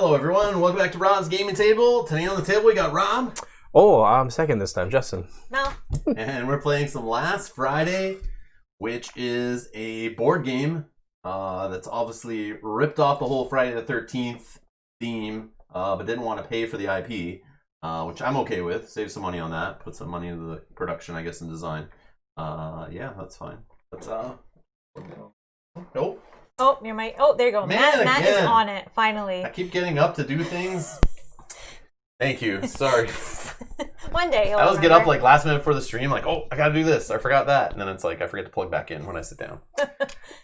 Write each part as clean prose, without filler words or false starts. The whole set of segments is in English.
Hello everyone, welcome back to Rob's Gaming Table. Today on the table we got Rob. Oh, I'm second this time, Justin. No. And we're playing some Last Friday, which is a board game that's obviously ripped off the whole Friday the 13th theme, but didn't want to pay for the IP, which I'm okay with. Save some money on that. Put some money into the production, I guess, and design. Yeah, that's fine. But, nope. Oh, your mic. Oh, there you go. Man, Matt is on it, finally. I keep getting up to do things. Thank you. Sorry. One day he'll I always get up remember. like last minute before the stream, like, oh, I gotta do this. I forgot that. And then it's like, I forget to plug back in when I sit down.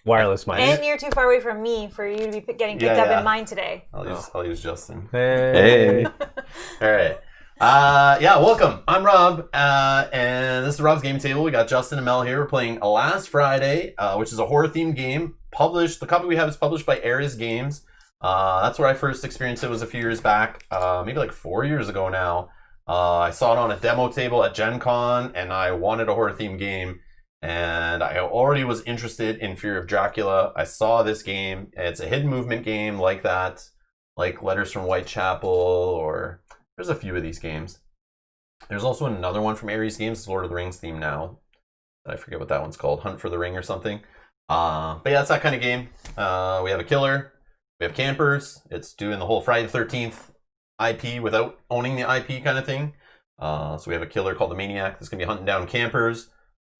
Wireless mic. And you're too far away from me for you to be getting picked up in mine today. I'll use Justin. Hey. All right. Yeah, welcome. I'm Rob, and this is Rob's Gaming Table. We got Justin and Mel here. We're playing Last Friday, which is a horror-themed game. The copy we have is published by Ares Games. That's where I first experienced it, was a few years back, maybe like 4 years ago now. I saw it on a demo table at Gen Con, and I wanted a horror-themed game, and I already was interested in Fear of Dracula. I saw this game. It's a hidden movement game like that, like Letters from Whitechapel, or there's a few of these games. There's also another one from Ares Games, it's Lord of the Rings theme now. I forget what that one's called, Hunt for the Ring or something. But yeah, it's that kind of game. We have a killer. We have campers. It's doing the whole Friday the 13th IP without owning the IP kind of thing. So we have a killer called the Maniac that's going to be hunting down campers.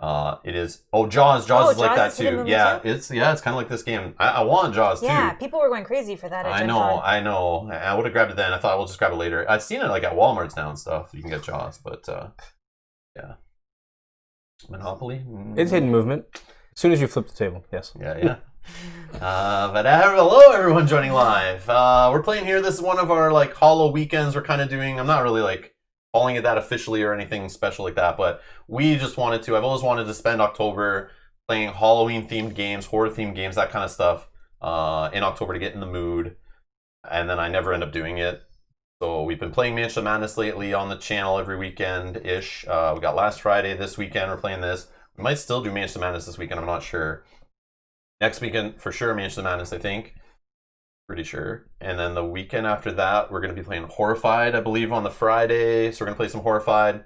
It is... Oh, Jaws. Jaws is like that too. Yeah, it's kind of like this game. I want Jaws too. Yeah, people were going crazy for that at Gen Con. I know. I would have grabbed it then. I thought we'll just grab it later. I've seen it like at Walmart's now and stuff. You can get Jaws, but yeah. Monopoly? It's hidden movement. As soon as you flip the table, yes. Yeah. But hello everyone joining live. We're playing here. This is one of our like hollow weekends we're kind of doing. I'm not really like calling it that officially or anything special like that, but we just wanted to. I've always wanted to spend October playing Halloween themed games, horror themed games, that kind of stuff in October to get in the mood, and then I never end up doing it. So we've been playing Mansion of Madness lately on the channel every weekend-ish. We got Last Friday this weekend. We're playing this. We might still do Mansion of Madness this weekend. I'm not sure. Next weekend, for sure, Mansion of Madness, I think. Pretty sure. And then the weekend after that, we're going to be playing Horrified, I believe, on the Friday. So we're going to play some Horrified.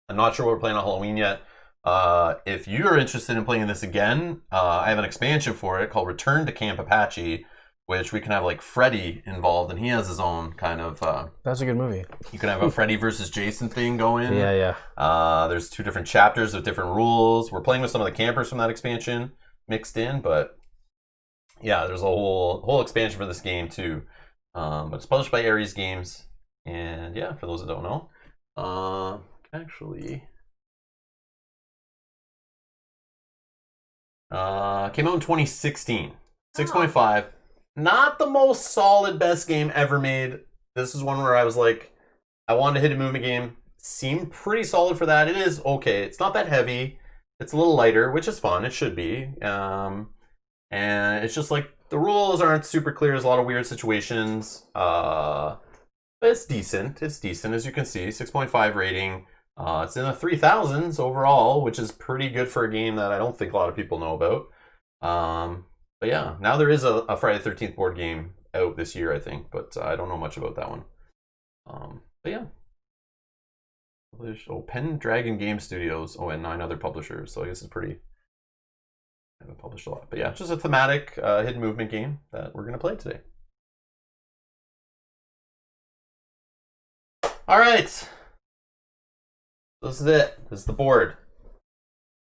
I'm not sure what we're playing on Halloween yet. If you're interested in playing this again, I have an expansion for it called Return to Camp Apache, which we can have like Freddy involved, and he has his own kind of... That's a good movie. You can have a Freddy versus Jason thing going. Yeah. There's 2 different chapters with different rules. We're playing with some of the campers from that expansion mixed in, but yeah, there's a whole expansion for this game too. But it's published by Ares Games, and yeah, for those that don't know, actually came out in 2016. 6.5. Not the most solid best game ever made. This is one where I was like, I wanted to hit a movement game. Seemed pretty solid for that. It is okay. It's not that heavy. It's a little lighter, which is fun. It should be. And it's just like the rules aren't super clear. There's a lot of weird situations. But it's decent. It's decent, as you can see. 6.5 rating. It's in the 3000s overall, which is pretty good for a game that I don't think a lot of people know about. But yeah, now there is a Friday the 13th board game out this year, I think. But I don't know much about that one. But yeah. Pendragon Game Studios. Oh, and 9 other publishers. So I guess it's pretty... I haven't published a lot. But yeah, just a thematic hidden movement game that we're going to play today. Alright. This is it. This is the board.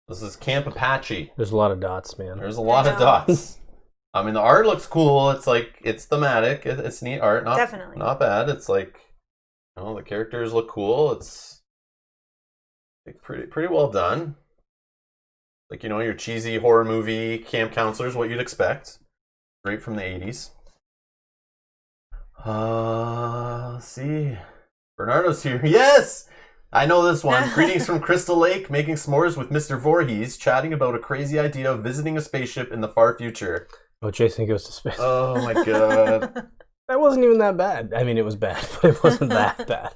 This is Camp Apache. There's a lot of dots, man. There's a lot of dots. I mean, the art looks cool. It's like, it's thematic. It's neat art. Definitely. Not bad. It's like, you know, the characters look cool. It's like pretty well done. Like, you know, your cheesy horror movie camp counselors, what you'd expect. Straight from the 80s. Let's see. Bernardo's here. Yes! I know this one. Greetings from Crystal Lake, making s'mores with Mr. Voorhees, chatting about a crazy idea of visiting a spaceship in the far future. Oh, Jason Goes to Space. Oh my god. That wasn't even that bad. I mean, it was bad, but it wasn't that bad.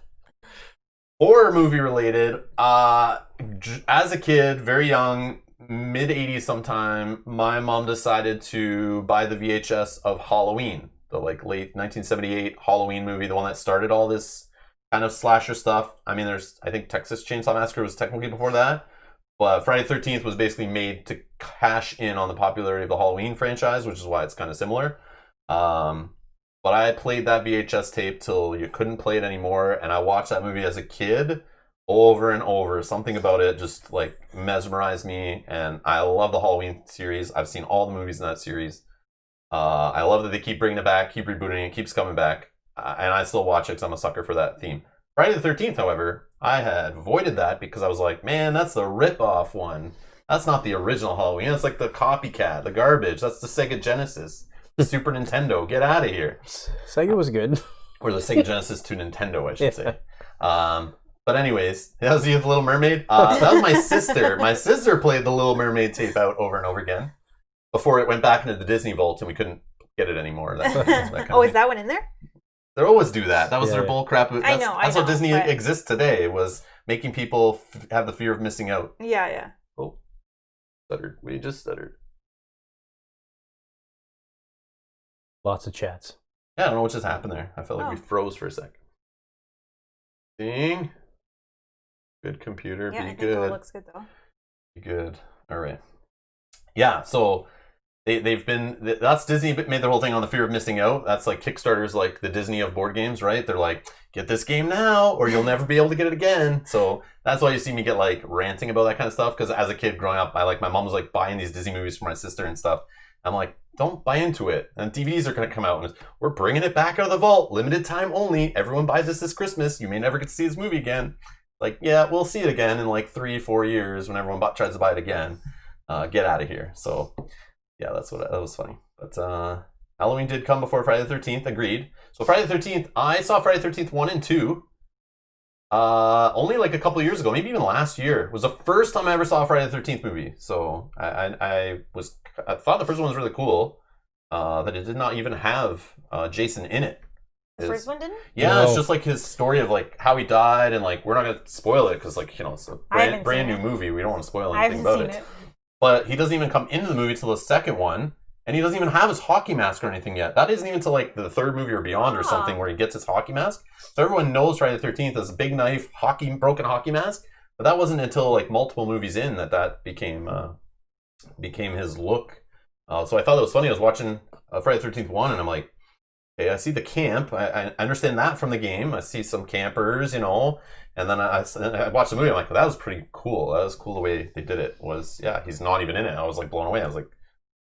Horror movie related. As a kid, very young, mid 80s sometime, my mom decided to buy the VHS of Halloween, the like late 1978 Halloween movie, the one that started all this kind of slasher stuff. I mean, I think Texas Chainsaw Massacre was technically before that, but Friday the 13th was basically made to cash in on the popularity of the Halloween franchise, which is why it's kind of similar. But I played that VHS tape till you couldn't play it anymore, and I watched that movie as a kid over and over. Something about it just like mesmerized me, and I love the Halloween series. I've seen all the movies in that series. I love that they keep bringing it back, keep rebooting it, keeps coming back, and I still watch it because I'm a sucker for that theme. Friday the 13th, however, I had avoided that because I was like, man, that's the rip-off one. That's not the original Halloween. It's like the copycat, the garbage. That's the Sega Genesis. Super Nintendo, get out of here. Sega was good. Or the Sega Genesis to Nintendo, I should say. But anyways, that was the Little Mermaid. That was my sister. My sister played the Little Mermaid tape out over and over again before it went back into the Disney Vault and we couldn't get it anymore. That kind of is that one in there? They always do that. That was their bull crap. I know. That's how Disney exists today, was making people have the fear of missing out. Yeah. Oh, stuttered. We just stuttered. Lots of chats. Yeah, I don't know what just happened there. I felt like we froze for a sec. Seeing. Good computer. Yeah, be I think good. it looks good though. Be good. All right. Yeah, so they've been, that's Disney made their whole thing on the fear of missing out. That's like Kickstarter's like the Disney of board games, right? They're like, get this game now or you'll never be able to get it again. So that's why you see me get like ranting about that kind of stuff. Because as a kid growing up, my mom was like buying these Disney movies for my sister and stuff. I'm like, don't buy into it. And DVDs are going to come out and we're bringing it back out of the vault. Limited time only. Everyone buy this Christmas. You may never get to see this movie again. Like, yeah, we'll see it again in like 3-4 years when everyone tries to buy it again. Get out of here. So, yeah, that was funny. But Halloween did come before Friday the 13th. Agreed. So Friday the 13th, I saw Friday the 13th 1 and 2. Only like a couple of years ago, maybe even last year, was the first time I ever saw a Friday the 13th movie. So I thought the first one was really cool. That it did not even have Jason in it. The first one didn't? Yeah, No. It's just like his story of like how he died, and like we're not gonna spoil it because like it's a brand new movie. We don't want to spoil anything about it. But he doesn't even come into the movie till the second one, and he doesn't even have his hockey mask or anything yet. That isn't even till like the third movie or beyond or something where he gets his hockey mask. So everyone knows Friday the 13th as a big knife, broken hockey mask. But that wasn't until like multiple movies in that became his look. So I thought it was funny. I was watching Friday the 13th 1, and I'm like, okay, I see the camp. I understand that from the game. I see some campers, and then I watched the movie. I'm like, well, that was pretty cool. That was cool the way they did it. He's not even in it. I was like blown away. I was like,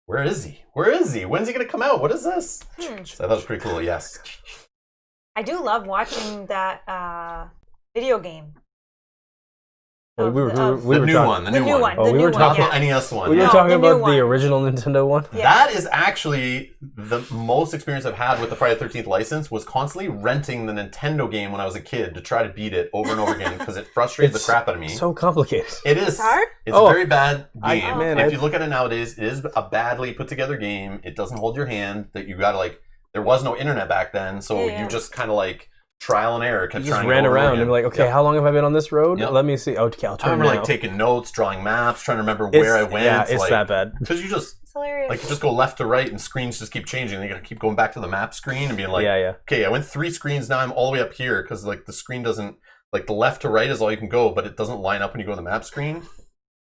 where is he? Where is he? When's he going to come out? What is this? So I thought it was pretty cool. Yes. I do love watching that video game. The new one. Oh, we were talking about NES one. We were talking about the original Nintendo one. Yeah. That is actually the most experience I've had with the Friday the 13th license. Was constantly renting the Nintendo game when I was a kid to try to beat it over and over again because it frustrated the crap out of me. So complicated. It is. It's hard? It's a very bad game. If you look at it nowadays, it is a badly put together game. It doesn't hold your hand. That you gotta like. There was no internet back then, so you just kind of like trial and error. You just ran around and be like, okay, how long have I been on this road? Yep. Let me see. Oh, okay, I'll turn I remember like taking notes, drawing maps, trying to remember where I went. Yeah, it's that bad. Because you just It's hilarious. like you just go left to right and screens just keep changing. And you gotta keep going back to the map screen and being like, okay, I went 3 screens, now I'm all the way up here because like the screen doesn't like the left to right is all you can go, but it doesn't line up when you go to the map screen.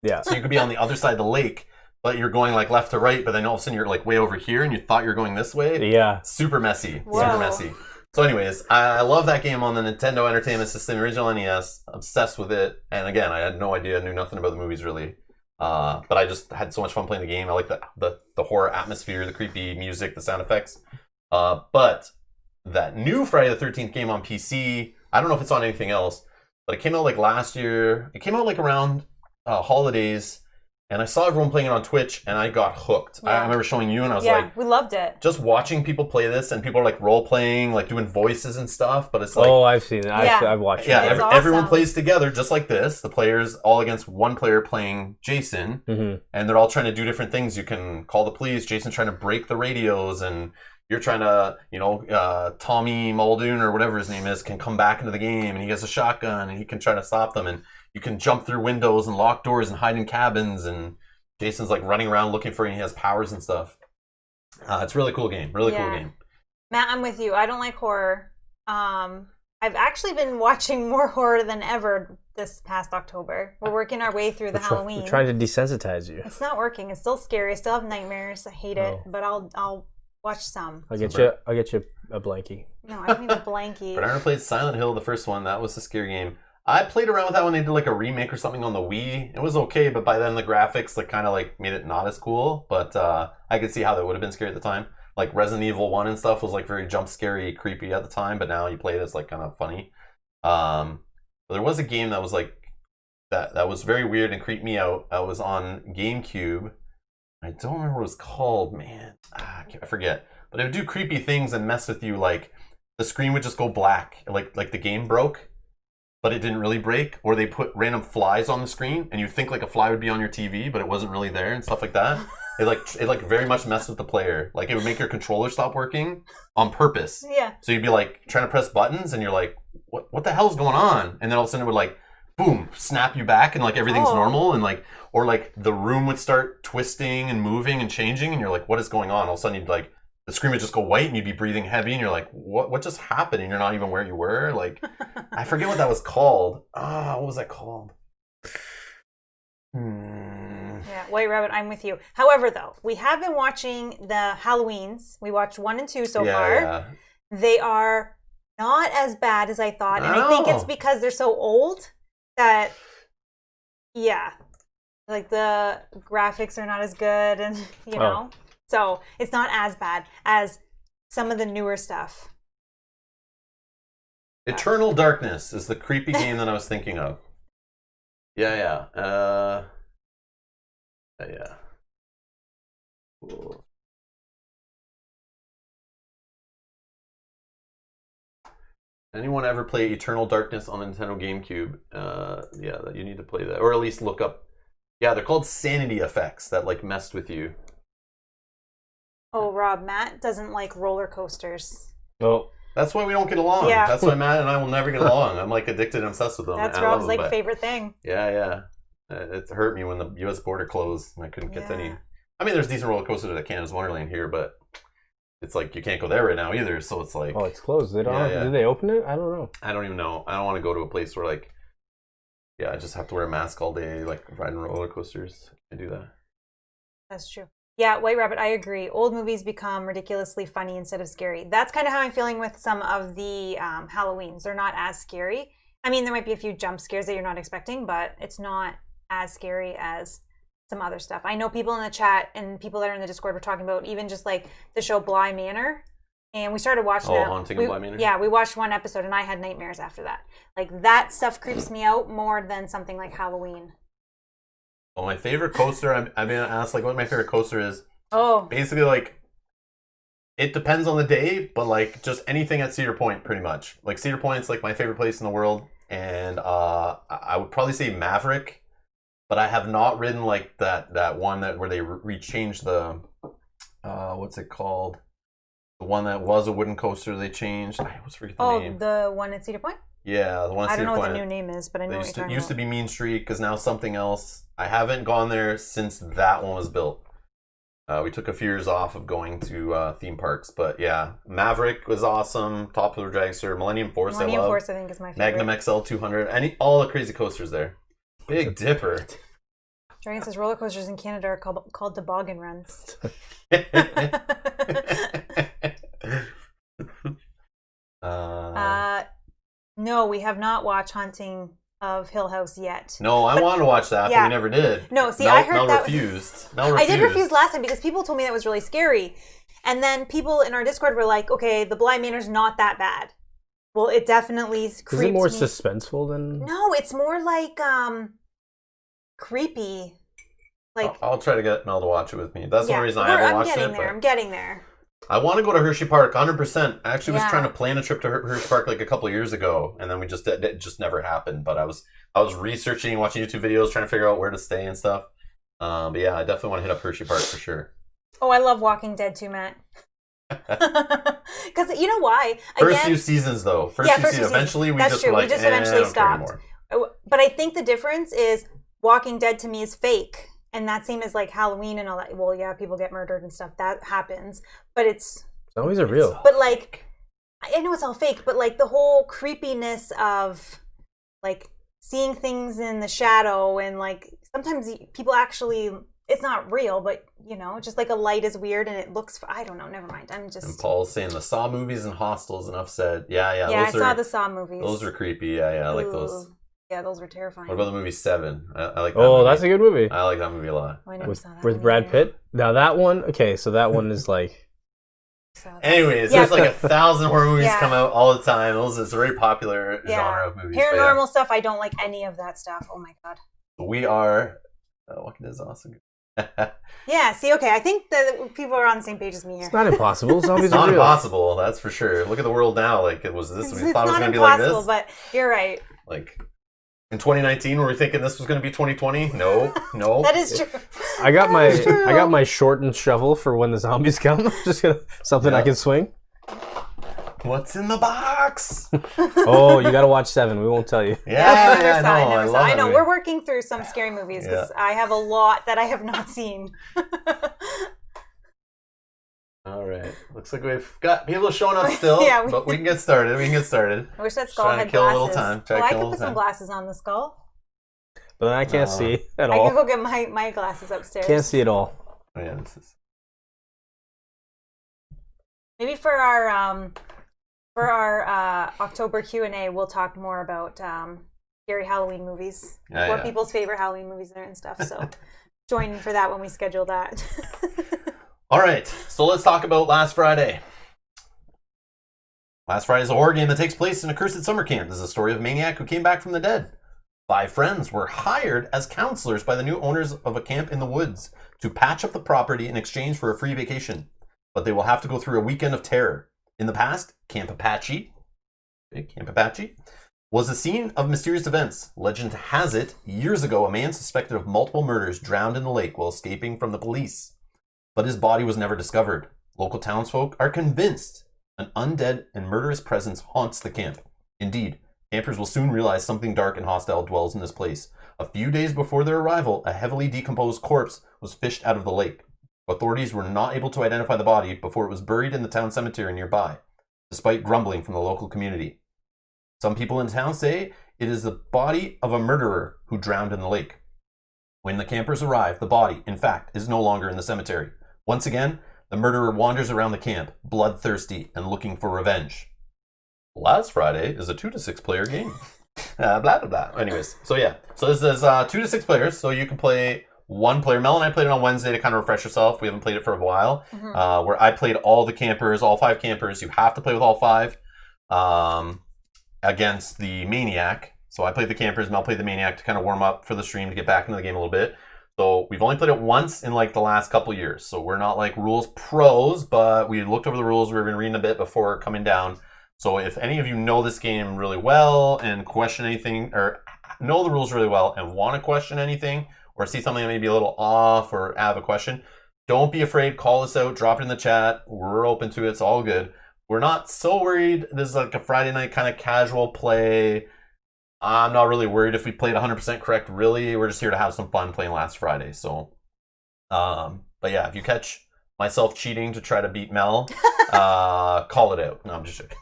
Yeah. So you could be on the other side of the lake, but you're going like left to right, but then all of a sudden you're like way over here and you thought you're going this way. Yeah. Super messy. Whoa. Super messy. So anyways, I love that game on the Nintendo Entertainment System, original NES. Obsessed with it. And again, I had no idea, knew nothing about the movies really. But I just had so much fun playing the game. I like the horror atmosphere, the creepy music, the sound effects. But that new Friday the 13th game on PC, I don't know if it's on anything else, but it came out like last year. It came out like around holidays. And I saw everyone playing it on Twitch, and I got hooked. Yeah. I remember showing you, and I was like... we loved it. Just watching people play this, and people are like role-playing, like doing voices and stuff, but it's like... Oh, I've seen it. I've watched it. Yeah, It's everyone awesome. plays together, just like this. The players all against one player playing Jason, and they're all trying to do different things. You can call the police. Jason's trying to break the radios, and you're trying to, Tommy Muldoon, or whatever his name is, can come back into the game, and he has a shotgun, and he can try to stop them, and you can jump through windows and lock doors and hide in cabins, and... Jason's like running around looking for you, and he has powers and stuff. It's a really cool game. Really cool game. Matt, I'm with you. I don't like horror. I've actually been watching more horror than ever this past October. We're working our way through the Halloween. We're trying to desensitize you. It's not working. It's still scary. I still have nightmares. I hate it, but I'll watch some. I'll get you a blankie. No, I don't need a blankie. But I never played Silent Hill, the first one. That was a scary game. I played around with that when they did like a remake or something on the Wii. It was okay, but by then the graphics like kind of like made it not as cool. But I could see how that would have been scary at the time. Like Resident Evil 1 and stuff was like very jump scary, creepy at the time, but now you play it, it's like kind of funny. But there was a game that was like that was very weird and creeped me out. I was on GameCube. I don't remember what it was called, man. I forget. But it would do creepy things and mess with you. Like the screen would just go black, like the game broke, but it didn't really break. Or they put random flies on the screen, and you think like a fly would be on your TV, but it wasn't really there and stuff like that. It very much messed with the player. Like it would make your controller stop working on purpose. Yeah. So you'd be like trying to press buttons, and you're like, what the hell's going on? And then all of a sudden it would like, boom, snap you back, and like everything's normal, and like, or like the room would start twisting and moving and changing, and you're like, what is going on? All of a sudden you'd like, the screen would just go white, and you'd be breathing heavy, and you're like, what just happened? And you're not even where you were. Like, I forget what that was called. What was that called? Yeah, White Rabbit, I'm with you. However, though, we have been watching the Halloweens. We watched 1 and 2 so far. Yeah. They are not as bad as I thought. And I think it's because they're so old that, yeah, like the graphics are not as good and, you know. So it's not as bad as some of the newer stuff. Eternal Darkness is the creepy game that I was thinking of. Yeah. Yeah. Cool. Anyone ever play Eternal Darkness on Nintendo GameCube? Yeah, you need to play that, or at least look up. Yeah, they're called sanity effects that like messed with you. Oh, Rob, Matt doesn't like roller coasters. Oh. That's why we don't get along. Yeah. That's why Matt and I will never get along. I'm like addicted and obsessed with them. That's I Rob's love them, like favorite thing. Yeah. It hurt me when the U.S. border closed and I couldn't get to any. I mean, there's decent roller coasters at Canada's Wonderland here, but it's like you can't go there right now either. So it's like, it's closed. They don't. Did they open it? I don't know. I don't even know. I don't want to go to a place where like, I just have to wear a mask all day, like riding roller coasters. I do that. That's true. Yeah, White Rabbit, I agree. Old movies become ridiculously funny instead of scary. That's kind of how I'm feeling with some of the Halloweens. They're not as scary. I mean, there might be a few jump scares that you're not expecting, but it's not as scary as some other stuff. I know people in the chat and people that are in the Discord were talking about even just like the show Bly Manor. And we started watching that. Haunting of Bly Manor? Yeah, we watched one episode and I had nightmares after that. Like that stuff creeps me out more than something like Halloween. Well, my favorite coaster, I've been asked like what my favorite coaster is. Basically, like, it depends on the day, but like just anything at Cedar Point, pretty much. Like Cedar Point's like my favorite place in the world, and I would probably say Maverick, but I have not ridden like that one where they rechanged the what's it called? The one that was a wooden coaster they changed. I always forget the name. The one at Cedar Point? Yeah, the one at Cedar Point. I don't know what the new name is, but I know what you're talking about. It used to be Mean Street because now something else. I haven't gone there since that one was built. We took a few years off of going to theme parks, but yeah, Maverick was awesome. Top of the Dragster, Millennium Force, I love. Millennium Force, I think, is my favorite. Magnum XL 200, all the crazy coasters there. Big Dipper. Dragon says roller coasters in Canada are called toboggan runs. No, we have not watched Haunting of Hill House yet. No, I wanted to watch that, but we never did. No, see, I heard that refused. I did refuse last time because people told me that was really scary. And then people in our Discord were like, okay, the Bly Manor's not that bad. Well, it definitely creeps me. Is it more suspenseful than... No, it's more like creepy. Like I'll try to get Mel to watch it with me. That's the only reason I haven't watched it. I'm getting there. I want to go to Hershey Park 100%. I actually was trying to plan a trip to Hershey Park like a couple of years ago, and then it just never happened. But I was researching, watching YouTube videos, trying to figure out where to stay and stuff. But yeah, I definitely want to hit up Hershey Park for sure. Oh, I love Walking Dead too, Matt. Because you know why? First few seasons though. First few seasons. Eventually, we just eventually stopped. But I think the difference is Walking Dead to me is fake. And that same as like Halloween and all that. Well, yeah, people get murdered and stuff. That happens. But it's Zombies are real. But like, I know it's all fake, but like the whole creepiness of like seeing things in the shadow, and like sometimes people actually, it's not real, but you know, just like a light is weird and it looks, I don't know, never mind. I'm just. And Paul's saying the Saw movies and Hostels, enough said. Yeah. Yeah, I saw the Saw movies. Those are creepy. Yeah, I like those. Yeah, those were terrifying. What about the movie Seven? I like that Oh, movie. that's a good movie. I like that movie a lot. Oh, I never saw that With movie Brad either. Pitt. Now that one, okay, so that one is like... Anyways, Yeah. there's like 1,000 horror movies Yeah. come out all the time. It's a very popular Yeah. genre of movies. But Paranormal stuff, I don't like any of that stuff. Oh my god. we are... Walking Dead is awesome. Yeah, see, okay, I think that people are on the same page as me here. It's not impossible. Zombies It's are not real. impossible, that's for sure. Look at the world now. Like, it was this. We It's thought it was not going to be like impossible, this. but you're right. Like, in 2019, were we thinking this was going to be 2020? No. That is true. I got my That's true. I got my shortened shovel for when the zombies come. Just gonna something I Yeah. can swing. What's in the box? Oh, you got to watch 7. We won't tell you. Yeah, I never saw it, I never saw love it. I that know, movie. we're working through some scary movies because I have a lot that I have not seen. All right. Looks like we've got people showing up still, Yeah, but we can get started. I wish that skull Trying to had kill a glasses. little time. Try to I kill a could little put some time. glasses on the skull. But then I can't see at I can all. go get my glasses upstairs. Can't see at all. Oh, yeah, this is... Maybe for our October Q&A, we'll talk more about scary Halloween movies. Yeah, What yeah. people's favorite Halloween movies are and stuff. So join for that when we schedule that. All right, so let's talk about Last Friday. Last Friday is a horror game that takes place in a cursed summer camp. This is a story of a maniac who came back from the dead. 5 friends were hired as counselors by the new owners of a camp in the woods to patch up the property in exchange for a free vacation. But they will have to go through a weekend of terror. In the past, Camp Apache was the scene of mysterious events. Legend has it, years ago, a man suspected of multiple murders drowned in the lake while escaping from the police. But his body was never discovered. Local townsfolk are convinced an undead and murderous presence haunts the camp. Indeed, campers will soon realize something dark and hostile dwells in this place. A few days before their arrival, a heavily decomposed corpse was fished out of the lake. Authorities were not able to identify the body before it was buried in the town cemetery nearby, despite grumbling from the local community. Some people in town say it is the body of a murderer who drowned in the lake. When the campers arrive, the body, in fact, is no longer in the cemetery. Once again, the murderer wanders around the camp, bloodthirsty and looking for revenge. Last Friday is a 2 to 6 player game. Blah, blah, blah. Anyways, so yeah. So this is 2 to 6 players, so you can play one player. Mel and I played it on Wednesday to kind of refresh yourself. We haven't played it for a while. Where I played all the campers, all 5 campers. You have to play with all 5 against the Maniac. So I played the campers, Mel played the Maniac to kind of warm up for the stream to get back into the game a little bit. So we've only played it once in like the last couple years. So we're not like rules pros, but we looked over the rules. We've been reading a bit before coming down. So if any of you know this game really well and question anything, or know the rules really well and want to question anything, or see something that may be a little off or have a question, don't be afraid. Call us out. Drop it in the chat. We're open to it. It's all good. We're not so worried. This is like a Friday night kind of casual play. I'm not really worried if we played 100% correct, really. We're just here to have some fun playing Last Friday. So, but yeah, if you catch myself cheating to try to beat Mel, call it out. No, I'm just joking.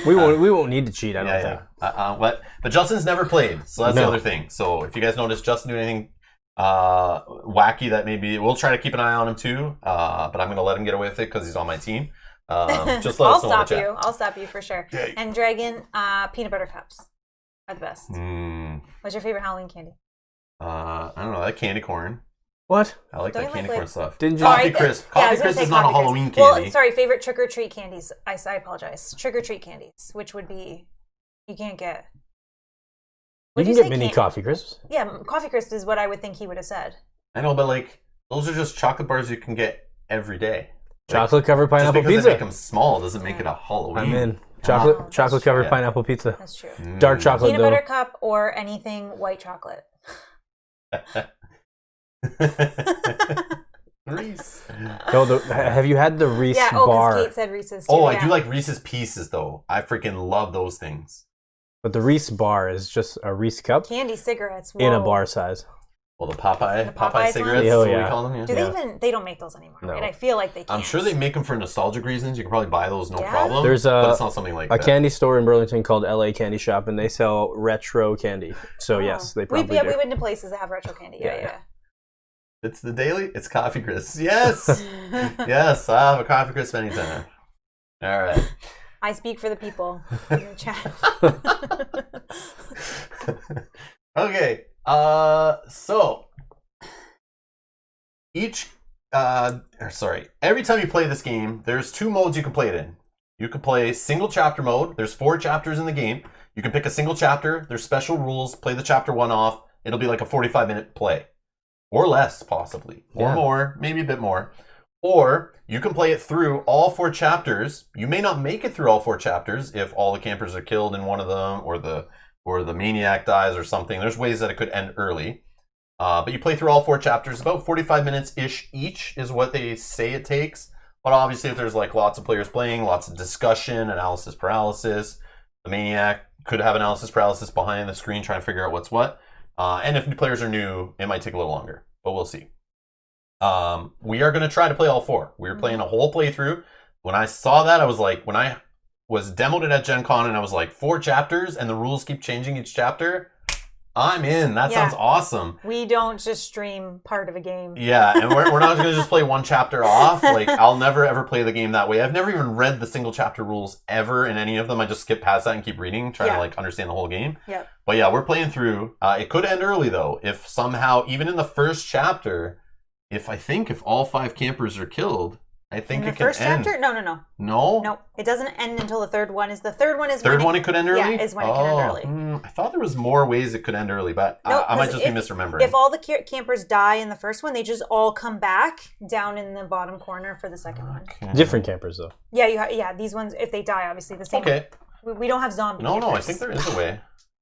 We won't need to cheat, I don't think. But Justin's never played, so that's the No. other thing. So if you guys notice Justin do anything wacky, that maybe we'll try to keep an eye on him too. But I'm going to let him get away with it because he's on my team. Just let I'll us know in the stop chat. you. I'll stop you for sure. Okay. And Dragon, peanut butter cups are the best. Mm, What's your favorite Halloween candy? I don't know. I like candy corn. What? I like Don't that you candy like, corn stuff. Didn't you? Coffee Sorry, crisp. yeah, I Coffee was gonna crisp say is not a Coffee Crisp. Halloween candy. Well, sorry, favorite trick or treat candies. I apologize. Trick or treat candies, which would be you can't get. You Would can say get mini can't- coffee crisps. Yeah, Coffee Crisp is what I would think he would have said. I know, but like those are just chocolate bars you can get every day. Chocolate covered Just pineapple because they make pizza. them small doesn't make it a Halloween. I'm in. Oh, that's Chocolate covered true. pineapple pizza. That's true. Dark chocolate Peanut though. butter cup or anything white chocolate. Reese. No, have you had the Reese Yeah, oh, bar? because Kate said Reese's too. Oh, yeah. I do like Reese's Pieces though. I freaking love those things. But the Reese bar is just a Reese cup candy cigarettes. in a Whoa. bar size. Well, the Popeye Popeyes cigarettes, ones? Oh, what yeah. we call them. Yeah. Do they even? They don't make those anymore, No. right? I feel like they can't. I'm sure they make them for nostalgic reasons. You can probably buy those, no Yeah? problem. There's but it's not something like a that. candy store in Burlington called LA Candy Shop, and they sell retro candy. So yes, they probably do. we went to places that have retro candy. Yeah. It's the daily. It's coffee crisps. Yes, yes. I have a coffee crisp anytime. All right. I speak for the people in the chat. Okay. So every time you play this game, there's 2 modes you can play it in. You can play single chapter mode. There's 4 chapters in the game. You can pick a single chapter. There's special rules. Play the chapter 1 off. It'll be like a 45-minute play. Or less, possibly. Or more, maybe a bit more. Or you can play it through all 4 chapters. You may not make it through all 4 chapters if all the campers are killed in one of them, or the maniac dies or something. There's ways that it could end early. But you play through all 4 chapters. About 45 minutes-ish each is what they say it takes. But obviously, if there's like lots of players playing, lots of discussion, analysis paralysis, the maniac could have analysis paralysis behind the screen trying to figure out what's what. And if new players are new, it might take a little longer, but we'll see. We are going to try to play all 4. We were playing a whole playthrough. When I saw that, I was like, when I was demoed it at Gen Con and I was like, 4 chapters and the rules keep changing each chapter, I'm in. That sounds awesome. We don't just stream part of a game. Yeah, and we're not going to just play 1 chapter off. Like, I'll never ever play the game that way. I've never even read the single chapter rules ever in any of them. I just skip past that and keep reading, trying to like understand the whole game. Yeah. But yeah, we're playing through. It could end early though. If somehow, even in the first chapter, if all 5 campers are killed, I think in it the can first end. chapter? No. No? It doesn't end until the third one. The third one is Third one it could end early? Yeah, is when it can end early. I thought there was more ways it could end early, but No, I might just be misremembering. If all the campers die in the first one, they just all come back down in the bottom corner for the second one. Different campers though. Yeah, these ones, if they die, obviously the same. Okay. We don't have zombie No, campers. I think there is a way. I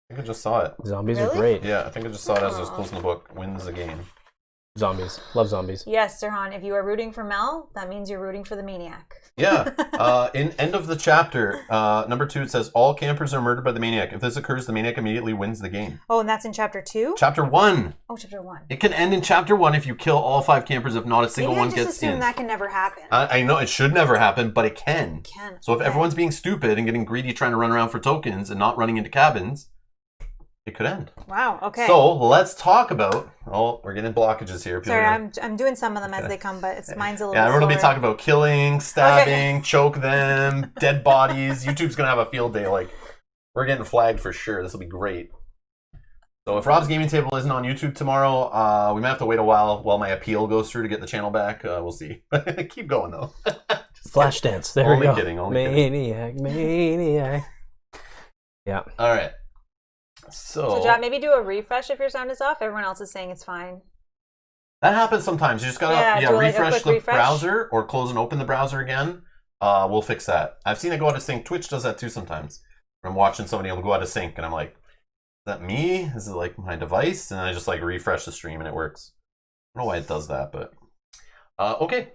think I just saw it. Zombies are Really? great. Yeah, I think I just saw it as I was closing the book. Wins the game. Zombies. Love zombies. Yes, Sirhan, if you are rooting for Mel, that means you're rooting for the maniac. Yeah. In end of the chapter, number 2, it says, all campers are murdered by the maniac. If this occurs, the maniac immediately wins the game. Oh, and that's in chapter 2? Chapter 1. Oh, chapter 1. It can end in chapter 1 if you kill all 5 campers, if not a single Maybe one I just gets assume in. that can never happen. I know it should never happen, but it can. Can. So if everyone's being stupid and getting greedy trying to run around for tokens and not running into cabins, it could end. Wow, okay. So let's talk about... Oh, we're getting blockages here. Sorry, I'm doing some of them as they come, but mine's a little Yeah, we're going to be slower. talking about killing, stabbing, choke them, dead bodies. YouTube's going to have a field day. Like, we're getting flagged for sure. This will be great. So if Rob's Gaming Table isn't on YouTube tomorrow, we might have to wait a while my appeal goes through to get the channel back. We'll see. Keep going, though. Flashdance. There we Only go. kidding, only kidding. Maniac. Yeah. All right. So Jot, maybe do a refresh if your sound is off. Everyone else is saying it's fine. that happens sometimes. You just gotta do like a refresh quick the refresh. browser or close and open the browser again. We'll fix that. I've seen it go out of sync. Twitch does that too sometimes. When I'm watching somebody, it'll go out of sync, and I'm like, "Is that me? Is it like my device?" And I just like refresh the stream, and it works. I don't know why it does that, but okay.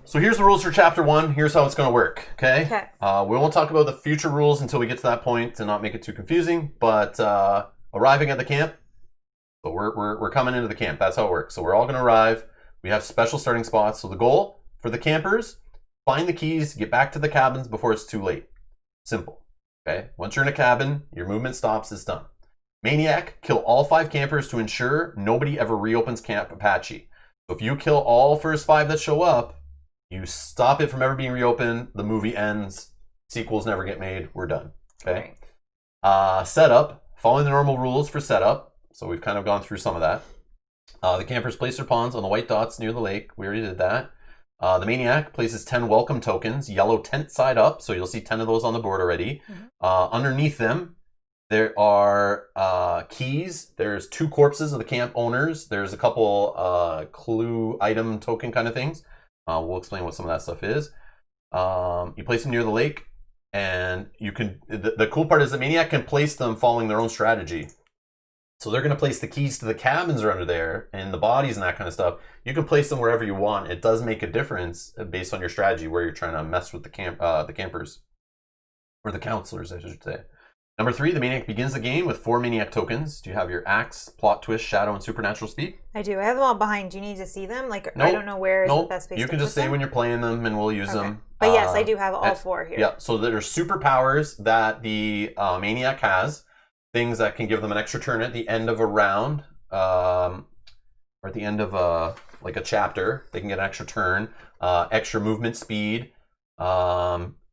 So here's the rules for chapter 1. Here's how it's going to work. Okay. We won't talk about the future rules until we get to that point to not make it too confusing. But arriving at the camp, so we're coming into the camp. That's how it works. So we're all going to arrive. We have special starting spots. So the goal for the campers: find the keys, get back to the cabins before it's too late. Simple. Okay. Once you're in a cabin, your movement stops. It's done. Maniac: kill all 5 campers to ensure nobody ever reopens Camp Apache. So if you kill all first 5 that show up, you stop it from ever being reopened. The movie ends. Sequels never get made. We're done. Okay. Setup. Following the normal rules for setup. So we've kind of gone through some of that. The campers place their pawns on the white dots near the lake. We already did that. The maniac places 10 welcome tokens, yellow tent side up. So you'll see 10 of those on the board already. Underneath them, there are keys. There's 2 corpses of the camp owners. There's a couple clue item token kind of things. We'll explain what some of that stuff is. You place them near the lake, and you can. The cool part is the maniac can place them following their own strategy. So they're going to place the keys to the cabins are under there, and the bodies and that kind of stuff. You can place them wherever you want. It does make a difference based on your strategy where you're trying to mess with the campers, or the counselors, I should say. Number 3, the Maniac begins the game with 4 Maniac tokens. Do you have your Axe, Plot Twist, Shadow, and Supernatural Speed? I do. I have them all behind. Do you need to see them? Like, Nope. I don't know where is the best place You to can just put say them. when you're playing them, and we'll use them. But yes, I do have all 4 here. Yeah, so there's superpowers that the Maniac has. Things that can give them an extra turn at the end of a round, or at the end of a chapter. They can get an extra turn, extra movement speed.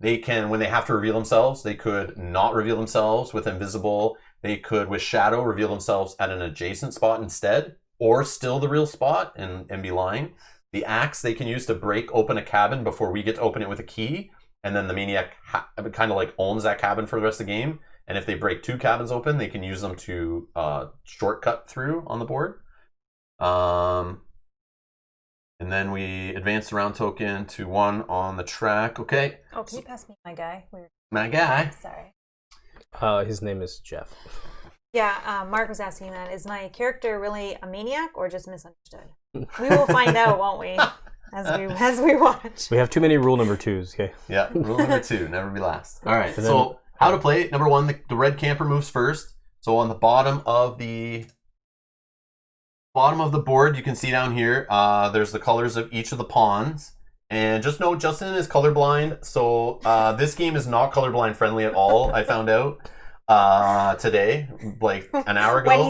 They can, when they have to reveal themselves, they could not reveal themselves with invisible. They could, with shadow, reveal themselves at an adjacent spot instead, or still the real spot and be lying. The axe they can use to break open a cabin before we get to open it with a key, and then the Maniac kind of like owns that cabin for the rest of the game. And if they break 2 cabins open, they can use them to shortcut through on the board. And then we advance the round token to 1 on the track. Okay. Oh, can you pass me my guy? Weird. My guy. Sorry. His name is Jeff. Yeah, Mark was asking that. Is my character really a maniac or just misunderstood? We will find out, won't we? As we watch. We have too many rule number 2s, okay? Yeah, rule number 2, never be last. All right, so how to play it. Number 1, the red camper moves first. So on the bottom of the board, you can see down here, there's the colors of each of the pawns. And just note, Justin is colorblind, so this game is not colorblind friendly at all, I found out today, like an hour ago. When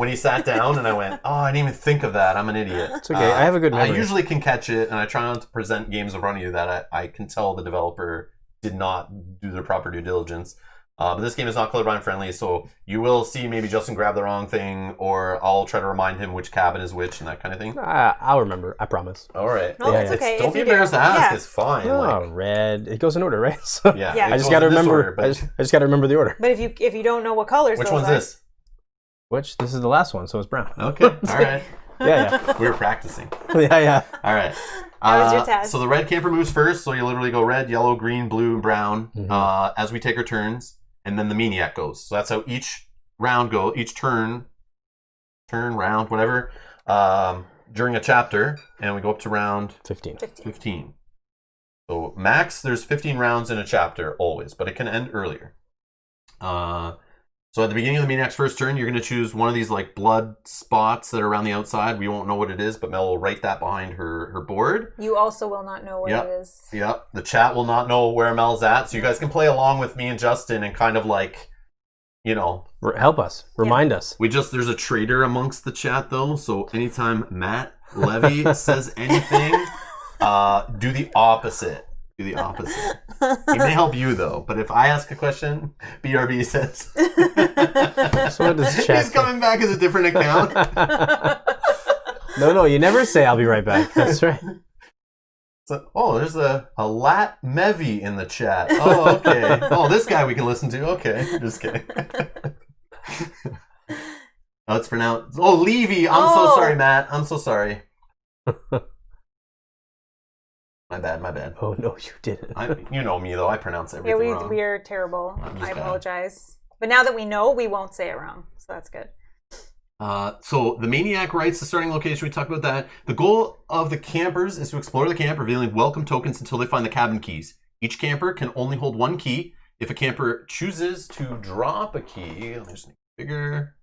he sat down, and I went, oh, I didn't even think of that. I'm an idiot. It's okay, I have a good memory. I usually can catch it, and I try not to present games in front of you that I can tell the developer did not do their proper due diligence. But this game is not colorblind friendly, so you will see maybe Justin grab the wrong thing, or I'll try to remind him which cabin is which and that kind of thing. I'll remember, I promise. All right. No, it's okay. Don't be embarrassed to ask. It's fine. Oh, red. It goes in order, right? So Yeah. Yeah. I just got to remember. Order, I just got to remember the order. But if you don't know what colors which those one's are, this? Which this is the last one, so it's brown. Okay. All right. Yeah. We were practicing. Yeah. All right. That was your test. So the red camper moves first, so you literally go red, yellow, green, blue, brown as we take our turns. And then the Maniac goes. So that's how each round each turn, round, whatever, during a chapter. And we go up to round 15. So max, there's 15 rounds in a chapter always, but it can end earlier. So at the beginning of the Maniac's first turn, you're going to choose one of these like blood spots that are around the outside. We won't know what it is, but Mel will write that behind her board. You also will not know what it is. Yep. The chat will not know where Mel's at, so you guys can play along with me and Justin and kind of like, help us, remind us. There's a traitor amongst the chat though, so anytime Matt Levy says anything, do the opposite. Do the opposite. He may help you though, but if I ask a question, BRB says. So what does chat He's coming back as a different account. No, you never say I'll be right back. That's right. So, there's a Lat Mevi in the chat. Oh, okay. Oh, this guy we can listen to. Okay, just kidding. It's pronounced. Oh, Levy. I'm so sorry, Matt. I'm so sorry. My bad. Oh, no, you didn't. You know me, though. I pronounce everything wrong. We are terrible. I bad. apologize. But now that we know, we won't say it wrong. So that's good. So the Maniac writes the starting location. We talked about that. The goal of the campers is to explore the camp, revealing welcome tokens until they find the cabin keys. Each camper can only hold 1 key. If a camper chooses to drop a key, let me just make it bigger.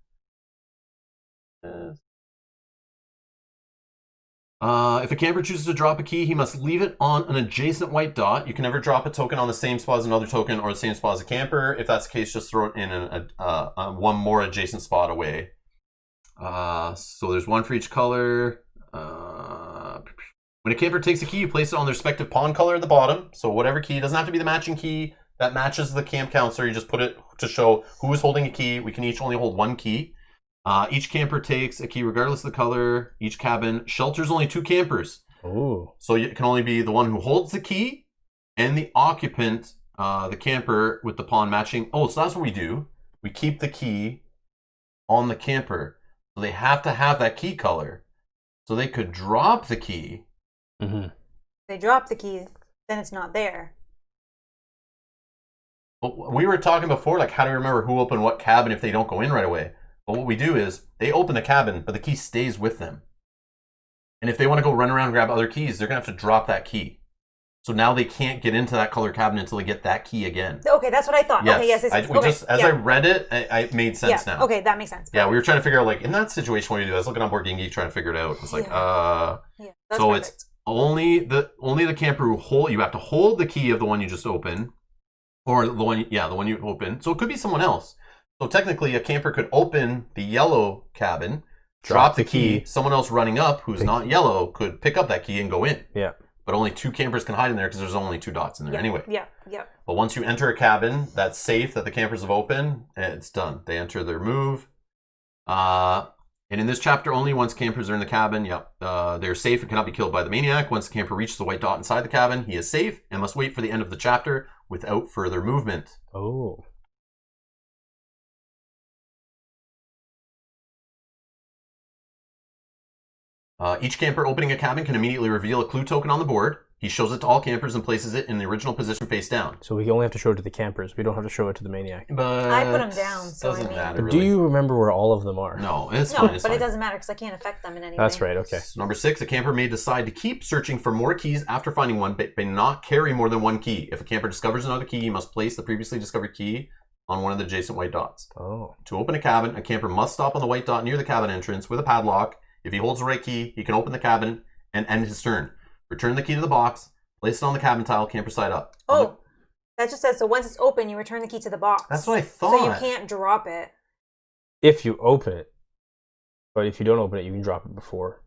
If a camper chooses to drop a key, he must leave it on an adjacent white dot. You can never drop a token on the same spot as another token or the same spot as a camper. If that's the case, just throw it in one more adjacent spot away. So there's 1 for each color. When a camper takes a key, you place it on the respective pawn color at the bottom. So whatever key, it doesn't have to be the matching key that matches the camp counselor. You just put it to show who is holding a key. We can each only hold 1 key. Each camper takes a key regardless of the color. Each cabin shelters only 2 campers. Ooh. So it can only be the one who holds the key and the occupant, the camper with the pawn matching. Oh, so that's what we do. We keep the key on the camper. So they have to have that key color. So they could drop the key. Mm-hmm. They drop the key, then it's not there. Well, we were talking before, like how do you remember who opened what cabin if they don't go in right away? But what we do is they open the cabin, but the key stays with them. And if they want to go run around and grab other keys, they're going to have to drop that key. So now they can't get into that color cabin until they get that key again. Okay, that's what I thought. Yes. Okay, yes. I read it, it made sense now. Okay, that makes sense. Yeah, we were trying to figure out, like, in that situation, what do you do? I was looking on Board Game Geek trying to figure it out. It's like, that's so perfect. it's only the camper who hold. You have to hold the key of the one you just opened, or the one you open. So it could be someone else. So technically, a camper could open the yellow cabin, drop the key. Someone else running up who's not yellow could pick up that key and go in. Yeah. But only 2 campers can hide in there because there's only 2 dots in there anyway. Yeah. But once you enter a cabin that's safe that the campers have opened, it's done. They enter their move. And in this chapter only, once campers are in the cabin, they're safe and cannot be killed by the maniac. Once the camper reaches the white dot inside the cabin, he is safe and must wait for the end of the chapter without further movement. Oh. Each camper opening a cabin can immediately reveal a clue token on the board. He shows it to all campers and places it in the original position face down. So we only have to show it to the campers. We don't have to show it to the maniac. But I put them down, so doesn't matter. But do you remember where all of them are? No, it's No, fine. but it doesn't matter because I can't affect them in any way. That's right. Okay. So number 6, a camper may decide to keep searching for more keys after finding one, but may not carry more than 1 key. If a camper discovers another key, he must place the previously discovered key on one of the adjacent white dots. Oh. To open a cabin, a camper must stop on the white dot near the cabin entrance with a padlock. If he holds the right key, he can open the cabin and end his turn. Return the key to the box, place it on the cabin tile, camper side up. Oh, that just says, so once it's open, you return the key to the box. That's what I thought. So you can't drop it. If you open it. But if you don't open it, you can drop it before.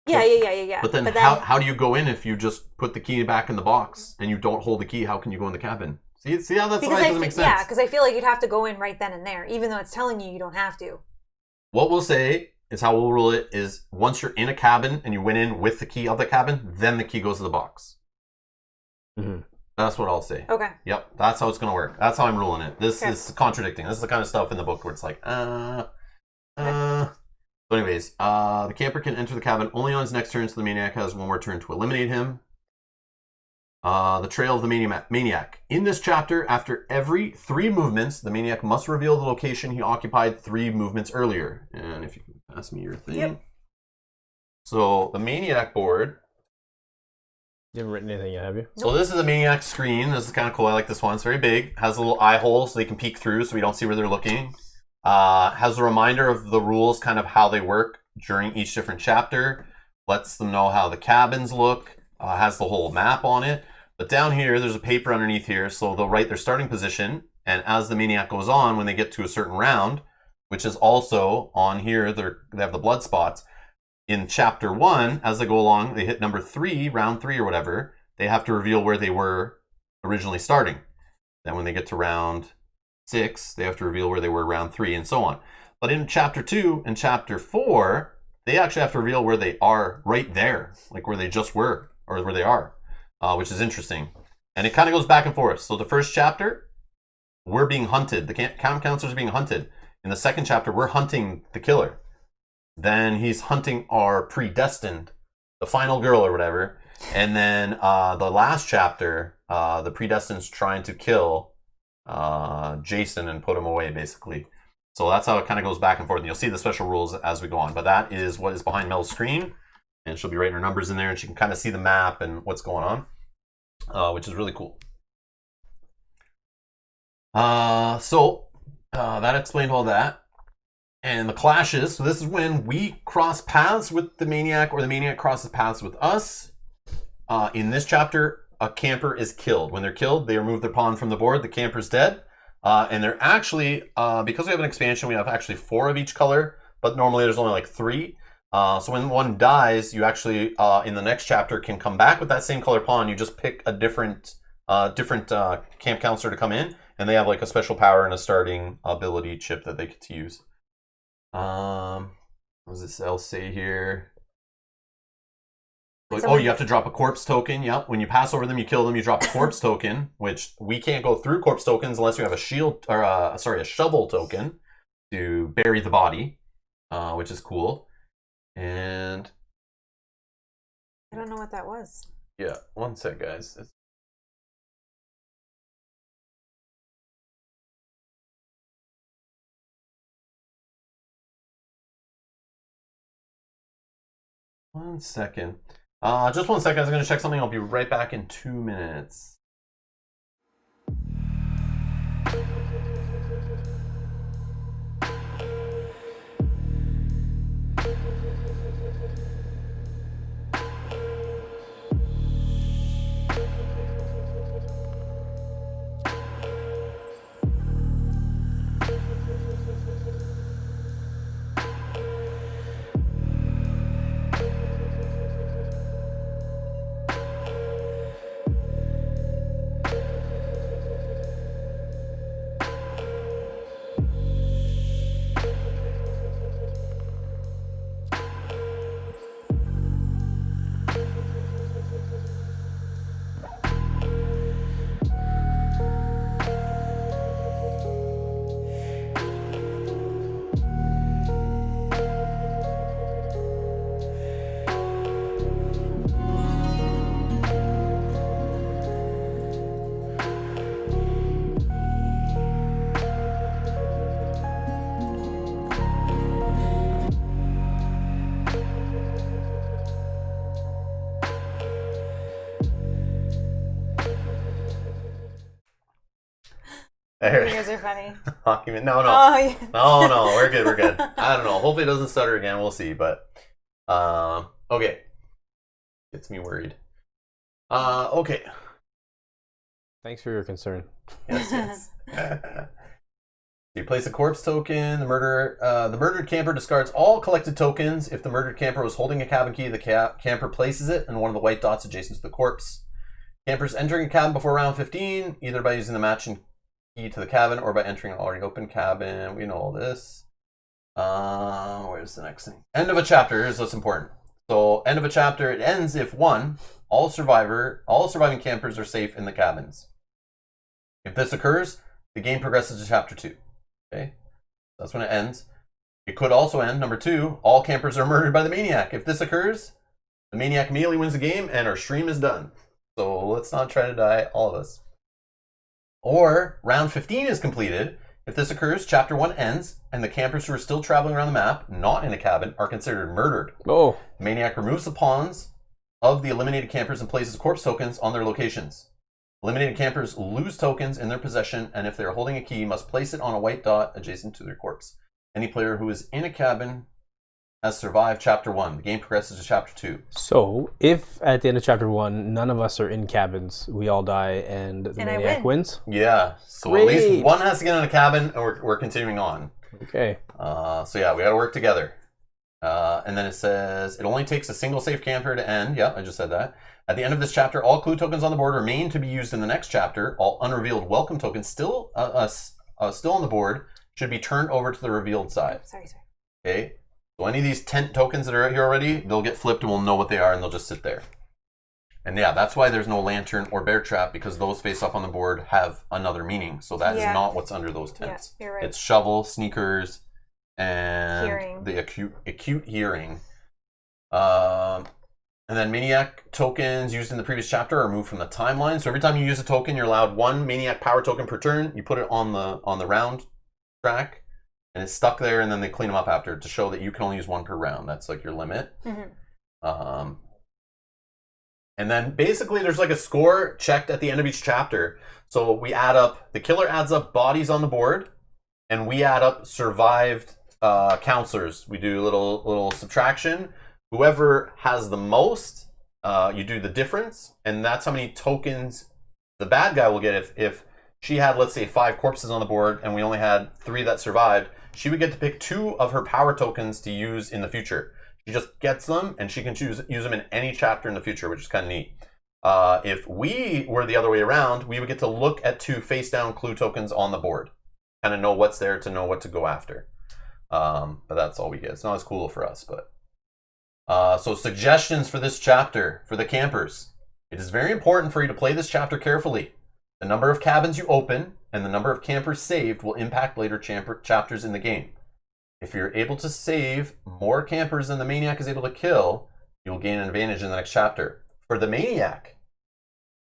Yeah. But then how do you go in if you just put the key back in the box and you don't hold the key? How can you go in the cabin? See how that's why it doesn't make sense? Yeah, because I feel like you'd have to go in right then and there, even though it's telling you don't have to. What we'll say is how we'll rule it is once you're in a cabin and you went in with the key of the cabin, then the key goes to the box. Mm-hmm. That's what I'll say. Okay. Yep, that's how it's going to work. That's how I'm ruling it. This is contradicting. This is the kind of stuff in the book where it's like, So anyways, the camper can enter the cabin only on his next turn, so the maniac has 1 more turn to eliminate him. The trail of the maniac. In this chapter, after every 3 movements, the maniac must reveal the location he occupied 3 movements earlier. And if you can pass me your thing. Yep. So the maniac board. You haven't written anything yet, have you? So this is a maniac screen. This is kind of cool. I like this one. It's very big. Has a little eye hole so they can peek through so we don't see where they're looking. Has a reminder of the rules, kind of how they work during each different chapter. Lets them know how the cabins look. Has the whole map on it. But down here, there's a paper underneath here. So they'll write their starting position. And as the maniac goes on, when they get to a certain round, which is also on here, they have the blood spots. In chapter 1, as they go along, they hit number 3, round 3 or whatever, they have to reveal where they were originally starting. Then when they get to round 6, they have to reveal where they were round 3 and so on. But in chapter 2 and chapter 4, they actually have to reveal where they are right there, like where they just were or where they are, which is interesting. And it kind of goes back and forth. So the first chapter, we're being hunted. The camp counselors are being hunted. In the second chapter, we're hunting the killer. Then he's hunting our predestined, the final girl or whatever. And then the last chapter, the predestined's trying to kill Jason and put him away, basically. So that's how it kind of goes back and forth. And you'll see the special rules as we go on. But that is what is behind Mel's screen. And she'll be writing her numbers in there, and she can kind of see the map and what's going on, which is really cool. So that explained all that. And the clashes, so this is when we cross paths with the maniac or the maniac crosses paths with us. In this chapter, a camper is killed. When they're killed, they remove their pawn from the board. The camper's dead. And they're actually, because we have an expansion, we have actually 4 of each color, but normally there's only like 3. So when one dies, you actually, in the next chapter, can come back with that same color pawn. You just pick a different camp counselor to come in, and they have like a special power and a starting ability chip that they get to use. What does this else say here? Oh, you have to drop a corpse token. Yep. When you pass over them, you kill them, you drop a corpse token, which we can't go through corpse tokens unless you have a shield or a shovel token to bury the body, which is cool. And I don't know what that was. Yeah, one sec, guys. One second. Just 1 second. I was going to check something. I'll be right back in 2 minutes. You guys are funny. No. Oh, yeah. No, we're good. I don't know. Hopefully it doesn't stutter again. We'll see. But okay, gets me worried. Okay. Thanks for your concern. Yes. You place a corpse token. The murdered camper discards all collected tokens. If the murdered camper was holding a cabin key, the camper places it in one of the white dots adjacent to the corpse. Campers entering a cabin before round 15, either by using the matching key to the cabin or by entering an already open cabin. We know all this. Where's the next thing? End of a chapter. Here's what's important. So, end of a chapter. It ends if 1, all surviving campers are safe in the cabins. If this occurs, the game progresses to chapter 2. Okay, that's when it ends. It could also end, number 2, all campers are murdered by the maniac. If this occurs, the maniac immediately wins the game and our stream is done. So let's not try to die, all of us. Or round 15 is completed. If this occurs, chapter 1 ends and the campers who are still traveling around the map, not in a cabin, are considered murdered. Oh. The maniac removes the pawns of the eliminated campers and places corpse tokens on their locations. Eliminated campers lose tokens in their possession, and if they are holding a key, must place it on a white dot adjacent to their corpse. Any player who is in a cabin has survived chapter 1. The game progresses to chapter 2. So, if at the end of chapter 1, none of us are in cabins, we all die, and the maniac wins? Yeah. So Great. At least one has to get in a cabin, and we're continuing on. Okay. So yeah, we got to work together. And then it says, it only takes a single safe camper to end. Yeah, I just said that. At the end of this chapter, all clue tokens on the board remain to be used in the next chapter. All unrevealed welcome tokens still on the board should be turned over to the revealed side. Sorry. Okay. So any of these tent tokens that are out here already, they'll get flipped and we'll know what they are and they'll just sit there. And yeah, that's why there's no lantern or bear trap, because those face up on the board have another meaning. So that is not what's under those tents. Yeah, you're right. It's shovel, sneakers, and Hearing. the acute hearing. And then maniac tokens used in the previous chapter are removed from the timeline. So every time you use a token, you're allowed 1 maniac power token per turn. You put it on the round track, and it's stuck there, and then they clean them up after to show that you can only use 1 per round. That's like your limit. Mm-hmm. And then basically there's like a score checked at the end of each chapter. So we add up, the killer adds up bodies on the board, and we add up survived counselors. We do a little subtraction. Whoever has the most, you do the difference, and that's how many tokens the bad guy will get. If she had, let's say, 5 corpses on the board and we only had 3 that survived, she would get to pick 2 of her power tokens to use in the future. She just gets them, and she can use them in any chapter in the future, which is kind of neat. If we were the other way around, we would get to look at 2 face-down clue tokens on the board, kind of know what's there to know what to go after. But that's all we get. It's not as cool for us, but... So suggestions for this chapter, for the campers. It is very important for you to play this chapter carefully. The number of cabins you open and the number of campers saved will impact later chapters in the game. If you're able to save more campers than the maniac is able to kill, you'll gain an advantage in the next chapter. For the maniac,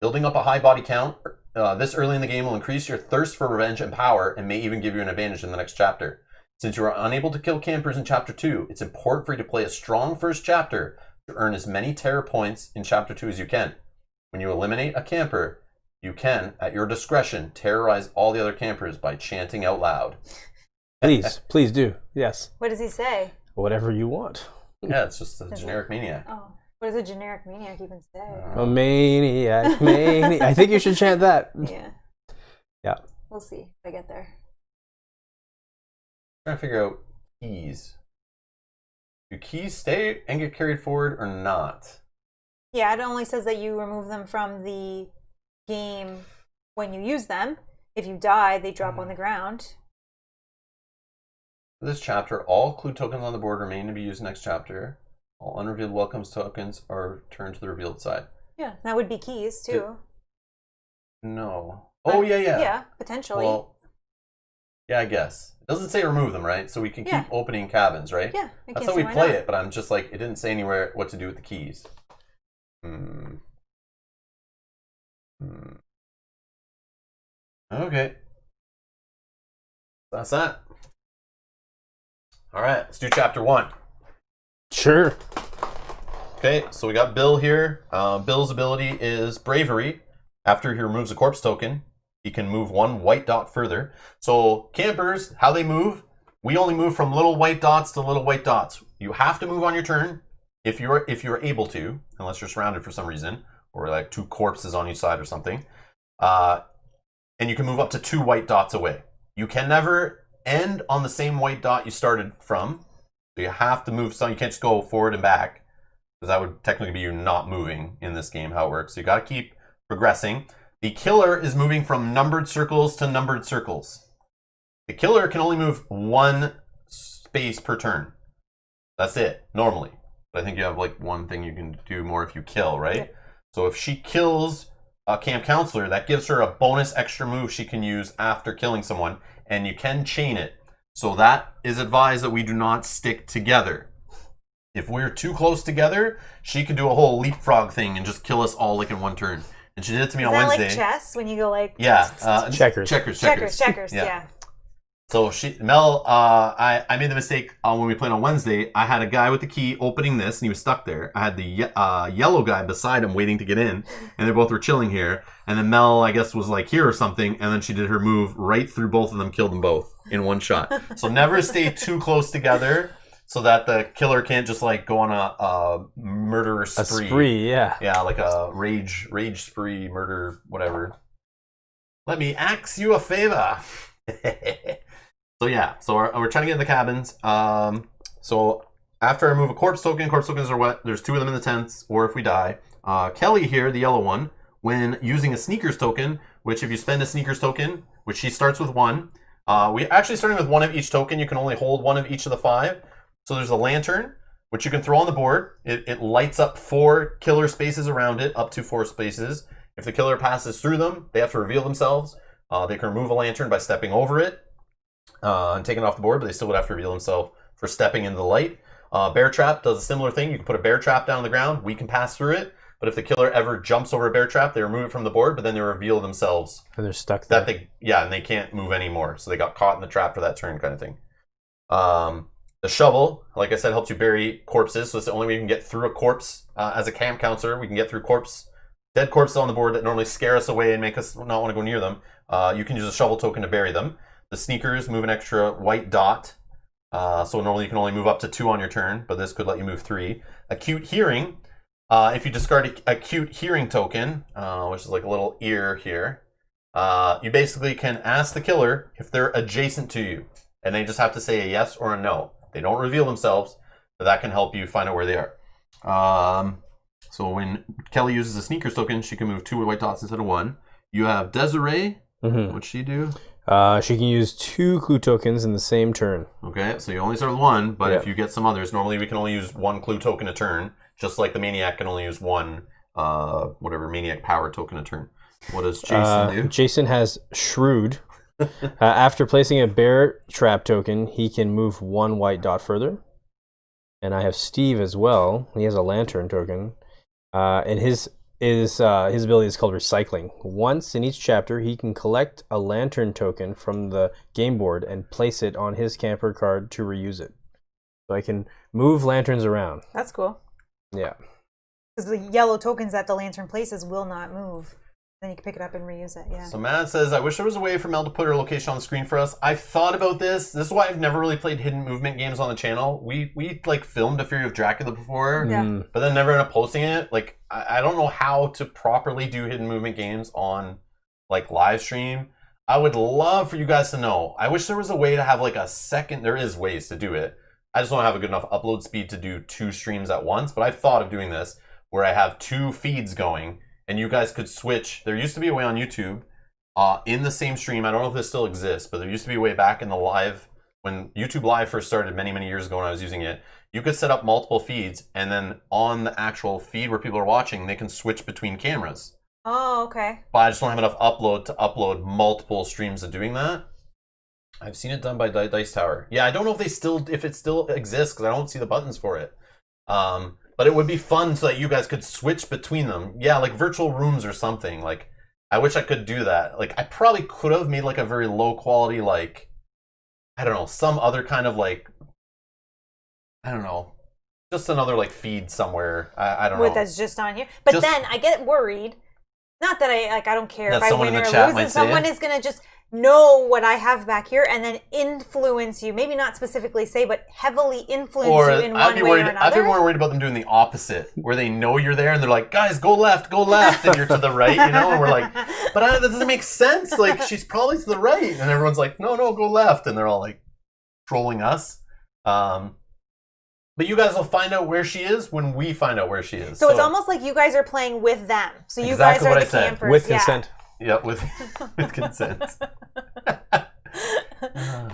building up a high body count this early in the game will increase your thirst for revenge and power, and may even give you an advantage in the next chapter. Since you are unable to kill campers in chapter 2, it's important for you to play a strong first chapter to earn as many terror points in Chapter 2 as you can. When you eliminate a camper, you can, at your discretion, terrorize all the other campers by chanting out loud. Please do. Yes. What does he say? Whatever you want. Yeah, it's just a generic maniac. Oh, what does a generic maniac even say? A maniac. I think you should chant that. Yeah. Yeah. We'll see if I get there. Trying to figure out keys. Do keys stay and get carried forward or not? Yeah, it only says that you remove them from the game when you use them. If you die, they drop on the ground. For this chapter, all clue tokens on the board remain to be used next chapter. All unrevealed welcomes tokens are turned to the revealed side. Yeah, that would be keys too. No. Oh, yeah. Yeah, potentially. Well, yeah, I guess. It doesn't say remove them, right? So we can keep opening cabins, right? Yeah. That's how we play it, but I'm just like, it didn't say anywhere what to do with the keys. Okay. That's that. All right, let's do chapter 1. Sure. Okay, so we got Bill here. Bill's ability is bravery. After he removes a corpse token, he can move 1 white dot further. So campers, how they move, we only move from little white dots to little white dots. You have to move on your turn if you're able to, unless you're surrounded for some reason, or like 2 corpses on each side or something. And you can move up to 2 white dots away. You can never end on the same white dot you started from. So you have to move some. You can't just go forward and back, because that would technically be you not moving in this game, how it works. So you got to keep progressing. The killer is moving from numbered circles to numbered circles. The killer can only move 1 space per turn. That's it, normally. But I think you have like 1 thing you can do more if you kill, right? Yeah. So if she kills a camp counselor, that gives her a bonus extra move she can use after killing someone, and you can chain it. So that is advised that we do not stick together. If we're too close together, she could do a whole leapfrog thing and just kill us all like in 1 turn. And she did it to me on Wednesday. Like chess when you go like checkers. Yeah. So Mel, I made the mistake when we played on Wednesday. I had a guy with the key opening this, and he was stuck there. I had the yellow guy beside him waiting to get in, and they both were chilling here. And then Mel, I guess, was like here or something, and then she did her move right through both of them, killed them both in 1 shot. So never stay too close together, so that the killer can't just like go on a murder spree. A spree, yeah. Yeah, like a rage spree, murder, whatever. Let me ask you a favor. So yeah, so we're trying to get in the cabins. So after I move a corpse tokens are what? There's 2 of them in the tents, or if we die. Kelly here, the yellow one, when using a sneakers token, which if you spend a sneakers token, which she starts with 1, we actually starting with 1 of each token. You can only hold 1 of each of the 5. So there's a lantern, which you can throw on the board. It lights up 4 killer spaces around it, up to 4 spaces. If the killer passes through them, they have to reveal themselves. They can remove a lantern by stepping over it and taking it off the board, but they still would have to reveal themselves for stepping into the light. Bear trap does a similar thing. You can put a bear trap down on the ground. We can pass through it. But if the killer ever jumps over a bear trap, they remove it from the board, but then they reveal themselves. And they're stuck there. And they can't move anymore. So they got caught in the trap for that turn kind of thing. The shovel, like I said, helps you bury corpses. So it's the only way you can get through a corpse. As a camp counselor, we can get through dead corpses on the board that normally scare us away and make us not want to go near them. You can use a shovel token to bury them. The sneakers move an extra white dot. So normally you can only move up to 2 on your turn, but this could let you move 3. Acute hearing. If you discard a acute hearing token, which is like a little ear here, you basically can ask the killer if they're adjacent to you, and they just have to say a yes or a no. They don't reveal themselves, but that can help you find out where they are. So when Kelly uses a sneakers token, she can move 2 white dots instead of 1. You have Desiree. What'd she do? She can use 2 clue tokens in the same turn. Okay, so you only start with 1, but if you get some others, normally we can only use 1 clue token a turn, just like the Maniac can only use 1 Maniac power token a turn. What does Jason do? Jason has Shrewd. After placing a bear trap token, he can move 1 white dot further. And I have Steve as well. He has a lantern token. And his ability is called Recycling. Once in each chapter, he can collect a lantern token from the game board and place it on his camper card to reuse it. So I can move lanterns around. That's cool. Yeah. Because the yellow tokens that the lantern places will not move. Then you can pick it up and reuse it. Yeah. So Matt says, I wish there was a way for Mel to put her location on the screen for us. I've thought about this. This is why I've never really played hidden movement games on the channel. We like filmed A Fury of Dracula before, Yeah. but then never ended up posting it. Like I don't know how to properly do hidden movement games on like live stream. I would love for you guys to know. I wish there was a way to have like a second. There is ways to do it. I just don't have a good enough upload speed to do 2 streams at once. But I've thought of doing this where I have 2 feeds going. And you guys could switch. There used to be a way on YouTube in the same stream. I don't know if this still exists, but there used to be a way back in the live, when YouTube Live first started many, many years ago when I was using it. You could set up multiple feeds, and then on the actual feed where people are watching, they can switch between cameras. Oh, okay. But I just don't have enough upload to upload multiple streams of doing that. I've seen it done by Dice Tower. Yeah, I don't know if it still exists, because I don't see the buttons for it. But it would be fun so that you guys could switch between them. Yeah, like virtual rooms or something. Like, I wish I could do that. Like, I probably could have made like a very low quality, like, I don't know, some other kind of like, I don't know, just another like feed somewhere. I don't know. That's just on here. But then I get worried. Not that I don't care if I win or lose, and someone is gonna just know what I have back here and then influence you. Maybe not specifically say, but heavily influence you in one way or another. I'd be more worried about them doing the opposite, where they know you're there and they're like, guys, go left, and you're to the right, you know? And we're like, but that doesn't make sense. Like, she's probably to the right. And everyone's like, no, go left. And they're all like trolling us. But you guys will find out where she is when we find out where she is. So it's almost like you guys are playing with them. So you exactly guys are the campers. With consent. Yeah, with consent.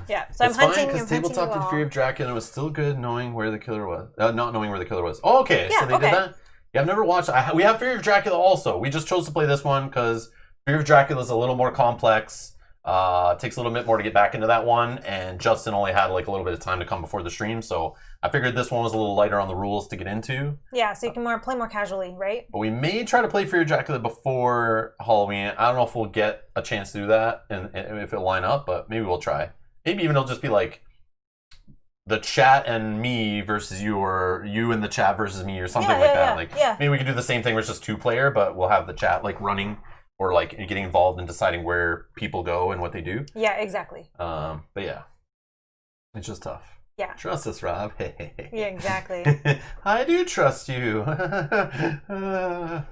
Yeah, so I'm hunting. Because tabletop did Fury of Dracula was still good knowing where the killer was. Not knowing where the killer was. Oh, okay, yeah, so they did that? Yeah, I've never watched. We have Fury of Dracula also. We just chose to play this one because Fury of Dracula is a little more complex. Takes a little bit more to get back into that one, and Justin only had like a little bit of time to come before the stream, so I figured this one was a little lighter on the rules to get into. Yeah, so you can play more casually, right? But we may try to play Fury of Dracula before Halloween. I don't know if we'll get a chance to do that and if it'll line up, but maybe we'll try. Maybe even it'll just be like the chat and me versus you, or you and the chat versus me, or something like that. Maybe we could do the same thing where it's just 2-player, but we'll have the chat like running. Or like getting involved in deciding where people go and what they do. Yeah, exactly. But yeah, it's just tough. Yeah. Trust us, Rob. Yeah, exactly. I do trust you. Not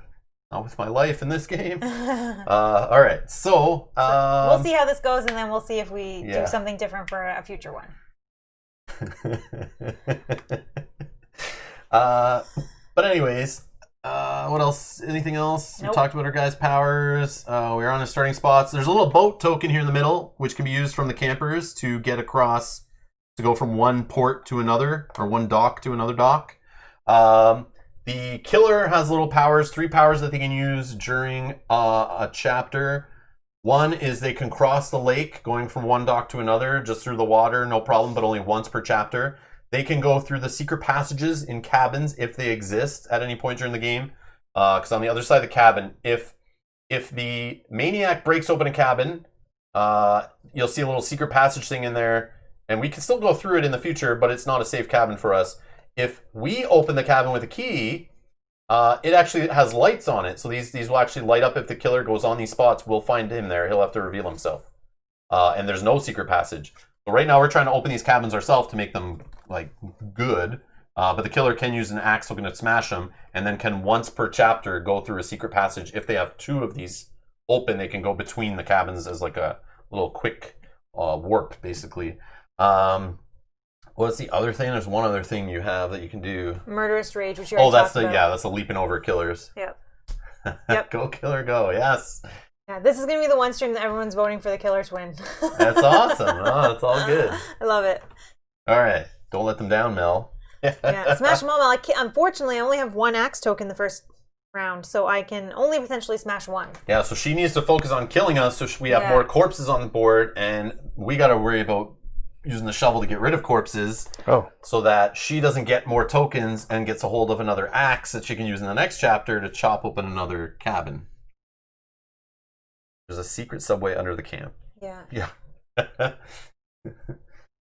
with my life in this game. All right, so we'll see how this goes, and then we'll see if we do something different for a future one. But anyways. What else? Anything else? Nope. We talked about our guys' powers. We're on the starting spots. There's a little boat token here in the middle, which can be used from the campers to get across, to go from one port to another, or one dock to another dock. The killer has little powers, 3 powers that they can use during a chapter. One is they can cross the lake, going from one dock to another, just through the water, no problem, but only once per chapter. They can go through the secret passages in cabins if they exist at any point during the game. Because on the other side of the cabin, if the maniac breaks open a cabin, you'll see a little secret passage thing in there, and we can still go through it in the future, but it's not a safe cabin for us. If we open the cabin with a key, it actually has lights on it, so these will actually light up if the killer goes on these spots. We'll find him there. He'll have to reveal himself. And there's no secret passage. So right now we're trying to open these cabins ourselves to make them like good, but the killer can use an axe so to smash them, and then can once per chapter go through a secret passage. If they have 2 of these open, they can go between the cabins as like a little quick warp, basically. What's the other thing? There's one other thing you have that you can do. Murderous Rage, which you already talked about. That's the leaping over killers. Yep. Go killer, go! Yes. Yeah, this is gonna be the one stream that everyone's voting for the killer to win. That's awesome. Oh, that's all good. I love it. All right, don't let them down, Mel. Yeah, smash them all, Mel. Unfortunately, I only have 1 axe token the first round, so I can only potentially smash 1. Yeah, so she needs to focus on killing us, so we have more corpses on the board, and we got to worry about using the shovel to get rid of corpses. So that she doesn't get more tokens and gets a hold of another axe that she can use in the next chapter to chop open another cabin. There's a secret subway under the camp. Yeah.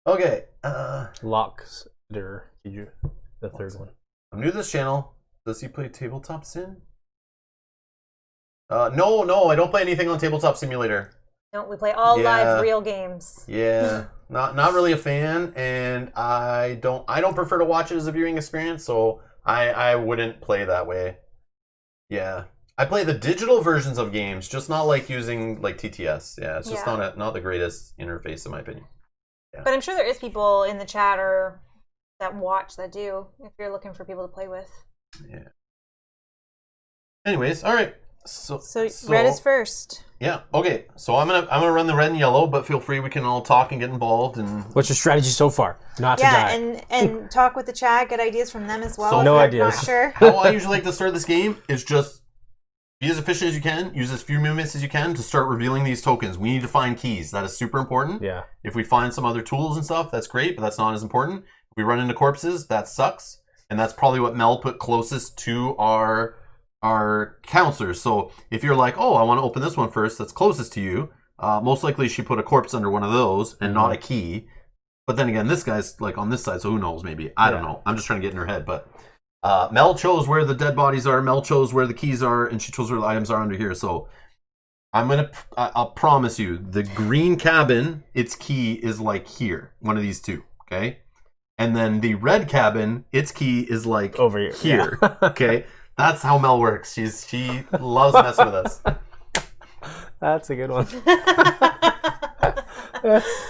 Okay. Locks. The third one. I'm new to this channel. Does he play Tabletop Sim? No, I don't play anything on Tabletop Simulator. Don't we play all live real games? Yeah, not really a fan, and I don't prefer to watch it as a viewing experience, so I wouldn't play that way. Yeah, I play the digital versions of games, just not like using like TTS. Yeah, it's just not the greatest interface in my opinion. Yeah. But I'm sure there is people in the chat or that watch that do. If you're looking for people to play with. Yeah. Anyways, all right. So red is first. Yeah. Okay. So I'm gonna run the red and yellow, but feel free. We can all talk and get involved. And what's your strategy so far? Not to die. Yeah, and talk with the chat. Get ideas from them as well. So no ideas. Not sure. How I usually like to start this game is just be as efficient as you can. Use as few movements as you can to start revealing these tokens. We need to find keys. That is super important. Yeah. If we find some other tools and stuff, that's great, but that's not as important. If we run into corpses, that sucks, and that's probably what Mel put closest to our counselors. So if you're like, oh, I want to open this one first, that's closest to you, most likely she put a corpse under one of those and not a key. But then again, this guy's like on this side, so who knows? Maybe I don't know. I'm just trying to get in her head. But Mel chose where the dead bodies are. Mel chose where the keys are, and she chose where the items are under here. So I'll promise you, the green cabin, its key is like here, one of these two. Okay, and then the red cabin, its key is like over here. Yeah. Okay. That's how Mel works. She loves messing with us. That's a good one.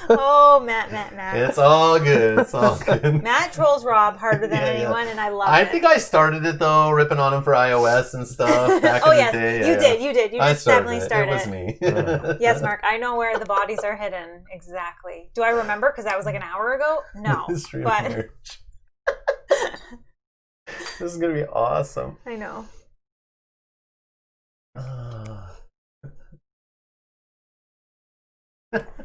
Oh, Matt. It's all good. It's all good. Matt trolls Rob harder than anyone, and I love it. I think I started it though, ripping on him for iOS and stuff back in the day. You did. You just definitely started. It was me. Yes, Mark. I know where the bodies are hidden exactly. Do I remember? Because that was like an hour ago. No, but. This is gonna be awesome. I know.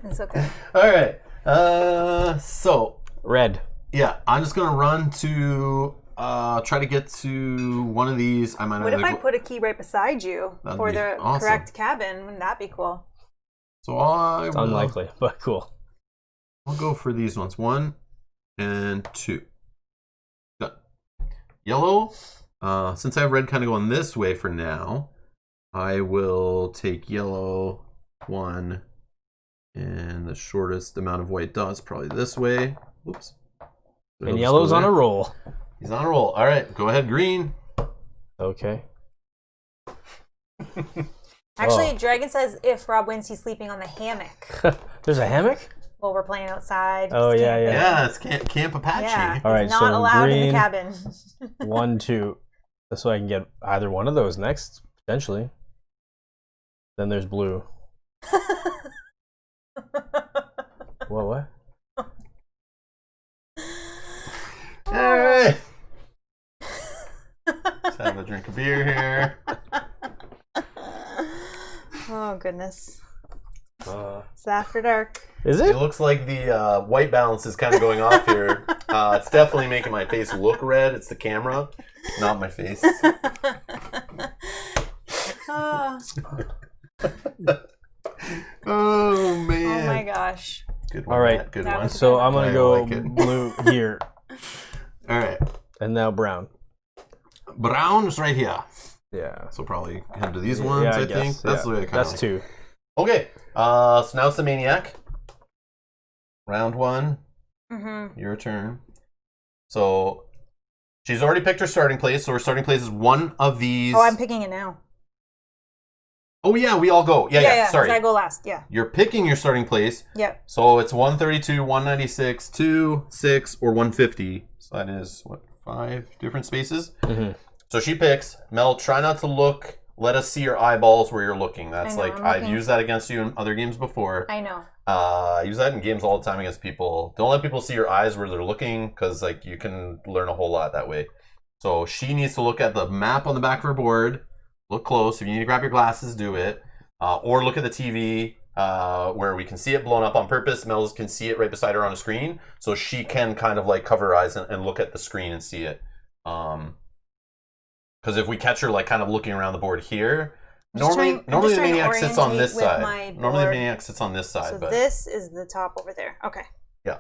It's okay. All right. So red. Yeah, I'm just gonna run to try to get to one of these. I might. What if I put a key right beside you for the correct cabin? Wouldn't that be cool? So it's unlikely, but cool. I'll go for these ones. 1 and 2. Done. Yellow. Since I have red kind of going this way for now, I will take yellow 1, and the shortest amount of white dots probably this way. Oops. So and yellow's on a roll. He's on a roll. All right, go ahead, green. Okay. Actually, Dragon says if Rob wins, he's sleeping on the hammock. There's a hammock? Well, we're playing outside. Oh, yeah. Yeah, it's Camp Apache. Yeah, all right, he's not allowed green, in the cabin. 1, 2. So I can get either one of those next, potentially. Then there's blue. Whoa, what? All right. Let's have a drink of beer here. Oh, goodness. It's after dark. Is it? It looks like the white balance is kind of going off here. It's definitely making my face look red. It's the camera, not my face. Oh, man. Oh, my gosh. Good one. All right. Matt. Good That one. was So I'm going to go like blue here. All right. And now brown. Brown is right here. Yeah. So probably head to these ones, I think. guess. That's the way I kind of That's 2. Okay. So now it's the Maniac. Round 1. Mm-hmm. Your turn. So she's already picked her starting place. So her starting place is one of these. Oh, I'm picking it now. Oh, yeah, we all go. Yeah. Sorry. I go last. Yeah. You're picking your starting place. Yep. So it's 132, 196, 2, 6, or 150. So that is, 5 different spaces? Mm-hmm. So she picks. Mel, try not to look. Let us see your eyeballs where you're looking. That's I've used that against you in other games before. I know. I use that in games all the time against people. Don't let people see your eyes where they're looking, because you can learn a whole lot that way. So she needs to look at the map on the back of her board. Look close. If you need to grab your glasses, do it. Or look at the TV where we can see it blown up on purpose. Mel can see it right beside her on a screen. So she can kind of cover her eyes and look at the screen and see it. Because if we catch her kind of looking around the board here, normally the Maniac sits on this side. Normally the Maniac sits on this side. So this is the top over there. Okay. Yeah.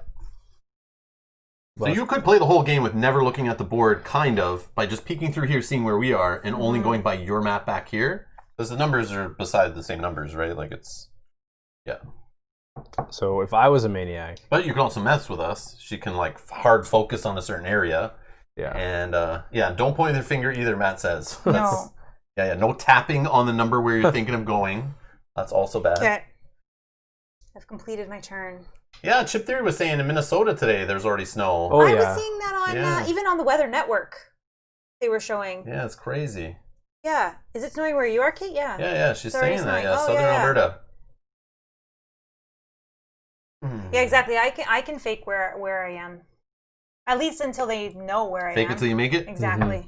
So you could play the whole game with never looking at the board, kind of, by just peeking through here, seeing where we are, and only going by your map back here. Because the numbers are beside the same numbers, right? Like it's, yeah. So if I was a maniac, But you can also mess with us. She can like hard focus on a certain area. yeah, And yeah, don't point with your finger either, Matt says. No. Yeah, no tapping on the number where you're thinking of going. That's also bad. Okay. I've completed my turn. Yeah, Chip Theory was saying in Minnesota today there's already snow. Oh, I yeah. was seeing that on Yeah. even on the Weather Network. They were showing. Yeah, it's crazy. Yeah. Is it snowing where you are, Kate? Yeah. Yeah, she's It's already saying that. snowing. Yeah, Oh, Southern yeah. Alberta. Yeah, exactly. I can fake where I am. At least until they know where I am. Fake it till you make it? Exactly.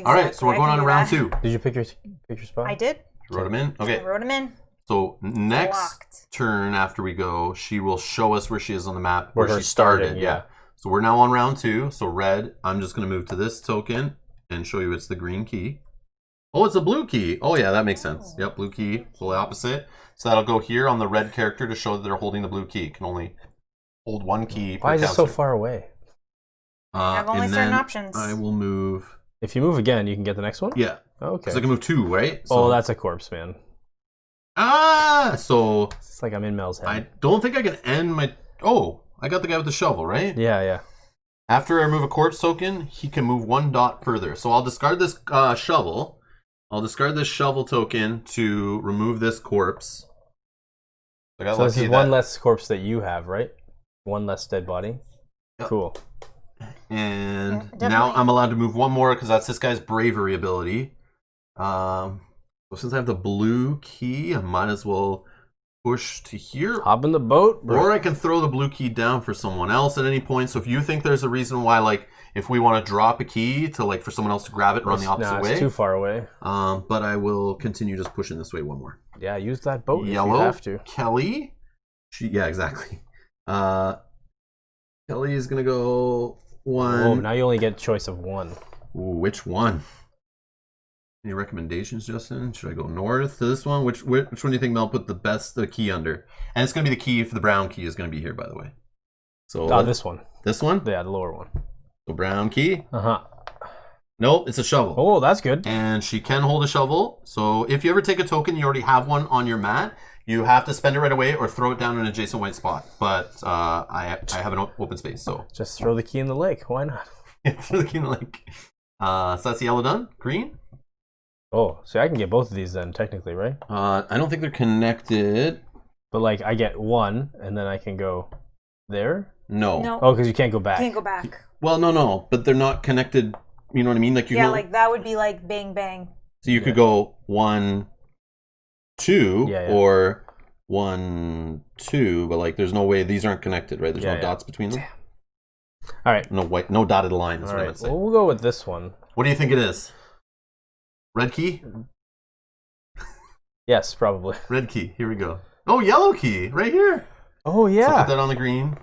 All right, so we're I going can on to do round that. 2. Did you pick your spot? I did. You wrote them in? Okay. I wrote them in. So next Blocked. turn after we go, she will show us where she is on the map, Where where her she started. starting, Yeah. yeah. So we're now on round 2. So red, I'm just going to move to this token and show you it's the green key. Oh, it's a blue key. Oh, yeah, that makes sense. Yep, blue key, fully opposite. So that'll go here on the red character to show that they're holding the blue key. Can only hold one key per Why is it so counselor. far away? I have only and certain then options. I will move. If you move again, you can get the next one? Yeah. Okay. Because I can move 2, right? Oh, that's a corpse, man. So It's like I'm in Mel's head. I don't think I can end my... Oh, I got the guy with the shovel, right? Yeah. After I remove a corpse token, he can move 1 dot further. So I'll discard this shovel. I'll discard this shovel token to remove this corpse. I got So this lucky is that- one less corpse that you have, right? One less dead body? Yep. Cool. And Yeah, now definitely. I'm allowed to move 1 more because that's this guy's bravery ability. So since I have the blue key, I might as well push to here. Hop in the boat, bro. Or I can throw the blue key down for someone else at any point. So if you think there's a reason why, like, if we want to drop a key to, like, for someone else to grab it and run the opposite Nah, way. it's too far away. But I will continue just pushing this way 1 more. Yeah, use that boat if Yellow, you have to. Kelly. Yeah, exactly. Kelly is going to go 1. Oh, now you only get choice of 1. Ooh, which one? Any recommendations, Justin? Should I go north to this one? Which one do you think Mel put the key under? And it's going to be the key for the brown key is going to be here, by the way. So This one. This one? Yeah, the lower one. So brown key. Uh-huh. Nope, it's a shovel. Oh, that's good. And she can hold a shovel. So if you ever take a token, you already have one on your mat. You have to spend it right away or throw it down in an adjacent white spot. But I have an open space, so Just throw the key in the lake. Why not? for the key in the lake. So that's the yellow done. Green. Oh, so I can get both of these then, technically, right? I don't think they're connected. But, like, I get 1, and then I can go there? No. No. Oh, because you can't go back. Can't go back. Well, no, but they're not connected. You know what I mean? Like you Yeah, go, like that would be like bang bang. so you could go 1, 2, Yeah. or 1, 2, but like there's no way these aren't connected, right? There's no Yeah. dots between them. All right. No dotted line is All what I right. would say. Well, we'll go with this one. What do you think it is? Red key? Yes, probably. Red key. Here we go. Oh, yellow key right here. Oh, So yeah. put that on the green.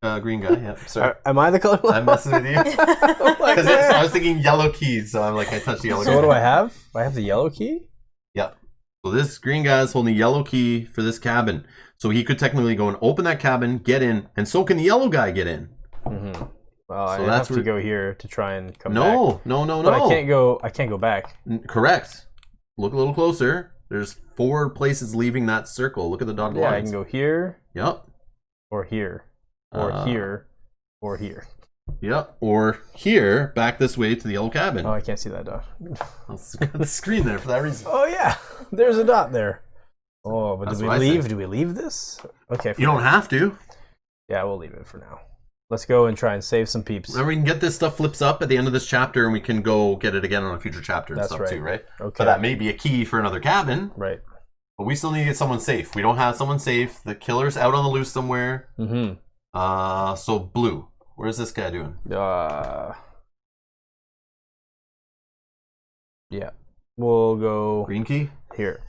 Green guy. Yeah. Sorry. Am I the color? I'm messing with you. Because I was thinking yellow keys, so I'm like, I touched the yellow So key. what do I have? I have the yellow key? Yep. So this green guy is holding a yellow key for this cabin. So he could technically go and open that cabin, get in, and so can the yellow guy get in. Mm-hmm. Well, So I that's have to go here to try and come back. No. But I can't go back. Correct. Look a little closer. There's 4 places leaving that circle. Look at the dotted Yeah, I lines. can go here Yep. or here or here or here. Yep. Or here, back this way to the yellow cabin. Oh, I can't see that dot. Let's got the screen there for that reason. Oh yeah, there's a dot there. Oh, but That's do we what I leave? think. Do we leave this? Okay. You don't have to. Yeah, we'll leave it for now. Let's go and try and save some peeps. Remember, we can get this stuff flips up at the end of this chapter, and we can go get it again on a future chapter and That's stuff right. too, right? Okay. But that may be a key for another cabin. Right. But we still need to get someone safe. We don't have someone safe. The killer's out on the loose somewhere. Mm-hmm. So blue. Where's this guy doing? Yeah. We'll go Green key? here.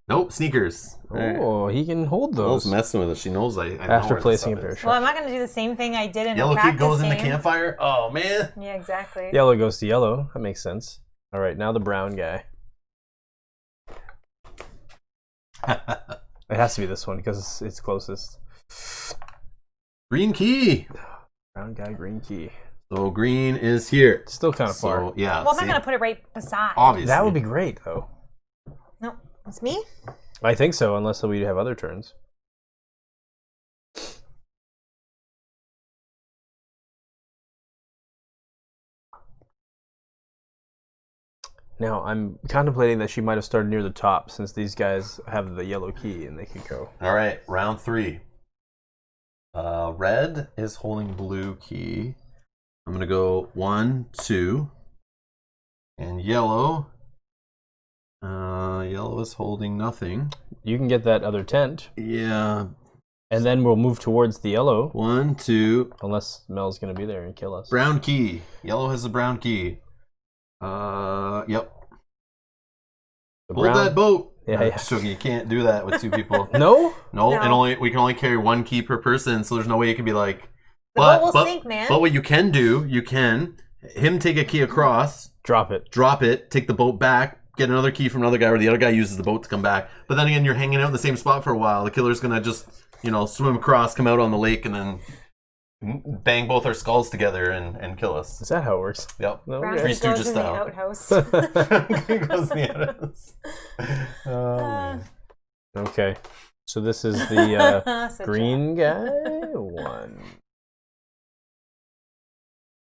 Nope, sneakers. Oh, he can hold Mel's those. mation with us. She knows I know After where placing a this pair stuff of Well, I'm not going to do the same thing I did in is. Yellow a key practice goes in the game. campfire. Oh man. Yeah, exactly. Yellow goes to yellow. That makes sense. All right, now the brown guy. It has to be this one because it's closest. Green key. Brown guy, green key. So green is here. Still kind of far. So, yeah. Well, I'm not going to put it right beside. Obviously. That would be great, though. No, it's me. I think so, unless we have other turns. Now, I'm contemplating that she might have started near the top since these guys have the yellow key and they could go. All right, round 3. Red is holding blue key. I'm going to go 1, 2. And yellow. Yellow is holding nothing. You can get that other tent. Yeah. And then we'll move towards the yellow. 1, 2. Unless Mel's going to be there and kill us. Brown key. Yellow has the brown key. Yep. Hold that boat. Yeah. So you can't do that with 2 people. No? No. We can only carry 1 key per person, so there's no way you can be like. The boat will sink, man. But what you can do, him take a key across, drop it, take the boat back, get another key from another guy, or the other guy uses the boat to come back. But then again, you're hanging out in the same spot for a while. The killer's gonna just, swim across, come out on the lake, and then bang both our skulls together and kill us. Is that how it works? Yep. Brown Three goes Stooges in style. the outhouse. Goes in the outhouse. Oh, man. Okay. So this is the Such green guy. 1.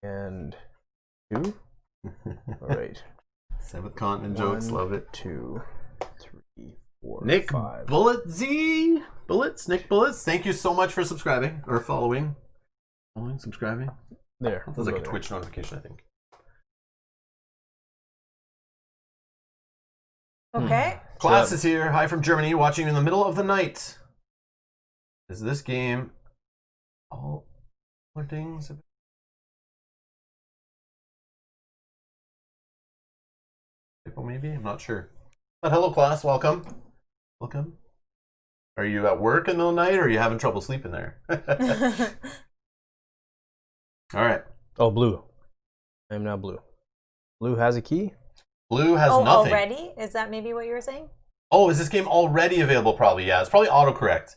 And 2. All right. 7th continent jokes, 1, love it. 2, 3, 4, Nick 5. Bullet Z Bullets, Nick Bullets. Thank you so much for subscribing or following. Subscribing. There. That was like a Twitch notification, I think. Okay. Class is here. Hi from Germany, watching in the middle of the night. Is this game all things? Maybe? I'm not sure. But hello, class. Welcome. Welcome. Are you at work in the middle of the night, or are you having trouble sleeping there? All right. Oh, blue. I am now blue. Blue has a key? Blue has nothing. Already? Is that maybe what you were saying? Oh, is this game already available? Probably, yeah. It's probably autocorrect.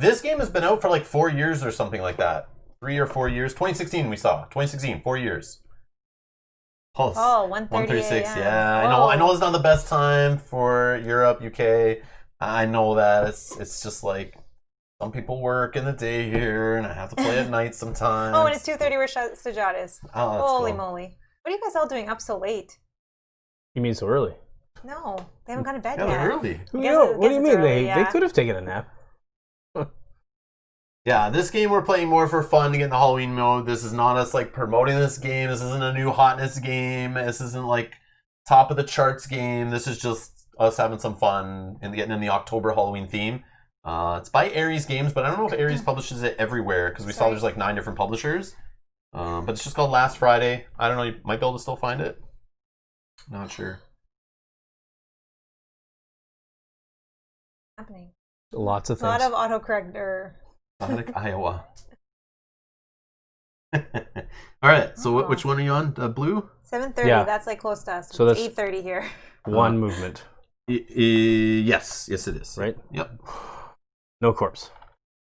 This game has been out for like 4 years or something like that. 3 or 4 years. 2016 we saw. 2016, 4 years. Pulse. Oh, 1:36. Yeah, I know it's not the best time for Europe, UK. I know that. It's just like some people work in the day here, and I have to play at night sometimes. Oh, and it's 2:30 where Sajad is. Oh, that's Holy cool. moly. What are you guys all doing up so late? You mean so early? No, they haven't gone to bed Yeah, yet. they're early. No, what do you it's mean? early, They could have taken a nap. Yeah, this game we're playing more for fun to get in the Halloween mode. This is not us like promoting this game. This isn't a new hotness game. This isn't like top of the charts game. This is just us having some fun and getting in the October Halloween theme. It's by Ares Games, but I don't know if Ares publishes it everywhere because we saw there's like 9 different publishers. But it's just called Last Friday. I don't know. You might be able to still find it. Not sure. Happening. Lots of A lot things. of autocorrect. Sonic, Iowa. All right. So which one are you on? Blue? 7:30. Yeah. That's like close to us. So It's that's- 8:30 here. One movement, Yes. Yes, it is. right? Yep. No corpse.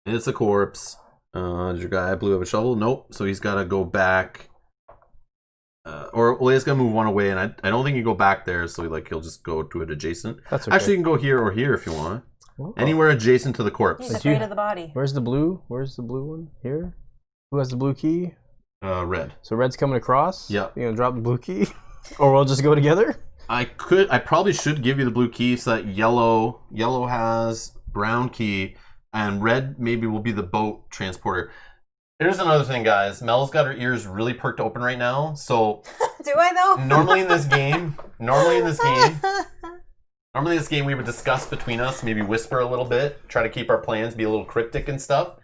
It's a corpse. Does your guy blue have a shovel? Nope. So he's got to go back. He's got to move one away, and I don't think you go back there, so he'll just go to it adjacent. That's okay. Actually, you can go here or here if you want. Oh. Anywhere adjacent to the corpse. He's afraid of the body. Where's the blue? Where's the blue one? Here? Who has the blue key? Red. So red's coming across? Yeah. You gonna drop the blue key? Or we'll just go together? I probably should give you the blue key so that yellow has brown key, and red maybe will be the boat transporter. Here's another thing, guys. Mel's got her ears really perked open right now. So Do I though? normally in this game, we would discuss between us, maybe whisper a little bit, try to keep our plans, be a little cryptic and stuff.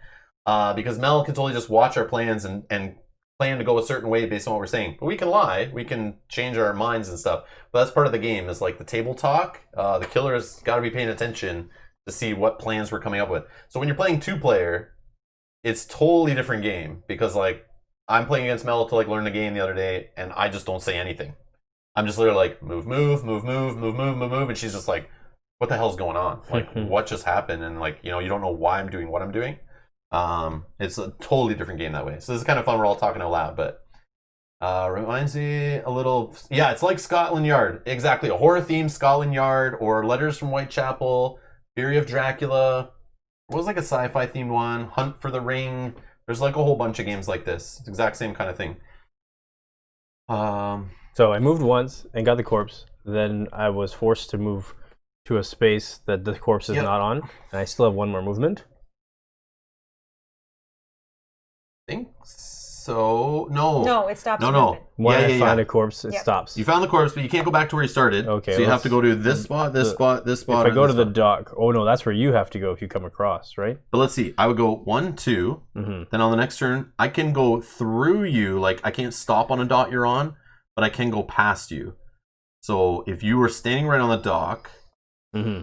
Because Mel can totally just watch our plans and plan to go a certain way based on what we're saying. But we can lie, we can change our minds and stuff. But that's part of the game, is like the table talk. The killer's got to be paying attention to see what plans we're coming up with. So when you're playing 2-player, it's totally different game, because like I'm playing against Mel to like learn the game the other day, and I just don't say anything. I'm just literally like move, and she's just like, what the hell's going on? Like what just happened? And like, you don't know why I'm doing what I'm doing. It's a totally different game that way. So this is kind of fun. We're all talking out loud, but reminds me a little. Yeah, it's like Scotland Yard. Exactly, a horror themed Scotland Yard or Letters from Whitechapel, Fury of Dracula. What was like a sci-fi themed one? Hunt for the Ring. There's like a whole bunch of games like this. It's the exact same kind of thing. So I moved once and got the corpse. Then I was forced to move to a space that the corpse is not on, and I still have one more movement. I think so. No. No, it stops. No. When I find a corpse, it stops. You found the corpse, but you can't go back to where you started. Okay. So you have to go to this spot, this spot, this spot. If I go to the dock, oh no, that's where you have to go if you come across, right? But let's see. I would go 1, 2. Mm-hmm. Then on the next turn, I can go through you. Like I can't stop on a dot you're on, but I can go past you. So if you were standing right on the dock, mm-hmm.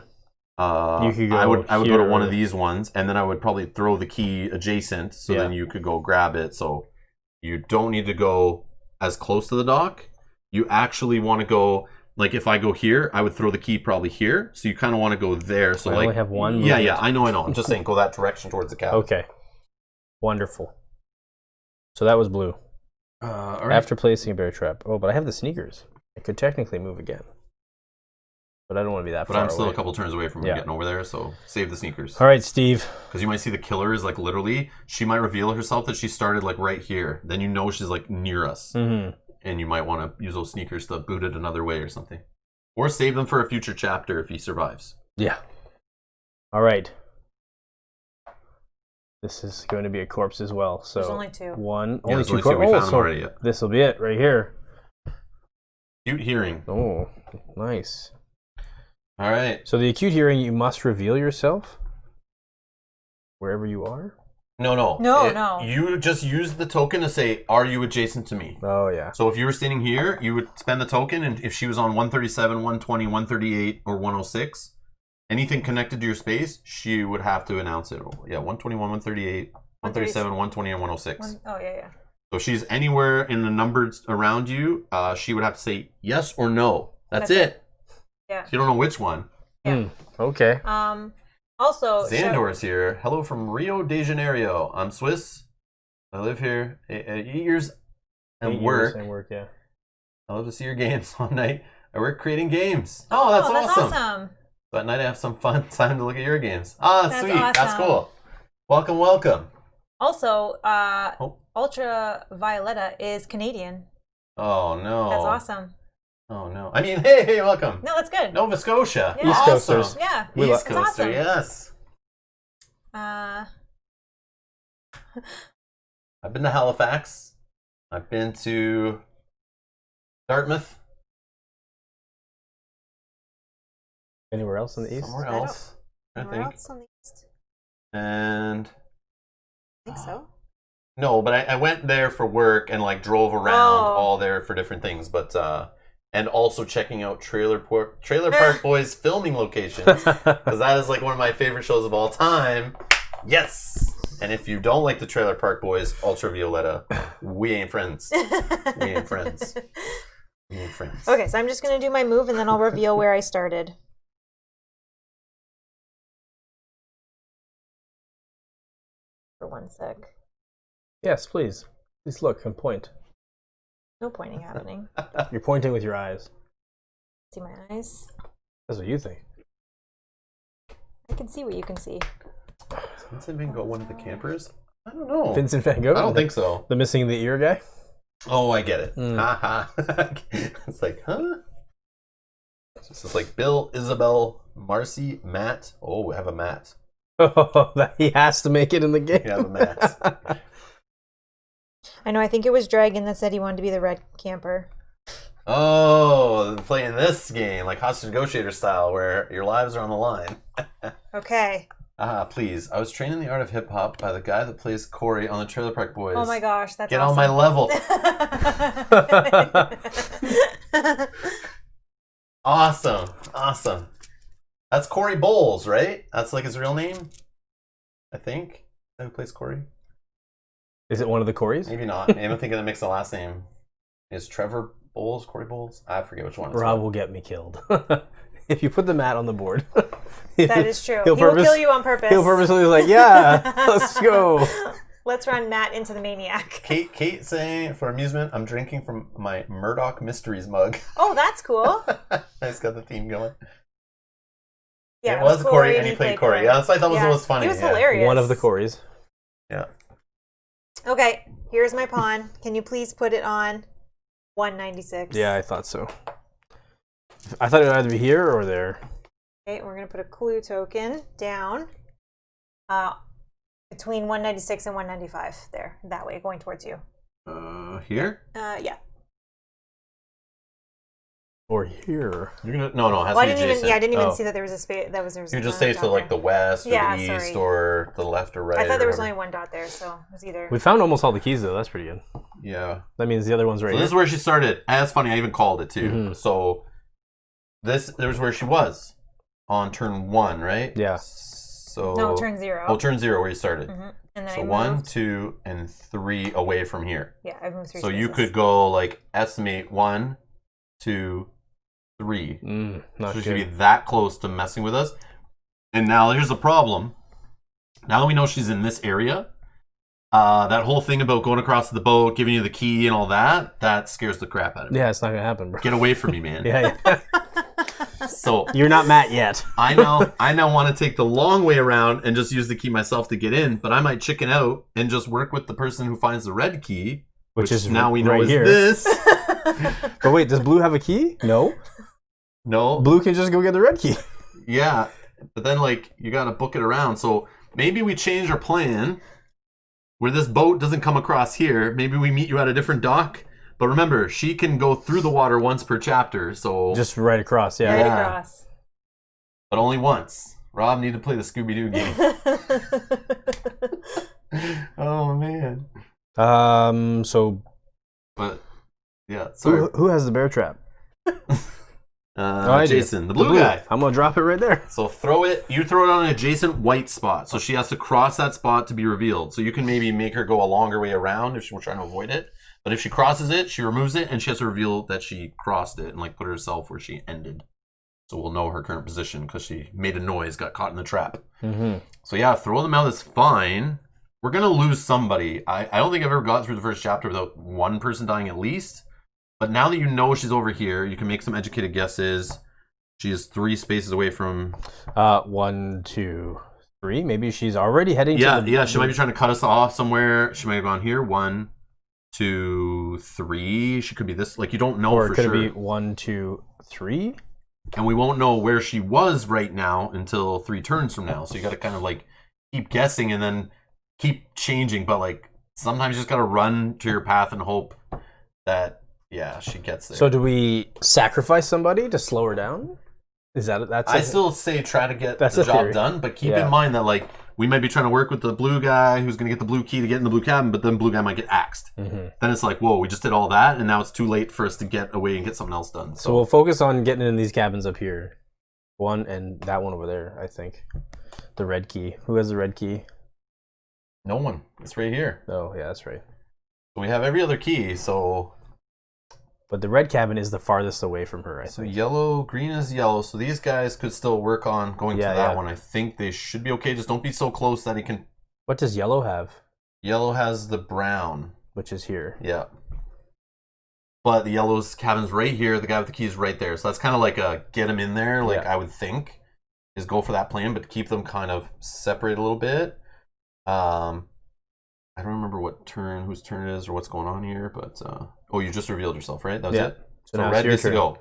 You could go I would go to one of these ones, and then I would probably throw the key adjacent, so then you could go grab it. So you don't need to go as close to the dock. You actually want to go, like if I go here, I would throw the key probably here. So you kind of want to go there. So I only have one movement. Yeah, I know. I'm just saying go that direction towards the cabin. Okay. Wonderful. So that was blue. All right. After placing a bear trap. Oh, but I have the sneakers. I could technically move again. But I don't want to be that far away. But I'm still a couple turns away from getting over there, so save the sneakers. All right, Steve. Because you might see the killer is like literally, she might reveal herself that she started like right here. Then you know she's like near us. Mm-hmm. And you might want to use those sneakers to boot it another way or something. Or save them for a future chapter if he survives. Yeah. All right. This is going to be a corpse as well. So there's only 2. Only there's two only 2. We found them so already. Yeah. This will be it right here. Acute hearing. Oh, nice. All right. So the acute hearing, you must reveal yourself wherever you are? No. You just use the token to say, are you adjacent to me? Oh, yeah. So if you were standing here, you would spend the token, and if she was on 137, 120, 138, or 106, anything connected to your space, she would have to announce it. Yeah, 121, 138, 137, 120, and 106. Oh, yeah. So if she's anywhere in the numbers around you, she would have to say yes or no. That's it. Yeah. You don't know which one. Yeah. Okay. Also, Xandor's here. Hello from Rio de Janeiro. I'm Swiss. I live here 8 years and work. Yeah. I love to see your games all night. I work creating games. Oh, that's awesome. So at night I have some fun time to look at your games. That's sweet. Awesome. That's cool. Welcome. Also, Ultra Violetta is Canadian. Oh no. That's awesome. Oh no. I mean, hey, welcome. No, that's good. Nova Scotia. Yeah. East Awesome. Coasters. Yeah. East That's Coaster, awesome. yes. I've been to Halifax. I've been to Dartmouth. Anywhere else in the east? Somewhere else. Somewhere else on the east? And I think so. no, but I went there for work and like drove around all there for different things, but and also checking out Trailer Park Boys filming locations, because that is like one of my favorite shows of all time. Yes. And if you don't like the Trailer Park Boys, Ultra Violetta, we ain't friends. We ain't friends. We ain't friends. Okay, so I'm just gonna do my move and then I'll reveal where I started. For 1 sec. Yes, please. Please look and point. No pointing happening. You're pointing with your eyes. See my eyes? That's what you think. I can see what you can see. Is Vincent Van Gogh one of the campers? I don't know. Vincent Van Gogh? I don't think so. The missing the ear guy? Oh, I get it. Haha. It's like, huh? It's just like Bill, Isabel, Marcy, Matt. Oh, we have a Matt. Oh, he has to make it in the game. We have a Matt. I know, I think it was Dragon that said he wanted to be the red camper. Oh, playing this game, like hostage negotiator style, where your lives are on the line. Okay. Please. I was trained in the art of hip hop by the guy that plays Corey on the Trailer Park Boys. Oh my gosh, that's Get awesome. on my level. Awesome. That's Corey Bowles, right? That's like his real name, I think. Who plays Corey? Is it one of the Corys? Maybe not. Maybe I'm thinking of mix the last name. Is Trevor Bowles, Corey Bowles? I forget which one. Rob will get me killed. If you put the mat on the board. That is true. He'll He will kill you on purpose. He'll purposely be like, yeah, let's go. Let's run Matt into the maniac. Kate saying, for amusement, I'm drinking from my Murdoch Mysteries mug. Oh, that's cool. It's got the theme going. Yeah, it was Corey, and he played Corey. Yeah, that's what I thought was Yeah. the most funny. He was hilarious. One of the Corys. Yeah. Okay, here's my pawn. Can you please put it on 196? Yeah, I thought so. I thought it would either be here or there. Okay, we're going to put a clue token down between 196 and 195. There, that way, going towards you. Here? Yeah. Or here. You're gonna no, it has Well, to be adjacent. I didn't even see that there was a space. There was You just say to like the west or Yeah, the east sorry. or the left or right. I thought there was or only one dot there, so it was either. We found almost all the keys, though. That's pretty good. Yeah. That means the other one's right So here. this is where she started. And that's funny. I even called it too. Mhm. So there's where she was on turn 1, right? Yeah. So No, turn 0. Oh, turn 0 where you started. Mm-hmm. And then So I 1, moved. 2, and 3 away from here. Yeah, I moved 3 So spaces. you could go like estimate 1, 2, 3. Not So she good. should be that close to messing with us. And now here's the problem. Now that we know she's in this area, that whole thing about going across the boat, giving you the key and all that, that scares the crap out of me. Yeah, it's not going to happen, bro. Get away from me, man. Yeah. So You're not Matt yet. I now want to take the long way around and just use the key myself to get in, but I might chicken out and just work with the person who finds the red key, which is now we know right is here. this. But wait, does Blue have a key? No. No. Blue can just go get the red key. Yeah, but then like you got to book it around. So maybe we change our plan where this boat doesn't come across here. Maybe we meet you at a different dock. But remember, she can go through the water once per chapter. So Just right across, yeah. Right Yeah. across. but only once. Rob need to play the Scooby-Doo game. Oh man. So But yeah, sorry. who has the bear trap? I do. Jason, the blue guy. I'm gonna drop it right there. So you throw it on an adjacent white spot. So she has to cross that spot to be revealed. So you can maybe make her go a longer way around if she were trying to avoid it. But if she crosses it, she removes it and she has to reveal that she crossed it and like put herself where she ended. So we'll know her current position because she made a noise, got caught in the trap. Mm-hmm. So yeah, throw them out is fine. We're gonna lose somebody. I don't think I've ever got through the first chapter without one person dying at least. But now that you know she's over here, you can make some educated guesses. She is 3 spaces away from. 1, 2, 3. Maybe she's already heading. Yeah, to the, yeah. She might be trying to cut us off somewhere. She might have gone here. 1, 2, 3. She could be this. Like you don't know Or for could sure. it be 1, 2, 3? And we won't know where she was right now until 3 turns from now. So you got to kind of like keep guessing and then keep changing. But like sometimes you just got to run to your path and hope that she gets there. So do we sacrifice somebody to slow her down? Is that's? I still say try to get That's the a job theory. done, but keep Yeah. in mind that like we might be trying to work with the blue guy who's going to get the blue key to get in the blue cabin, but then blue guy might get axed. Mm-hmm. Then it's like, whoa, we just did all that, and now it's too late for us to get away and get something else done. So we'll focus on getting in these cabins up here. One and that one over there, I think. The red key. Who has the red key? no one. It's right here. Oh, yeah, that's right. We have every other key, so But the red cabin is the farthest away from her, I so think. yellow, green is yellow. So these guys could still work on going Yeah, to that yeah. one. I think they should be okay. Just don't be so close that he can. What does yellow have? Yellow has the brown. Which is here. Yeah. But the yellow's cabin's right here. The guy with the key is right there. So that's kind of like a get him in there, like Yeah. I would think, is go for that plan, but keep them kind of separate a little bit. I don't remember whose turn it is or what's going on here, but oh, you just revealed yourself, right? That was Yeah. it? So So now red it's your gets to turn. go.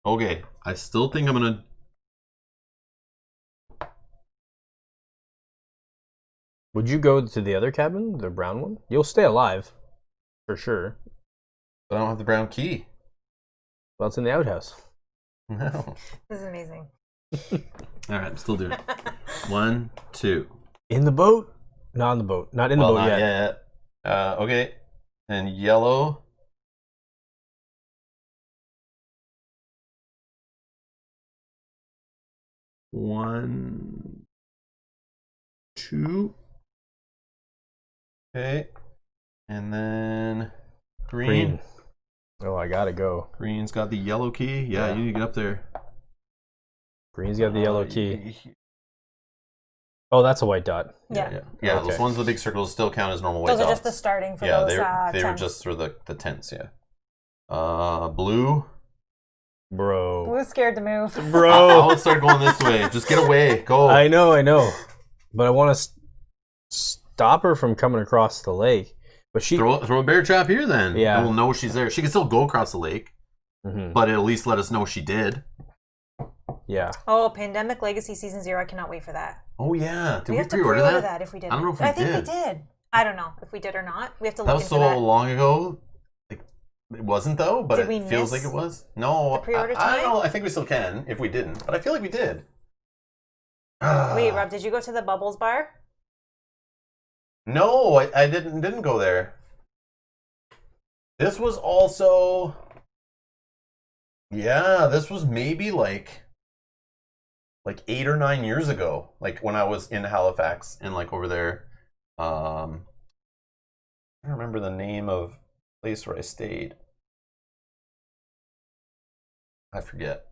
Okay. I still think I'm gonna. Would you go to the other cabin, the brown one? You'll stay alive, for sure. But I don't have the brown key. Well, it's in the outhouse. No. This is amazing. All right, I'm still doing it. 1, 2. In the boat? Not in the boat. Not in the boat not yet. yet. Okay. And yellow. One, 2. Okay. And then green. Oh, I gotta go. Green's got the yellow key. Yeah, Yeah. you need to get up there. Green's got the yellow key. Oh, that's a white dot. Yeah. Yeah, Okay. those ones with the big circles still count as normal white Those dots. are just the starting for Yeah, those they were tents. just for the tents, yeah. Blue. Bro. Blue's scared to move. I Bro. would start going this way. Just get away. Go. I know. But I want to stop her from coming across the lake. But she... Throw a bear trap here then. Yeah. And we'll know she's there. She can still go across the lake, Mhm. but it'll at least let us know she did. Yeah. Oh, Pandemic Legacy Season 0. I cannot wait for that. Oh, yeah. Did we have to pre-order pre-order that? if we did. I don't know if we I think did. we did. I don't know if we did or not. We have to look That was into so that. long ago. It wasn't, though, but Did we it feels miss like it was. No. the pre-order I time? don't know. I think we still can if we didn't, but I feel like we did. Wait, Rob, did you go to the Bubbles bar? No, I didn't go there. This was also... Yeah, this was maybe like 8 or 9 years ago. Like when I was in Halifax and like over there. I don't remember the name of the place where I stayed. I forget.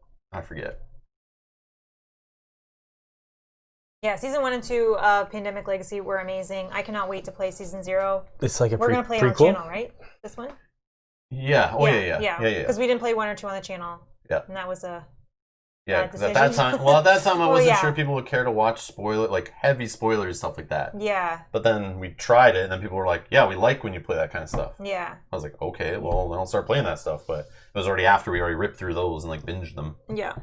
Yeah, Season 1 and 2 of Pandemic Legacy were amazing. I cannot wait to play Season 0. It's like a We're going to play it prequel? on the channel, right? This one? Yeah. Oh yeah. Because we didn't play 1 or 2 on the channel. Yeah. And that was a... Yeah, bad because at that decision. time, I Well, wasn't yeah. sure people would care to watch heavy spoilers, stuff like that. Yeah. But then we tried it, and then people were like, "Yeah, we like when you play that kind of stuff." Yeah. I was like, "Okay, well, then I'll start playing that stuff." But it was already after we already ripped through those and like binged them. Yeah.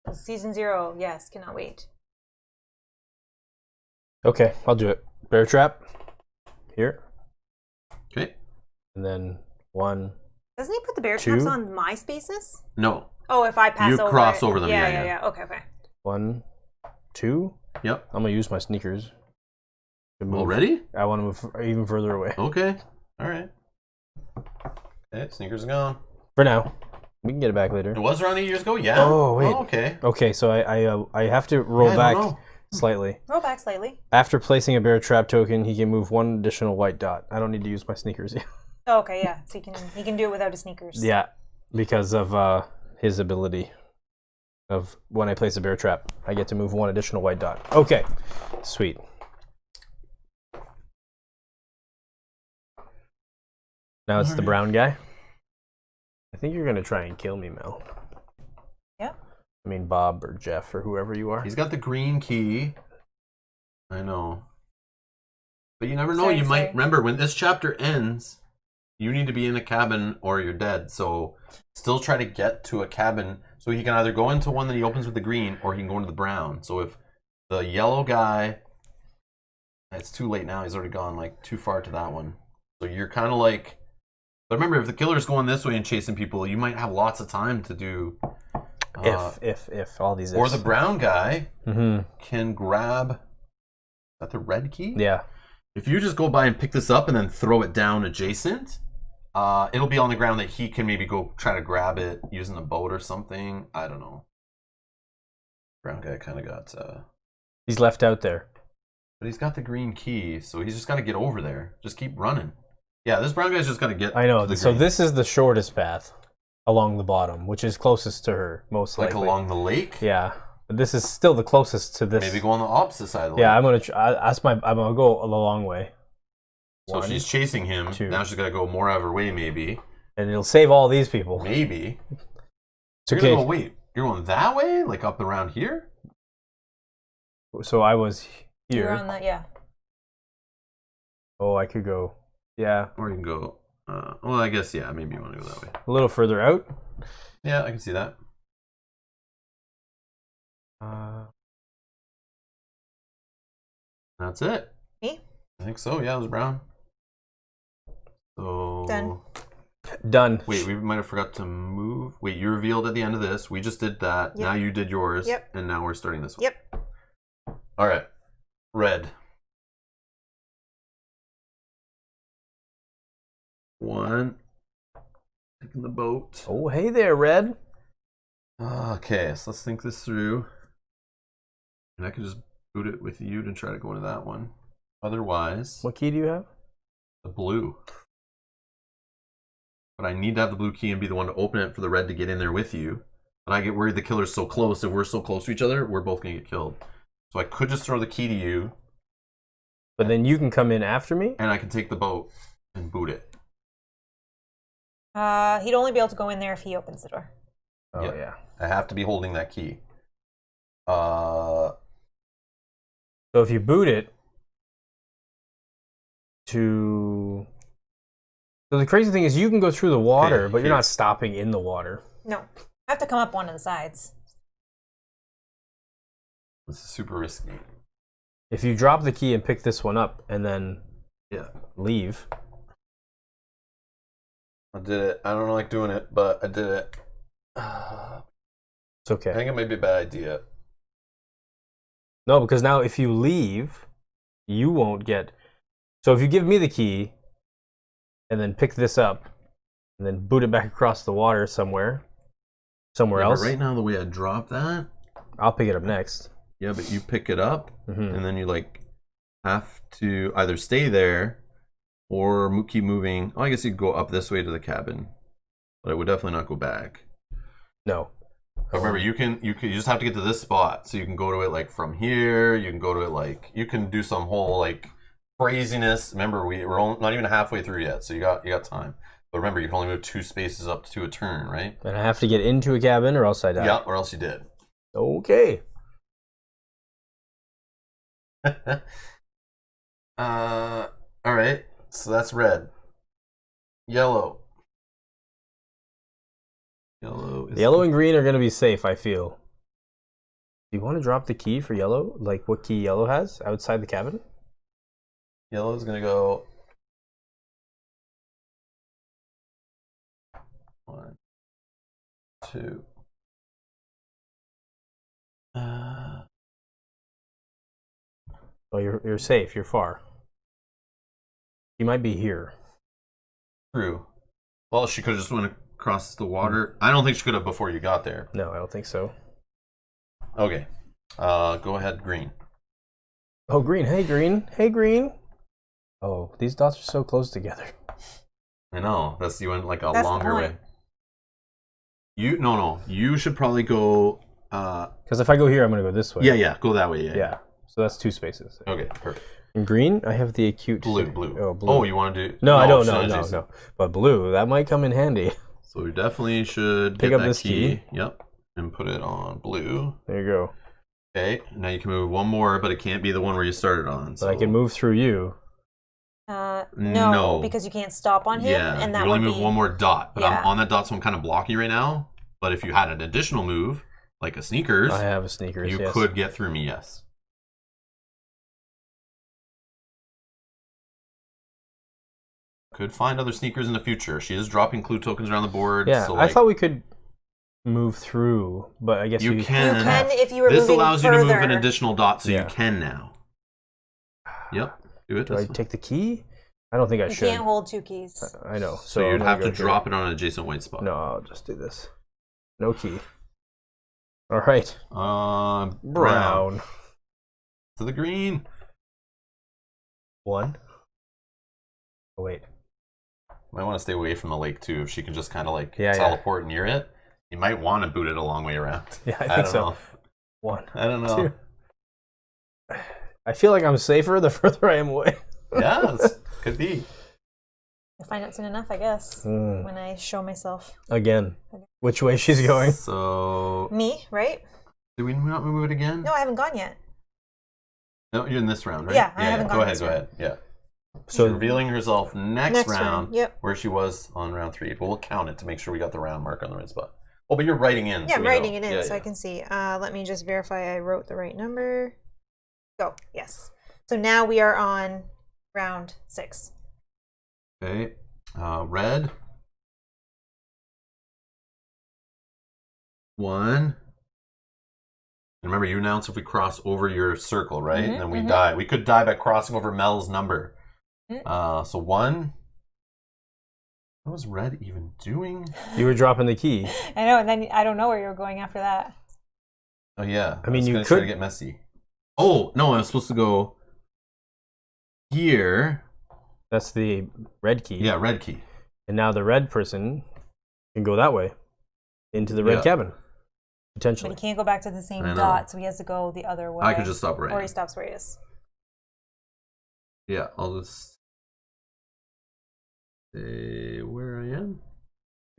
So Season 0, yes, cannot wait. Okay, I'll do it. Bear trap. Here. Okay. And then 1. Doesn't he put the bear 2. traps on my spaces? No. Oh, if I pass You over cross it. over them, yeah. Yeah. Okay. 1, 2. Yep. I'm gonna use my sneakers. To move. Already? I want to move even further away. Okay. All right. Okay, sneakers are gone. For now. We can get it back later. It was around 8 years ago. Yeah. Oh, wait. Okay. Okay, so I have to roll Yeah, I back don't know. slightly. Roll back slightly. After placing a bear trap token, he can move 1 additional white dot. I don't need to use my sneakers yet. Oh, okay, yeah. So he can do it without his sneakers. Yeah, because of his ability of when I place a bear trap, I get to move 1 additional white dot. Okay, sweet. Now it's the brown guy. I think you're gonna try and kill me, Mel. Yeah. I mean Bob or Jeff or whoever you are. He's got the green key. I know. But you never know. Sorry, you might sorry. remember when this chapter ends, you need to be in a cabin or you're dead. So still try to get to a cabin so he can either go into one that he opens with the green or he can go into the brown. So if the yellow guy, it's too late now. He's already gone like too far to that one. So you're kind of like, but remember, if the killer's going this way and chasing people, you might have lots of time to do. If all these Or ifs. the brown guy Mm-hmm. can grab. Is that the red key? Yeah. If you just go by and pick this up and then throw it down adjacent, it'll be on the ground that he can maybe go try to grab it using a boat or something. I don't know. Brown guy kind of got, He's left out there. but he's got the green key, so he's just got to get over there. Just keep running. Yeah, this brown guy's just got to get. I know. to the So green. this is the shortest path along the bottom, which is closest to her, most like likely. along the lake. Yeah, but this is still the closest to this. Maybe go on the opposite side of the Yeah, lake. I'm gonna go the long way. So 1, she's chasing him. 2. Now she's got to go more out of her way, maybe. and it'll save all these people. Maybe. It's You're gonna okay. go, wait, you're going that way? Like up around here? So I was You're here. on the, yeah. Oh, I could go. Yeah, Or you can go, well, I guess, yeah, maybe you want to go that way. a little further out. Yeah, I can see that. That's it. Me? I think so. Yeah, it was brown. So Done. Done. wait, we might have forgot to move. Wait, you revealed at the end of this. We just did that. Yep. Now you did yours. Yep. And now we're starting this one. Yep. All right. Red. 1. Taking the boat. Oh, hey there, Red. Okay, so let's think this through. And I could just boot it with you to try to go into that one. Otherwise, What key do you have? the blue. But I need to have the blue key and be the one to open it for the red to get in there with you. But I get worried the killer's so close. If we're so close to each other, we're both going to get killed. So I could just throw the key to you. But then you can come in after me? And I can take the boat and boot it. He'd only be able to go in there if he opens the door. Oh, yeah. I have to be holding that key. So if you boot it to... So the crazy thing is you can go through the water, but you're not stopping in the water. No. I have to come up one of the sides. This is super risky. If you drop the key and pick this one up and then leave... I did it. I don't like doing it, but I did it. It's okay. I think it may be a bad idea. No, because now if you leave, you won't get... So if you give me the key and then pick this up and then boot it back across the water somewhere else... But right now, the way I drop that... I'll pick it up next. Yeah, but you pick it up, and then you like have to either stay there or keep moving. Oh, I guess you could go up this way to the cabin, but I would definitely not go back. No. But remember, you just have to get to this spot, so you can go to it like from here. You can go to it like you can do some whole like craziness. Remember, we're not even halfway through yet, so you got time. But remember, you can only move 2 spaces up to a turn, right? And I have to get into a cabin, or else I die. Yeah, or else you did. Okay. All right. So that's red. Yellow. Yellow and green are going to be safe, I feel. Do you want to drop the key for yellow? Like what key yellow has outside the cabin? Yellow is going to go 1, 2. Oh, you're safe. You're far. You might be here. True. Well, she could have just went across the water. I don't think she could have before you got there. No, I don't think so. Okay. Go ahead, green. Oh, green. Hey, green. Hey, green. Oh, these dots are so close together. I know. You went like a That's longer way. No. You should probably go. Because if I go here, I'm going to go this way. Yeah. Go that way. Yeah. So that's 2 spaces. Okay, perfect. In green, I have the acute... Blue. Oh, blue. Oh, you want to do... No, I don't. No. But blue, that might come in handy. So we definitely should pick get up that this key. Yep. And put it on blue. There you go. Okay, now you can move one more, but it can't be the one where you started on. So I can move through you. No, because you can't stop on him. Yeah, and that you only move one more dot. But Yeah. I'm on that dot, so I'm kind of blocking right now. But if you had an additional move, like a sneakers... I have a sneakers, You could get through me, yes. Could find other sneakers in the future. She is dropping clue tokens around the board. Yeah, so I thought we could move through, but I guess you can. You can if you were This moving allows further. you to move an additional dot, so you can now. Yep, do it. Do I take the key? I don't think I You should. can't hold 2 keys. I know. So you'd have to drop it on an adjacent white spot. No, I'll just do this. No key. All right. Brown. To the green. 1. Oh, wait. Might want to stay away from the lake too. If she can just kind of like Yeah, teleport near it, you might want to boot it a long way around. Yeah, I think so. Know. 1. I don't know. 2. I feel like I'm safer the further I am away. Yeah, could be. You'll find out soon enough, I guess, when I show myself. Again. Which way she's going? So... Me, right? Did we not move it again? No, I haven't gone yet. No, you're in this round, right? Yeah, I haven't gone Go this ahead. round. Yeah. So She's revealing herself next round, Yep. where she was on round 3. But we'll count it to make sure we got the round mark on the right spot. Oh, but you're writing in. Yeah, so I'm we writing know. it in Yeah, so yeah. I can see. Let me just verify I wrote the right number. Go. Yes. So now we are on round 6. Okay. Red. 1. And remember, you announce if we cross over your circle, right? And then we die. We could die by crossing over Mel's number. So 1. What was red even doing? you were dropping the key. I know, and then I don't know where you're going after that. Oh, yeah. I mean, was you gonna try could- to get messy. Oh, no, I was supposed to go here. That's the red key. Yeah, red key. And now the red person can go that way into the red cabin. But Potentially. he can't go back to the same I know. dot, so he has to go the other way. I could just stop right Or now. he stops where he is. Yeah, I'll just stay where I am.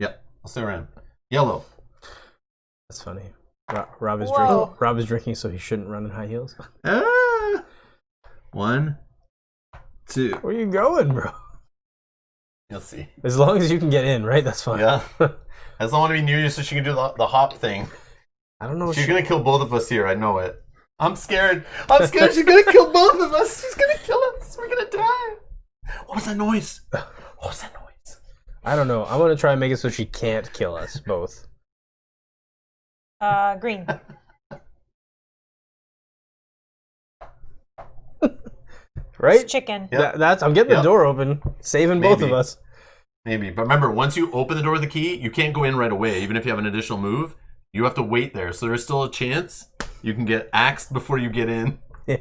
Yeah, I'll stay where I am. Yellow. That's funny. Rob is Whoa. drinking. Rob is drinking, so he shouldn't run in high heels. Ah! 1, 2. Where are you going, bro? You'll see. As long as you can get in, right? That's fine. Yeah. I just don't want to be near you so she can do the hop thing. I don't know. What She's going to kill both of us here. I know it. I'm scared. I'm scared she's going to kill both of us. She's going to kill us. We're going to die. What was that noise? What was that noise? I don't know. I'm gonna try and make it so she can't kill us both. Green. Right? It's chicken. Yep. That's. I'm getting the Yep. door open, saving both Maybe. of us. Maybe. But remember, once you open the door with the key, you can't go in right away. Even if you have an additional move, you have to wait there. So there's still a chance you can get axed before you get in. Yeah.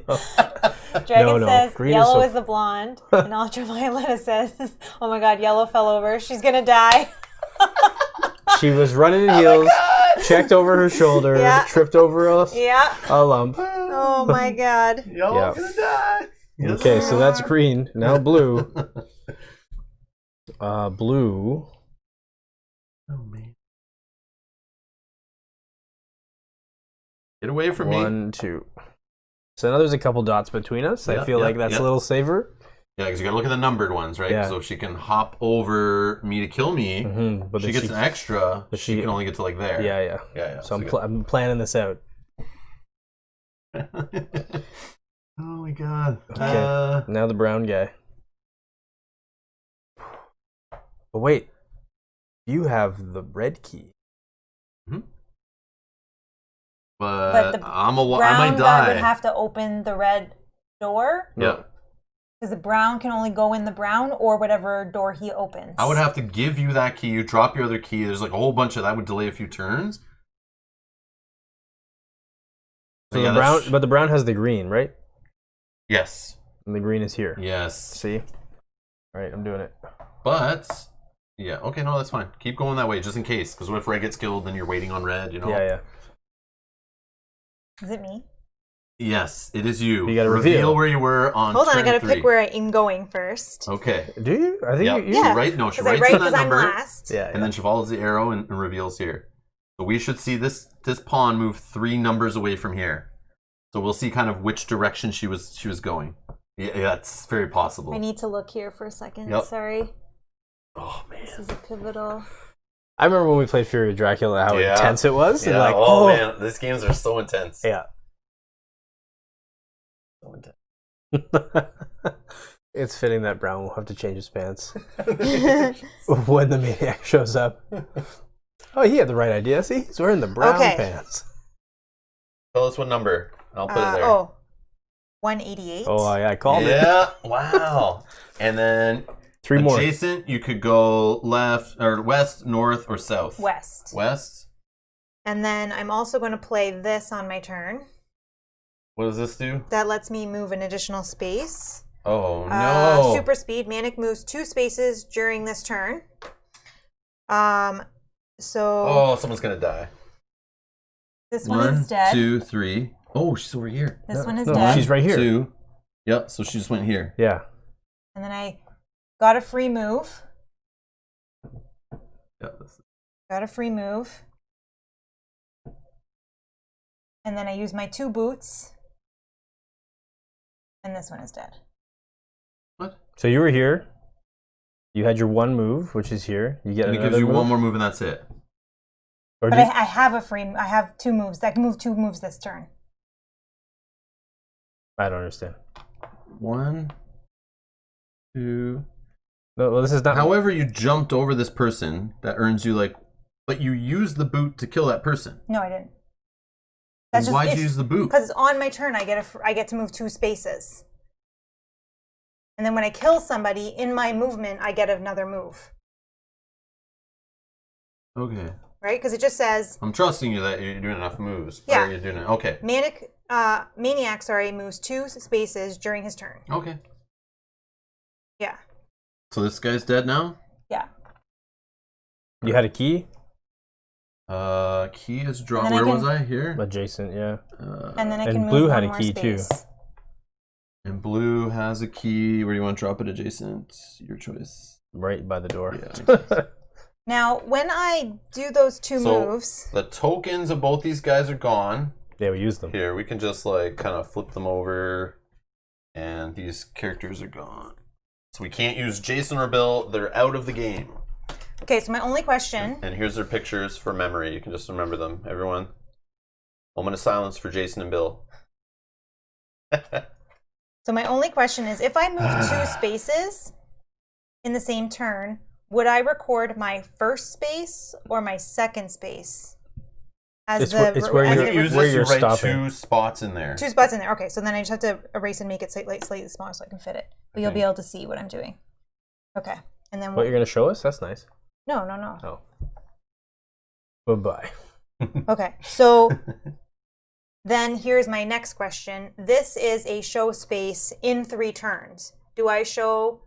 Dragon No, says green is yellow so- is the blonde, and Ultravioletta says, "Oh my God, yellow fell over. She's gonna die." She was running in heels, checked over her shoulder, Yeah. tripped over Yeah. a lump. Oh my God. Y'all Yeah. gonna die. Yes, Okay, we so that's are. green. Now blue. Blue. Oh man. Get away from me. 1, 2. So now there's a couple dots between us. I Yeah, feel yeah, like that's yeah. a little safer. Yeah, because you gotta look at the numbered ones, right? Yeah. So if she can hop over me to kill me, But she then gets an extra. but She she- can only get to like there. Yeah. Yeah. So I'm planning this out. Oh my god. Okay. Now the brown guy. But wait, you have the red key. But the I Brown might guy would die. have to open the red door Yeah. because the brown can only go in the brown or whatever door he opens. I would have to give you that key. You drop your other key. There's like a whole bunch of that would delay a few turns. So yeah, the brown, that's- but the brown has the green, right? Yes. And the green is here. Yes. See? All right, I'm doing it. But yeah, okay, no, that's fine. Keep going that way just in case. Because what if red gets killed? Then you're waiting on red. You know. Yeah. Is it me? Yes, it is you. You gotta reveal. where you were on. Hold on, I turn gotta 3. pick where I'm going first. Okay. Do you? I think Yeah. you. Yeah. Right? No, she Because I writes write in that because I'm number, last. Yeah. and then she follows the arrow and reveals here. So we should see this pawn move 3 numbers away from here. So we'll see kind of which direction she was going. Yeah, that's very possible. I need to look here for a second. Yep. Sorry. Oh man. This is a pivotal. I remember when we played Fury of Dracula, how Yeah. intense it was. And Yeah. like, Oh man, these games are so intense. Yeah. So intense. It's fitting that Brown will have to change his pants when the maniac shows up. Oh, he had the right idea. See, he's wearing the brown Okay. pants. Tell us what number. I'll put it there. 188. Oh, yeah, I called it. Yeah. Wow. And then 3 more. adjacent, you could go left or west, north, or south. West. West. And then I'm also going to play this on my turn. What does this do? That lets me move an additional space. Oh no. Super speed. Manic moves 2 spaces during this turn. So Oh, someone's gonna die. this one is dead. 2, 3. Oh, she's over here. This one is No, dead. she's right here. 2. Yep. So she just went here. Yeah. And then I got a free move. Yeah. Got a free move. And then I use my 2 boots. And this one is dead. What? So you were here. You had your 1 move, which is here. You get And it another gives you move. one more move and that's it. Or But do you- I have a free. I have 2 moves. I can move 2 moves this turn. I don't understand. 1, 2. No, well, this is not. However, you jumped over this person that earns you like, but you used the boot to kill that person. No, I didn't. Then why'd you use the boot? Because it's on my turn. I get to move 2 spaces. And then when I kill somebody in my movement, I get another move. Okay. Right? Because it just says I'm trusting you that you're doing enough moves. Yeah. Or you're doing it. Okay. Maniac, moves 2 spaces during his turn. Okay. Yeah. So this guy's dead now? Yeah. You had a key? Key is drawn. And then Where I was I? Here? Adjacent, yeah. And then I and can move blue one had a more key, too. space. And blue has a key. Where do you want to drop it adjacent? Your choice. Right by the door. Yeah. Now, when I do those two moves... The tokens of both these guys are gone. Yeah, we use them. Here, we can just like kind of flip them over. And these characters are gone. So we can't use Jason or Bill. They're out of the game. Okay, so my only question... And here's their pictures for memory. You can just remember them. Everyone. Moment of silence for Jason and Bill. So my only question is, if I move 2 spaces in the same turn, would I record my first space or my second space? It's where you're write stopping. 2 spots in there. 2 spots in there. Okay, so then I just have to erase and make it slightly smaller so I can fit it. But you'll be able to see what I'm doing. Okay, and then What, you're going to show us? That's nice. No. Oh. Bye-bye. Okay, so then here's my next question. This is a show space in 3 turns. Do I show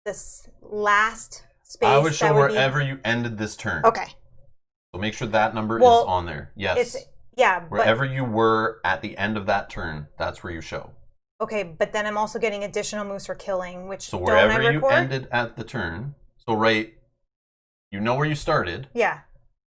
this last space? I would show wherever you ended this turn. Okay. So make sure that number is on there. Yes. Wherever you were at the end of that turn, that's where you show. Okay, but then I'm also getting additional moves for killing, which so don't I record? Wherever you ended at the turn. So you know where you started. Yeah.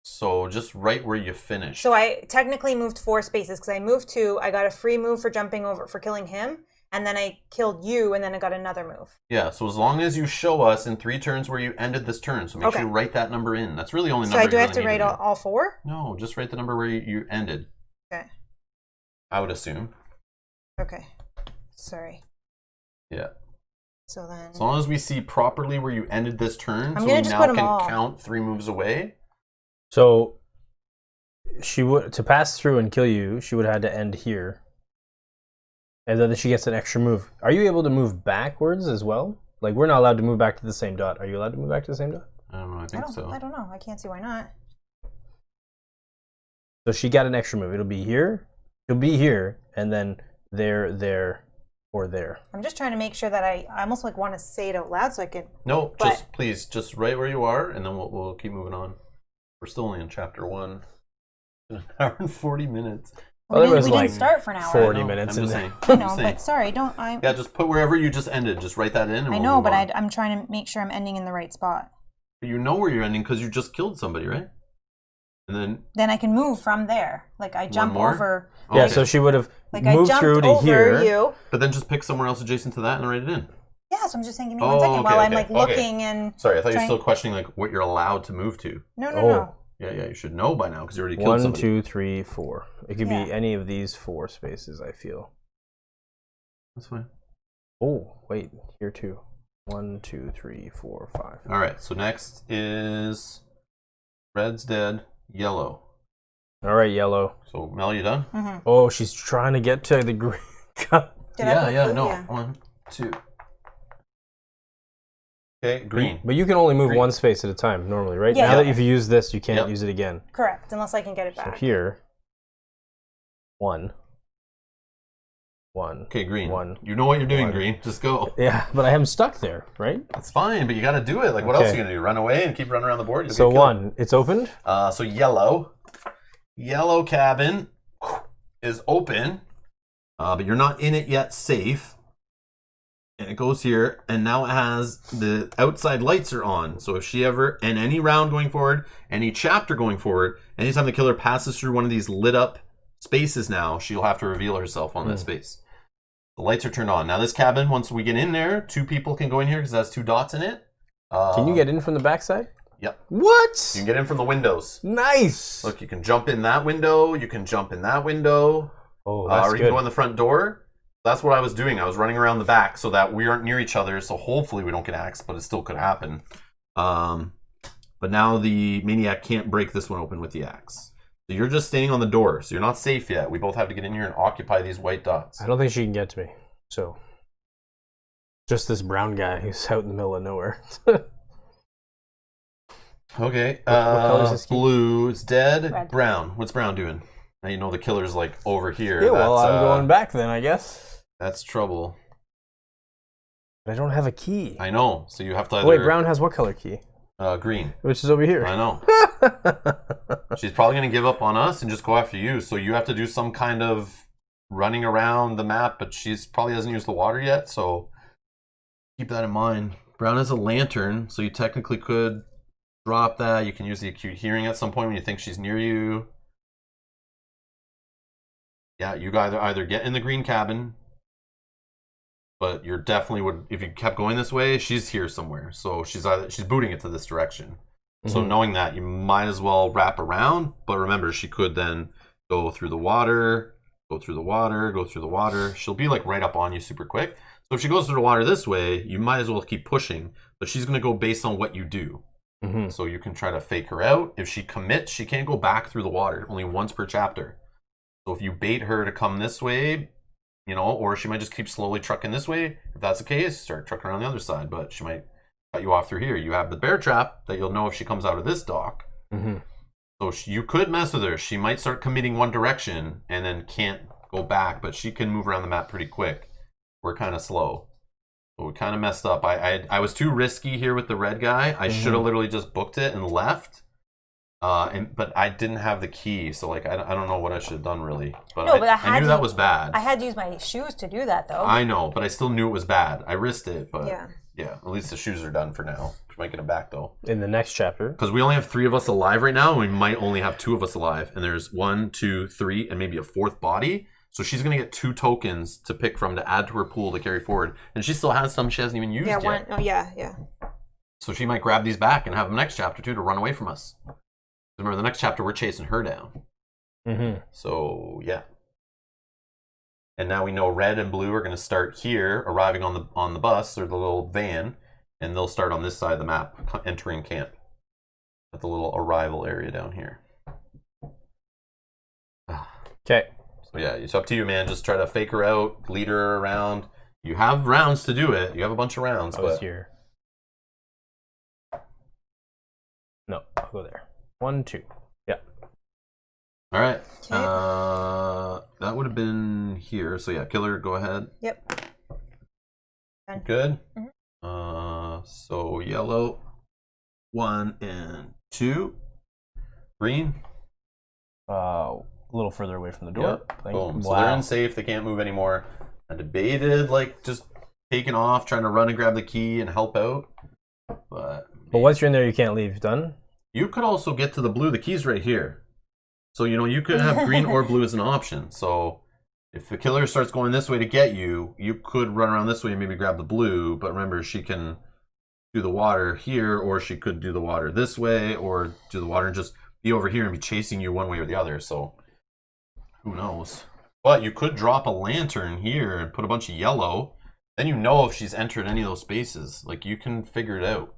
So just right where you finished. So I technically moved 4 spaces because I moved 2. I got a free move for jumping over for killing him, and then I killed you, and then I got another move. Yeah. So as long as you show us in 3 turns where you ended this turn, so make sure you write that number in. That's really the only number. So I do have to write all 4? No, just write the number where you ended. Okay. I would assume. Okay. Sorry. Yeah. So then. As long as we see properly where you ended this turn, I'm so gonna we just now put 'em can all. count 3 moves away. So she would, to pass through and kill you, she would have had to end here. And then she gets an extra move. Are you able to move backwards as well? Like, we're not allowed to move back to the same dot. Are you allowed to move back to the same dot? I don't know. I think so. I don't know. I can't see why not. So she got an extra move. It'll be here, it'll be here, and then there, or there. I'm just trying to make sure that I almost like want to say it out loud so I can. No, please, just right where you are, and then we'll keep moving on. We're still only in chapter 1. An hour and 40 minutes. Well, we was didn't start for an hour. 40 minutes. I'm just saying. I know, but sorry, don't I? Yeah, just put wherever you just ended. Just write that in. And I know, but I'm trying to make sure I'm ending in the right spot. You know where you're ending because you just killed somebody, right? And then I can move from there. Like I jump over. Yeah, so she would have like moved through to here. You. But then just pick somewhere else adjacent to that and write it in. Yeah, so I'm just saying, give me 1 second while I'm like looking and. Sorry, I thought you were still questioning like what you're allowed to move to. No. Yeah, you should know by now because you already killed somebody. 1, 2, 3, 4. It could be any of these 4 spaces, I feel. That's fine. Oh, wait, here too. 1, 2, 3, 4, 5. All right, so next is red's dead, yellow. All right, yellow. So Mel, you done? Mm-hmm. Oh, she's trying to get to the green cup. No. 1, 2. Okay, green. But you can only move 1 space at a time normally, right? Yeah. Now that you've used this, you can't use it again. Correct, unless I can get it back. So here, 1. Okay, green. 1. You know what you're doing, green. Just go. Yeah, but I am stuck there, right? That's fine, but you got to do it. Like, what else are you going to do? Run away and keep running around the board? You'll So get killed. 1, it's opened. So yellow. Yellow cabin is open, but you're not in it yet safe. And it goes here, and now it has the outside lights are on. So if she ever, and any round going forward, any chapter going forward, anytime the killer passes through one of these lit up spaces now, she'll have to reveal herself on that space. The lights are turned on. Now this cabin, once we get in there, 2 people can go in here because it has 2 dots in it. Can you get in from the backside? Yep. What? You can get in from the windows. Nice. Look, you can jump in that window. You can jump in that window. Oh, that's or you can go in the front door. That's what I was doing. I was running around the back so that we aren't near each other. So hopefully we don't get axed, but it still could happen. But now the maniac can't break this one open with the axe. So you're just standing on the door. So you're not safe yet. We both have to get in here and occupy these white dots. I don't think she can get to me. So just this brown guy who's out in the middle of nowhere. Okay. What color is this key? Blue is dead. Red. Brown. What's brown doing? Now you know the killer's like over here. Yeah, well, That's, I'm going back then, I guess. That's trouble. But I don't have a key. I know. So you have to either... Wait, brown has what color key? Green. Which is over here. I know. She's probably going to give up on us and just go after you. So you have to do some kind of running around the map, but she's probably hasn't used the water yet. So keep that in mind. Brown has a lantern, so you technically could drop that. You can use the acute hearing at some point when you think she's near you. Yeah, you either get in the green cabin, but you're definitely would if you kept going this way. She's here somewhere, so she's booting it to this direction. So knowing that, you might as well wrap around. But remember, she could then go through the water, go through the water, go through the water. She'll be like right up on you super quick. So if she goes through the water this way, you might as well keep pushing. But she's going to go based on what you do. So you can try to fake her out. If she commits, she can't go back through the water. Only once per chapter. So if you bait her to come this way, you know, or she might just keep slowly trucking this way. If that's the case, start trucking around the other side. But she might cut you off through here. You have the bear trap that you'll know if she comes out of this dock. So you could mess with her. She might start committing one direction and then can't go back, but she can move around the map pretty quick. We're kind of slow. So we kind of messed up. I was too risky here with the red guy. I should have literally just booked it and left. But I didn't have the key, so like I don't know what I should have done really. But No, I knew that was bad. I had to use my shoes to do that though. I know, but I still knew it was bad. I risked it, but Yeah. at least the shoes are done for now. We might get it back though. In the next chapter. Because we only have 3 of us alive right now, and we might only have 2 of us alive. And there's 1, 2, 3, and maybe a 4th body. So she's going to get 2 tokens to pick from to add to her pool to carry forward. And she still has some she hasn't even used yet. One. Oh, yeah. So she might grab these back and have them next chapter too to run away from us. Remember, the next chapter we're chasing her down. So yeah. And now we know red and blue are going to start here, arriving on the bus or the little van, and they'll start on this side of the map, entering camp at the little arrival area down here. Okay. So yeah, it's up to you, man. Just try to fake her out, lead her around. You have rounds to do it. You have a bunch of rounds. I was here. No, I'll go there. 1, 2. Yeah. All right. That would have been here. So yeah, killer, go ahead. Yep. Done. Good. So yellow, 1 and 2. Green. A little further away from the door. Yep. Boom. So they're unsafe. They can't move anymore. I debated like just taking off, trying to run and grab the key and help out. But once you're in there, you can't leave. Done? You could also get to the blue. The key's right here. So, you know, you could have green or blue as an option. So if the killer starts going this way to get you, you could run around this way and maybe grab the blue. But remember, she can do the water here, or she could do the water this way, or do the water and just be over here and be chasing you one way or the other. So who knows? But you could drop a lantern here and put a bunch of yellow. Then you know if she's entered any of those spaces. Like, you can figure it out.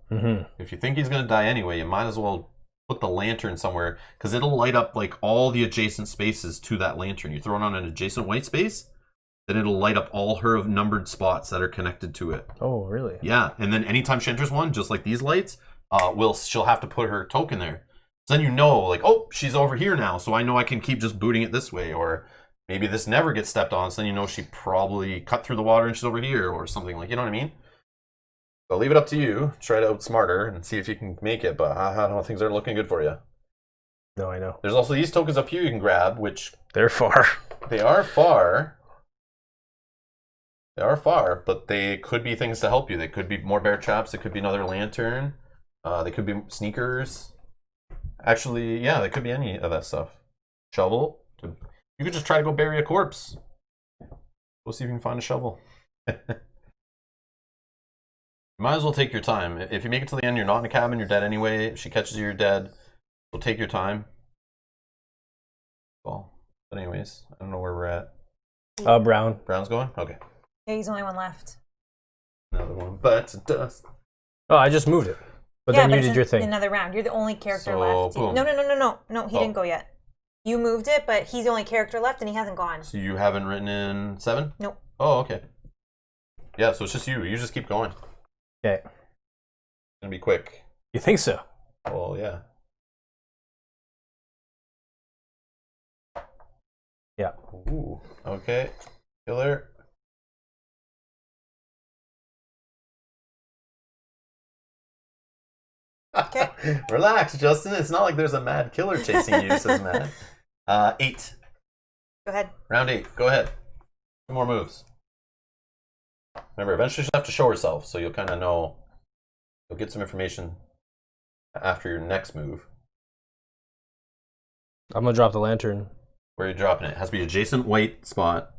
If you think he's going to die anyway, you might as well put the lantern somewhere, because it'll light up like all the adjacent spaces to that lantern. You throw it on an adjacent white space, then it'll light up all her numbered spots that are connected to it. Oh, really? Yeah, and then anytime she enters one, just like these lights, she'll have to put her token there. So then you know, like, oh, she's over here now, so I know I can keep just booting it this way, or maybe this never gets stepped on, so then you know she probably cut through the water and she's over here, or something, like, you know what I mean? So I'll leave it up to you. Try to outsmart her and see if you can make it, but I don't know, things aren't looking good for you. No, I know. There's also these tokens up here you can grab, which... They're far. They are far. They are far, but they could be things to help you. They could be more bear traps. They could be another lantern. They could be sneakers. Actually, yeah, they could be any of that stuff. Shovel. You could just try to go bury a corpse. We'll see if you can find a shovel. Might as well take your time. If you make it to the end, you're not in a cabin, you're dead anyway. If she catches you, you're dead. So take your time. Well, but anyways, I don't know where we're at. Brown. Brown's going? Okay. Yeah, he's the only one left. Another one. But it does. Oh, I just moved it. But then you did your thing. Another round. You're the only character So, left. boom. No, he didn't go yet. You moved it, but he's the only character left and he hasn't gone. So you haven't written in 7? Nope. Oh, okay. Yeah, so it's just you. You just keep going. Okay. It's gonna be quick. You think so? Well, yeah. Yeah. Ooh. Okay. Killer. Okay. Relax, Justin. It's not like there's a mad killer chasing you, says Matt. 8. Go ahead. Round 8. Go ahead. 2 more moves. Remember, eventually she'll have to show herself, so you'll kind of know. You'll get some information after your next move. I'm gonna drop the lantern. Where are you dropping it? It has to be adjacent white spot.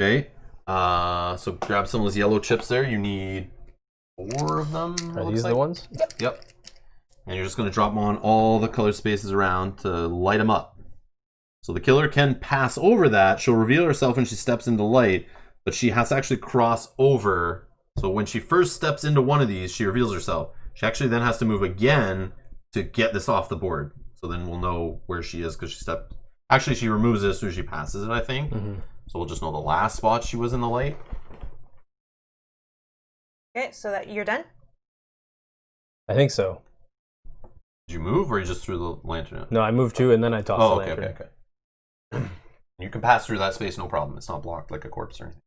Okay. So grab some of those yellow chips there. You need 4 of them. Are these the ones? Yep. And you're just going to drop them on all the color spaces around to light them up. So the killer can pass over that. She'll reveal herself when she steps into light, but she has to actually cross over. So when she first steps into one of these, she reveals herself. She actually then has to move again to get this off the board. So then we'll know where she is because she stepped. Actually, she removes it as soon as she passes it, I think. Mm-hmm. So we'll just know the last spot she was in the light. Okay, so that you're done? I think so. Did you move or you just threw the lantern out? No, I moved 2 and then I tossed the okay, lantern. okay. You can pass through that space, no problem. It's not blocked like a corpse or anything.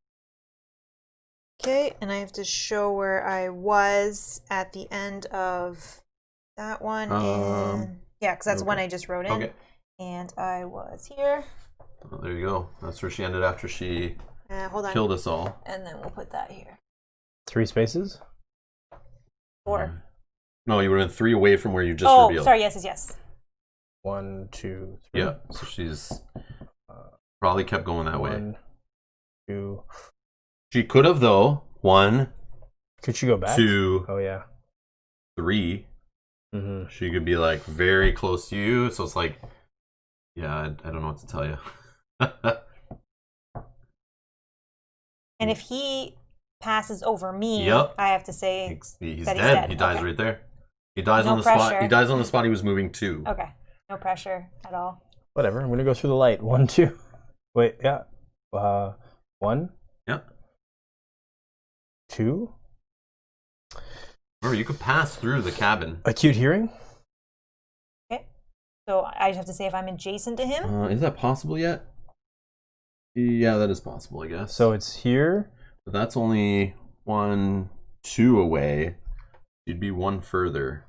Okay, and I have to show where I was at the end of that one. And yeah, because that's one I just wrote in. Okay. And I was here. Oh, there you go. That's where she ended after she Hold on. killed us all. And then we'll put that here. 3 spaces? 4. No, you would have been 3 away from where you just revealed. Sorry, yes. 1, 2, 3. Yeah, so she's probably kept going that way. 1, 2. She could have, though. 1, Could she go back? 2, Oh, yeah. 3. Mm-hmm. She could be like very close to you. So it's like, yeah, I don't know what to tell you. And if he passes over me, Yep. I have to say he's that dead. He dies Okay. right there. He dies No on the spot. pressure. He dies on the spot he was moving to. Okay. No pressure at all. Whatever. I'm going to go through the light. 1, 2. Wait, yeah. 1. Yeah. 2. Remember, you could pass through the cabin. Acute hearing? Okay. So I just have to say if I'm adjacent to him. Is that possible yet? Yeah, that is possible, I guess. So it's here. But that's only 1, 2 away. You'd be 1 further.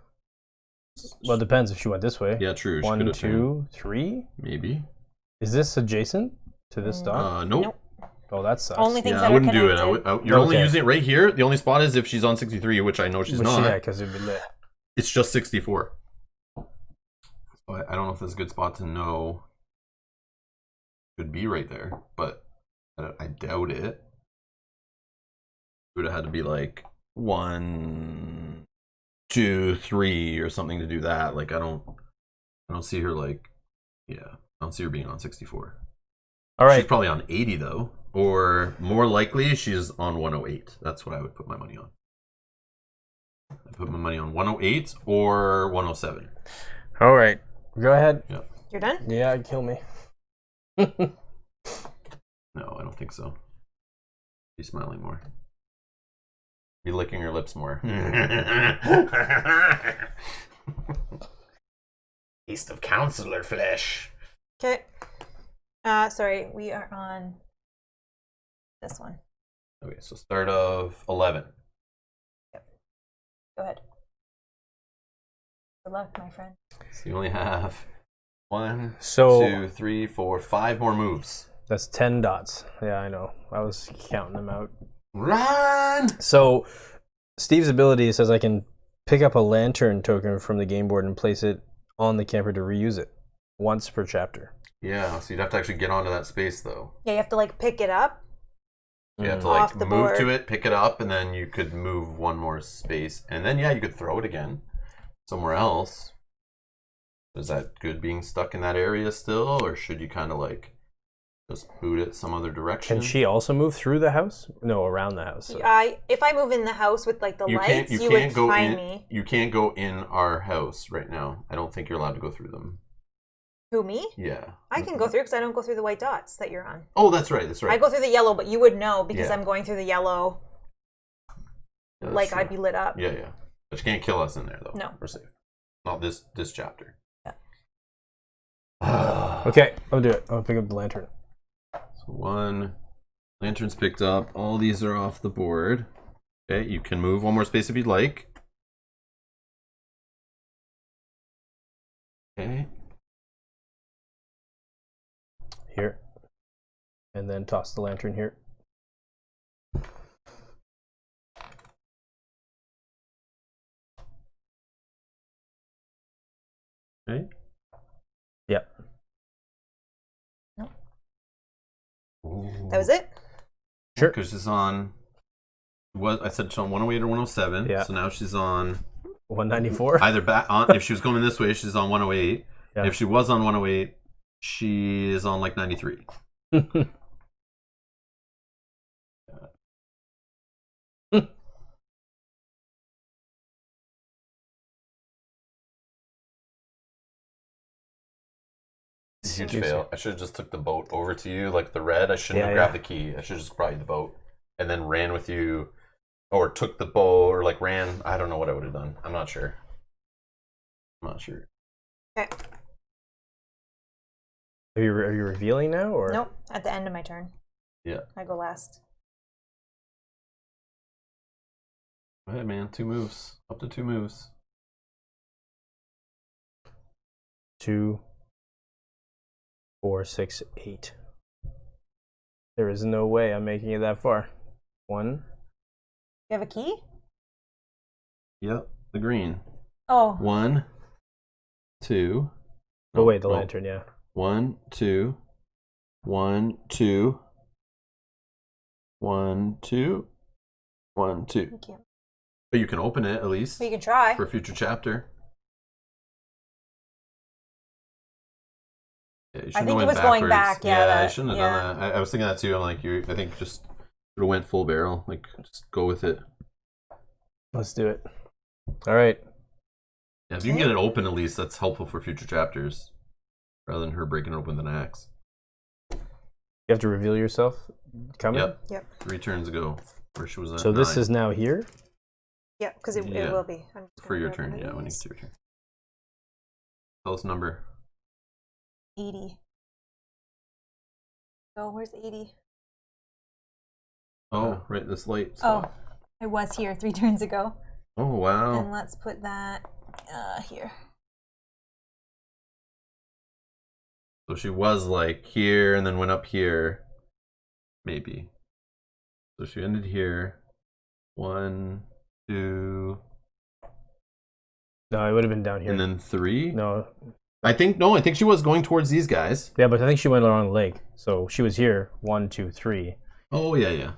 Well, it depends if she went this way. Yeah, true. She 1, could have 2, 3. Maybe. Is this adjacent to this dot? Nope. Nope. Oh, that sucks. Only things Yeah, that I wouldn't are do it. connected. You're only Okay. using it right here. The only spot is if she's on 63, which I know she's not. Yeah, because it'd be lit. It's just 64. So I don't know if that's a good spot to know. Could be right there, but I doubt it. It would have had to be like 1, 2, 3 or something to do that. Like I don't see her like, yeah, I don't see her being on 64. All right. She's probably on 80 though, or more likely she's on 108. That's what I would put my money on. I put my money on 108 or 107. All right. Go ahead. Yeah. You're done? Yeah, kill me. No, I don't think so. Be smiling more. Be licking your lips more. Taste of counselor flesh. Okay. Sorry, we are on this one. Okay, so start of 11. Go ahead. Good luck, my friend. So you only have 1, So 2, 3, 4, 5 more moves. that's 10 dots. Yeah, I know. I was counting them out. Run! So Steve's ability says I can pick up a lantern token from the game board and place it on the camper to reuse it once per chapter. Yeah, so you'd have to actually get onto that space though. Yeah, you have to like pick it up. You have to Off like the move board. to it, pick it up, and then you could move 1 more space. And then yeah, you could throw it again somewhere else. Is that good being stuck in that area still? Or should you kind of like just boot it some other direction? Can she also move through the house? No, around the house. So. If I move in the house with like the lights, you would find me. You can't go in our house right now. I don't think you're allowed to go through them. Who, me? Yeah. I can go through because I don't go through the white dots that you're on. Oh, that's right. That's right. I go through the yellow, but you would know because Yeah. I'm going through the yellow. Yeah, that's Like true. I'd be lit up. Yeah, yeah. But you can't kill us in there though. No. We're safe. Not this chapter. Yeah. Okay, I'll do it. I'll pick up the lantern. So 1 lantern's picked up. All these are off the board. Okay, you can move 1 more space if you'd like. Okay. Here. And then toss the lantern here. Okay. Yep. That was it? Sure. Because she's on. I said she's on 108 or 107. Yeah. So now she's on 194. either back on. If she was going this way, she's on 108. Yeah. If she was on 108, she is on like 93. Huge fail. I should have just took the boat over to you, like the red. I shouldn't have grabbed the key. I should have just brought you the boat and then ran with you, or took the boat, or like ran. I don't know what I would have done. I'm not sure. Okay. Are you revealing now, or Nope. At the end of my turn. Yeah. I go last. Go ahead, man. 2 moves. Up to 2 moves. 2, 4, 6, 8. There is no way I'm making it that far. 1. You have a key? Yep. The green. Oh. 1, 2. Oh wait, the lantern. Yeah. 1, 2. 1, 2. 1, 2. 1, 2. Thank you. But you can open it at least But you can try. for a future chapter. Yeah, you I shouldn't think have it went was going backwards. back. Yeah, I shouldn't have done that. I was thinking that too. I'm like, I think just should have went full barrel. Like, just go with it. Let's do it. All right. Yeah, if you can get it open at least, that's helpful for future chapters, rather than her breaking it open with an axe. You have to reveal yourself. Coming. Yep. 3 turns ago, where she was at. So this 9. is now here. Yeah, because it Yeah. will be. I'm just for gonna your grab turn. one of Yeah, when these. it's your turn. Tell us number. 80. Oh, where's 80? Oh, right, this light. Oh, spot. it was here 3 turns ago. Oh, wow. And let's put that here. So she was like here and then went up here. Maybe. So she ended here. 1, 2, No, it would have been down here. and then 3. No. I think she was going towards these guys. Yeah, but I think she went along the lake. So she was here. 1, 2, 3. Oh, yeah.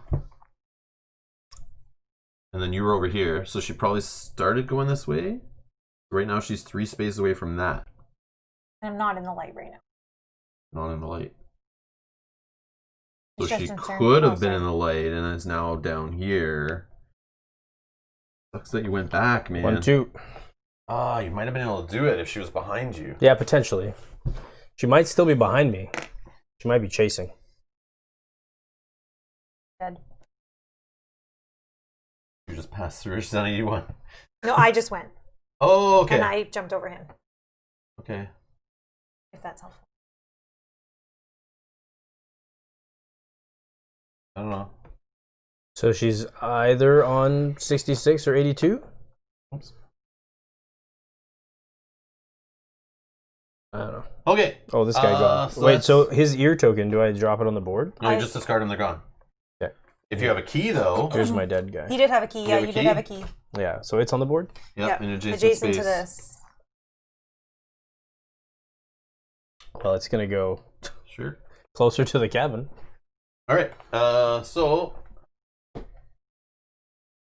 And then you were over here. So she probably started going this way. Right now she's 3 spaces away from that. I'm not in the light right now. Not in the light. So It's she just in certain could have been closer. in the light and is now down here. Sucks that you went back, man. 1, 2. Ah, you might have been able to do it if she was behind you. Yeah, potentially. She might still be behind me. She might be chasing. Dead. You just passed through. She's on a U1. No, I just went. Oh, okay. And I jumped over him, Okay. if that's helpful. I don't know. So she's either on 66 or 82? Oops. I don't know. Okay. Oh, this guy gone. so Wait, that's- so his ear token, do I drop it on the board? No, you just discard them. They're gone. Okay. If you have a key, though. Here's my dead guy. He did have a key. You Yeah, have a you key? did have a key. Yeah, so it's on the board? Yep, in adjacent adjacent space. to this. Well, it's going to go Sure. closer to the cabin. All right. So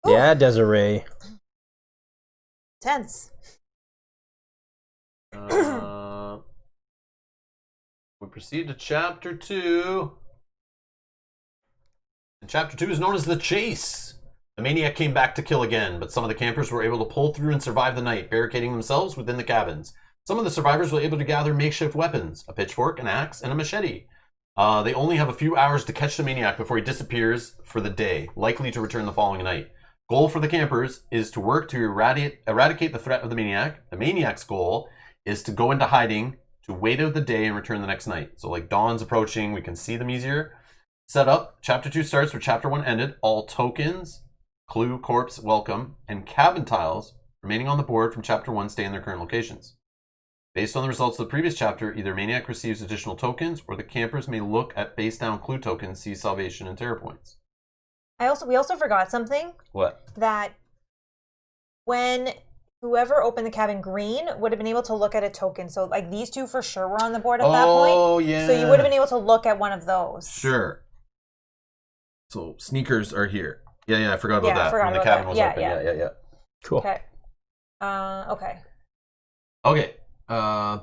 Yeah, Desiree. Tense. we proceed to chapter 2. And chapter 2 is known as the chase. The maniac came back to kill again, but some of the campers were able to pull through and survive the night, barricading themselves within the cabins. Some of the survivors were able to gather makeshift weapons, a pitchfork, an axe, and a machete. They only have a few hours to catch the maniac before he disappears for the day, likely to return the following night. Goal for the campers is to work to eradicate the threat of the maniac. The maniac's goal is to go into hiding, to wait out the day and return the next night. So like dawn's approaching, we can see them easier. Setup, chapter 2 starts where chapter 1 ended. All tokens, clue, corpse, welcome, and cabin tiles remaining on the board from chapter 1 stay in their current locations. Based on the results of the previous chapter, either Maniac receives additional tokens, or the campers may look at face down clue tokens, see salvation and terror points. We also forgot something. What? That when whoever opened the cabin green would have been able to look at a token. So like these two for sure were on the board at that point. Oh, yeah. So you would have been able to look at one of those. Sure. So sneakers are here. Yeah, I forgot about that. I forgot when the about cabin that. was Yeah, open. Yeah. Cool. Okay. Okay. Okay.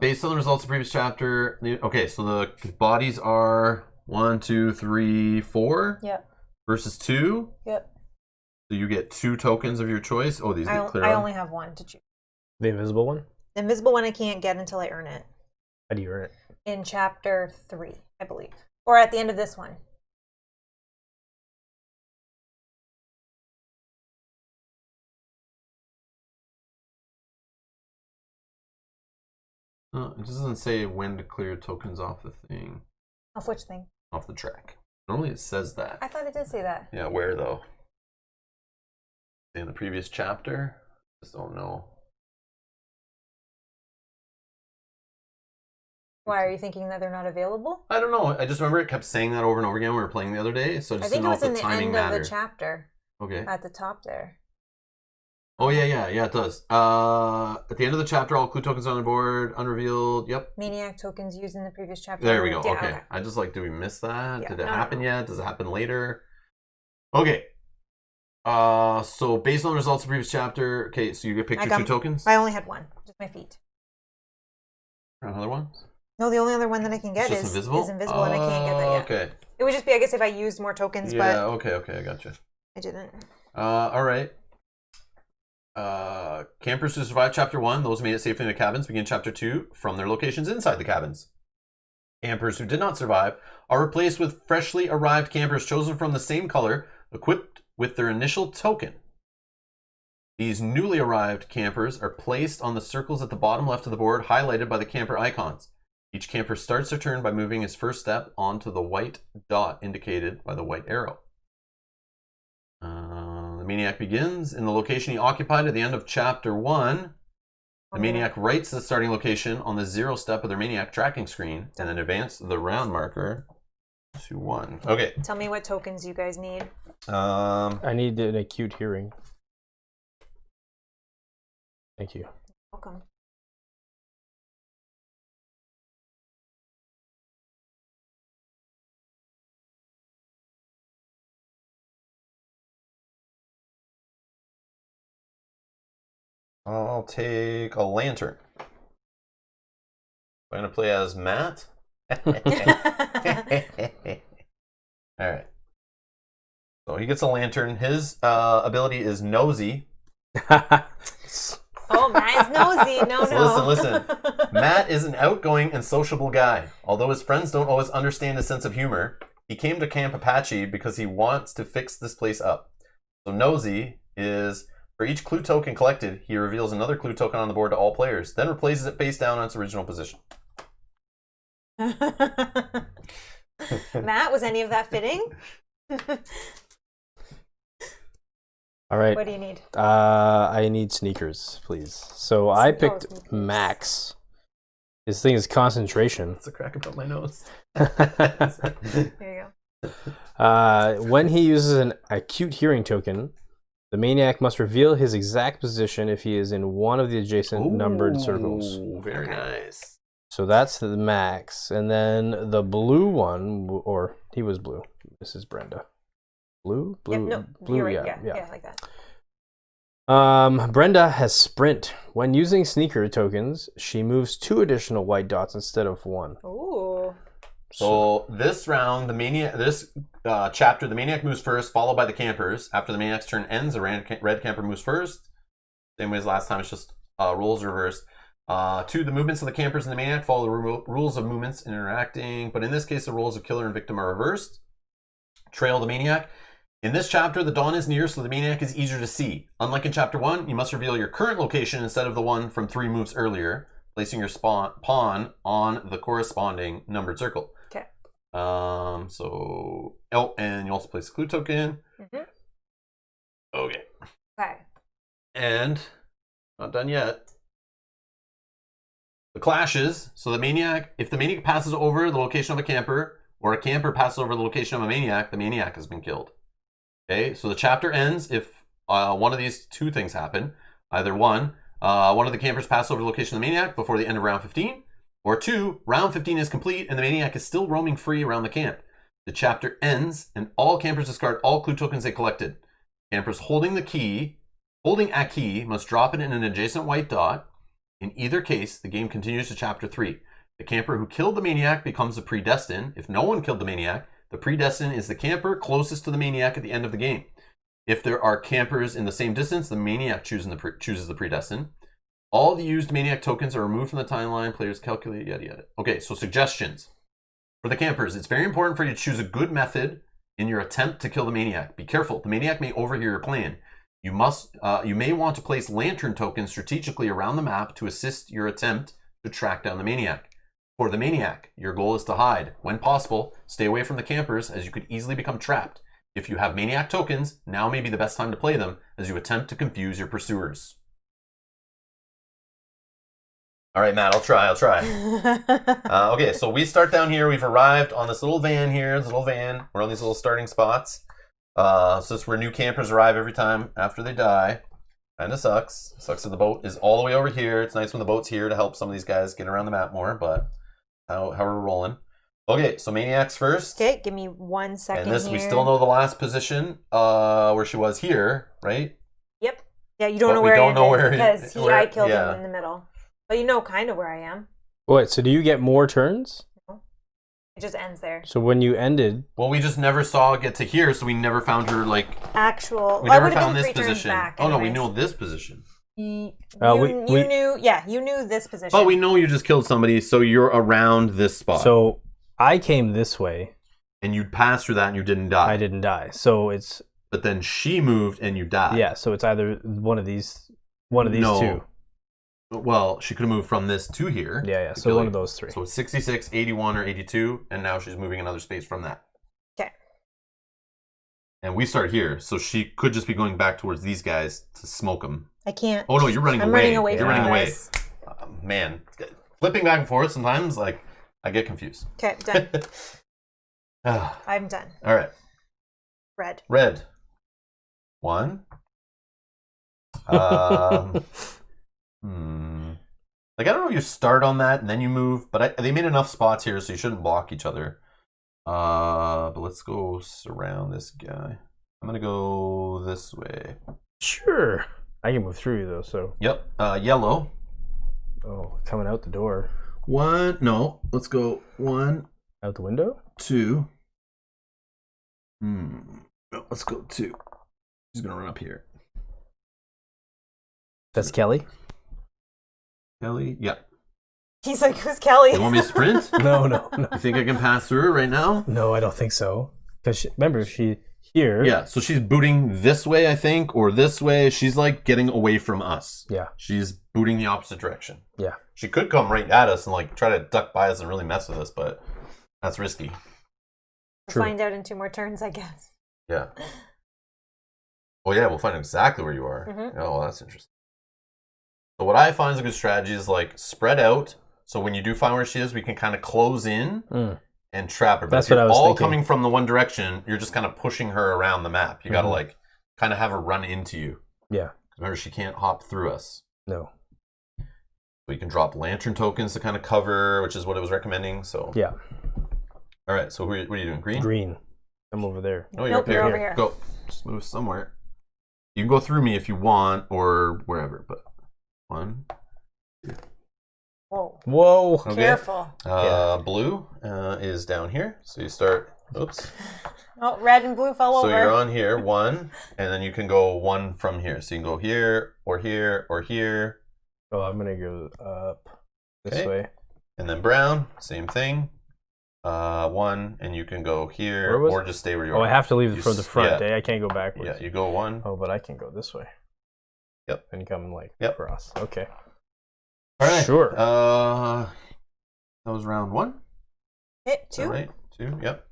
Based on the results of the previous chapter, okay, so the bodies are 1, 2, 3, 4. Yep. Versus 2. Yep. So you get 2 tokens of your choice. Oh, these get clear. I only have one to choose. The invisible one? The invisible one I can't get until I earn it. How do you earn it? In chapter 3, I believe. Or at the end of this one. It doesn't say when to clear tokens off the thing. Off which thing? Off the track. Normally it says that. I thought it did say that. Yeah, where though? In the previous chapter? Just don't know. Why are you thinking that they're not available? I don't know. I just remember it kept saying that over and over again when we were playing the other day. So I just think didn't it know was if in the the timing end of mattered. the chapter. Okay. At the top there. Oh yeah, it does. At the end of the chapter, all clue tokens on the board, unrevealed. Yep. Maniac tokens used in the previous chapter. There we go. Yeah, Okay. I just like, did we miss that? Yeah. Did it No, happen no. yet? Does it happen later? Okay. So based on the results of the previous chapter, okay, so you get picked your 2 tokens. I only had one, just my feet. Another one? No, the only other one that I can get It's just invisible? is invisible, and I can't get that yet. Okay. It would just be, I guess, if I used more tokens, Yeah, but okay, I gotcha. I didn't. All right. Campers who survived chapter 1, those who made it safely in the cabins, begin chapter 2 from their locations inside the cabins. Campers who did not survive are replaced with freshly arrived campers chosen from the same color, equipped with their initial token. These newly arrived campers are placed on the circles at the bottom left of the board, highlighted by the camper icons. Each camper starts their turn by moving his first step onto the white dot indicated by the white arrow. The Maniac begins in the location he occupied at the end of chapter 1. The Maniac writes the starting location on the 0 step of their Maniac tracking screen and then advance the round marker to 1. Okay. Tell me what tokens you guys need. I need an acute hearing. Thank you. Welcome. I'll take a lantern. I'm going to play as Matt. All right. So he gets a lantern. His ability is nosy. Oh, Matt is nosy. No. So listen. Matt is an outgoing and sociable guy. Although his friends don't always understand his sense of humor, he came to Camp Apache because he wants to fix this place up. So nosy is, for each clue token collected, he reveals another clue token on the board to all players, then replaces it face down on its original position. Matt, was any of that fitting? All right. What do you need? I need sneakers, please. So I picked sneakers. Max. This thing is concentration. It's a crack about my nose. There you go. When he uses an acute hearing token, the Maniac must reveal his exact position if he is in one of the adjacent numbered circles. Very nice. So that's the Max. And then the blue one, or he was blue. This is Brenda. Blue? Blue? Yeah, no, blue, you're right. yeah. Yeah, like that. Brenda has sprint. When using sneaker tokens, she moves 2 additional white dots instead of 1. Ooh. So this round, chapter, the Maniac moves first, followed by the campers. After the Maniac's turn ends, the red camper moves first. Same way as last time, it's just roles reversed. 2, the movements of the campers and the Maniac follow the rules of movements interacting, but in this case, the roles of killer and victim are reversed. Trail the Maniac. In this chapter, the dawn is near, so the Maniac is easier to see. Unlike in chapter 1, you must reveal your current location instead of the one from 3 moves earlier, placing your pawn on the corresponding numbered circle. Okay. And you also place a clue token. Mm-hmm. Okay. Okay. And not done yet. The clashes. So if the maniac passes over the location of a camper, or a camper passes over the location of a maniac, the maniac has been killed. Okay, so the chapter ends if one of these two things happen. Either one of the campers passes over the location of the maniac before the end of round 15, or two, round 15 is complete and the maniac is still roaming free around the camp. The chapter ends and all campers discard all clue tokens they collected. Campers holding a key must drop it in an adjacent white dot. In either case, the game continues to chapter 3. The camper who killed the maniac becomes the predestined. If no one killed the maniac, the predestined is the camper closest to the maniac at the end of the game. If there are campers in the same distance, the maniac chooses the predestined. All the used maniac tokens are removed from the timeline. Players calculate, yada yada. Okay, so suggestions. For the campers, it's very important for you to choose a good method in your attempt to kill the maniac. Be careful, the maniac may overhear your plan. You may want to place lantern tokens strategically around the map to assist your attempt to track down the maniac. For the maniac, your goal is to hide. When possible, stay away from the campers as you could easily become trapped. If you have maniac tokens, now may be the best time to play them as you attempt to confuse your pursuers. All right, Matt, I'll try. Okay, so we start down here. We've arrived on this little van here, We're on these little starting spots. So this is where new campers arrive every time after they die. Kind of sucks. Sucks that the boat is all the way over here. It's nice when the boat's here to help some of these guys get around the map more, but how we're rolling. Okay, so maniacs first. Okay, give me 1 second. And this, here. we still know the last position, where she was here, right? Yep. Yeah, you don't know where I am because I killed yeah. him in the middle. But you know kind of where I am. Wait, so do you get more turns? It just ends there. So when you ended... Well, we just never saw it get to here, so we never found her, like... Actual... We never found this position. Oh, no, we know this position. You knew this position. But we know you just killed somebody, so you're around this spot. So I came this way. And you passed through that and you didn't die. I didn't die. So it's... But then she moved and you died. Yeah, so it's either one of these two. Well, she could have moved from this to here. Yeah. So one of those three. So it's 66, 81, or 82, and now she's moving another space from that. Okay. And we start here, so she could just be going back towards these guys to smoke them. I can't. Oh no, you're running away. I'm running away. You're running away. Man, flipping back and forth sometimes, like I get confused. Okay, done. I'm done. All right. Red. 1. Like I don't know if you start on that and then you move, but they made enough spots here so you shouldn't block each other. But let's go surround this guy. I'm gonna go this way. Sure. I can move through you though, so. Yep. Yellow. Oh, coming out the door. 1. No. Let's go 1. Out the window? 2. No, let's go 2. She's gonna run up here. That's Kelly? Kelly? Yeah. He's like, who's Kelly? You want me to sprint? No. You think I can pass through her right now? No, I don't think so. Because remember, she here. Yeah, so she's booting this way, I think, or this way. She's like getting away from us. Yeah. She's booting the opposite direction. Yeah. She could come right at us and like try to duck by us and really mess with us, but that's risky. We'll find out in 2 more turns, I guess. Yeah. Oh yeah, we'll find out exactly where you are. Mm-hmm. Oh, well, that's interesting. So what I find is a good strategy is like spread out. So when you do find where she is, we can kind of close in and trap her. But that's if you're what I was all thinking. coming from the one direction, you're just kind of pushing her around the map. You got to like kind of have her run into you. Yeah. Remember, she can't hop through us. No. So you can drop lantern tokens to kind of cover, which is what it was recommending. So yeah. All right. So what are you doing? Green? Green. I'm over there. Oh, you're nope, up here. You're over here. Go. Just move somewhere. You can go through me if you want or wherever, but 1, 2. Whoa. Okay. Careful. Blue is down here. So you start. Oops. Oh, red and blue fell over. So you're on here, 1, and then you can go 1 from here. So you can go here or here or here. Oh, I'm gonna go up this way. And then brown, same thing. 1, and you can go here or just stay where you are. Oh, I have to leave from the front. Yeah. I can't go backwards. Yeah, you go 1. Oh, but I can go this way. Yep. And come like across. Okay. All right. Sure. That was round 1. Hit 2. All right. 2. Yep.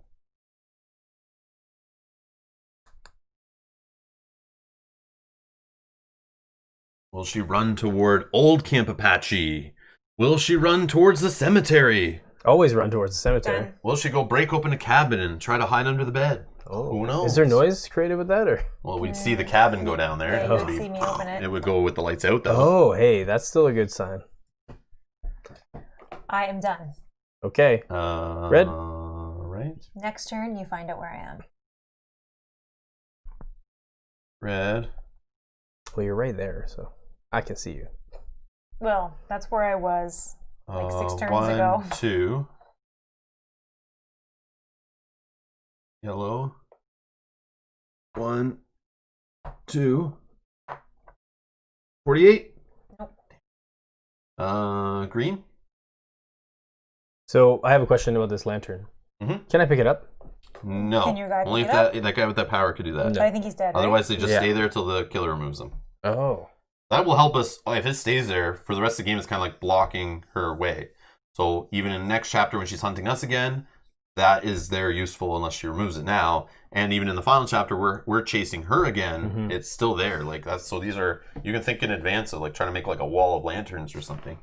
Will she run toward Old Camp Apache? Will she run towards the cemetery? Always run towards the cemetery. Done. Will she go break open a cabin and try to hide under the bed? Oh, Who knows? Is there noise created with that, or? Well, we'd see the cabin go down there. Yeah, and you it would would be- see me open it. It would go with the lights out, though. Oh, hey, that's still a good sign. I am done. Okay. Red? Right. Next turn, you find out where I am. Red. Well, you're right there, so I can see you. Well, that's where I was like 6 turns 1, ago. 2. Yellow. 1, 2. 48. Nope. Green. So I have a question about this lantern. Mhm. Can I pick it up? No. Can your guy Only pick if it that guy with that power could do that. No. But I think he's dead. Right? Otherwise, they just Yeah. stay there till the killer removes them. Oh. That will help us. If it stays there for the rest of the game, it's kind of like blocking her way. So even in the next chapter when she's hunting us again, that is there useful unless she removes it now. And even in the final chapter, we're chasing her again. Mhm. It's still there. Like that's so. These are you can think in advance of like trying to make like a wall of lanterns or something.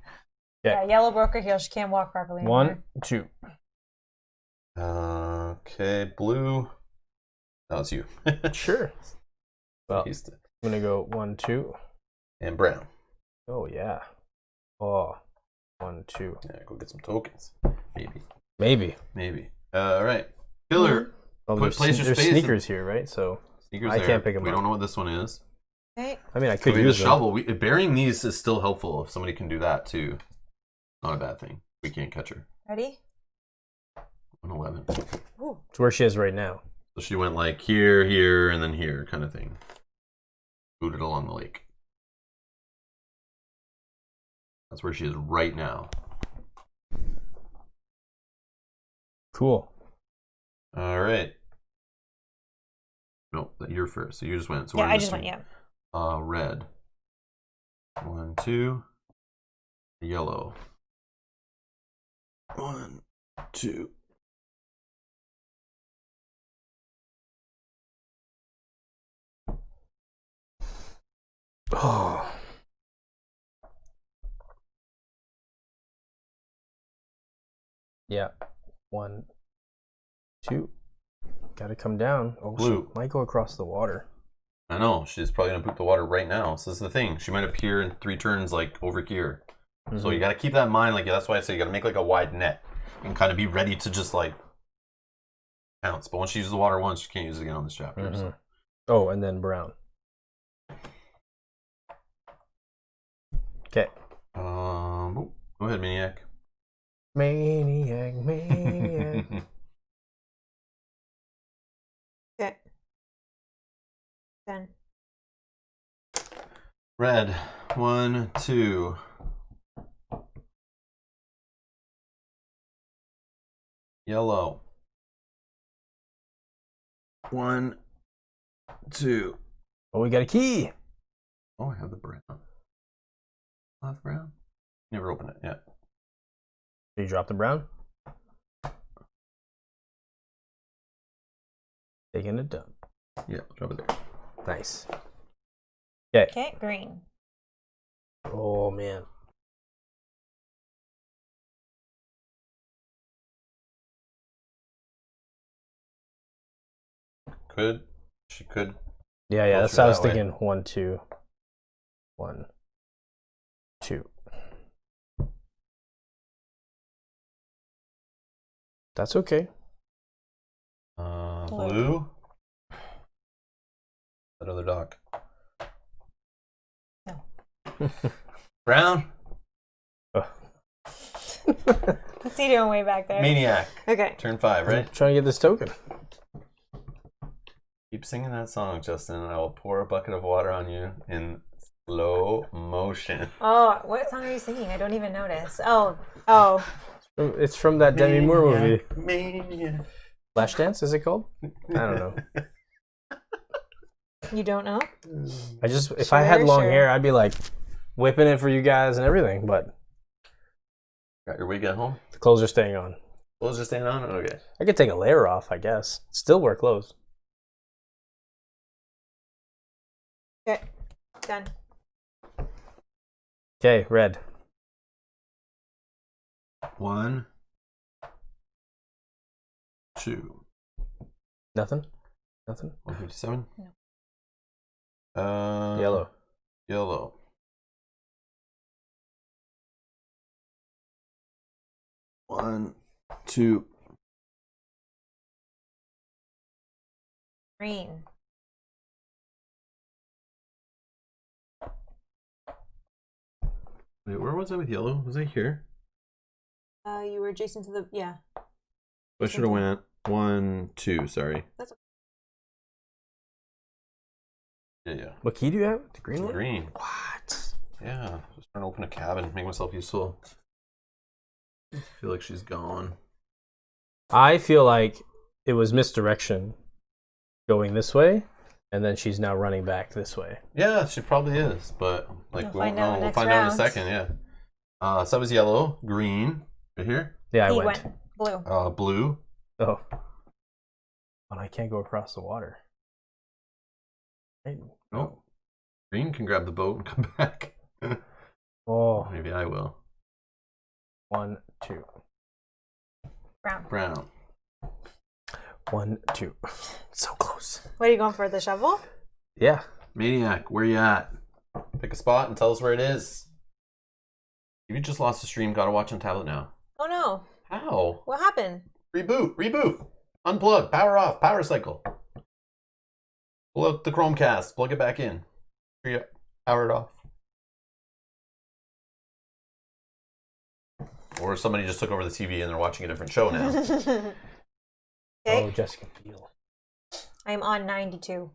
Yeah, yellow broke her heel. She can't walk properly anymore. 1, 2. Okay, blue. That was you. Sure. Well, He's the- I'm gonna go 1, 2. and brown. Oh yeah. Oh, 1, 2. Yeah, go get some tokens. Maybe. Maybe. All right. Killer. Well, Put- place your there's space sneakers here, right? So Sneakers I there. can't pick 'em We up. don't know what this one is. Okay. I mean, I Could could be the use them. shovel. Burying these is still helpful if somebody can do that too. Not a bad thing. We can't catch her. Ready? 111. Ooh. It's where she is right now. So she went like here, here, and then here, kind of thing. Booted along the lake. That's where she is right now. Cool. All right. No, you're first. So you just went. So Yeah, we're I in just this went. one. Yeah. Red. 1, 2. Yellow. 1, 2. Oh. Yeah. 1, 2. Gotta come down. Oh, Blue. she might go across the water. I know. She's probably going to poop the water right now. So this is the thing. She might appear in 3 turns like over here. So you got to keep that in mind. Like that's why I say you got to make like a wide net and kind of be ready to just like pounce. But once she uses the water once, she can't use it again on this chapter. Mhm. So. Oh, and then brown. Okay. Go ahead, Maniac. Maniac, maniac. Okay. Done. Red. 1, 2. Yellow. 1, 2. Oh, we got a key. Oh, I have the brown. I have the brown. Never opened it yet. You drop the brown. Taking it down. Yeah, drop it there. Nice. Okay. Okay, green. Oh man. Could. She could. Yeah, Go that's through what I was that way. thinking. 1, 2. 1, 2. That's okay. Blue. That other dock. No. Brown. What's he doing way back there? Maniac. Okay. Turn 5, I'm right? trying to get this token. Keep singing that song, Justin, and I will pour a bucket of water on you in slow motion. Oh, what song are you singing? I don't even notice. Oh. It's from that Demi Moore movie. Maniac. Flashdance, is it called? I don't know. You don't know? If I had Sure, long sure. hair, I'd be like whipping it for you guys and everything, but Got your wig at home? the clothes are staying on. Clothes are staying on? Okay. I could take a layer off, I guess. Still wear clothes. Okay. Done. Okay, red. 1, 2. Nothing? Nothing? 157? No. Yellow. Yellow. One, 2. Green. Wait, where was I with yellow? Was I here? You were adjacent to the yeah. I should have went 1, 2. Sorry. That's okay. Yeah. What key do you have? The green one? Green. What? Yeah. Just trying to open a cabin, make myself useful. I feel like she's gone. I feel like it was misdirection going this way, and then she's now running back this way. Yeah, she probably is, but like We'll we won't find out know. We'll next find out in a round. second. Yeah. So that was yellow, green, right here. Yeah, I He went. blue. Blue. Oh. But I can't go across the water. Right? Oh, green can grab the boat and come back. Oh. Maybe I will. 1, 2. Brown. Brown. 1, 2. So close. What are you going for? The shovel? Yeah. Maniac, where you at? Pick a spot and tell us where it is. If you just lost the stream, gotta watch on tablet now. Oh no. How? What happened? Reboot. Unplug. Power off. Power cycle. Pull out the Chromecast. Plug it back in. Power it off. Or somebody just took over the TV and they're watching a different show now. Okay. Oh, Jessica Biel. I'm on 92.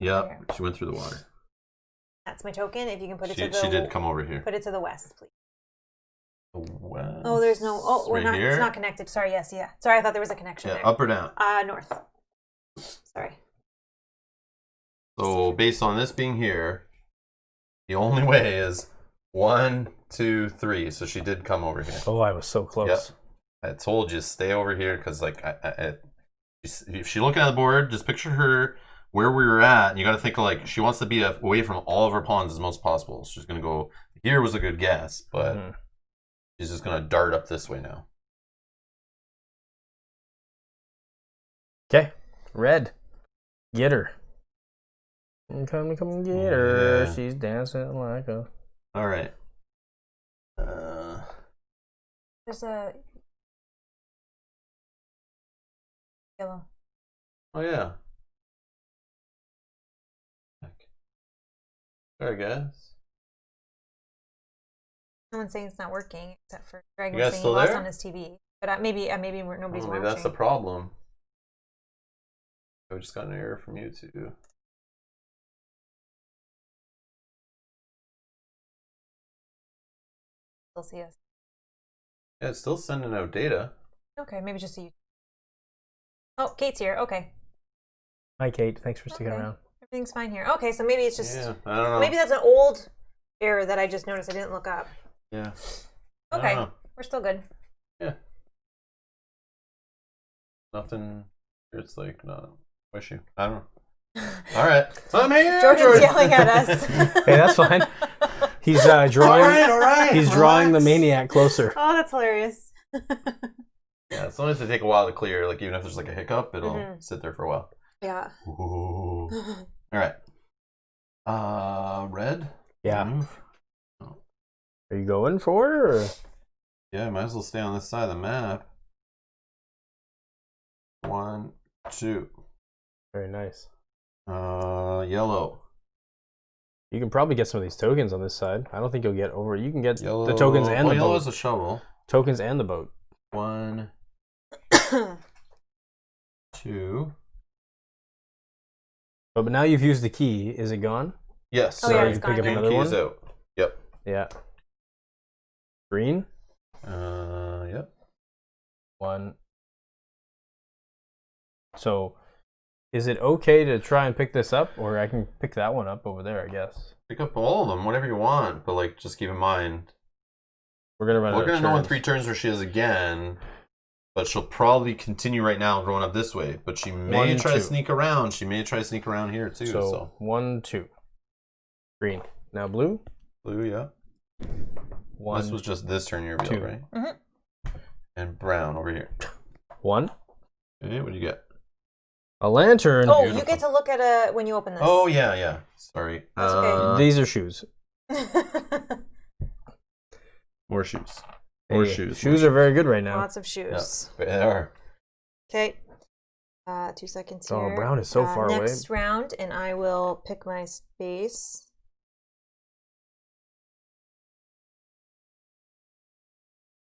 Yep, she went through the water. That's my token. If you can put it to the She did come over here. Put it to the west, please. The west. Oh, there's no. Oh, we're Right not. here? It's not connected. Sorry. Yes. Yeah. Sorry. I thought there was a connection Yeah, there. up or down. North. Sorry. So based on this being here, the only way is 1, 2, 3. So she did come over here. Oh, I was so close. Yep. I told you stay over here because like if she's looking at the board, just picture her where we were at, and you got to think of like she wants to be away from all of her pawns as most possible. She's gonna go here was a good guess, but she's just gonna dart up this way now. Okay. Red. Get her. Come get her. Yeah. She's dancing like a... All right. There's a yellow. Oh yeah. There, guys. No one's saying it's not working except for Greg You was guys saying he still lost there? on his TV. But maybe nobody's Maybe watching. that's the problem. I just got an error from YouTube. Still see us. Yeah, it's still sending out data. Okay, maybe just you. Oh, Kate's here. Okay, Hi, Kate. Thanks for sticking Okay. around. everything's fine here. Okay, so maybe it's just Yeah, I don't know. maybe that's an old error that I just noticed. I didn't look up. Yeah. I don't Okay, know. we're still good. Yeah. Nothing. It's like not an issue. I don't know. All right. I'm here. Jordan's yelling at us. Hey, that's fine. He's drawing. All right. He's drawing the relax. maniac closer. Oh, that's hilarious. Yeah, sometimes they take a while to clear. Like even if there's like a hiccup, it'll sit there for a while. Yeah. Ooh. All right. Red. Yeah. Move. Are you going for it, or? Yeah, might as well stay on this side of the map. 1, 2. Very nice. Yellow. You can probably get some of these tokens on this side. I don't think you'll get over. You can get Yellow. the tokens and the yellow boat. is a shovel. Tokens and the boat. 1, 2. But now you've used the key. Is it gone? Yes. Oh, yeah, Sorry, it's you pick gone up now. another Keys one. out. Yep. Yeah. Green. Yep. 1. So, is it okay to try and pick this up, or I can pick that one up over there? I guess Pick up all of them, whatever you want, but like just keep in mind we're gonna run. we're out gonna of know in turns. 3 turns where she is again. But she'll probably continue right now going up this way. But she may 1, try to 2. sneak around. She may try to sneak around here too. So So 1, 2. Green. Now blue. blue, yeah. 1. This was just this turn you revealed, 2. right? Mm-hmm. And brown over here. 1. Okay, what do you get? A lantern. Oh, Beautiful. you get to look at when you open this. Oh, yeah. Sorry. That's okay. These are shoes. More shoes. Hey, More shoes. Shoes are very good right now. Lots of shoes. Yeah, they are. Okay. 2 seconds here. Oh, brown is so far away. Next round, and I will pick my space.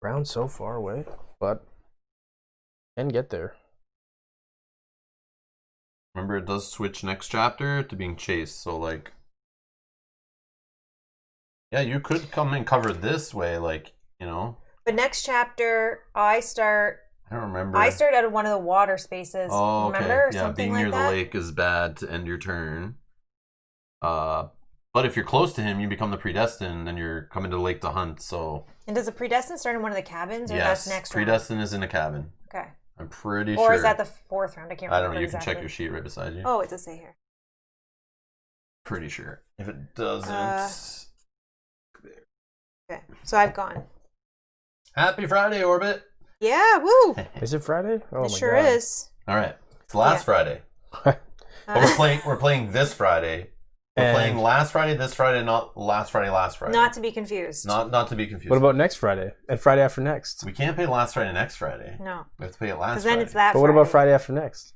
Brown's so far away, but can get there. Remember, it does switch next chapter to being chased, so like... Yeah, you could come and cover this way, like, you know. But next chapter, I start I don't remember. out of one of the water spaces. Oh, okay. Remember? Or Yeah, something being like near that? the lake is bad to end your turn. But if you're close to him, you become the predestined, and you're coming to the lake to hunt, so... And does the predestined start in one of the cabins, or Yes, that's next round? predestined is in a cabin. Okay. I'm pretty sure. Or is that the fourth round? I can't remember. I don't know. You exactly. can check your sheet right beside you. Oh, it does say here. Pretty sure. If it doesn't... Okay, so I've gone. Happy Friday, Orbit! Yeah, woo! Is it Friday? Oh It my sure God. is. All right, it's last Friday. But we're playing this Friday. We're And playing last Friday, this Friday, not last Friday, last Friday. Not to be confused. Not to be confused. What about next Friday and Friday after next? We can't play last Friday next Friday. No. We have to play it last Because Friday. then it's that But what about Friday after next?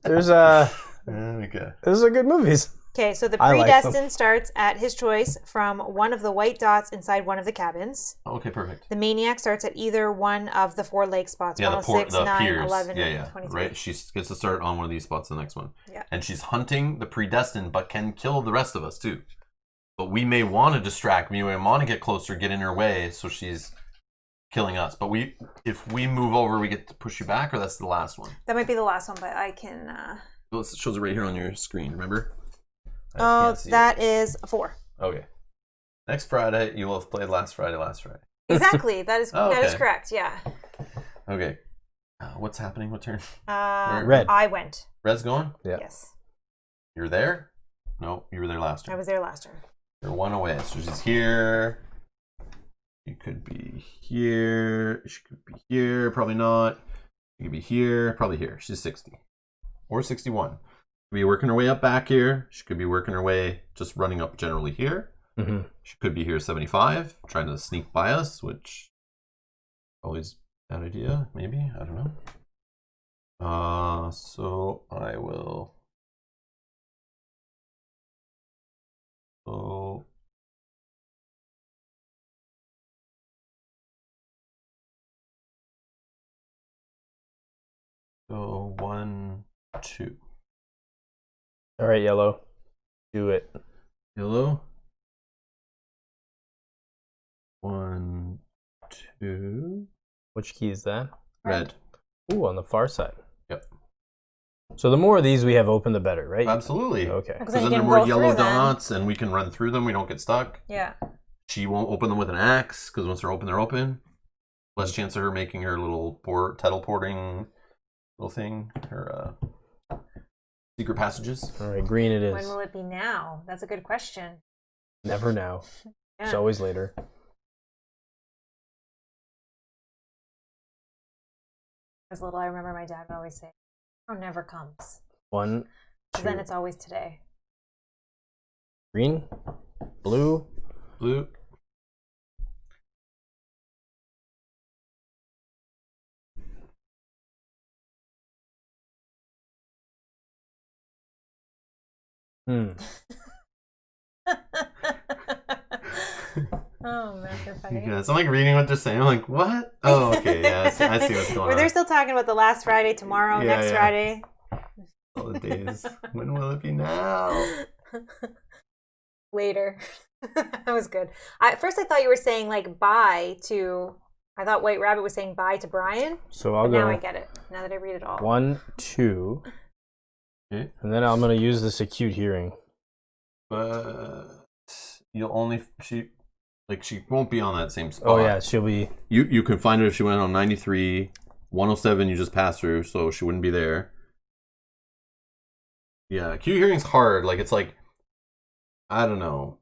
There's Okay. those are good movies. Okay, so the I like them. predestined starts at his choice from one of the white dots inside one of the cabins. Okay, perfect. The maniac starts at either one of the 4 lake spots. Yeah, 106, the 9, piers. 11, Yeah, and 23. right. She gets to start on one of these spots, the next one. Yeah. And she's hunting the predestined, but can kill the rest of us too. But we may want to distract. We may want to get closer, get in her way, so she's killing us. But if we move over, we get to push you back, or that's the last one. That might be the last one, but I can... Well, it shows it right here on your screen. Remember? I just Oh, can't see that is 4. it. Okay. Next Friday, you will have played last Friday. Exactly. That is Oh, that is okay. correct. Yeah. Okay. What's happening? What turn? Red. I went. Red's going? Yeah. Yes. You're there? No, you were there last turn. I was there last turn. You're 1 away. So she's here. You could be here. She could be here. Probably not. You could be here. Probably here. She's 60. Or 61. Could be working her way up back here. She could be working her way just running up generally here. Mm-hmm. She could be here 75, trying to sneak by us, which always bad idea, maybe. I don't know. So I will. So 1, 2. All right, yellow. Do it. Yellow. 1, 2. Which key is that? Red. Ooh, on the far side. Yep. So the more of these we have open, the better, right? Absolutely. Okay. Because Because then you there are can more go yellow through them. dots, and we can run through them. We don't get stuck. Yeah. She won't open them with an axe, because once they're open, they're open. Less chance of her making her little teleporting little thing, her secret passages. All right, green it When is. will it be now? That's a good question. Never now. Yeah. It's always later. As little, I remember my dad would always say, "Oh, never comes." 1, 2. Because then it's always today. Green, blue. Blue. Hmm. Oh, man, you're funny. Because I'm like reading what they're saying. I'm like, what? Oh, okay. Yeah, I see what's going Were on. they still talking about the last Friday, tomorrow, Yeah, next yeah. Friday? All the days. When will it be now? Later. That was good. At first, I thought you were saying like bye to. I thought White Rabbit was saying bye to Brian. So I'll But now I go get it. Now that I read it all. 1, 2. Okay. And then I'm going to use this acute hearing. But you'll only she won't be on that same spot. Oh, yeah, she'll be. You can find her if she went on 93, 107. You just passed through, so she wouldn't be there. Yeah, Q hearing's hard. Like it's like I don't know.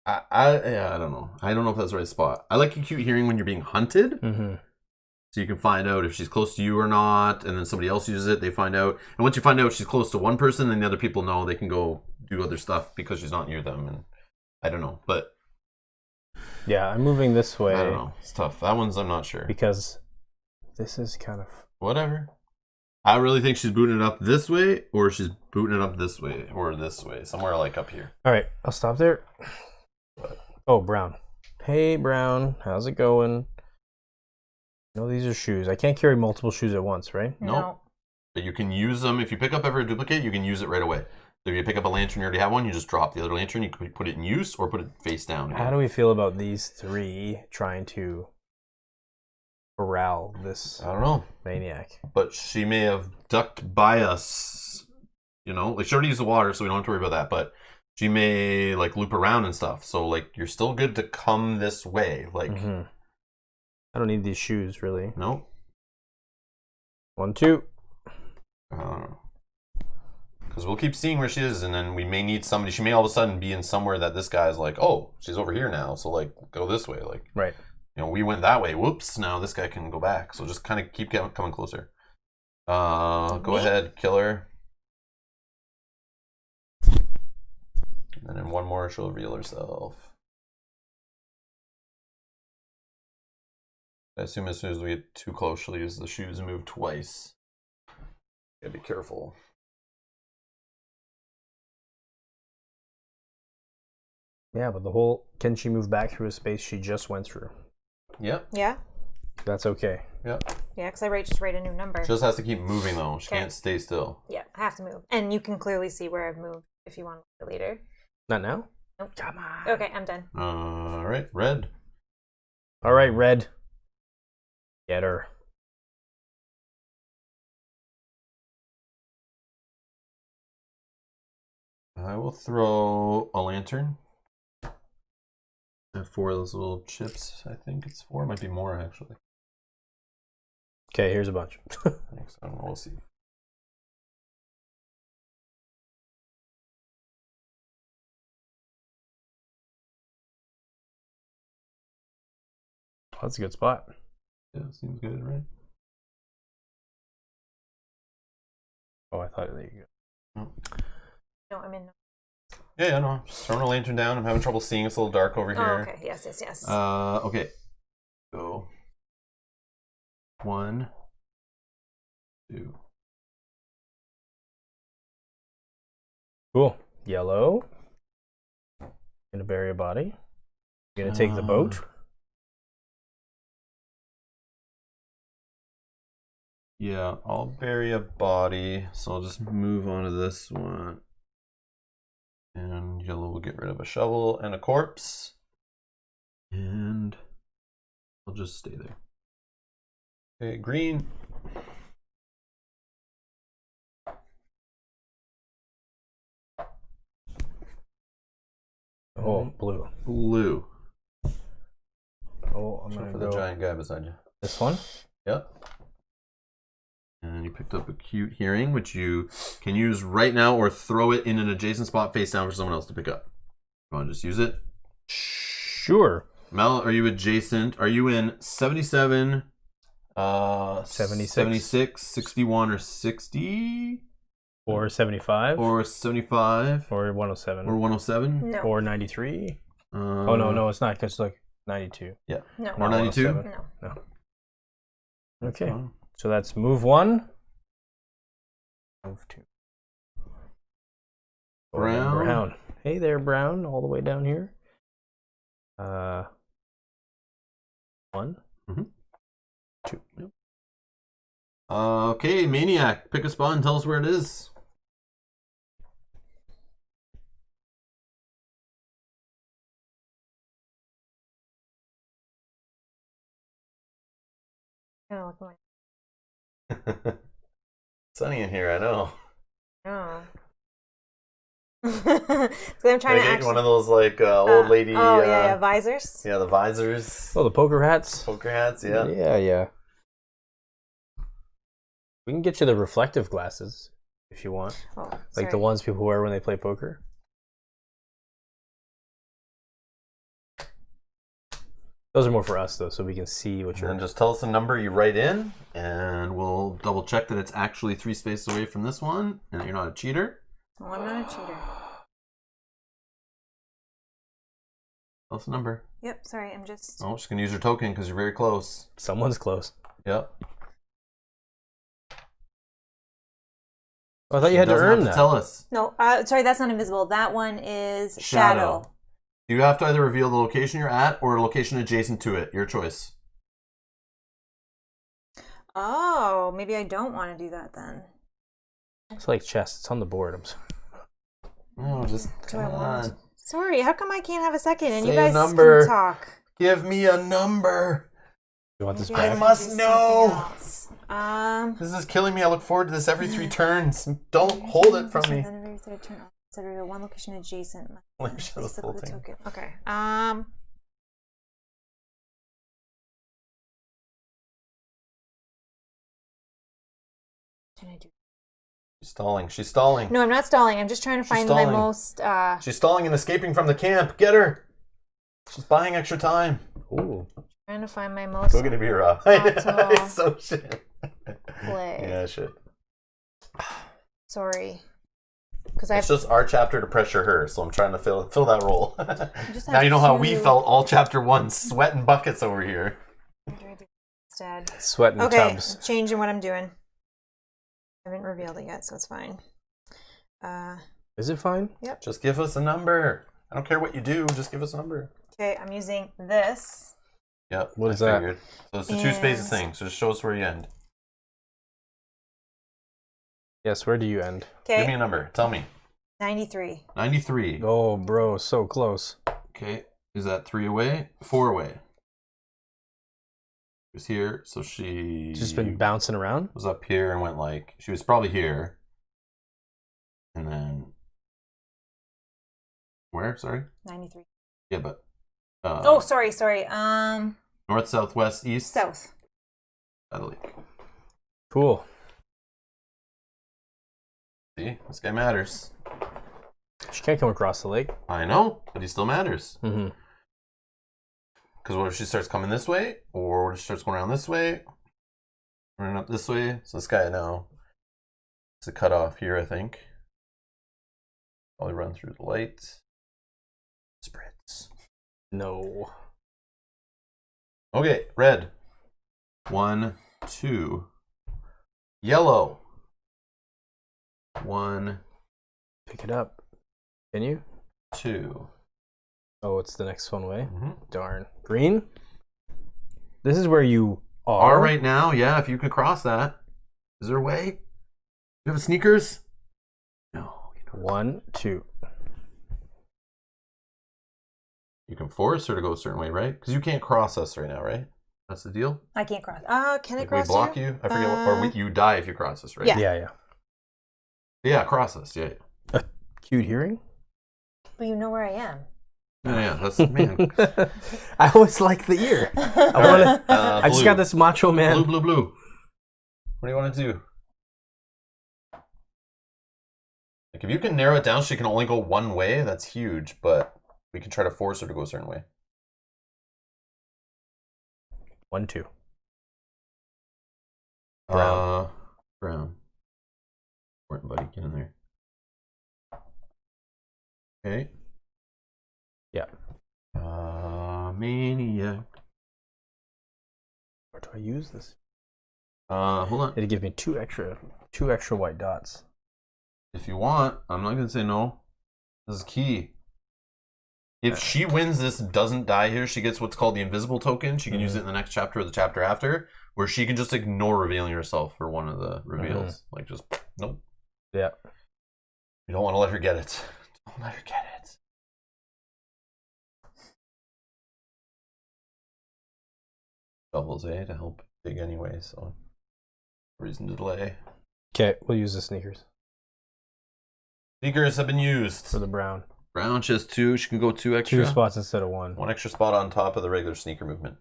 I don't know. I don't know if that's the right spot. I like acute hearing when you're being hunted. Mm-hmm. So you can find out if she's close to you or not, and then somebody else uses it, they find out. And once you find out she's close to one person, then the other people know they can go do other stuff because she's not near them. And I don't know, but Yeah, I'm moving this way. I don't know. It's tough. That one's I'm not sure. Because this is kind of... Whatever. I really think she's booting it up this way, or she's booting it up this way, or this way. Somewhere like up here. All right, I'll stop there. Oh, Brown. Hey, Brown. How's it going? No, these are shoes. I can't carry multiple shoes at once, right? No. But you can use them. If you pick up ever a duplicate, you can use it right away. So if you pick up a lantern, you already have one, you just drop the other lantern, you can put it in use, or put it face down. How do we feel about these three trying to corral this I don't know. maniac? But she may have ducked by us, you know? Like, she already used the water, so we don't have to worry about that, but she may, like, loop around and stuff. So, like, you're still good to come this way. Like, I don't need these shoes, really. no. 1, 2. Because we'll keep seeing where she is, and then we may need somebody. She may all of a sudden be in somewhere that this guy's like, oh, she's over here now, so, like, go this way. Like, Right. you know, we went that way. Whoops, now this guy can go back. So just kind of keep coming closer. Go ahead, kill her. And then one more, she'll reveal herself. I assume as soon as we get too close, she'll use the shoes and move twice. Gotta be careful. Yeah, but the whole... Can she move back through a space she just went through? Yep. Yeah. That's okay. Yep. Yeah, because I just write a new number. She just has to keep moving though. She Okay. can't stay still. Yeah, I have to move. And you can clearly see where I've moved if you want to look later. Not now? Nope. Come on. Okay, I'm done. All right, red. All right, Red. Get her. I will throw a lantern. I have 4 of those little chips. I think it's 4. Might be more actually. Okay, here's a bunch. Thanks. I don't know. We'll see. That's a good spot. Yeah, seems good, right? Oh, I thought... There you go. Oh. No, I'm in. Yeah, no. Just throwing a lantern down. I'm having trouble seeing. It's a little dark over Oh, here. okay. Yes. Okay. Go. 1, 2. Cool. Yellow. Gonna bury a body. Gonna take the boat. Yeah, I'll bury a body. So I'll just move on to this one. And yellow will get rid of a shovel and a corpse. And I'll just stay there. Okay, green. Oh, blue. Blue. Oh, I'm So gonna for go the giant guy beside you. this one. Yep. And you picked up acute hearing, which you can use right now or throw it in an adjacent spot face down for someone else to pick up. You want to just use it? Sure. Mel, are you adjacent? Are you in 77, 76. 76, 61, or 60? Or 75. Or 75? Or 107. Or 107? No. Or 93. Oh, no, it's not, because it's like 92. Yeah. No. Or 92? 107. No. No. Okay. Fine. So that's move 1. Move 2. Brown. Hey there, Brown, all the way down here. 1. 2. Yep. Okay, Maniac, pick a spot and tell us where it is. Gonna look like. Sunny in here, I know. Oh. So I'm trying to actually. One of those like old lady. Yeah, visors. Yeah, the visors. Oh, the poker hats? Poker hats, yeah. Yeah. We can get you the reflective glasses if you want. Oh, Like the ones people wear when they play poker. Those are more for us, though, so we can see what you're... And just tell us the number you write in, and we'll double check that it's actually 3 spaces away from this one, and that you're not a cheater. Well, I'm not a cheater. Tell us the number. Yep, sorry, I'm just... Oh, just going to use your token because you're very close. Someone's close. Yep. Oh, I thought you had to earn that. Tell us. No, sorry, that's not invisible. That one is Shadow. You have to either reveal the location you're at or a location adjacent to it. Your choice. Oh, maybe I don't want to do that then. It's like chess. It's on the board. I'm sorry. Oh, just come on. Sorry, how come I can't have a second and Say you guys a number. can talk? Give me a number. You want this Maybe back? I must know. Else. This is killing me. I look forward to this every 3 turns. Don't hold it from me. Then every third turn, consider one location adjacent. Let me show the full thing. Token. Okay. Can I do? She's stalling. She's stalling. No, I'm not stalling. I'm just trying to find my stalling. most. She's stalling and escaping from the camp. Get her. She's buying extra time. Ooh. Trying to find my most. Go get a beer off. Optimal It's so shit. play. Yeah, shit. Sorry. Because It's just our chapter to pressure her, so I'm trying to fill that role. just Now you know how we two- felt all chapter 1, sweating buckets over here. Instead. Sweating Okay, tubs. changing what I'm doing. I haven't revealed it yet, so it's fine. Is it fine? Yep. Just give us a number. I don't care what you do, just give us a number. Okay, I'm using this. Yep. What is I that? figured. So it's a 2 spaces And- thing, so just show us where you end. Yes, where do you end? Give me Okay, a number. Tell me. 93. 93. Oh, bro, so close. Okay. Is that 3 away? 4 away. She was here, so she She's just been bouncing around? was up here and went like, she was probably here. And then, where? Sorry? 93. Yeah, but. Oh, sorry. North, south, west, east? South. By the lake. Cool. See? This guy matters. She can't come across the lake. I know, but he still matters. Mm-hmm. Because what if she starts coming this way? Or what if she starts going around this way? Running up this way? So this guy now. It's a cutoff here, I think. Probably run through the light. Spritz. No. Okay, red. 1, 2. Yellow. 1, Pick it up. Can you? 2. Oh, it's the next one away? Mm-hmm. Darn. Green? This is where you are. R right now, yeah, if you could cross that. Is there a way? You have a sneakers? No. 1, 2. You can force her to go a certain way, right? Because you can't cross us right now, right? That's the deal? I can't cross. Can I Like cross we block you? I forget you die if you cross us, right? Yeah. Yeah. Yeah, cross us, yeah. Cute hearing? But you know where I am. Yeah, that's, man. I always like the ear. I want to. I just blue. got this macho man. Blue. What do you want to do? Like, if you can narrow it down so she can only go one way, that's huge, but we can try to force her to go a certain way. 1, 2. Brown. Important, buddy. Get in there. Okay. Yeah. Maniac. Where do I use this? Hold on. It'd give me two extra white dots. If you want, I'm not gonna say no. This is key. If she wins this, doesn't die here, she gets what's called the invisible token. She can use it in the next chapter or the chapter after, where she can just ignore revealing herself for one of the reveals. Like, just, nope. Yeah. You don't want to let her get it. Don't let her get it. Doubles A to help dig anyway, so reason to delay. Okay, we'll use the sneakers Sneakers have been used. for the brown. Brown, she has 2. She can go 2 extra. 2 spots instead of 1. 1 extra spot on top of the regular sneaker movement.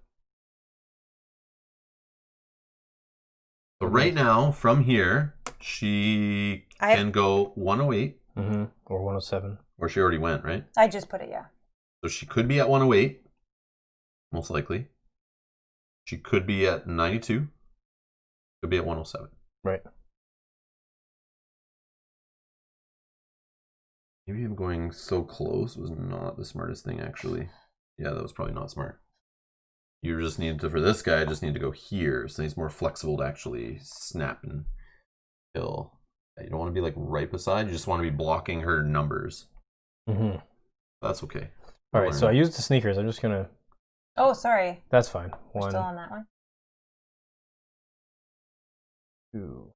So right now, from here, she can go 108. Mm-hmm. Or 107. Or she already went, right? I just put it, yeah. So she could be at 108. most likely. She could be at 92. Could be at 107. Right. Maybe him going so close was not the smartest thing, actually. Yeah, that was probably not smart. You just need to, for this guy, just need to go here. So he's more flexible to actually snap and kill. You don't want to be like right beside. You just want to be blocking her numbers. Mm-hmm. That's okay. All right, so I used the sneakers. I'm just going to... Oh, sorry. That's fine. We're still on that one. 2.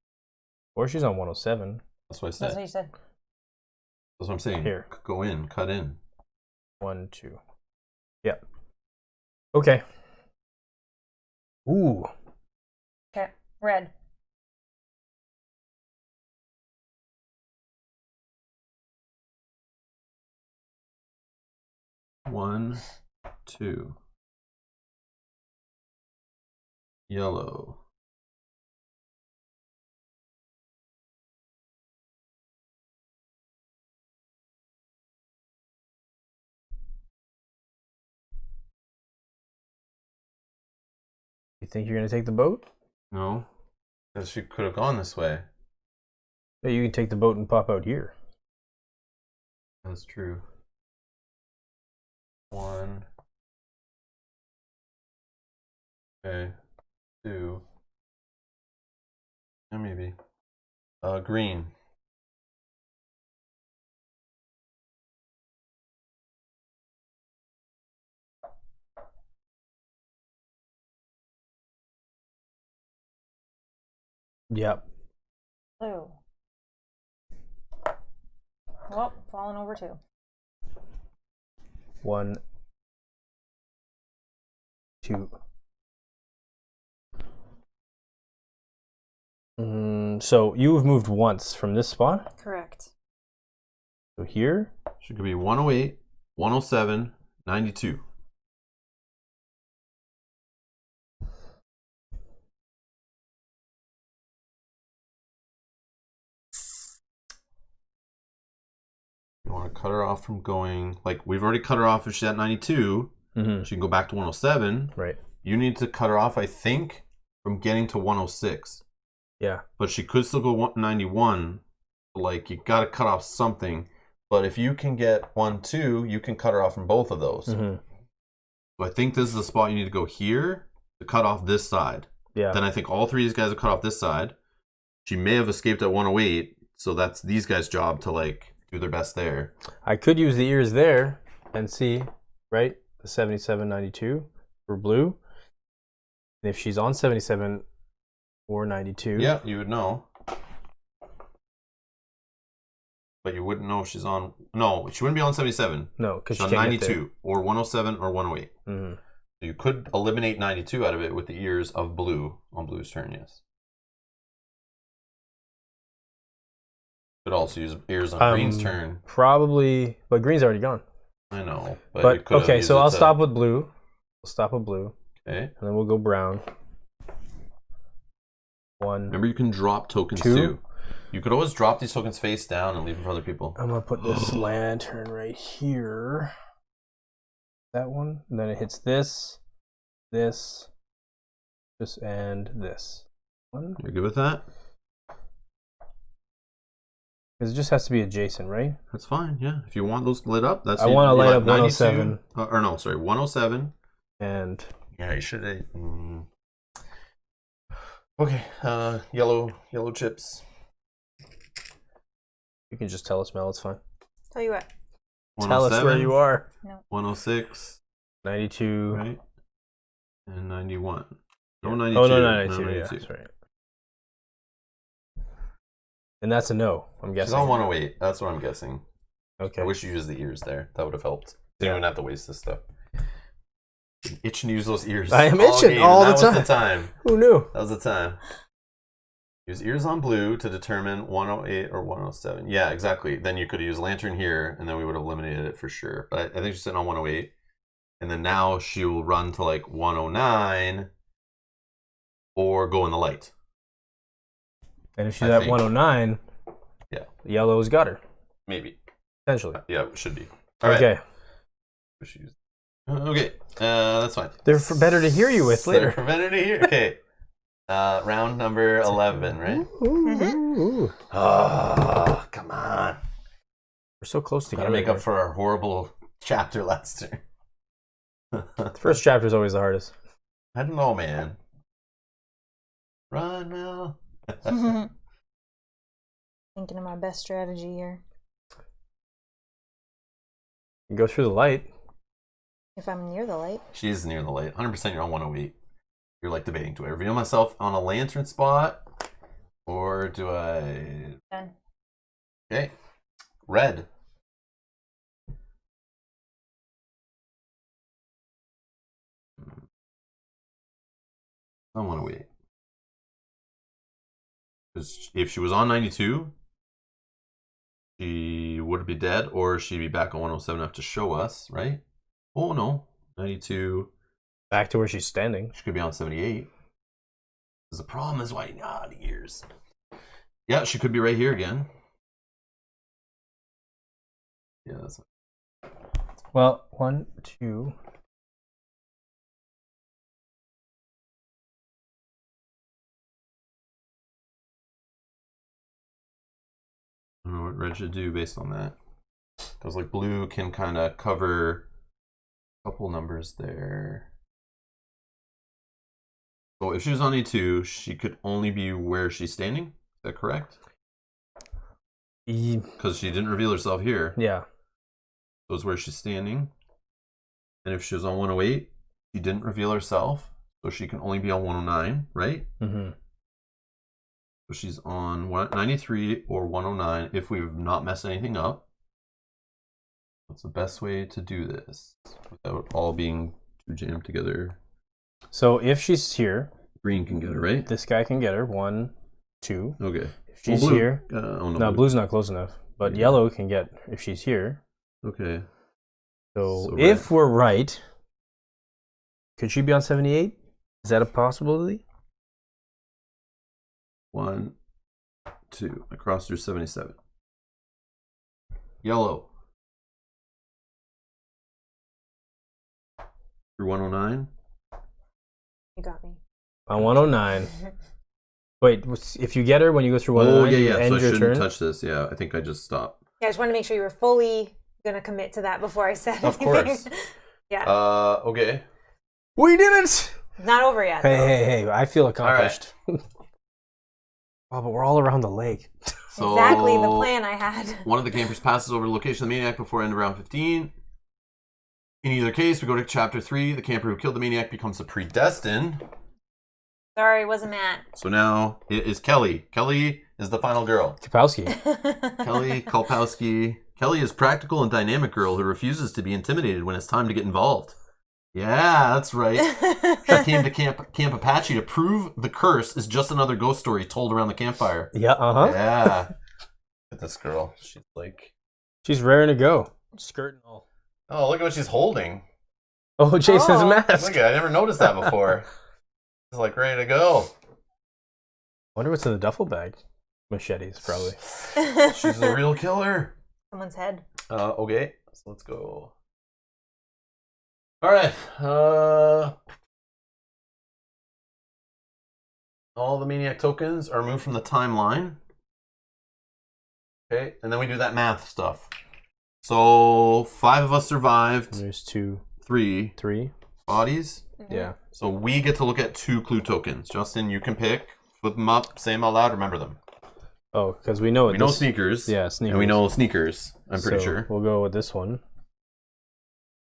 Or she's on 107. That's what I said. That's what you said. That's what I'm saying. Here. Go in, cut in. 1, 2. Yep. Okay. Ooh. Okay. Red. One, 2. Yellow. You think you're going to take the boat? No, because she could have gone this way. Yeah, you can take the boat and pop out here. That's true. 1. Okay. 2. Yeah, maybe. Green. Yep. Blue. Oh, falling over 2. 1, 2. So you've moved once from this spot. Correct. So here. She could be 108, 107, 92. You want to cut her off from going, like we've already cut her off if she's at 92. Mm-hmm. She can go back to 107. Right. You need to cut her off, I think, from getting to 106. Yeah. But she could still go 91. Like, you got to cut off something. But if you can get 1, 2, you can cut her off from both of those. Mm-hmm. So I think this is the spot you need to go here to cut off this side. Yeah. Then I think all 3 of these guys will cut off this side. She may have escaped at 108. So that's these guys' job to, like, do their best there. I could use the ears there and see, right? The 77, 92 for blue. And if she's on 77 or 92. Yeah, you would know. But you wouldn't know if she's on... No, she wouldn't be on 77. No, because she's she on can't 92 or 107 or 108. Mm-hmm. So you could eliminate 92 out of it with the ears of blue on blue's turn, yes. Could also use ears on green's turn. Probably, but green's already gone. I know. But okay, so I'll stop with blue. We'll stop with blue. Okay. And then we'll go brown. 1. Remember, you can drop tokens 2. too. You could always drop these tokens face down and leave them for other people. I'm going to put this lantern right here. That one. And then it hits this, this, and this. 1. You're good with that? Because it just has to be adjacent, right? That's fine, yeah. If you want those lit up, that's... I want to light up 107. Or no, sorry, 107. And... Yeah, you should... Okay, yellow chips. You can just tell us, Mel, it's fine. Tell you what. Tell us where you are. No. 106. 92. Right. And 91. Yeah. No, 92. Oh, no, 92. No, 92. Yeah, that's right. And that's a no, I'm guessing. She's on 108. That's what I'm guessing. Okay. I wish you used the ears there. That would have helped. Didn't even have to waste this stuff. Been itching to use those ears. I am itching game. all the time. That was the time. Who knew? That was the time. Use ears on blue to determine 108 or 107. Yeah, exactly. Then you could use lantern here, and then we would have eliminated it for sure. But I think she's sitting on 108. And then now she will run to like 109 or go in the light. And if she's at 109, yeah, yellow's got her. Maybe. Potentially. Yeah, it should be. All right. Okay. Okay, that's fine. They're for better to hear you with later. They're better to hear. Okay. Round number 11, right? Ooh. Oh, come on. We're so close together. Gotta make up for our horrible chapter last turn. The first chapter is always the hardest. I don't know, man. Run, Mel. Thinking of my best strategy here. You go through the light. If I'm near the light. She is near the light. 100% you're on 108. You're like debating, do I reveal myself on a lantern spot? Or do I... Done. Okay. Red. I want to wait. Because if she was on 92, she would be dead, or she'd be back on 107 enough to show us, right? Oh no, 92. Back to where she's standing. She could be on 78. Because the problem is why the ears. Yeah, she could be right here again. Yeah, that's. Well, 1, 2. I don't know what red should do based on that. Because like blue can kind of cover a couple numbers there. So if she was on A2, she could only be where she's standing. Is that correct? Because she didn't reveal herself here. Yeah. So it's where she's standing. And if she was on 108, she didn't reveal herself. So she can only be on 109, right? Mm-hmm. So she's on 93 or 109 if we've not messed anything up. What's the best way to do this without all being too jammed together? So if she's here, Green can get her, right? this guy can get her. 1, 2. Okay. If she's Well, blue. here, Oh, no, blue. blue's not close enough. But Yeah. yellow can get if she's here. Okay. So So if we're right, could she be on 78? Is that a possibility? 1, 2. I crossed through 77. Yellow. Through 109. You got me. On 109. Wait, if you get her when you go through Oh, 109, you yeah. So end I your shouldn't turn? touch this. Yeah, I think I just stopped. Yeah, I just wanted to make sure you were fully going to commit to that before I said Of anything. course. Yeah. Okay. We did it! Not over yet. Hey, I feel accomplished. Oh, but we're all around the lake. So Exactly the plan I had. one of the campers passes over the location of the maniac before end of round 15. In either case, we go to chapter 3. The camper who killed the maniac becomes a predestined. Sorry, wasn't Matt. So now it is Kelly. Kelly is the final girl. Kapowski. Kelly Kolpowski. Kelly is practical and dynamic girl who refuses to be intimidated when it's time to get involved. Yeah, that's right. She came to Camp Apache to prove the curse is just another ghost story told around the campfire. Yeah, uh-huh. Yeah. Look at this girl. She's like... She's raring to go. Skirt and all. Oh, look at what she's holding. Oh, Jason's Oh. mask. Look at it. I never noticed that before. She's like ready to go. Wonder what's in the duffel bag. Machetes, probably. She's a real killer. Someone's head. Okay. So let's go. All right. All the maniac tokens are moved from the timeline. Okay, and then we do that math stuff. So 5 of us survived. There's 2, 3 3. bodies. Yeah. So we get to look at 2 clue tokens. Justin, you can pick, flip them up, say them out loud, remember them. Oh, because we know it. We know sneakers. Yeah, sneakers. And we know sneakers, I'm pretty sure. We'll go with this one.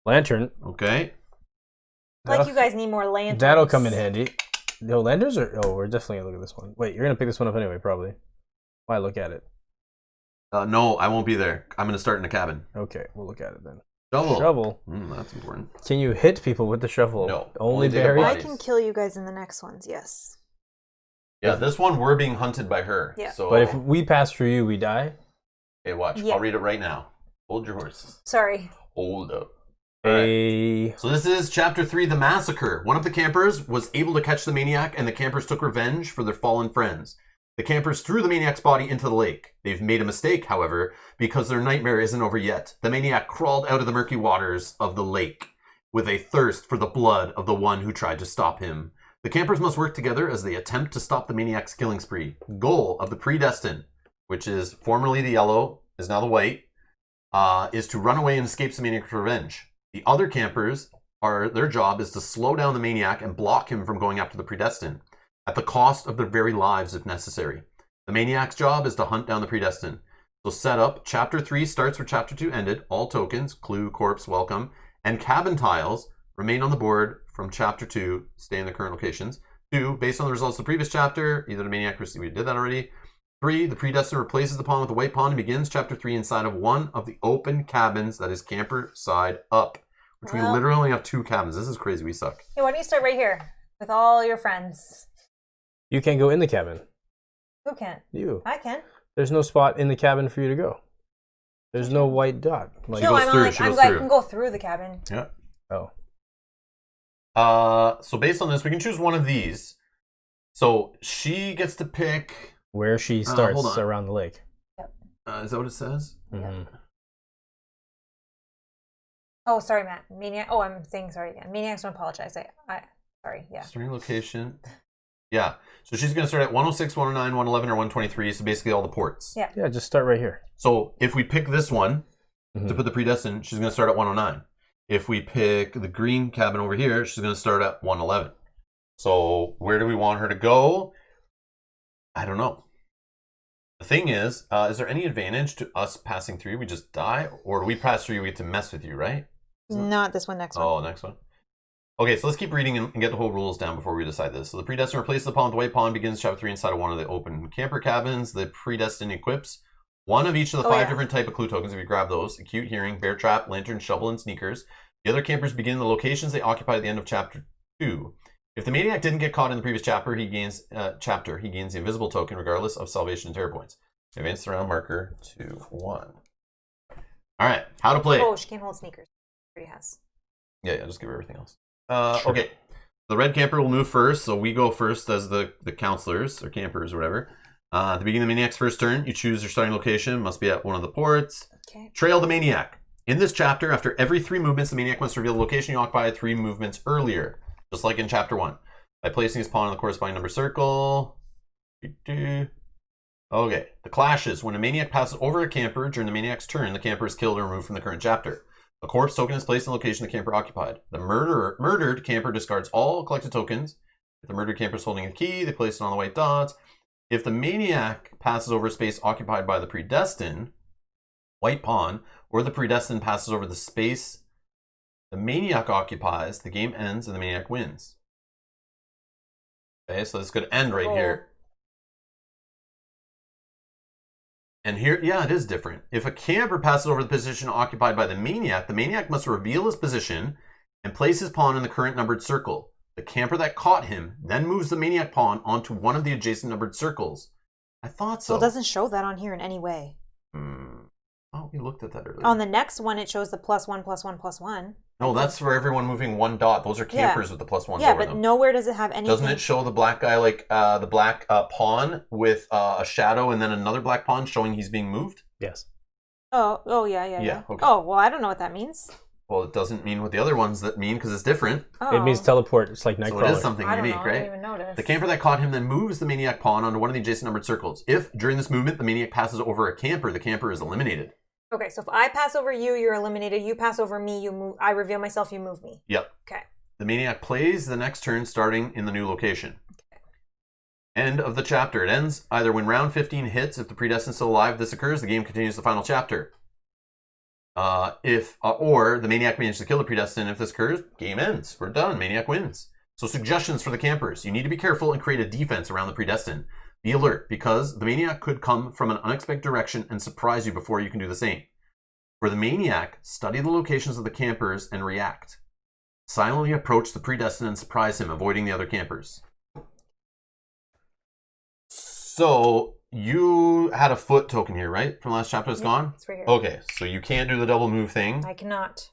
Lantern. Okay. Like you guys need more lanterns. That'll come in handy. No, lanterns are... Oh, we're definitely going to look at this one. Wait, you're going to pick this one up anyway, probably. Why look at it? No, I won't be there. I'm going to start in the cabin. Okay, we'll look at it then. Shovel. Shovel. That's important. Can you hit people with the shovel? No. Only Only take berries? a I body. can kill you guys in the next ones, yes. Yeah, this one we're being hunted by her. Yeah. So, But if we pass through you, we die? hey, watch. Yeah. I'll read it right now. Hold your horses. Sorry. Hold up. All right. So this is chapter 3, the Massacre. One of the campers was able to catch the maniac, and the campers took revenge for their fallen friends. The campers threw the maniac's body into the lake. They've made a mistake, however, because their nightmare isn't over yet. The maniac crawled out of the murky waters of the lake. with a thirst for the blood of the one who tried to stop him. The campers must work together as they attempt to stop the maniac's killing spree. Goal of the predestined, which is formerly the yellow, is now the white, is to run away and escape the maniac's revenge. The other campers, their job is to slow down the maniac and block him from going after the predestined, at the cost of their very lives if necessary. The maniac's job is to hunt down the predestined. So setup, Chapter 3 starts where Chapter 2 ended. All tokens, clue, corpse, welcome, and cabin tiles remain on the board from Chapter 2, stay in their current locations. 2, based on the results of the previous chapter, either the maniac or we did that already. 3, the predestined replaces the pawn with the white pawn and begins Chapter 3 inside of one of the open cabins that is camper side up. Which we literally only have 2 cabins. This is crazy. We suck. Hey, why don't you start right here with all your friends? You can't go in the cabin. Who can't? You. I can. There's no spot in the cabin for you to go. There's no white dot. Like, No, goes through, she goes I through. can go through the cabin. Yeah. oh. So based on this, we can choose one of these. So she gets to pick. Where she hold starts on. around the lake. Is that what it says? Mhm. Oh, sorry, Matt. Maniac. Oh, I'm saying sorry again. Maniacs don't apologize. Sorry. Yeah. Starting location. Yeah. So she's going to start at 106, 109, 111, or 123. So basically all the ports. Yeah. Yeah, just start right here. So if we pick this one to Mhm. put the predestined, she's going to start at 109. If we pick the green cabin over here, she's going to start at 111. So where do we want her to go? I don't know. The thing is there any advantage to us passing through? We just die? Or do we pass through, we get to mess with you, right? Not this one, next one. Oh, next one. Okay, so let's keep reading and get the whole rules down before we decide this. So the predestined replaces the pawn with the white pawn, begins Chapter 3 inside of one of the open camper cabins. The predestined equips one of each of the 5 different type of clue tokens, if you grab those: acute hearing, bear trap, lantern, shovel, and sneakers. The other campers begin the locations they occupy at the end of Chapter 2. If the maniac didn't get caught in the previous chapter, he gains the invisible token regardless of salvation and terror points. Advance the round marker to 1. All right, how to play. Oh, she can't hold sneakers. She already has. Yeah, just give her everything else. Okay, the red camper will move first, so we go first as the counselors or campers or whatever. At the beginning of the maniac's first turn, you choose your starting location. Must be at one of the ports. Okay. Trail the maniac. In this chapter, after every 3 movements, the maniac must reveal the location you occupied 3 movements earlier, just like in Chapter 1, by placing his pawn in the corresponding number circle. Okay, the clashes. When a maniac passes over a camper during the maniac's turn, the camper is killed or removed from the current chapter. A corpse token is placed in the location the camper occupied. The murdered camper discards all collected tokens. If the murdered camper is holding a key, they place it on the white dots. If the maniac passes over a space occupied by the predestined, white pawn, or the predestined passes over the space the maniac occupies, the game ends and the maniac wins. Okay, so this could end right here. And here, yeah, it is different. If a camper passes over the position occupied by the maniac must reveal his position and place his pawn in the current numbered circle. The camper that caught him then moves the maniac pawn onto one of the adjacent numbered circles. I thought so. Well, it doesn't show that on here in any way. Oh, we looked at that earlier. On the next one, it shows the +1, +1, +1. No, that's for everyone moving 1 dot. Those are campers with the +1s Yeah, over but them. nowhere does it have anything. Doesn't it show the black guy, like the black pawn with a shadow and then another black pawn showing he's being moved? Yes. Oh, yeah. Okay. Oh, well, I don't know what that means. Well, it doesn't mean what the other ones that mean because it's different. Oh. It means teleport. It's like So Nightcrawler. it is something I don't unique, know. I right? didn't even notice. The camper that caught him then moves the maniac pawn onto one of the adjacent numbered circles. If, during this movement, the maniac passes over a camper, the camper is eliminated. Okay, so if I pass over you, you're eliminated. You pass over me, you move. I reveal myself, you move me. Yep. Okay. The maniac plays the next turn starting in the new location. End of the chapter. It ends either when round 15 hits. If the predestined is still alive, this occurs. The game continues the final chapter. Or the maniac manages to kill the predestined. If this occurs, game ends. We're done. Maniac wins. So suggestions for the campers. You need to be careful and create a defense around the predestined. Be alert because the maniac could come from an unexpected direction and surprise you before you can do the same. For the maniac, study the locations of the campers and react. Silently approach the predestined and surprise him, avoiding the other campers. So you had a foot token here, right? From last chapter, it's gone? It's right here. Okay, so you can't do the double move thing. I cannot.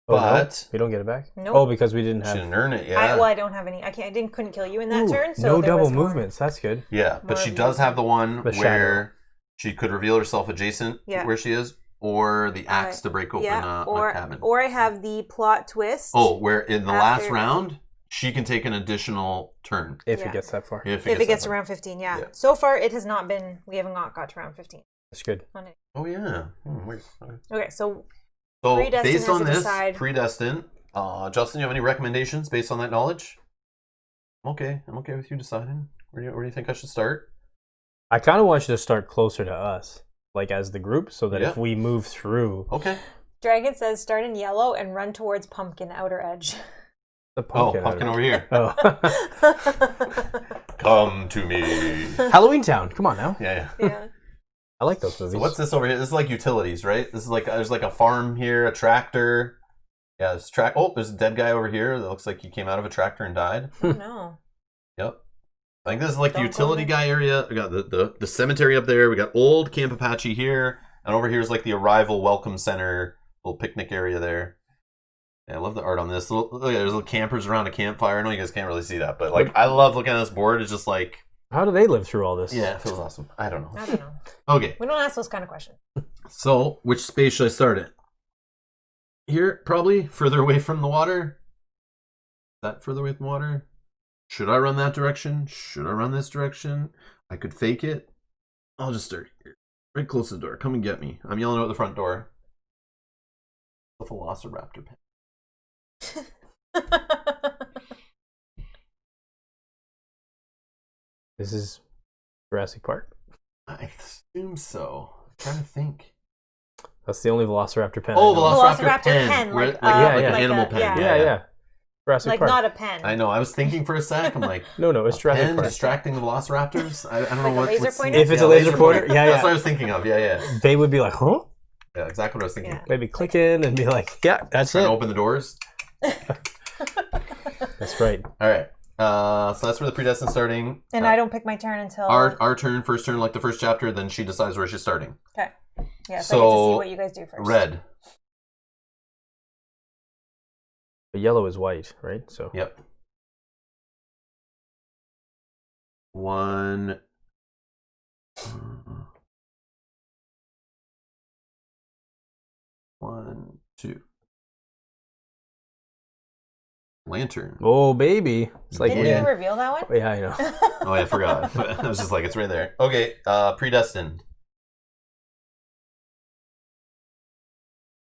But we don't get it back. Nope. Oh, because we didn't She have. didn't earn it, yeah. I don't have any. I couldn't kill you in that Ooh, turn. So no there double was more. movements. That's good. Yeah, but More she of does you. have the one The where she could reveal herself adjacent to Yeah. where she is. or the axe to break open a cabin. Or I have the plot twist. Oh, where in the last round, she can take an additional turn. If it gets that far. If it gets to round 15, yeah. So far, it has not been, we haven't got to round 15. That's good. Oh, yeah. Okay, so based on this, Predestined, Justin, you have any recommendations based on that knowledge? I'm okay with you deciding. Where do you think I should start? I kind of want you to start closer to us, like as the group, so that if we move through. Okay. Dragon says start in yellow and run towards pumpkin outer edge. The pumpkin over here. Oh. Come to me. Halloween Town. Come on now. Yeah. I like those movies. So what's this over here? This is like utilities, right? This is like there's like a farm here, a tractor. Yeah, this there's a dead guy over here that looks like he came out of a tractor and died. Oh, no. Yep. I think this is like the utility guy area. We got the cemetery up there. We got old Camp Apache here. And over here is like the arrival welcome center, little picnic area there. Yeah, I love the art on this. Look, there's little campers around a campfire. I know you guys can't really see that, but like I love looking at this board. It's just like... How do they live through all this? Yeah, it feels awesome. I don't know. Okay. We don't ask those kind of questions. So, which space should I start at? Here, probably? Further away from the water? Is that further away from water? Should I run that direction? Should I run this direction? I could fake it. I'll just start here. Right close to the door. Come and get me. I'm yelling out the front door. The Velociraptor pen. This is Jurassic Park? I assume so. I'm trying to think. That's the only Velociraptor pen. Oh, Velociraptor pen. Like an animal pen. Yeah. Jurassic Park. Not a pen. I know. I was thinking for a sec. I'm like, no, it's Jurassic pen Park. Distracting the Velociraptors? I don't know what. Laser pointer? If it's a laser pointer, That's what I was thinking of. Yeah. They would be like, huh? Yeah, exactly what I was thinking. Yeah. Maybe click in and be like, yeah, that's Trying it. to open the doors. That's right. All right. So that's where the Predestined starting. And I don't pick my turn until... Our turn, first turn, like the first chapter, then she decides where she's starting. Okay. Yeah, so I get to see what you guys do first. Red. But yellow is white, right? So. Yep. 1... 1, 2. Lantern. Oh, baby. It's like Didn't you reveal that one? Yeah, I know. Oh, yeah, I forgot. I was just like, it's right there. Okay, Predestined.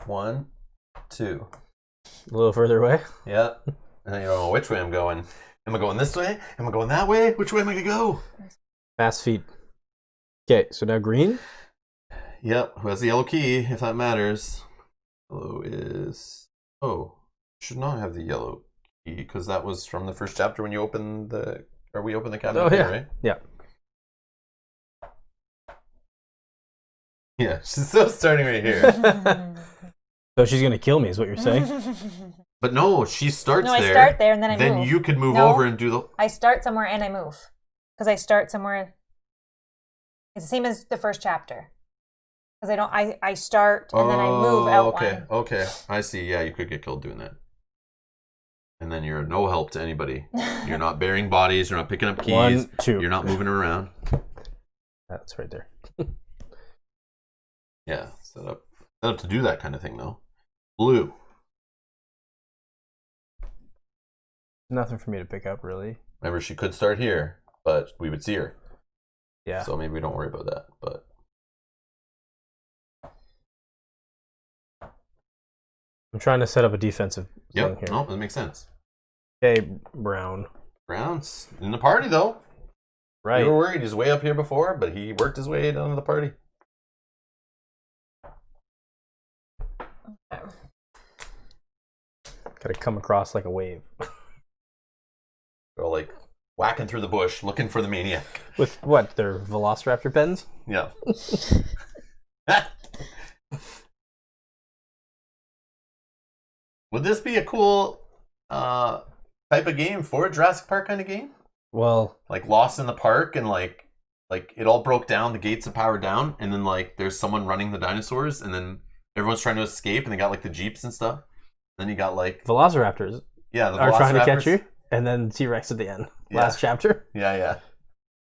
1, 2. A little further away? Yeah. And I don't know which way I'm going. Am I going this way? Am I going that way? Which way am I going to go? Fast feet. Okay, so now green? Yep. Who has the yellow key, if that matters? Yellow is... Oh, should not have the yellow key, because that was from the first chapter when you opened the... Or we opened the cabinet, right? Yeah. Yeah, she's still starting right here. So she's going to kill me, is what you're saying? But no, she starts there. No, I start there and then I move. Then you could move over and do the... I start somewhere and I move. Because I start somewhere... It's the same as the first chapter. Because I start and then I move out one. Okay. I see. Yeah, you could get killed doing that. And then you're no help to anybody. You're not burying bodies. You're not picking up keys. 1, 2. You're not moving around. That's right there. Yeah, set up to do that kind of thing, though. Blue. Nothing for me to pick up, really. Remember, she could start here, but we would see her. Yeah. So maybe we don't worry about that, but... I'm trying to set up a defensive thing here. No, that makes sense. Okay, brown. Brown's in the party, though. Right. You were worried. He's way up here before, but he worked his way down to the party. Gotta come across like a wave. They're all like whacking through the bush, looking for the maniac. With what? Their Velociraptor pens? Yeah. Would this be a cool type of game for a Jurassic Park kind of game? Well, like Lost in the Park, and like it all broke down, the gates have powered down, and then like there's someone running the dinosaurs, and then everyone's trying to escape, and they got like the jeeps and stuff. Then you got like Velociraptors. Yeah, the are Velociraptors trying to catch you, and then T-Rex at the end. Yeah. Last chapter. Yeah.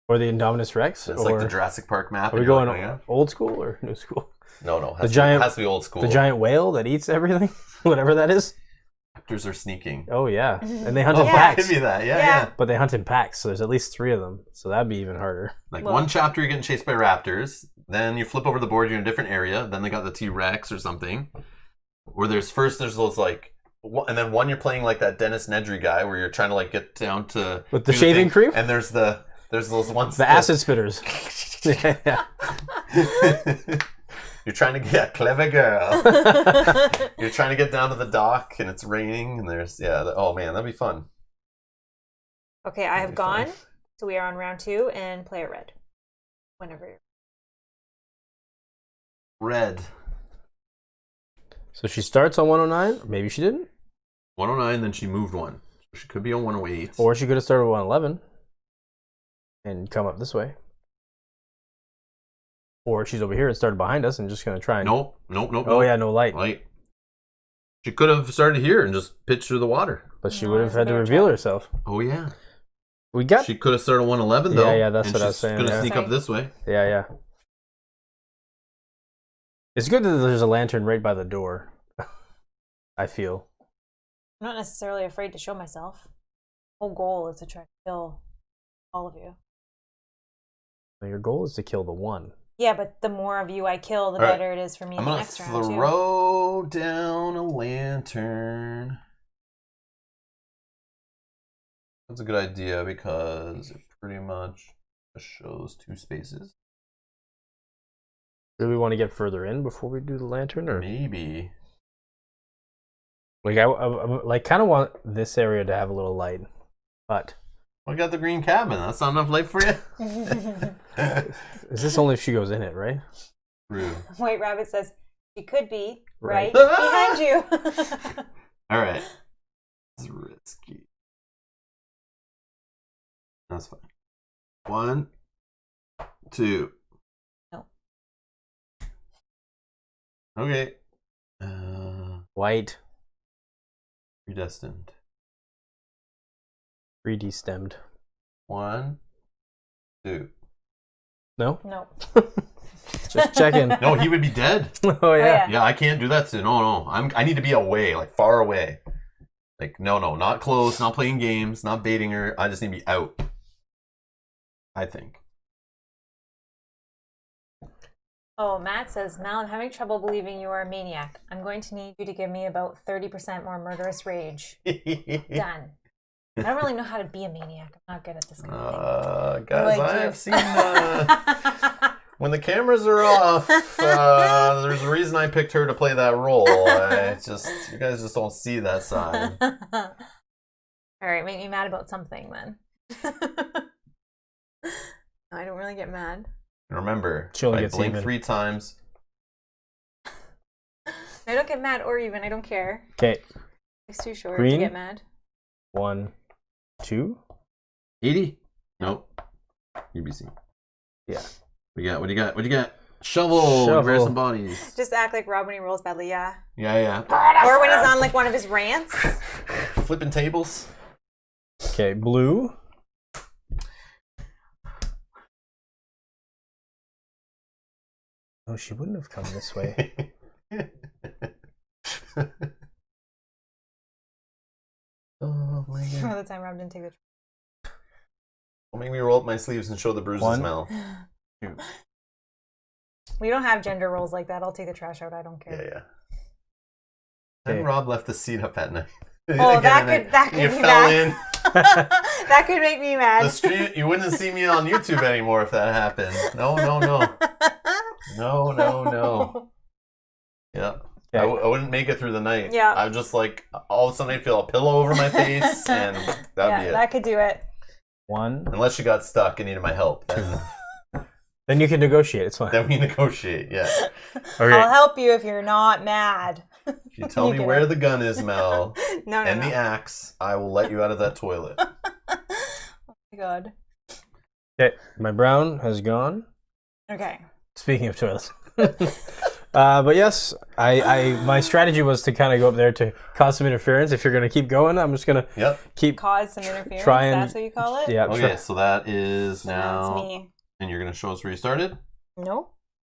Or the Indominus Rex. It's like the Jurassic Park map. Are we going old school or new school? No. The giant has to be old school. The giant whale that eats everything, whatever that is. Raptors are sneaking. Oh yeah, and they hunt in Yeah. packs. Give me that. Yeah. But they hunt in packs, so there's at least 3 of them. So that'd be even harder. Like Well- one chapter, you're getting chased by raptors. Then you flip over the board, you're in a different area. Then they got the T-Rex or something. Where there's those like, and then one you're playing like that Dennis Nedry guy, where you're trying to like get down to With the do shaving thing. cream? And there's those ones. The acid spitters. Yeah. You're trying to get clever girl. You're trying to get down to the dock, and it's raining, and there's oh man, that'd be fun. Okay, I have gone. So we are on round 2 and play a red. Whenever you're... Red. So she starts on 109. Maybe she didn't. 109, then she moved one. So she could be on 108. Or she could have started 111 and come up this way. Or she's over here and started behind us and just going to try and... Nope. Oh, yeah, no light. Light. She could have started here and just pitched through the water. But she No, would have it's a had to bear reveal trap. herself. Oh, yeah. We got... She could have started 111, though. Yeah, that's and what I was she's saying, gonna yeah. sneak up this way. Yeah. It's good that there's a lantern right by the door. I feel. I'm not necessarily afraid to show myself. The whole goal is to try to kill all of you. So your goal is to kill the one. Yeah, but the more of you I kill, the All right. better it is for me I'm in the going next to round, too. throw down a lantern. That's a good idea because it pretty much shows 2 spaces. Do we want to get further in before we do the lantern, or Maybe. like I like kind of want this area to have a little light, but I got the green cabin. That's not enough light for you? is this only if she goes in it, right? True. White Rabbit says, she could be Right. right behind you. All right. It's risky. That's fine. 1, 2. No. Okay. White, Predestined. 3D stemmed. 1, 2. No, No. just checking. No, he would be dead. Oh yeah. yeah. Yeah, I can't do that. No. I need to be away, like far away. Like no, not close, not playing games, not baiting her. I just need to be out. I think. Oh, Matt says, Mal, I'm having trouble believing you are a maniac. I'm going to need you to give me about 30% more murderous rage. Done. I don't really know how to be a maniac. I'm not good at this kind of thing. Guys, Like I you. have seen when the cameras are off. There's a reason I picked her to play that role. You guys just don't see that side. All right, make me mad about something then. No, I don't really get mad. And remember, She'll I get blink even. 3 times. I don't get mad or even. I don't care. Okay, It's too short Green? to get mad. 1, 2. 80? Nope. UBC. Yeah. What do you got? Shovel. Shovel. Where's some bodies? Just act like Rob when he rolls badly, yeah. Yeah. Or when he's on like one of his rants. Flipping tables. Okay, blue. Oh, she wouldn't have come this way. Oh my god. All the time Rob didn't take the Don't make me roll up my sleeves and show the bruises, 1, Mel. 2. We don't have gender roles like that. I'll take the trash out. I don't care. Yeah. Then Okay. Rob left the seat up at night. Oh, Again, that could you be fell bad. in. That could make me mad. The stream, you wouldn't see me on YouTube anymore if that happened. No. Yeah. Okay. I wouldn't make it through the night. Yeah. I would just like, all of a sudden I'd feel a pillow over my face and that'd be it. That could do it. 1. Unless you got stuck and needed my help. Then you can negotiate. It's fine. Then we negotiate, yeah. Okay. I'll help you if you're not mad. If you tell You me get where it. the gun is, Mel, No. and the axe, I will let you out of that toilet. Oh my god. Okay, my brown has gone. Okay. Speaking of toilets. But yes, my strategy was to kind of go up there to cause some interference. If you're going to keep going, I'm just going to Yep. keep... Cause some interference. Try and- That's what you call it? Yeah, Okay, so that is So now now... it's me. And you're going to show us where you started? Nope.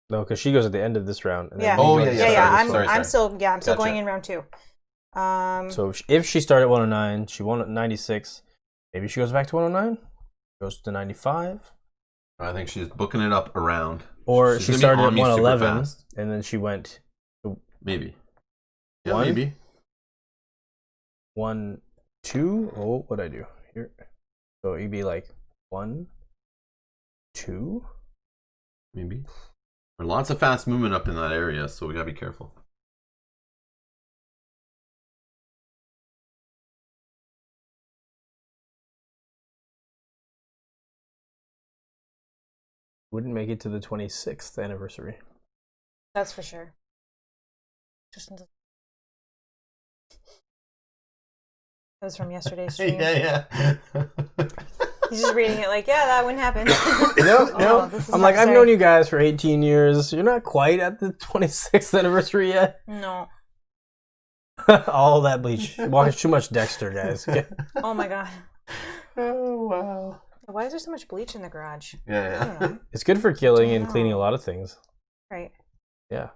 No, because she goes at the end of this round. And Yeah. then we Oh, go yeah, to yeah, the I'm start of this one. I'm still Gotcha. going in round 2. So if she started at 109, she won at 96. Maybe she goes back to 109, goes to 95. I think she's booking it up around. Or She's she gonna be started on at me super 111, fast. and then she went Maybe. Yeah, One? maybe. 1, 2. Oh, what'd I do here? So it'd be like 1, 2. Maybe. There's lots of fast movement up in that area, so we gotta be careful. Wouldn't make it to the 26th anniversary. That's for sure. That was from yesterday's stream. yeah. He's just reading it like, yeah, that wouldn't happen. No. Oh, this is I'm like, I've necessary. known you guys for 18 years. You're not quite at the 26th anniversary yet. No. All that bleach. Watch too much Dexter, guys. Okay. Oh my god. Oh, wow. Why is there so much bleach in the garage? I Yeah, don't know. It's good for killing and Wow. cleaning a lot of things. Right. Yeah.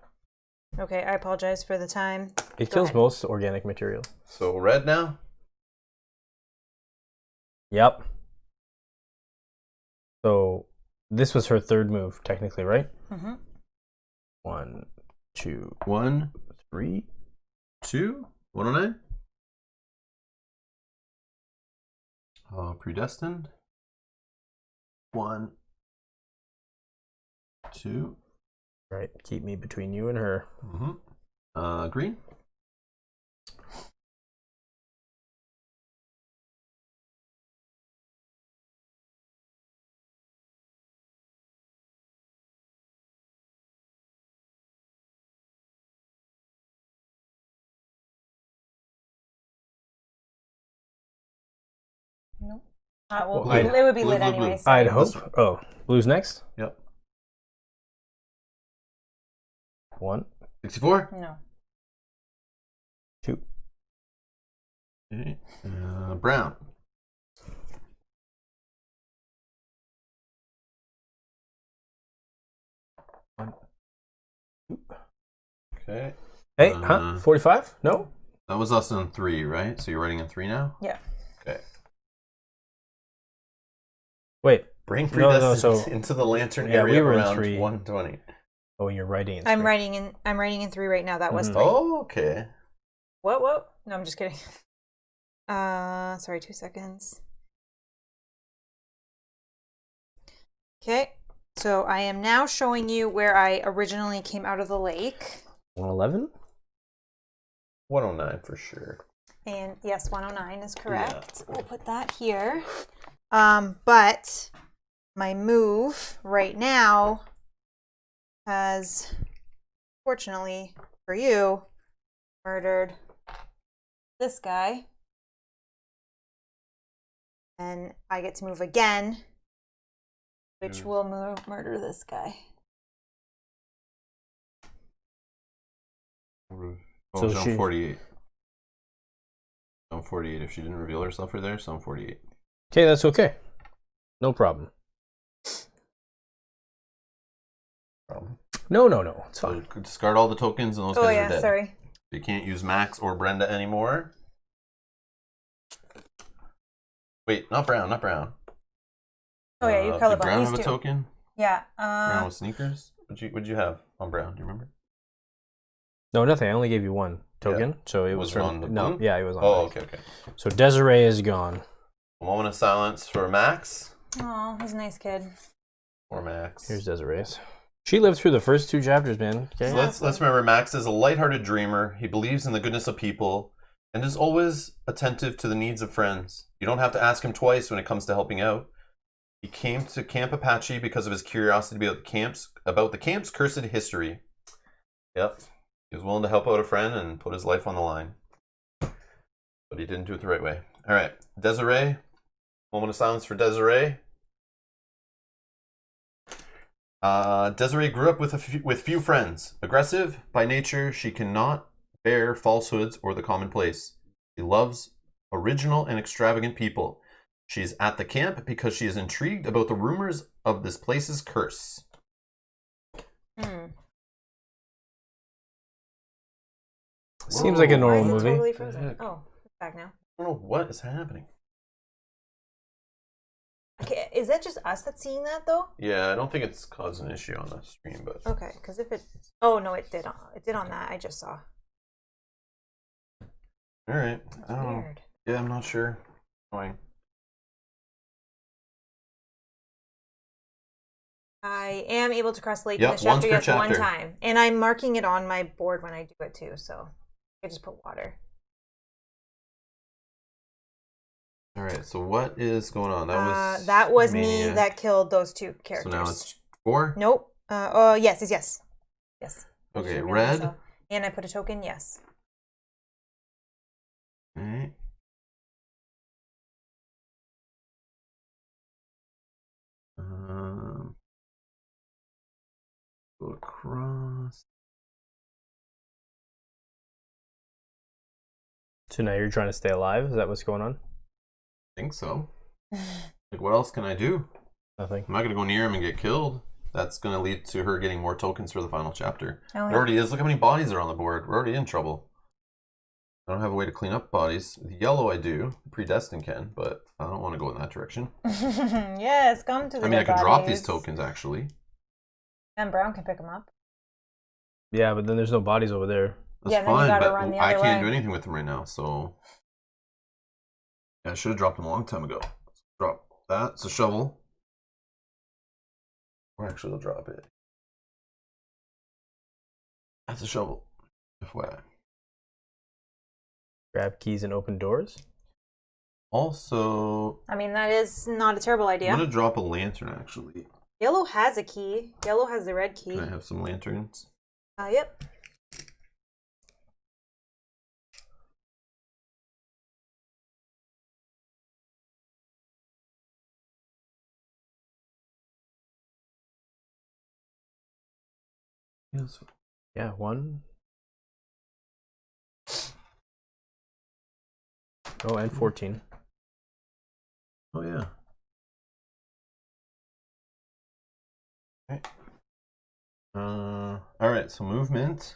Okay, I apologize for the time. It Go kills ahead. most organic material. So red now? Yep. So this was her third move, technically, right? Mm-hmm. 1, 2, 1, 3. 2, 109. Predestined. 1, 2. Right. Keep me between you and her. Mm-hmm. Green. Nope. Well, It would be blue, lit blue, anyways. I'd This hope. Oh, blue's next? Yep. 1, 64. No. 2. Okay. Brown. Okay. Hey, huh? 45? No? That was us in 3, right? So you're writing in 3 now? Yeah. Okay. Wait. Bring No, predestined so- into the lantern Yeah, area we were in around 3. 120. Oh, you're writing it. I'm straight. writing in 3 right now. That was Mhm. 3. Oh, okay. What? No, I'm just kidding. Sorry, 2 seconds. Okay. So I am now showing you where I originally came out of the lake. 111? 109 for sure. And yes, 109 is correct. We'll put that here. But my move right now has, fortunately for you, murdered this guy. And I get to move again, which will murder this guy. Oh, So zone she- 48. Zone 48. If she didn't reveal herself right there, zone 48. Okay, that's okay. No problem. Problem. No. It's So fine. discard all the tokens and those Oh guys yeah, are dead. sorry. You can't use Max or Brenda anymore. Wait, not brown. Oh yeah, you're Did colorblind. Brown These have a two. token? Yeah. Brown with sneakers? What'd you have on Brown? Do you remember? No, nothing. I only gave you one token. So it Was was it on the from... No, blue? yeah, it was on. Oh, Max. okay. So Desiree is gone. A moment of silence for Max. Oh, he's a nice kid. Or Max. Here's Desiree's. She lived through the first 2 chapters, man. Okay. So let's remember Max is a lighthearted dreamer. He believes in the goodness of people and is always attentive to the needs of friends. You don't have to ask him twice when it comes to helping out. He came to Camp Apache because of his curiosity about the camp's cursed history. Yep. He was willing to help out a friend and put his life on the line. But he didn't do it the right way. All right. Desiree. Moment of silence for Desiree. Desiree grew up with few friends. Aggressive by nature, she cannot bear falsehoods or the commonplace. She loves original and extravagant people. She's at the camp because she is intrigued about the rumors of this place's curse. Hmm. Seems like a Why normal is it movie. totally What the frozen? heck? Oh, it's back now. I don't know what is happening. Okay, is that just us that's seeing that though? Yeah, I don't think it's caused an issue on the stream, but Okay, because if it, oh no, it did on that. I just saw. all right. That's I don't know. weird. Yeah, I'm not sure. Annoying. I am able to cross the lake Yep, in this once chapter, per yes, one chapter. time, and I'm marking it on my board when I do it too. So I just put water. All right. So what is going on? That was me Maniac. that killed those two So characters. now it's 4. Nope. Yes. Yes. I just Okay, revealed red. myself. And I put a token. Yes. All right. Go across. So now you're trying to stay alive? Is that what's going on? I think so. Like, what else can I do? Nothing. I'm not gonna go near him and get killed. That's gonna lead to her getting more tokens for the final chapter. Oh, It already is. Look how many bodies are on the board. We're already in trouble. I don't have a way to clean up bodies. The yellow I do. Predestined can, but I don't want to go in that direction. Yes, come to the I mean, I dead could drop these bodies. tokens actually. And Brown can pick them up. Yeah, but then there's no bodies over there. That's Yeah, then you fine, gotta but run the I other can't way. do anything with them right now. So yeah, I should have dropped them a long time ago. Let's drop that. It's a shovel. Or actually, I'll drop it. That's a shovel. FYI. Grab keys and open doors. Also, I mean, that is not a terrible I'm idea. gonna drop a lantern. Actually, Yellow has a key. Yellow has the red key. can I have some lanterns? Yep. Yes. Yeah, 1. Oh, and 14. Oh yeah. Okay. All right. So movement.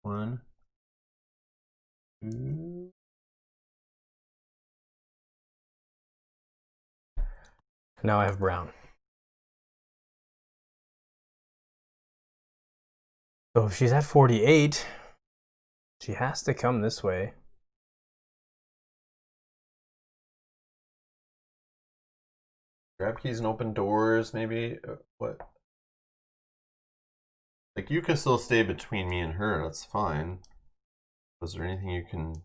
One, 2. Now I have brown. So if she's at 48, she has to come this way. Grab keys and open doors. Maybe what? Like you can still stay between me and her. That's fine. Was there anything you can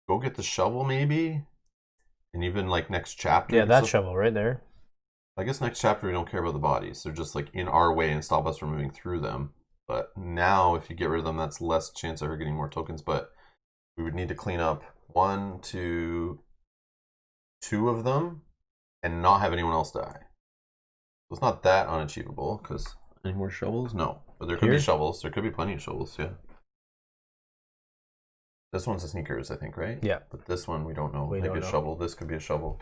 go get the shovel maybe? And even like next chapter. Yeah, that so, shovel right there. I guess next chapter we don't care about the bodies. They're just like in our way and stop us from moving through them. But now if you get rid of them, that's less chance of her getting more tokens. But we would need to clean up 1, 2, 2 of them and not have anyone else die. So it's not that unachievable because any more shovels? No. But there could be Here? shovels. There could be plenty of shovels, yeah. This one's a sneakers, I think, right? Yeah. But this one we don't know. We Might don't be a know. shovel. This could be a shovel.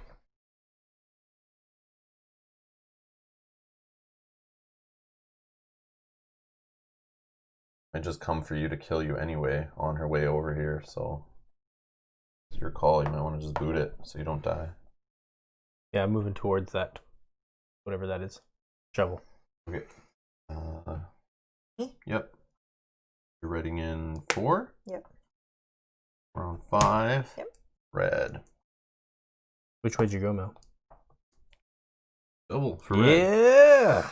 I just come for you to kill you anyway on her way over here, so it's your call. You might want to just boot it so you don't die. Yeah, I'm moving towards that. Whatever that is. Shovel. Okay. Me? Yep. You're reading in 4? Yep. We're on 5. Yep. Red. Which way'd you go, Mel? Double for red. Yeah!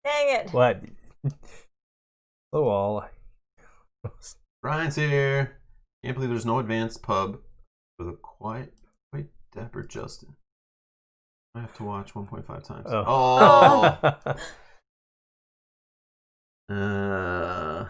Dang it. What? Oh, all. Brian's here. Can't believe there's no advanced pub with a quite dapper Justin. I have to watch 1.5 times. Oh. Uh,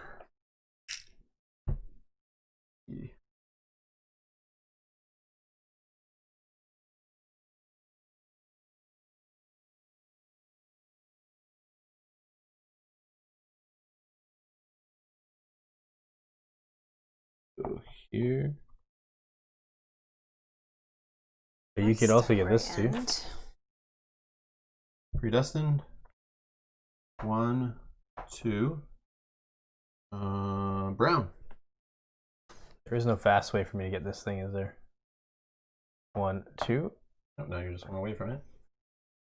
go here. But you could also get this too. Predestined. 1, 2. Brown. There is no fast way for me to get this thing, is there? 1, 2. Oh, now you're just one away from it.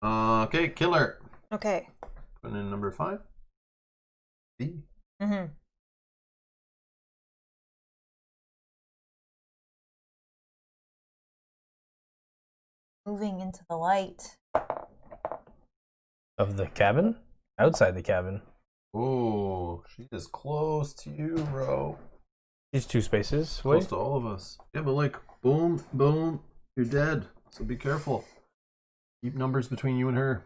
Okay, killer. Okay. Putting in number 5. B. Mm-hmm. Moving into the light. Of the cabin? Outside the cabin. Oh, she is close to you, bro. She's 2 spaces away. Close to all of us. Yeah, but like, boom, boom, you're dead. So be careful. Keep numbers between you and her.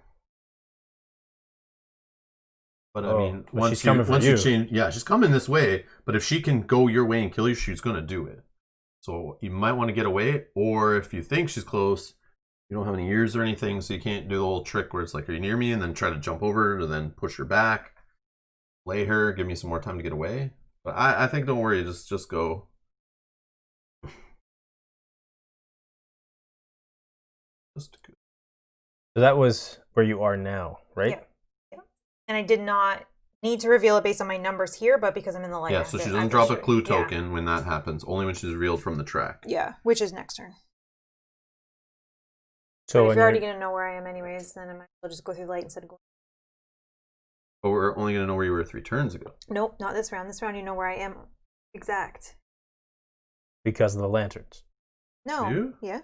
But I mean, but she's coming for you you. change, yeah, she's coming this way. But if she can go your way and kill you, she's gonna do it. So you might want to get away, or if you think she's close, you don't have any ears or anything, so you can't do the whole trick where it's like, are you near me? And then try to jump over her, and then push her back, lay her, give me some more time to get away. But I think don't worry, just go. Just go. So that was where you are now, right? Yeah. And I did not need to reveal it based on my numbers here, but because I'm in the light. Yeah, so she doesn't drop a clue token when that happens, only when she's revealed from the track. Yeah, which is next turn. So But if you're already going to know where I am anyways, then I might as well just go through the light instead of going. But we're only going to know where you were 3 turns ago. Nope, not this round. This round you know where I am exact. Because of the lanterns. No. You? Yeah.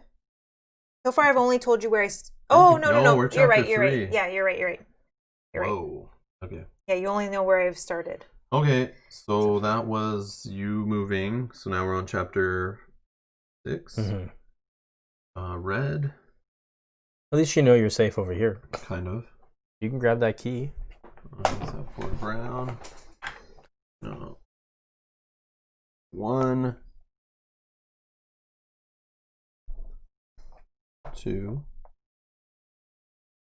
So far I've only told you where I... Oh, no. We're You're right, chapter you're 3. right. Yeah, you're right. You're right. Whoa. Okay. Yeah, you only know where I've started. Okay, so that was you moving. So now we're on chapter 6. Mm-hmm. Red. At least you know you're safe over here. Kind of. You can grab that key. What's that for? Brown. No. 1. 2.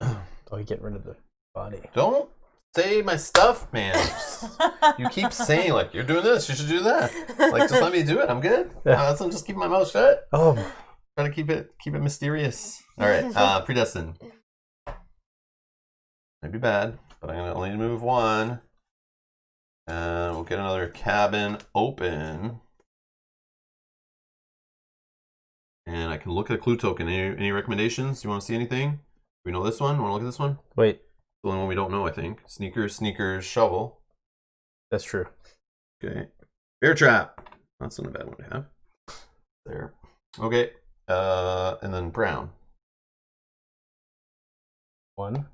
Oh, you're getting rid of the body. Don't say my stuff, man. You keep saying, like, you're doing this, you should do that. Like, just let me do it. I'm good. I'm just keeping my mouth shut. Oh. Trying to keep it mysterious. All right, predestined. Might be bad, but I'm gonna only move 1, and we'll get another cabin open, and I can look at a clue token. Any recommendations? You want to see anything? We know this one. Want to look at this one? Wait. The only one we don't know, I think. Sneakers, shovel. That's true. Okay. Bear trap. That's not a bad one to have. There. Okay. And then brown. 1.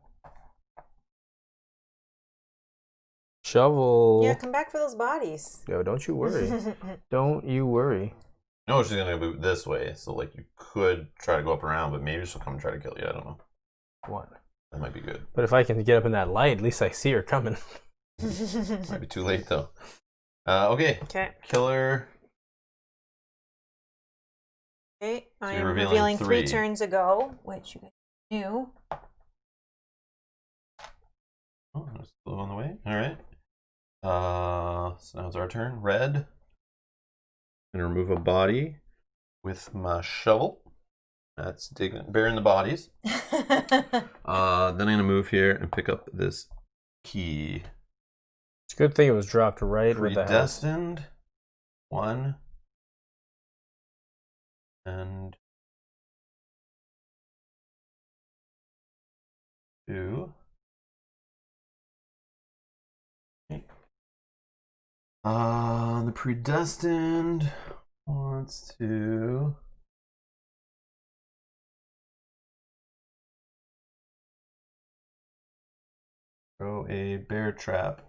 Shovel. Yeah, come back for those bodies. Yo, don't you worry. Don't you worry. No, she's gonna move this way, so like you could try to go up around, but maybe she'll come and try to kill you. I don't know. 1. That might be good. But if I can get up in that light, at least I see her coming. Might be too late though. Okay. Okay. Killer. Okay. I you're am revealing revealing 3 3 turns ago, which you guys knew. Oh, there's blue on the way. All right. So now it's our turn. Red. I'm gonna remove a body with my shovel. That's burying the bodies. Then I'm gonna move here and pick up this key. It's a good thing it was dropped right with the house. Predestined. 1. And 2. Okay. The predestined wants to throw a bear trap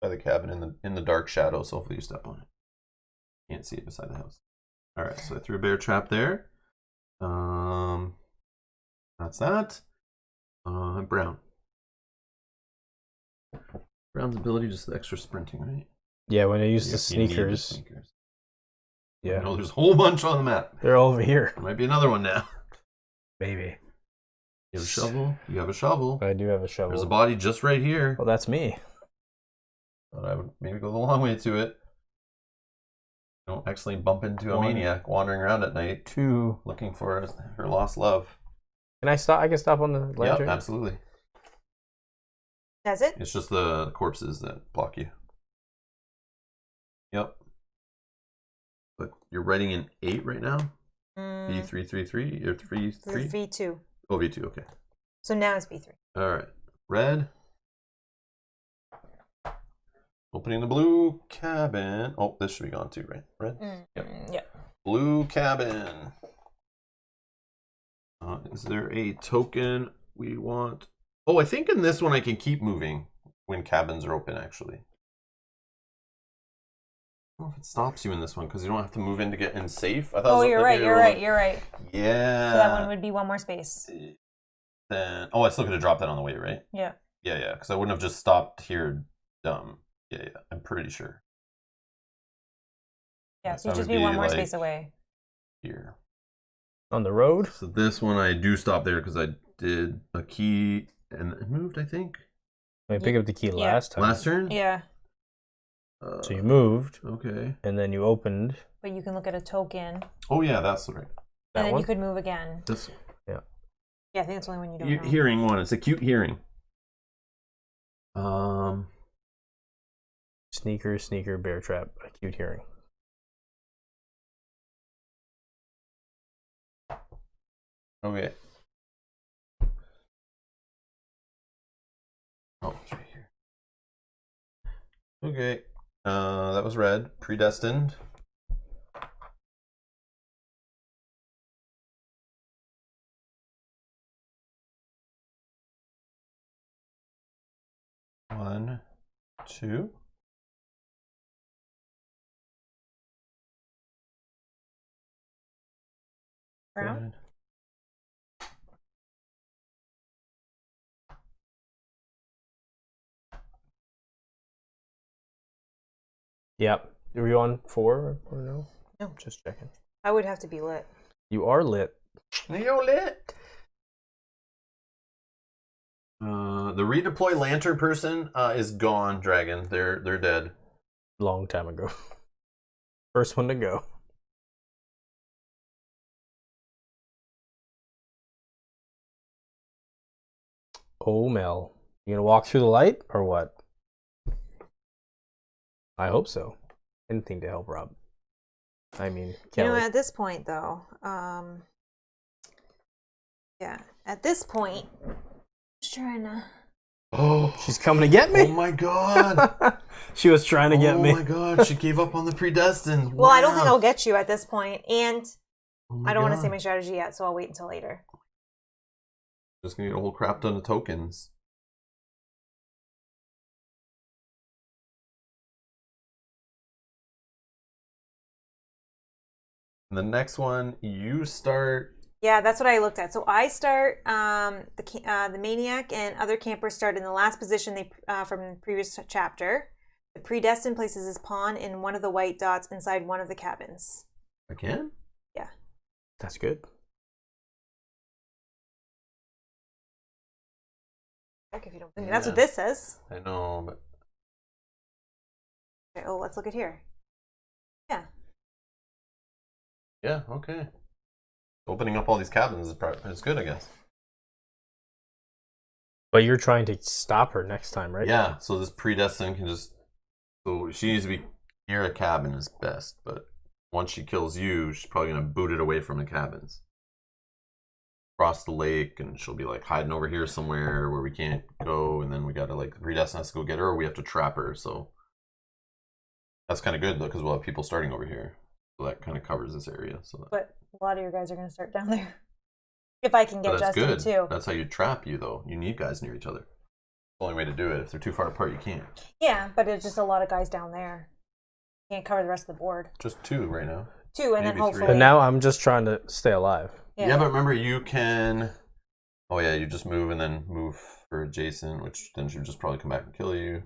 by the cabin in the dark shadow, so hopefully you step on it. Can't see it beside the house. All right, so I threw a bear trap there. That's that. Brown. Brown's ability, just the extra sprinting, right? Yeah, when I use the You need sneakers. Yeah. No, there's a whole bunch on the map. They're over here. There might be another one now. Maybe. You have a shovel. You have a shovel. I do have a shovel. There's a body just right here. Well, that's me. But I would maybe go the long way to it. Don't accidentally bump into a 1, maniac wandering around at night 2. looking for her lost love. Can I stop? I can stop on the lantern? Yep, absolutely. Does it? It's just the corpses that block you. Yep. But you're writing in 8 right now? V333 or 3 3? V2. Oh, V2, okay. So now it's V3. Alright. Red. Opening the blue cabin. Oh, this should be gone too, right? Red? Yep. Yeah. Blue cabin. Is there a token we want? Oh, I think in this one I can keep moving when cabins are open, actually. I don't know if it stops you in this one because you don't have to move in to get in safe. I thought You're right. Yeah. So that one would be one more space. Then, I still could have dropped that on the way, right? Yeah. Yeah, because I wouldn't have just stopped here dumb. Yeah, I'm pretty sure. Yeah, so you'd just be one more space away. Here. On the road? So this one I do stop there because I did a key and it moved, I think. I picked up the key last time. Last turn? Yeah. So you moved. Okay. And then you opened. But you can look at a token. Oh, yeah, that's right. And then you could move again. This one. Yeah. Yeah, I think that's the only one you don't know. Hearing one. It's a cute hearing. Sneaker, bear trap, acute hearing. Okay. Oh, it's right here. Okay. That was red. Predestined. One, two. Brown? Yep. Are you on 4 or no? No. Just checking. I would have to be lit. You are lit. You're lit. The redeploy lantern person is gone, Dragon. They're dead. Long time ago. First one to go. Oh, Mel. You gonna walk through the light or what? I hope so. Anything to help Rob. I mean, Kelly. At this point, though, at this point, just trying to. Oh, she's coming to get me. Oh my god. She was trying to get me. Oh my god, she gave up on the predestined. Well, I don't think I'll get you at this point, and I don't want to God. say my strategy yet, so I'll wait until later. Just gonna get a whole crap ton of tokens. And the next one, you start. Yeah, that's what I looked at. So I start. The maniac and other campers start in the last position they from the previous chapter. The predestined places his pawn in one of the white dots inside one of the cabins. I can? Yeah. That's good. Heck, if you don't believe me. That's what this says. I know, but. Okay, let's look at here. Yeah. Yeah, okay. Opening up all these cabins is good, I guess. But you're trying to stop her next time, right? Yeah, so this predestined can just. So she needs to be near a cabin is best, but once she kills you, she's probably going to boot it away from the cabins. Across the lake, and she'll be like hiding over here somewhere where we can't go, and then we got to like, the predestined has to go get her, or we have to trap her, so. That's kind of good, though, because we'll have people starting over here. So that kind of covers this area. So. But a lot of your guys are going to start down there. If I can get that's Justin, good. too. That's how you trap you, though. You need guys near each other. The only way to do it. If they're too far apart, you can't. Yeah, but it's just a lot of guys down there. Can't cover the rest of the board. Just 2 right now. 2, and Maybe then hopefully. 3. But now I'm just trying to stay alive. Yeah, but remember, you can. Oh, yeah, you just move and then move for Jason, which then she would just probably come back and kill you.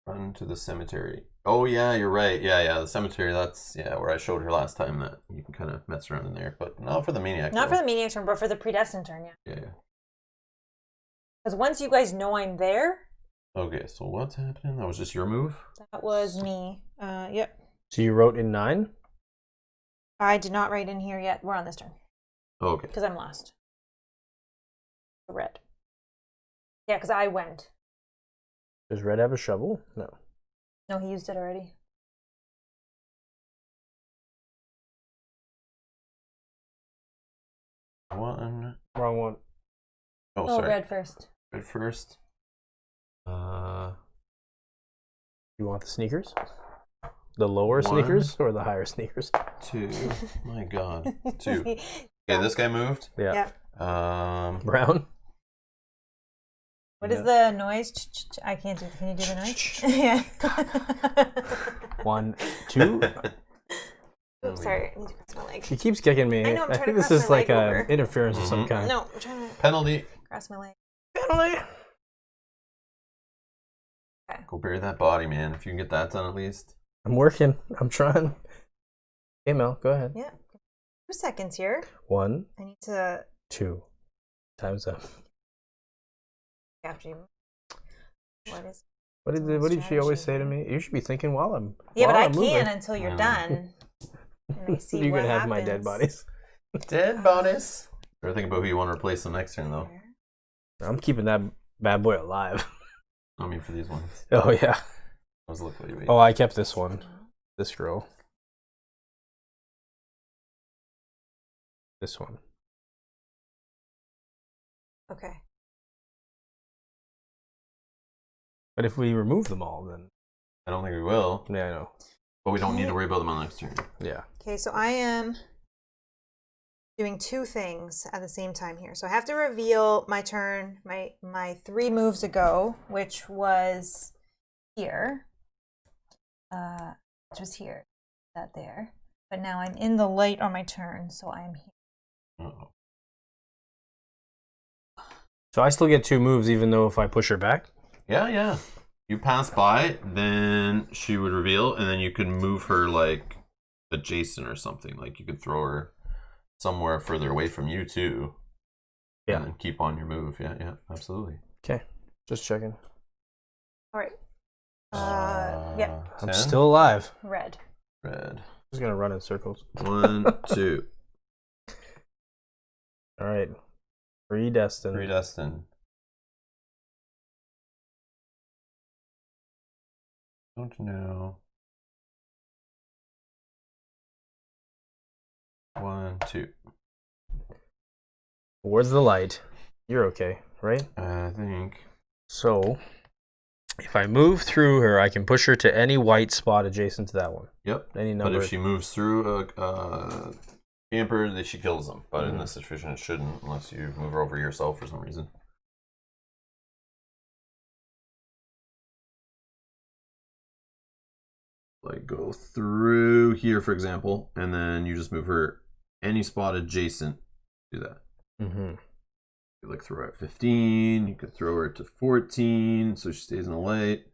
Run to the cemetery. Oh, yeah, you're right. Yeah, the cemetery, that's where I showed her last time that you can kind of mess around in there. But not for the maniac. Not for the maniac turn, but for the predestined turn, yeah. Yeah. Because once you guys know I'm there. Okay, so what's happening? That was just your move? That was me. Yep. So you wrote in 9? I did not write in here yet. We're on this turn. Okay. Because I'm lost. Red. Yeah, because I went. Does Red have a shovel? No. No, he used it already. One. Wrong one. Oh, Oh, sorry. red first. Red first. You want the sneakers? The lower One. sneakers or the higher sneakers? 2. My God. 2. Okay, this guy moved. Yeah. Brown. What is the noise? I can't do it. Can you do the noise? Yeah. 1, 2. Oops, sorry. I need to cross my leg. She keeps kicking me. I know, I'm trying think to this cross is my like leg a over. interference of some kind. No, I'm trying to Penalty. cross my leg. Penalty. Go bury that body, man. If you can get that done at least. I'm working. I'm trying. Hey, Mel, go ahead. Yeah. 2 seconds here. 1, I need to. 2. Time's up. After you. What is? What did she always say to me? You should be thinking while I'm. Yeah, while but I I'm moving. can't until you're done. And I see You what can have happens. my dead bodies. Dead bodies. Better think about who you want to replace the next turn, though. I'm keeping that bad boy alive. I mean, for these ones. Oh yeah. I was looking at you. Oh, I kept this one. This girl. This one. Okay. But if we remove them all, then I don't think we will, yeah, I know. but we don't need to worry about them on the next turn. Yeah. Okay, so I am doing 2 things at the same time here. So I have to reveal my turn, my 3 moves ago, which was here. Which was here. That there. But now I'm in the light on my turn, so I'm here. Uh-oh. So I still get 2 moves even though if I push her back? Yeah. You pass by, then she would reveal, and then you can move her like adjacent or something. Like you could throw her somewhere further away from you too. Yeah. And then keep on your move. Yeah, absolutely. Okay. Just checking. All right. Yeah. I'm 10. still alive. Red. Red. Just gonna run in circles. 1, 2. Alright. Predestined. Predestined. Don't know. 1, 2. Towards the light. You're okay, right? I think. So if I move through her, I can push her to any white spot adjacent to that one. Yep. Any number. But if she moves through a camper, then she kills them. But in this situation, it shouldn't unless you move her over yourself for some reason. Like go through here, for example, and then you just move her any spot adjacent to that. Mm-hmm. You like throw her at 15. You could throw her to 14, so she stays in the light.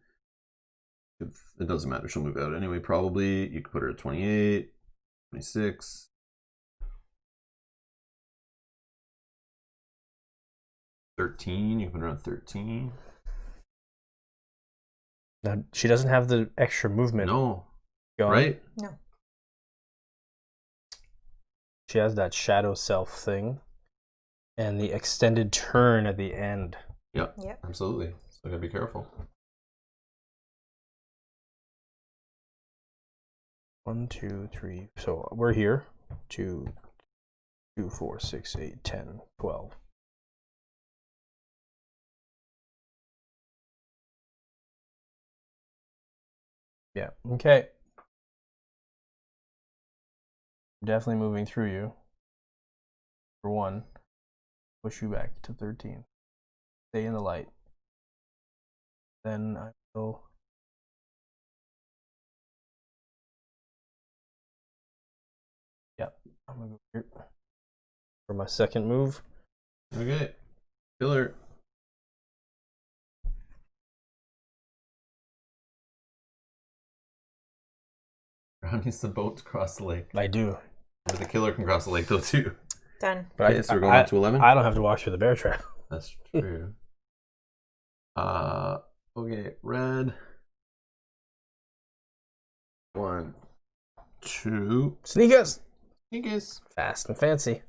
It doesn't matter. She'll move out anyway, probably. You could put her at 28, 26. You can put her on 13. Now, she doesn't have the extra movement. No. Gone. Right? No. She has that shadow self thing and the extended turn at the end. Yep. Yep. Absolutely. So gotta be careful. 1, 2, 3. So we're here. 2, 4, 6, 8, 10, 12. Yeah. Okay. Definitely moving through you. For 1, push you back to 13. Stay in the light. Then I will. Yep. I'm gonna go here for my second move. Okay. Killer. Brown needs the boat to cross the lake. I do. But the killer can cross the lake though too. Done. But Okay, so we're going up to 11? I don't have to walk through the bear trap. That's true. Okay, red. 1, 2. Sneakers. Sneakers. Fast and fancy.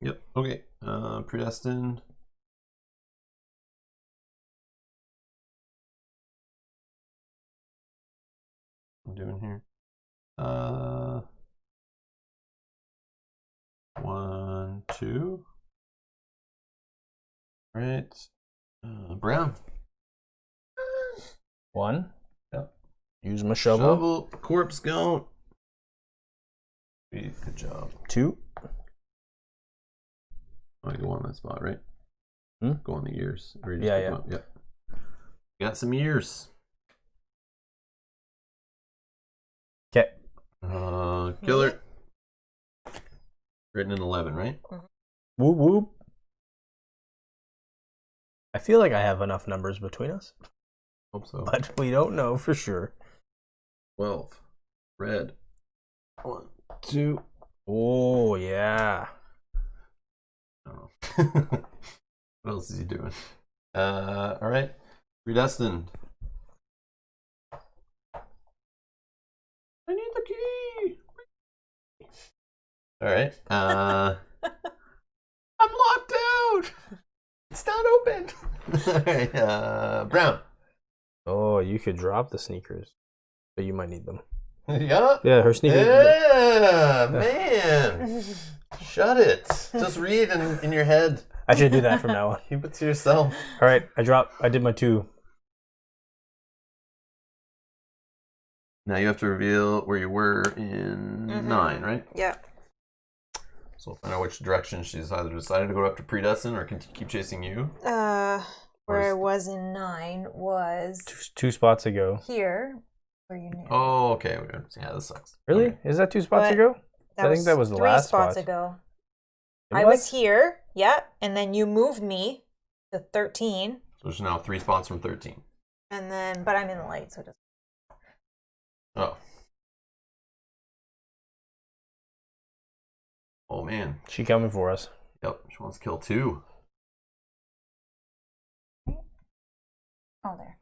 Yep. Okay. Predestined. I'm doing here. 1, 2. Right. Brown. 1. Yep. Use my shovel. Corpse count. Good job. 2. I go on that spot, right? Go on the ears. Or you just Yeah, pick yeah. them up? Yep. Got some ears. Okay. Killer. Written in 11, right? Whoop whoop. I feel like I have enough numbers between us, Hope so. but we don't know for sure. 12. Red. 1, 2. Oh, yeah. Oh. What else is he doing? All right. Predestined. I need the key. All right. I'm locked out. It's not open. All right. Brown. Oh, you could drop the sneakers, but you might need them. Yeah. Yeah, her sneakers. Yeah, man. Shut it. Just read in your head. I should do that from now on. Keep it to yourself. All right, I did my 2. Now you have to reveal where you were in 9, right? Yep. So we'll find out which direction she's either decided to go after Predestined or keep chasing you. Where I was in 9 was 2 spots ago. here, where you knew. Oh, okay. Yeah, this sucks. Really? Okay. Is that 2 spots But ago? That I think that was the 3 last spots spot. ago. It I was here, and then you moved me to 13, So there's now 3 spots from 13. and then, but I'm in the light, so it doesn't. Oh. Oh, man. She coming for us. Yep. She wants to kill 2. Oh, there.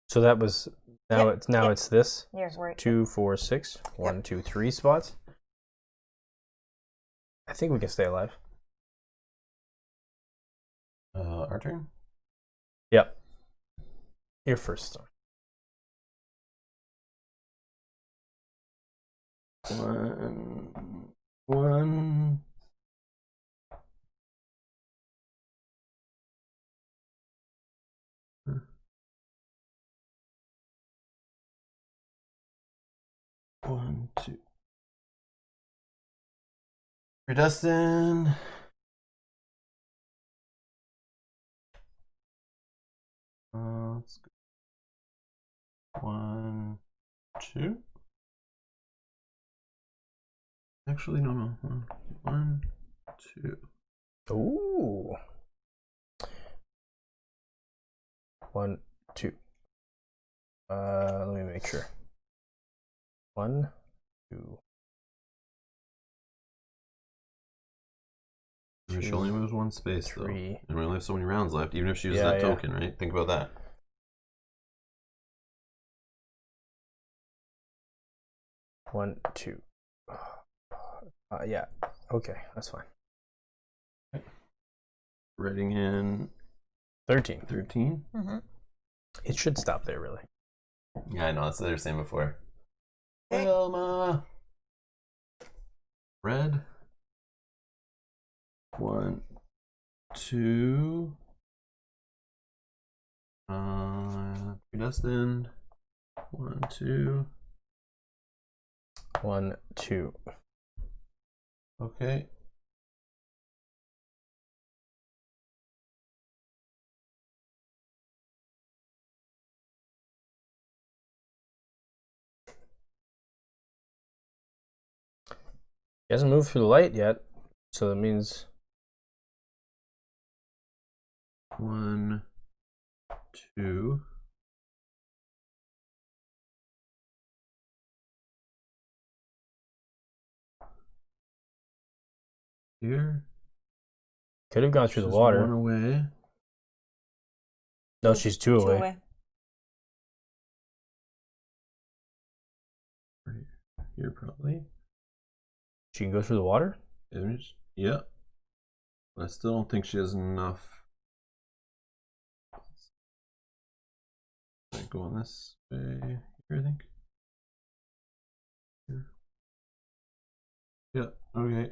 So that was it's this. Here's where 2, 4, 6. 1, 2, 3 spots. I think we can stay alive. Our turn? Yep. You're first. 1, 1. One, 2. Predestined. Let's go. 1, 2. Actually, no. 1, 2. Ooh. 1, 2. Let me make sure. 1, 2. She only moves 1 space, 3. though. And we only have so many rounds left, even if she uses that token, right? Think about that. 1, 2. Yeah. Okay, that's fine. Writing in 13. 13. It should stop there, really. Yeah, I know. That's what they were saying before. Okay. Elma. Red. 1, 2. Predestined. 1, 2. 1, 2. Okay. He hasn't moved through the light yet, so that means 1, 2. Here. could have gone through the She's water. 1 away. No, she's 2 away. Here, probably. She can go through the water? Image. Yeah. I still don't think she has enough. Go on this way here, I think. Here. Yeah, okay.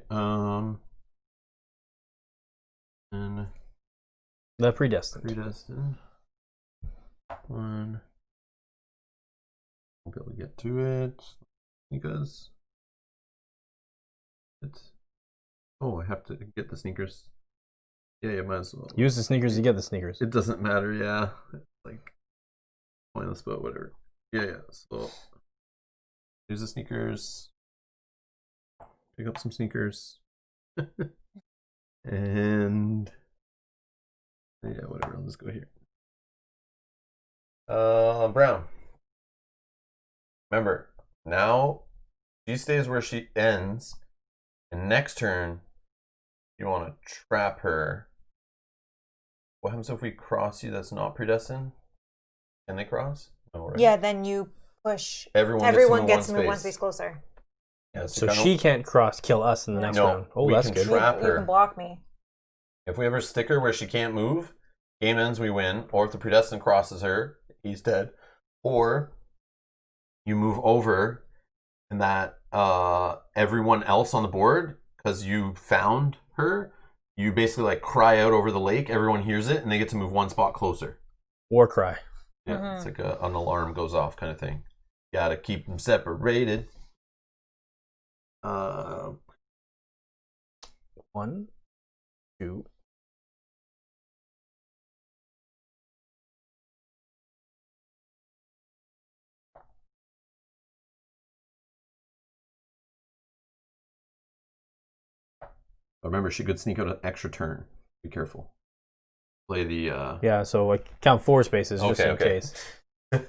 And The predestined. predestined. One. Won't be able to get to it because it's. Oh, I have to get the sneakers. Yeah, might as well. Use the sneakers to get the sneakers. It doesn't matter, yeah. It's like pointless, but whatever. Yeah. So use the sneakers. Pick up some sneakers. And yeah, whatever. I'll just go here. Brown. Remember, now she stays where she ends, and next turn you want to trap her. What happens if we cross you that's not predestined? Can they cross? No, right? Yeah, then you push. Everyone gets to to move one space closer. Yeah, So she can't kill us in the next round. Oh, we that's can good. trap You her. can block me. If we ever stick her where she can't move, game ends, we win. Or if the predestined crosses her, he's dead. Or you move over and that everyone else on the board, because you found her, you basically like cry out over the lake, everyone hears it, and they get to move one spot closer. War cry. Yeah, It's like an alarm goes off kind of thing. Gotta keep them separated. 1, 2. Remember, she could sneak out an extra turn. Be careful. Play the. Yeah, so like count 4 spaces just in case. He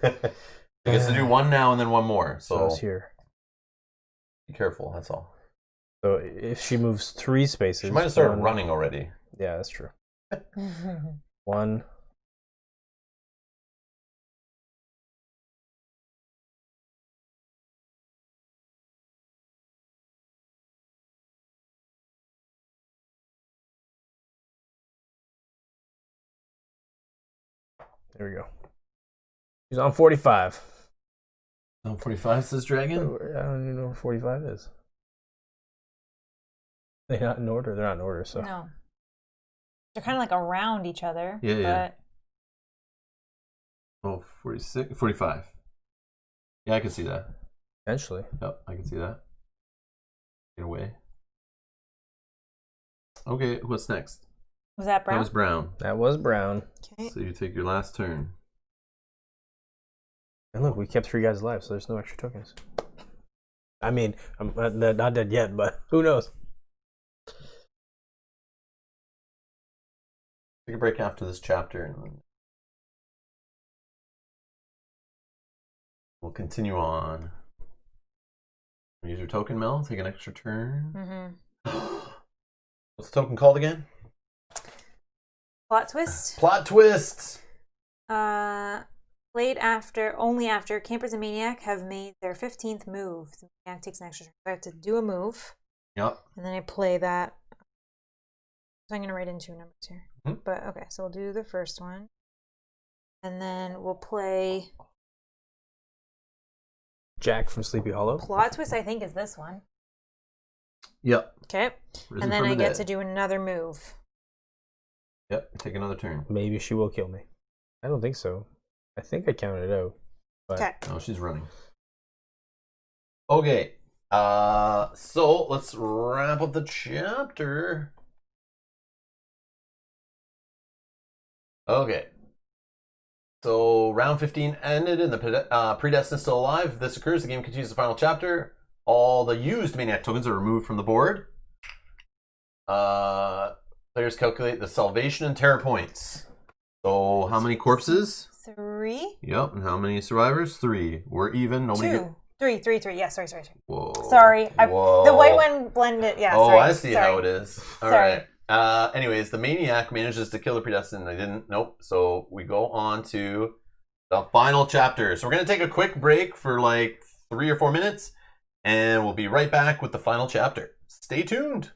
gets to do one now and then one more. So it's here. Be careful. That's all. So if she moves 3 spaces, She might have started running already. Yeah, that's true. 1. There we go. She's on 45. On 45 says Dragon? I don't even know where 45 is. They're not in order. They're not in order, so. No. They're kind of like around each other. Yeah. Oh, 46, 45. Yeah, I can see that. Eventually. Yep, I can see that. Get away. Okay, what's next? Was that brown? That was brown. That was brown. Okay. So you take your last turn. And look, we kept 3 guys alive, so there's no extra tokens. I mean, I'm not dead yet, but who knows? Take a break after this chapter and then we'll continue on. Use your token, Mel. Take an extra turn. What's the token called again? Plot twist. Plot twist. Played only after Campers and Maniac have made their 15th move. The Maniac takes an extra turn. I have to do a move. Yep. And then I play that. So I'm going to write in 2 numbers here. Mm-hmm. But okay, so we'll do the first one. And then we'll play. Jack from Sleepy Hollow. Plot twist, I think, is this one. Yep. Okay. Risen and then from I the get dead. to do another move. Yep. Take another turn. Maybe she will kill me. I don't think so. I think I counted it out. But Okay. Oh, she's running. Okay. So let's wrap up the chapter. Okay. So round 15 ended and the predestined is still alive. If this occurs, the game continues the final chapter. All the used Maniac tokens are removed from the board. Players calculate the salvation and terror points. So how many corpses? 3. Yep. And how many survivors? 3. We're even. Nobody 2. 3. Yeah, sorry. Whoa. Sorry. Whoa. The white one blended. Yeah, Oh, sorry. I see how it is. All Sorry. right. Anyways, the Maniac manages to kill the predestined. I didn't. Nope. So we go on to the final chapter. So we're going to take a quick break for like 3 or 4 minutes, and we'll be right back with the final chapter. Stay tuned.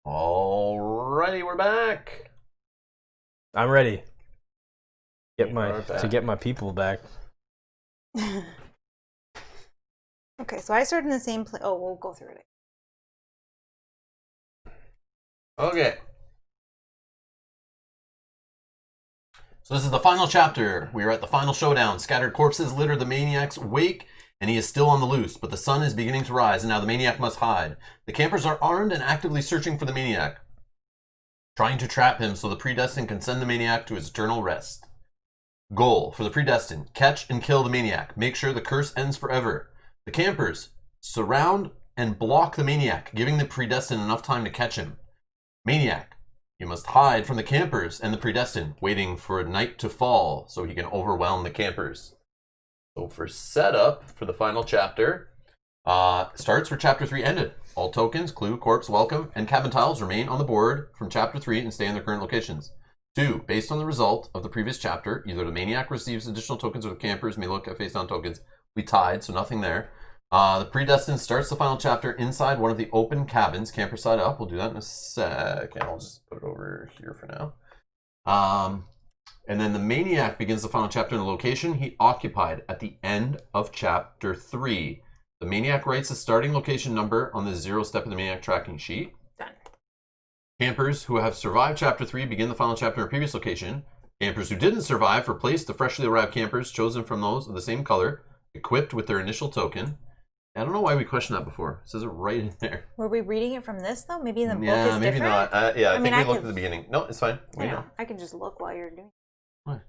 Alrighty, we're back. I'm ready. We are back. To get my people back. Okay, so I started in the same place. Oh, we'll go through it. Okay. So this is the final chapter. We are at the final showdown. Scattered corpses litter the maniac's wake, and he is still on the loose, but the sun is beginning to rise, and now the maniac must hide. The campers are armed and actively searching for the maniac, trying to trap him so the predestined can send the maniac to his eternal rest. Goal for the predestined: catch and kill the maniac. Make sure the curse ends forever. The campers surround and block the maniac, giving the predestined enough time to catch him. Maniac, you must hide from the campers and the predestined, waiting for night to fall so he can overwhelm the campers. So for setup for the final chapter, starts where chapter 3 ended. All tokens, clue, corpse, welcome, and cabin tiles remain on the board from chapter 3 and stay in their current locations. 2. Based on the result of the previous chapter, either the maniac receives additional tokens or the campers may look at face down tokens. We tied, so nothing there. The predestined starts the final chapter inside one of the open cabins, camper side up. We'll do that in a second. I'll just put it over here for now. And then the maniac begins the final chapter in the location he occupied at the end of chapter 3. The maniac writes the starting location number on the 0 step of the maniac tracking sheet. Done. Campers who have survived chapter 3 begin the final chapter in a previous location. Campers who didn't survive replace the freshly arrived campers chosen from those of the same color, equipped with their initial token. I don't know why we questioned that before. It says it right in there. Were we reading it from this though? Maybe in the book Yeah, is maybe different? not. Yeah, I think we could- looked at the beginning. No, it's fine. We know. I can just look while you're doing it. What?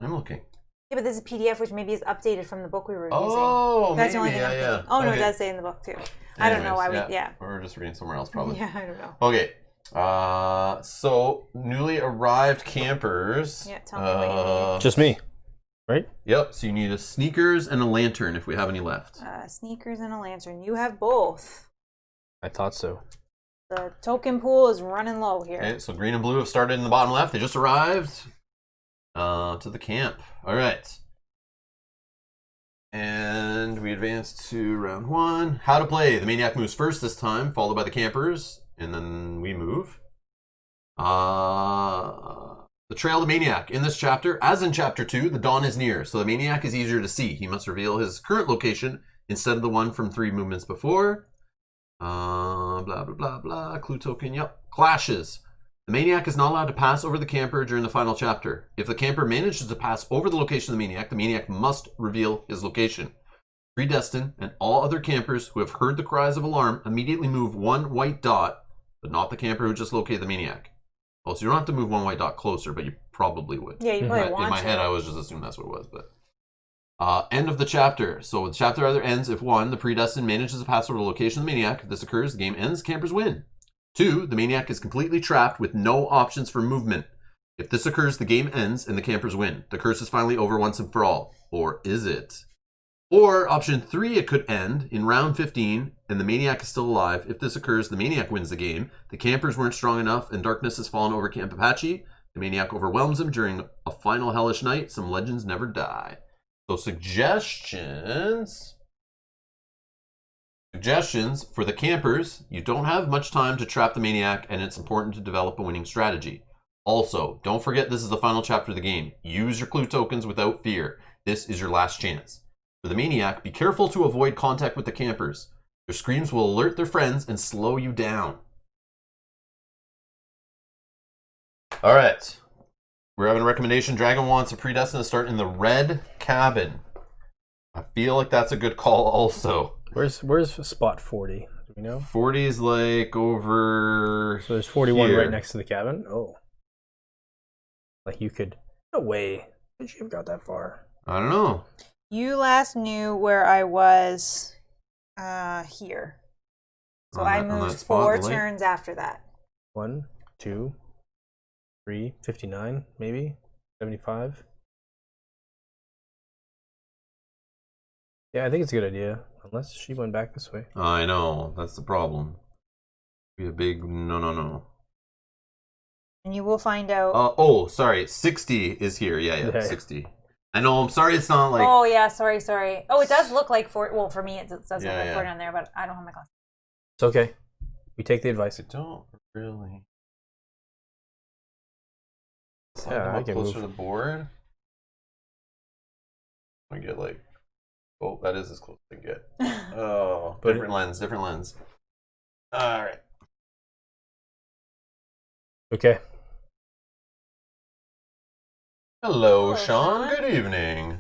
I'm looking. Yeah, but this is a PDF, which maybe is updated from the book we were using. Oh, That's the only maybe. thing I'm Yeah. thinking. Oh, no, Okay. it does say in the book too. I don't know why Anyways, we, yeah. We're just reading somewhere else, probably. Yeah, I don't know. Okay. So newly arrived campers. Yeah, tell me what you need. Just me, right? Yep. So you need a sneakers and a lantern if we have any left. Sneakers and a lantern. You have both. I thought so. The token pool is running low here. Okay. So green and blue have started in the bottom left. They just arrived to the camp. All right. And we advance to round 1. How to play. The maniac moves first this time, followed by the campers, and then we move. The trail of the maniac. In this chapter, as in chapter 2, the dawn is near, so the maniac is easier to see. He must reveal his current location instead of the one from 3 movements before. Blah, blah, blah, blah. Clue token, yep. Clashes. The maniac is not allowed to pass over the camper during the final chapter. If the camper manages to pass over the location of the maniac must reveal his location. Predestined and all other campers who have heard the cries of alarm immediately move 1 white dot, but not the camper who just located the maniac. Oh, so you don't have to move 1 white dot closer, but you probably would. Yeah, you probably want In my to. head, I was just assuming that's what it was, but... end of the chapter. So the chapter either ends if 1, the predestined manages to pass over the location of the maniac. If this occurs, the game ends, campers win. 2, the maniac is completely trapped with no options for movement. If this occurs, the game ends and the campers win. The curse is finally over once and for all. Or is it? Or option 3, it could end in round 15 and the maniac is still alive. If this occurs, the maniac wins the game. The campers weren't strong enough and darkness has fallen over Camp Apache. The maniac overwhelms him during a final hellish night. Some legends never die. So suggestions for the campers. You don't have much time to trap the maniac and it's important to develop a winning strategy. Also, don't forget this is the final chapter of the game. Use your clue tokens without fear. This is your last chance. For the maniac, be careful to avoid contact with the campers. Their screams will alert their friends and slow you down. Alright. We're having a recommendation. Dragon wants a predestined to start in the red cabin. I feel like that's a good call also. Where's spot 40? Do we know? 40 is like over. So there's 41 here. right next to the cabin? Oh. Like you could... No way. Could you have got that far? I don't know. You last knew where I was here. So I On that moved spot, 4 the lake? turns after that. 1, 2, 3, 59, maybe? 75? Yeah, I think it's a good idea. Unless she went back this way. I know. That's the problem. Be a big no. And you will find out. Oh, sorry. 60 is here. Yeah, 60. I know. I'm sorry it's not like... Oh, yeah, sorry. Oh, it does look like 40. Well, for me, it does look like 40 on there, but I don't have my glasses. It's okay. We take the advice. I don't really... Yeah, I can closer move. to the board. I get like... Oh, that is as close as I get. Oh, different lens. All right. Okay. Hello, Sean. Good evening.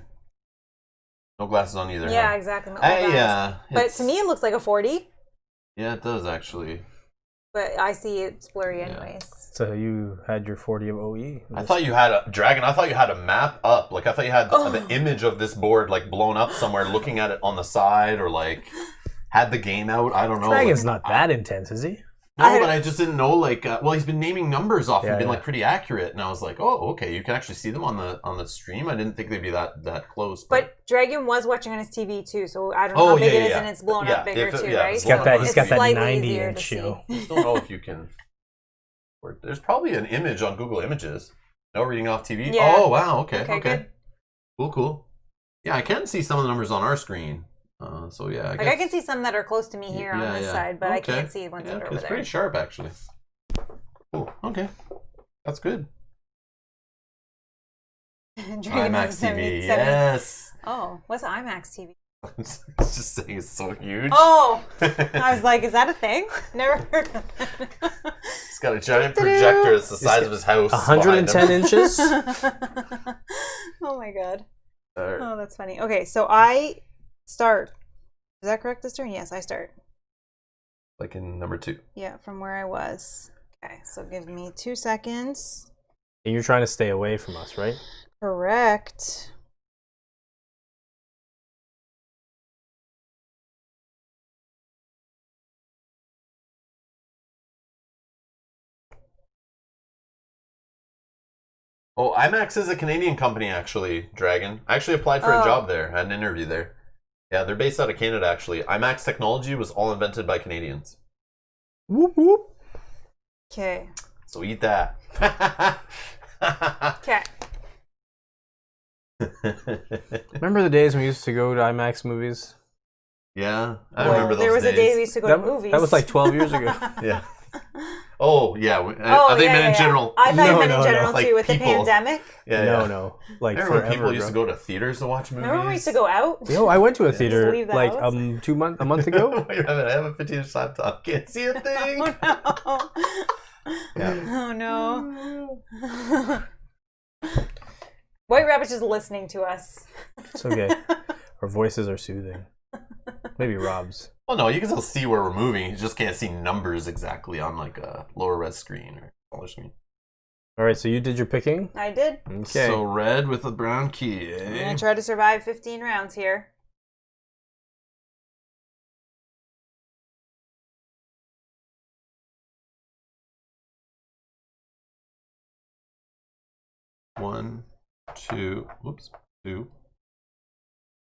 No glasses on either. Yeah, huh? exactly. Yeah. But to me, it looks like a 40. Yeah, it does actually. But I see it's blurry anyways. So you had your 40 of OE. I thought you had a Dragon. I thought you had a map up. Like I thought you had the image of this board like blown up somewhere, looking at it on the side, or like had the game out. I don't know. Dragon's not that intense, is he? No, but I just didn't know. Like, well, he's been naming numbers off and been yeah. like pretty accurate, and I was like, oh, okay, you can actually see them on the stream. I didn't think they'd be that close. But Dragon was watching on his TV too, so I don't know how big it is, and it's blown up bigger too, right? He's got that. He's got that slightly 90-inch shoe. I just don't know if you can. There's probably an image on Google Images. No reading off TV. Yeah. Oh wow. Okay. Good. Cool. Yeah, I can see some of the numbers on our screen. So yeah, I can see some that are close to me here on this side, but I can't see ones that are over it's there. pretty sharp actually. Cool. Okay, that's good. IMAX TV. Yes. Oh, what's IMAX TV? It's just saying it's so huge. Oh, I was like, is that a thing? Never heard of it. He's got a giant projector. It's the size of his house. 110 inches. Oh my god. Oh, that's funny. Okay, so I start. Is that correct this turn? Yes, I start. Like in number 2. Yeah, from where I was. Okay, so give me 2 seconds. And you're trying to stay away from us, right? Correct. Oh, IMAX is a Canadian company, actually, Dragon. I actually applied for a job there. I had an interview there. Yeah, they're based out of Canada, actually. IMAX technology was all invented by Canadians. Whoop, whoop. Okay. So eat that. Okay. Remember the days when we used to go to IMAX movies? Yeah, I remember those days. There was a day we used to go to movies. That was like 12 years ago. Yeah. Oh, yeah. I think meant in general. I thought you meant in general, like too, with people. the pandemic. Yeah, No. Like I remember forever, people used bro. to go to theaters to watch movies. Remember we used to go out? You know, I went to a theater leave the like house? a month ago. Wait a minute, I have a 15-inch laptop. Can't see a thing. Oh no. Yeah. Oh no. White Rabbit's just listening to us. It's okay. Our voices are soothing. Maybe Rob's. Well, no, you can still see where we're moving. You just can't see numbers exactly on like a lower res screen or smaller screen. All right, so you did your picking? I did. Okay. So red with a brown key, I'm eh? gonna try to survive 15 rounds here. One, two, whoops, 2.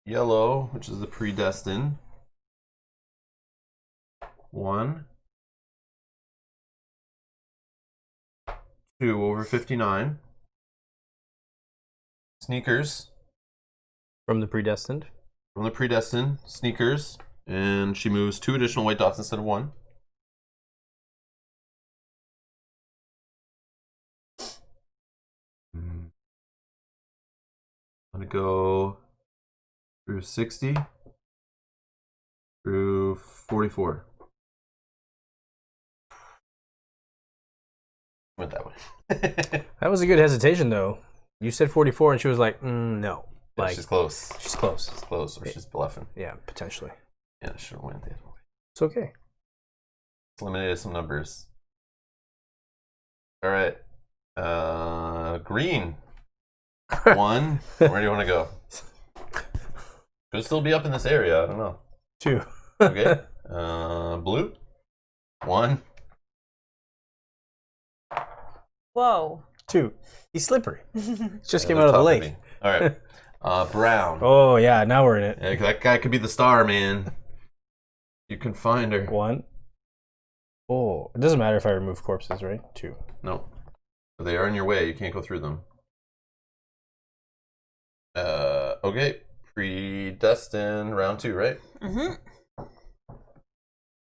Yellow, which is the predestined. 1. 2 over 59. Sneakers From the predestined. from the predestined. Sneakers. And she moves 2 additional white dots instead of 1. I'm going to go through 60 through 44. Went that way. That was a good hesitation, though. You said 44, and she was like, no. Yeah, Like, she's close. she's close. She's close, or she's bluffing. Yeah, potentially. Yeah, I should have went the other way. It's okay. Eliminated some numbers. All right. Green. 1. Where do you want to go? Could still be up in this area. I don't know. 2. Okay. Blue. 1. Whoa. 2. He's slippery. Just Yeah, came they're out of the tough lake. to me. All right. Brown. Oh, yeah, now we're in it. Yeah, that guy could be the star, man. You can find her. 1. Oh, it doesn't matter if I remove corpses, right? 2. No. They are in your way. You can't go through them. Okay. Predestined round 2, right? Mm-hmm.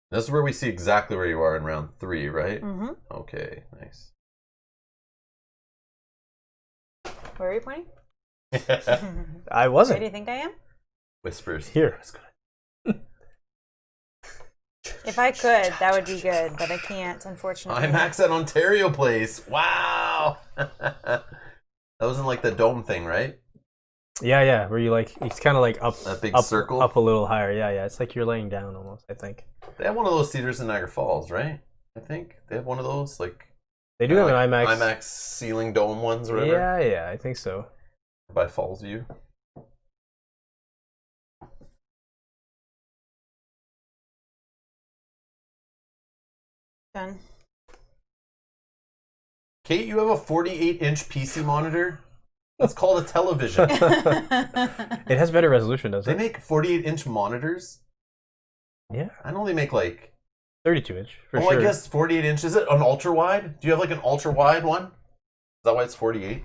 This is where we see exactly where you are in round 3, right? Mm-hmm. Okay, nice. Where are you pointing? I Where wasn't. do you think I am? Whispers. Here. If I could, that would be good, but I can't, unfortunately. IMAX at Ontario Place. Wow. That was in like the dome thing, right? Yeah, where you like, it's kind of like up, That big up, circle. up a little higher. Yeah, it's like you're laying down almost, I think. They have one of those theaters in Niagara Falls, right? I think they have one of those. Like They do have an IMAX. IMAX ceiling dome ones or whatever. Yeah, I think so. By Falls View. Done. Kate, you have a 48-inch PC monitor? That's called a television. It has better resolution, doesn't They it? make 48-inch monitors? Yeah. I know they make like... 32-inch, for sure. I guess 48 inch. Is it an ultra-wide? Do you have like an ultra-wide one? Is that why it's 48?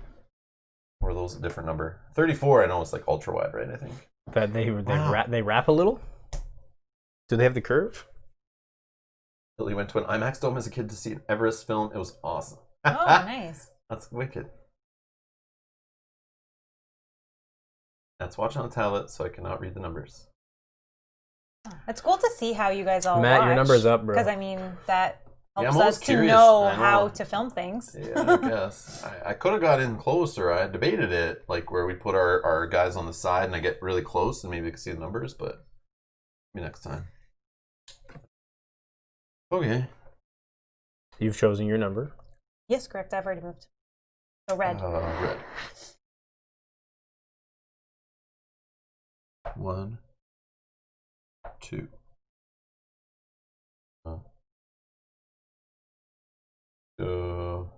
Or are those a different number? 34, I know it's like ultra-wide, right? I think. That they Wow. they wrap a little? Do they have the curve? Billy went to an IMAX dome as a kid to see an Everest film. It was awesome. Oh, nice. That's wicked. That's watching on a tablet, so I cannot read the numbers. It's cool to see how you guys all Matt, watch. your number's up, bro. Because, I mean, that Yeah, helps I'm always us to curious. know I know. how to film things. Yeah, I guess. I could have got in closer. I debated it, like where we put our guys on the side and I get really close and maybe we can see the numbers, but maybe next time. Okay. You've chosen your number. Yes, correct. I've already moved. So red. Red. 1, 2. Go.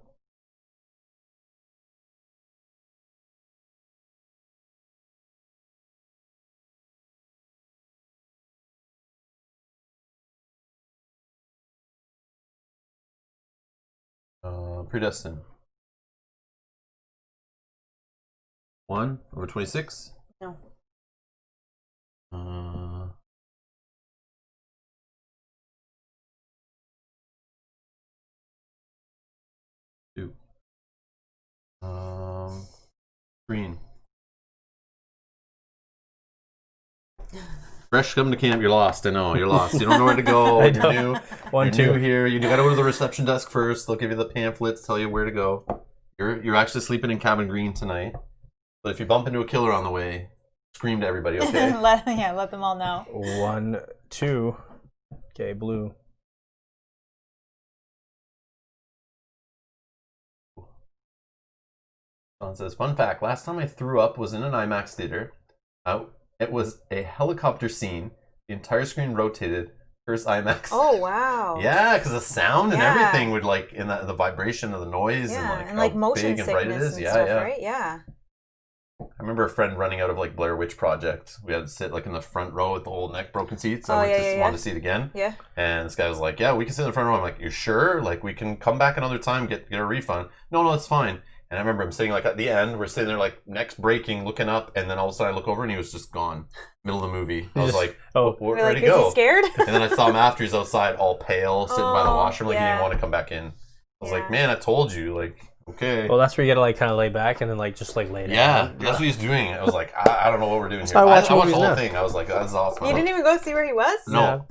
Predestined. 1 over 26. No. 2. Green. Fresh coming to camp, you're lost. I know, you're lost. You don't know where to go. I You're know. new. One, You're two. new here. You gotta go to the reception desk first. They'll give you the pamphlets, tell you where to go. You're actually sleeping in cabin green tonight. But if you bump into a killer on the way, scream to everybody, okay? let them all know. 1, 2. Okay, blue. Sean says, fun fact, last time I threw up was in an IMAX theater. It was a helicopter scene. The entire screen rotated. First IMAX. Oh, wow. Yeah, because the sound and Yeah. everything would like in the vibration of the noise Yeah, and like how motion big and bright it sickness is. and Yeah, stuff, yeah. right? Yeah. I remember a friend running out of like Blair Witch Project. We had to sit like in the front row with the old neck broken seats. I wanted to see it again. Yeah. And this guy was like, "Yeah, we can sit in the front row." I'm like, "You sure? Like we can come back another time, get a refund." No, it's fine. And I remember him sitting like at the end. We're sitting there like necks breaking, looking up, and then all of a sudden I look over and he was just gone, middle of the movie. I was like, Oh. where'd We're he like, go? is he scared? And then I saw him after. He's outside, all pale, sitting by the Oh, washroom, like he yeah. didn't want to come back in. I was Yeah. like, "Man, I told you." Like, okay. Well, that's where you gotta like kind of lay back and then like just like lay down. Yeah, that's what he's doing. I was like, I don't know what we're doing That's here. how I watch I watched movies the whole now. thing. I was like, that's awesome. You didn't even go see where he was? No.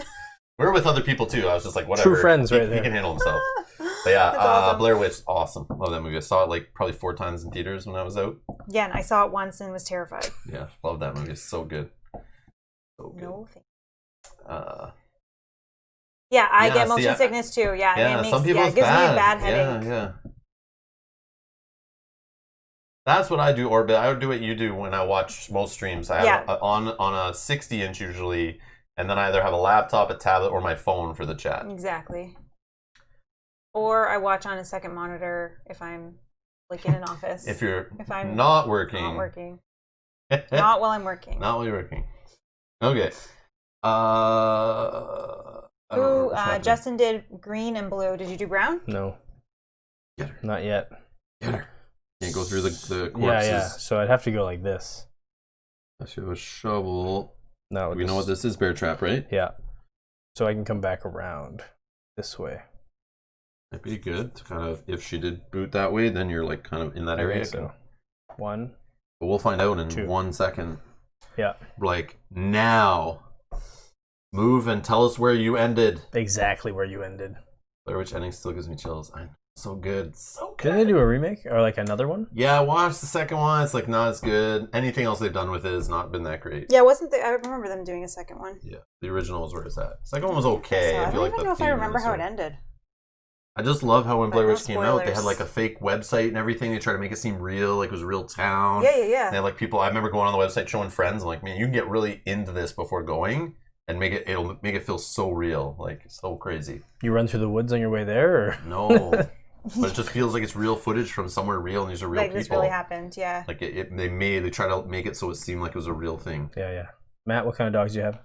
We were with other people too. I was just like, whatever. True friends right He there. can handle himself. But yeah, That's awesome. Blair Witch, awesome. Love that movie. I saw it like probably 4 times in theaters when I was out. Yeah, and I saw it once and was terrified. Yeah, love that movie. It's so good. So good. No thanks. Yeah, I Yeah, get see, motion sickness too. Yeah, and Yeah, it makes, some people it it's gives bad. me a bad headache. Yeah. That's what I do, Orbit. I would do what you do when I watch most streams. I have on a 60-inch usually, and then I either have a laptop, a tablet, or my phone for the chat. Exactly. Or I watch on a second monitor if I'm like in an office. If I'm I'm not working. not working. Not while I'm working. Not while you're working. Okay. I don't Who? remember what's happening. Justin did green and blue. Did you do brown? No. Get her. Not yet. Get her. Can't go through the corpses. Yeah. So I'd have to go like this. I should have a shovel. No. We know what this is, bear trap, right? Yeah. So I can come back around this way. That'd be good to kind of, if she did boot that way, then you're like kind of in that area. So 1. But we'll find out in 2. 1 second. Yeah. Like, now. Move and tell us where you ended. Exactly where you ended. Blair Witch ending still gives me chills. I'm so good. So good. Didn't they do a remake or like another one? Yeah, I watched the second one. It's like not as good. Anything else they've done with it has not been that great. Yeah, wasn't I remember them doing a second one. Yeah, the original is where it's at. Second one was okay. So I I feel don't like even the know if I theme remember is how it sort of- ended. I just love how when But Blair no Witch came out, they had spoilers. like a fake website and everything. They tried to make it seem real, like it was a real town. Yeah, yeah, yeah. They had like people. I remember going on the website showing friends. I'm like, man, you can get really into this before going, and it'll make it feel so real, like so crazy. You run through the woods on your way there, or No, but it just feels like it's real footage from somewhere real, and these are real Like people. this really happened, yeah. Like they try to make it so it seemed like it was a real thing. yeah. Matt, what kind of dogs do you have?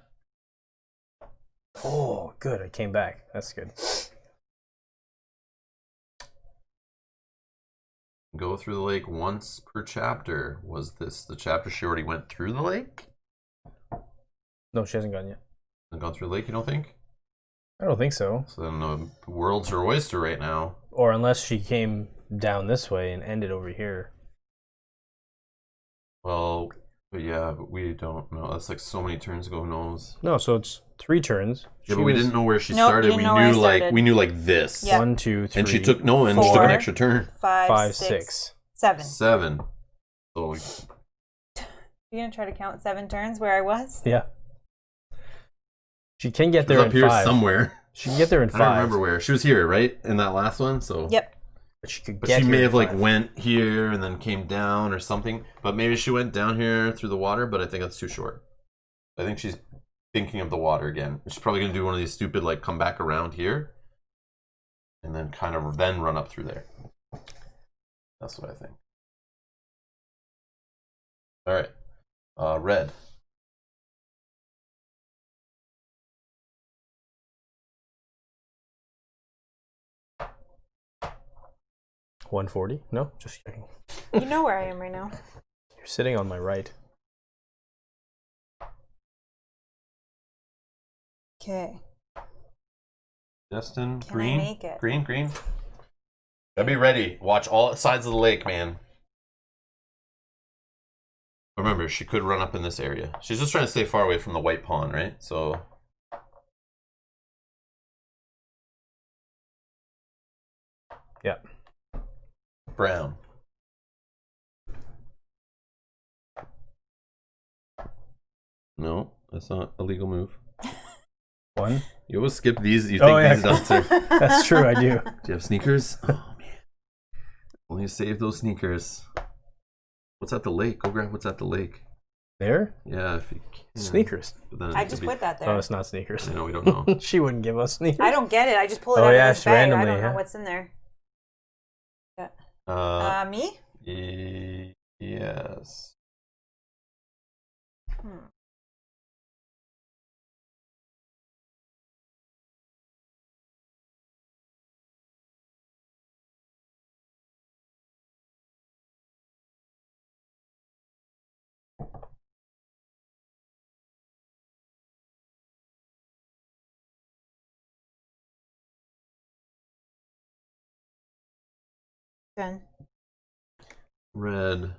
Oh, good. I came back. That's good. Go through the lake once per chapter. Was this the chapter she already went through the lake? No, she hasn't gone yet. And gone through the lake, you don't think? I don't think so. So then the world's her oyster right now. Or unless she came down this way and ended over here. Well, but we don't know. That's like so many turns ago. Who knows? No, so it's 3 turns. Yeah, but we didn't know where she Nope, started. we didn't know where I started. We knew like this. Yeah. 1, 2, 3. And she took and she took an extra turn. 5, 6. 7. 7. So You gonna try to count 7 turns where I was? Yeah. She can get she there was in up here 5. somewhere. She can get there in 5. I don't remember where. She was here, right? In that last one, so Yep. But she could But get she may here have in like 5. went here and then came down or something. But maybe she went down here through the water, but I think that's too short. I think she's thinking of the water again. She's probably gonna do one of these stupid like come back around here and then kind of then run up through there. That's what I think. Alright. Red. $140? No, just kidding. You know where I am right now. You're sitting on my right. Okay. Destin, Can I green. make it? Green. Gotta be ready. Watch all sides of the lake, man. Remember, she could run up in this area. She's just trying to stay far away from the white pond, right? So Yeah. brown. No, that's not a legal move. 1. You always skip these. You think Oh, yeah. these dots are... Do That's true, I do. you have sneakers? Oh, man. Only save those sneakers. What's at the lake? Go grab what's at the lake. There? Yeah, if you can. Sneakers. But then it I could just be... put that Oh, there. it's not sneakers. I know, we don't know. She wouldn't give us sneakers. I don't get it. I just pull it Oh, out yeah, of this it's bag. I randomly, don't know yeah. what's in there. Me? Yes. Done. Red.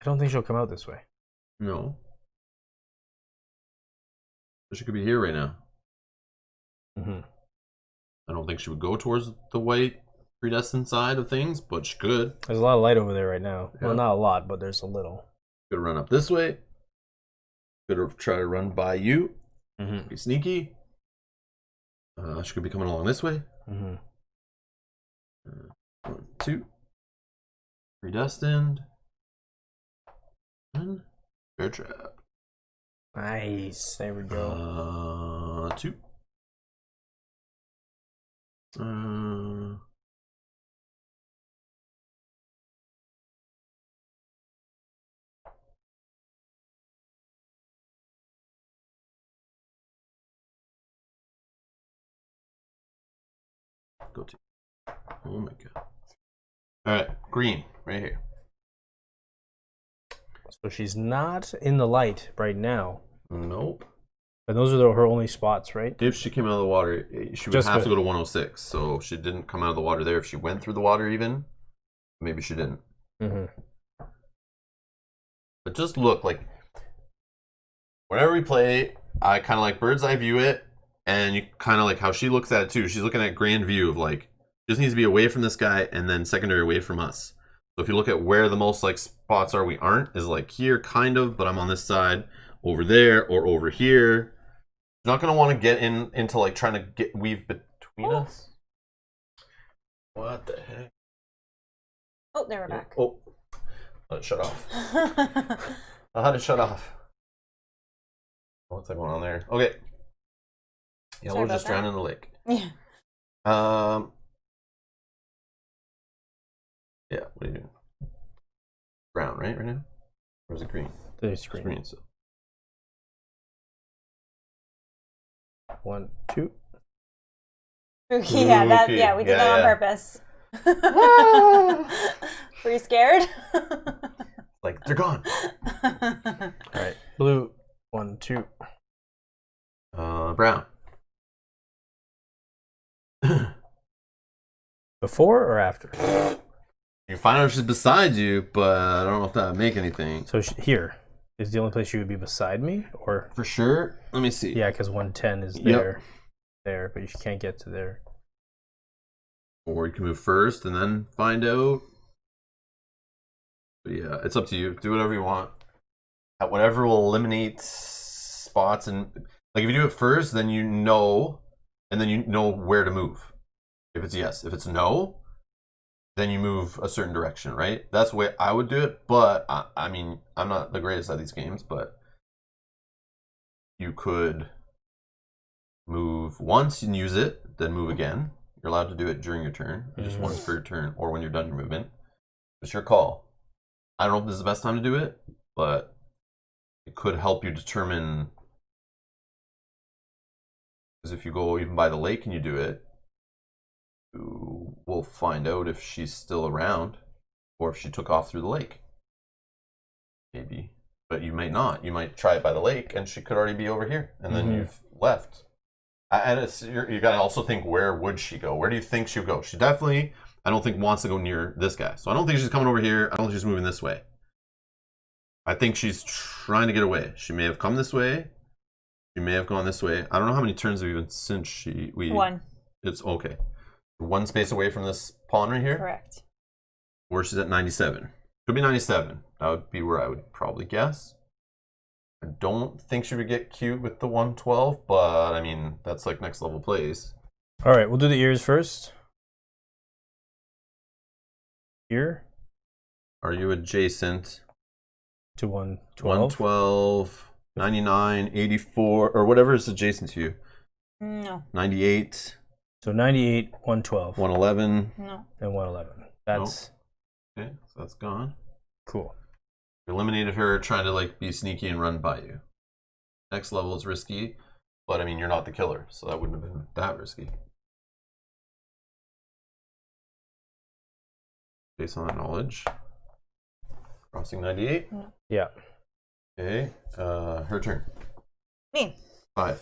I don't think she'll come out this way. No. But she could be here right now. Mm-hmm. I don't think she would go towards the white predestined side of things, but she could. There's a lot of light over there right now. Yeah. Well, not a lot, but there's a little. Could run up this way. Could try to run by you. Mm-hmm. Be sneaky. She could be coming along this way. Mm-hmm. 1, 2. Predestined. And bear trap. Nice. There we go. 2. Go to. Oh my god. Alright, green, right here. So she's not in the light right now. Nope. And those are her only spots, right? If she came out of the water, she would Just have the- to go to 106. So she didn't come out of the water there. If she went through the water even, maybe she didn't. Mm-hmm. But just look, like, whenever we play, I kind of like bird's eye view it, and you kind of like how she looks at it too. She's looking at grand view of like, just needs to be away from this guy and then secondary away from us. So if you look at where the most like spots are we aren't, is like here kind of, but I'm on this side, over there, or over here. You're not gonna want to get into like trying to weave between us. What the heck? Oh, there we're back. Oh, let it shut off. How did it shut off? What's that going on there? Okay. Yeah, we'll just drown in the lake. Yeah. Yeah, what are you doing? Brown, right now? Or is it green? There's green. Green, so. 1, 2. Okay, yeah, Okay. yeah, we did that on purpose. Were you scared? Like, they're gone. All right, blue. 1, 2. Brown. Before or after? You find out she's beside you, but I don't know if that would make anything. So here is the only place she would be beside me, or For sure. Let me see. yeah, because 110 is Yep. there, but you can't get to there. Or you can move first and then find out. But yeah, it's up to you. Do whatever you want. Whatever will eliminate spots, and like if you do it first, then you know, and then you know where to move. If it's yes, if it's no, then you move a certain direction, right? That's the way I would do it. But I mean, I'm not the greatest at these games, but you could move once and use it, then move again. You're allowed to do it during your turn. You just once per your turn, or when you're done your movement. It's your call. I don't know if this is the best time to do it, but it could help you determine. Because if you go even by the lake and you do it, you will find out if she's still around or if she took off through the lake. Maybe. But you might not. You might try it by the lake and she could already be over here. And then you've left. And you got to also think, where would she go? Where do you think she would go? She definitely, I don't think, wants to go near this guy. So I don't think she's coming over here. I don't think she's moving this way. I think she's trying to get away. She may have come this way. She may have gone this way. I don't know how many turns have we been since we... One. It's okay. One space away from this pawn right here. Correct. Where she's at 97. Could be 97. That would be where I would probably guess. I don't think she would get cute with the 112, but I mean, that's like next level plays. All right, we'll do the ears first. Here. Are you adjacent? To 112. 112, 99, 84, or whatever is adjacent to you. No. 98. So 98, 112. 111. No. And 111. That's Okay, so that's gone. cool. You eliminated her trying to like be sneaky and run by you. Next level is risky, but I mean, you're not the killer, so that wouldn't have been that risky. Based on that knowledge. Crossing 98. Yeah. Okay, her turn. Me. 5.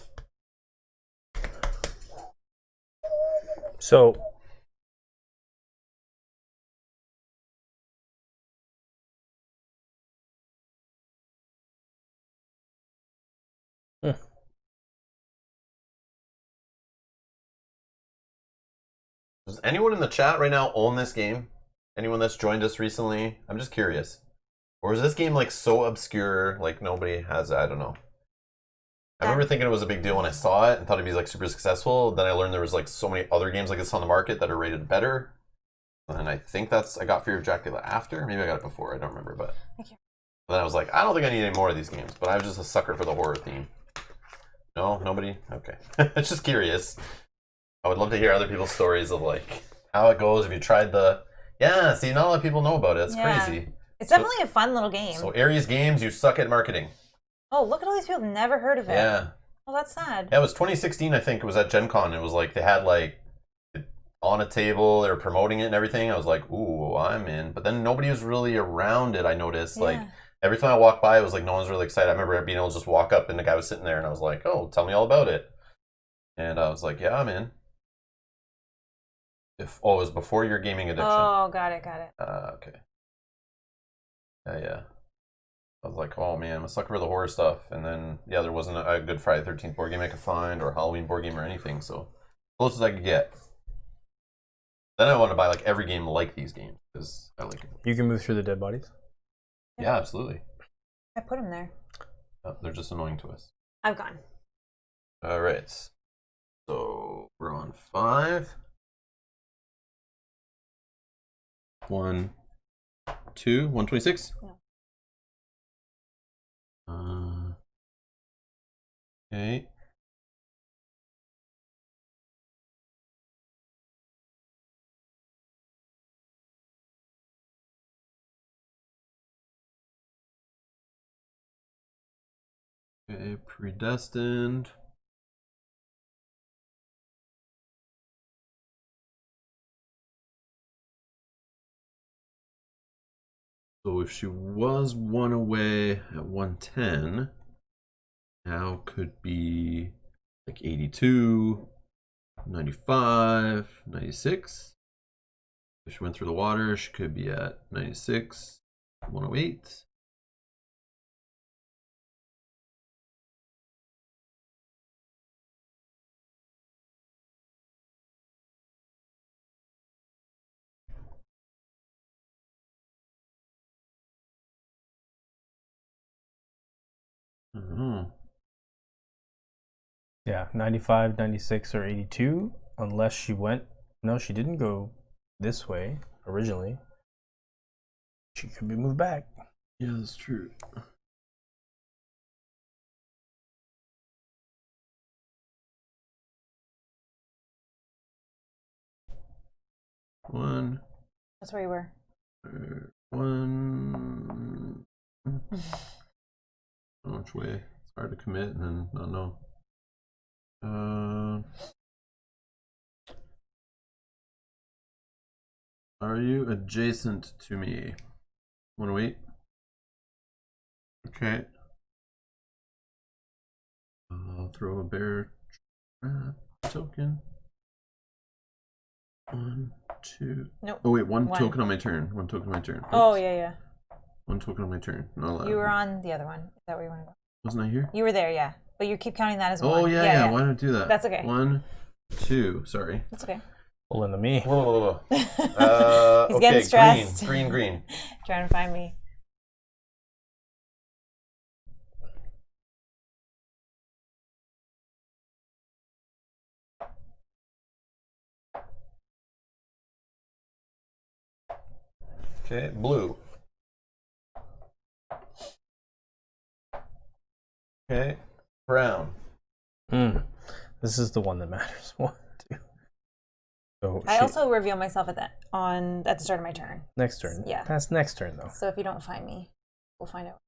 So Does anyone in the chat right now own this game? Anyone that's joined us recently? I'm just curious. Or is this game like so obscure, like nobody has it? I don't know. I remember thinking it was a big deal when I saw it and thought it'd be like super successful. Then I learned there was like so many other games like this on the market that are rated better. And I think I got Fear of Dracula after. Maybe I got it before. I don't remember, but then I was like, I don't think I need any more of these games. But I was just a sucker for the horror theme. No, nobody. Okay, it's just curious. I would love to hear other people's stories of like how it goes if you tried the. Yeah, see, not a lot of people know about it. It's crazy. It's definitely a fun little game. So Aries Games, you suck at marketing. Oh, look at all these people never heard of it. Yeah. Oh, that's sad. Yeah, it was 2016, I think. It was at Gen Con. It was like they had like on a table, they were promoting it and everything. I was like, ooh, I'm in. But then nobody was really around it, I noticed. Yeah. Like every time I walked by, it was like no one's really excited. I remember being able to just walk up and the guy was sitting there and I was like, oh, tell me all about it. And I was like, yeah, I'm in. It was before your gaming addiction. Oh, got it. Okay. Yeah. I was like, oh man, I'm a sucker for the horror stuff. And then, yeah, there wasn't a good Friday the 13th board game I could find or Halloween board game or anything. So, close as I could get. Then I want to buy like every game like these games because I like it. you can move through the dead bodies. Yeah, absolutely. I put them there. They're just annoying to us. I've gone. All right. So we're on 5. 1, 2, 126. Yeah. Okay. Okay, predestined. So if she was 1 away at 110, now could be like 82, 95, 96. If she went through the water, she could be at 96, 108. I don't know. Yeah, 95, 96, or 82, unless she went. No, she didn't go this way originally. She could be moved back. Yeah, that's true. One, That's where you were. one. Which way? It's hard to commit and then not know. Are you adjacent to me? Want to wait? Okay. I'll throw a bear trap token. 1, 2. Nope. Oh wait, one One. token on my turn. One token on my turn. Oh, Oops. yeah. One token on my turn. Not allowed. You were on the other one. Is that where you want to go? Wasn't I here? You were there, yeah. But you keep counting that as one. Oh yeah. Why did I do that? That's okay. 1, 2. Sorry. That's okay. Pull into me. Whoa. He's Okay, getting stressed. Green. Trying to find me. Okay, blue. Okay, brown. This is the one that matters. 1, 2. So I also reveal myself at the start of my turn. next turn. Yeah. That's next turn though. So if you don't find me, we'll find out.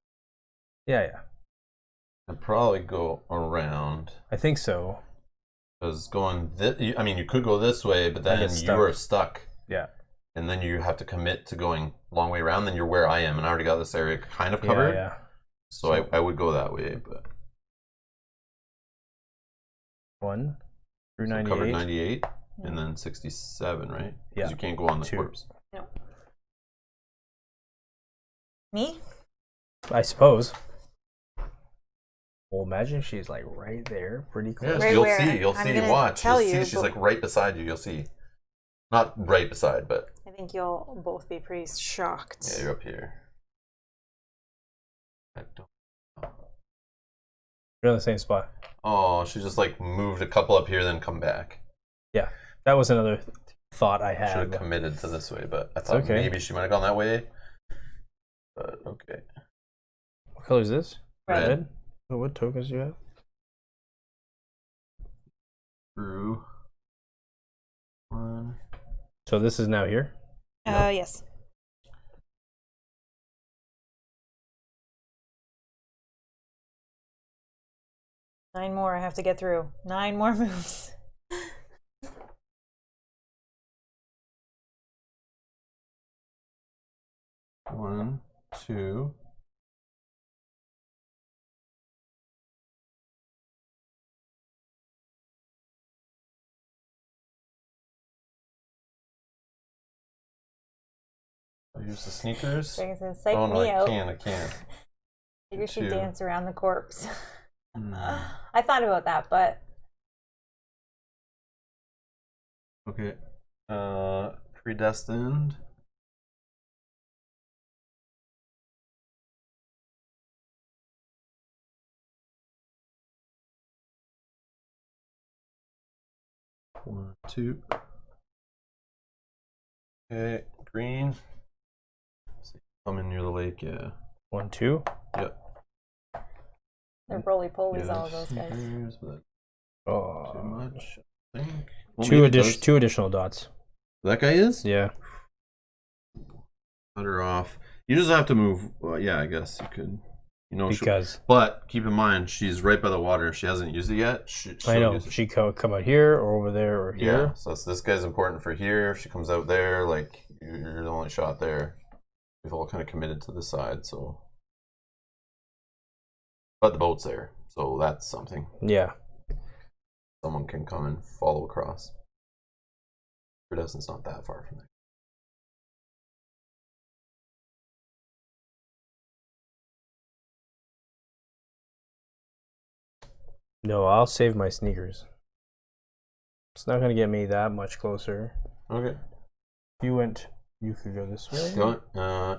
Yeah. I'd probably go around. I think so. Because going this, I mean, you could go this way, but then get you stuck. are stuck. Yeah. And then you have to commit to going a long way around. Then you're where I am, and I already got this area kind of covered. Yeah. So I would go that way, but 1 through so 98. covered 98, and then 67, right? Yeah. Because you can't go on the 2. corpse. No. Me? I suppose. Well, imagine if she's like right there, pretty close. Yes, Right you'll where? see. You'll I'm see. gonna Watch. tell You'll see. you, She's but- like right beside you. You'll see. Not right beside, but I think you'll both be pretty shocked. yeah, you're up here. I don't. You're in the same spot. Oh, she just like moved a couple up here, then come back. Yeah, that was another thought I Should have had. committed to this way, but I thought okay. maybe she might have gone that way. But okay. What color is this? Red. Oh, what tokens do you have? Through 1. So this is now here. Yes. Nine more I have to get through. 9 more moves. One, 2. I'll use the sneakers. Dragon says, psych Oh no, me out. I can't. Maybe you should 2. dance around the corpse. Hmm. I thought about that, but Okay. Predestined. 1, 2. Okay, green. Coming near the lake, yeah. 1, 2. Yep. They're roly-polies, Yeah, all of those guys. sneakers, but Oh. too much, I think. Well, Two maybe it does. additional dots. That guy is? Yeah. Cut her off. You just have to move. Well, yeah, I guess you could. You know, Because but keep in mind, she's right by the water. She hasn't used it yet. I know she could come out here or over there or here. Yeah, so this guy's important for here. If she comes out there, like you're the only shot there. We've all kind of committed to the side, so. But the boat's there, so that's something. Yeah. Someone can come and follow across. Iridescent's not that far from there. No, I'll save my sneakers. It's not gonna get me that much closer. Okay. If you could go this way.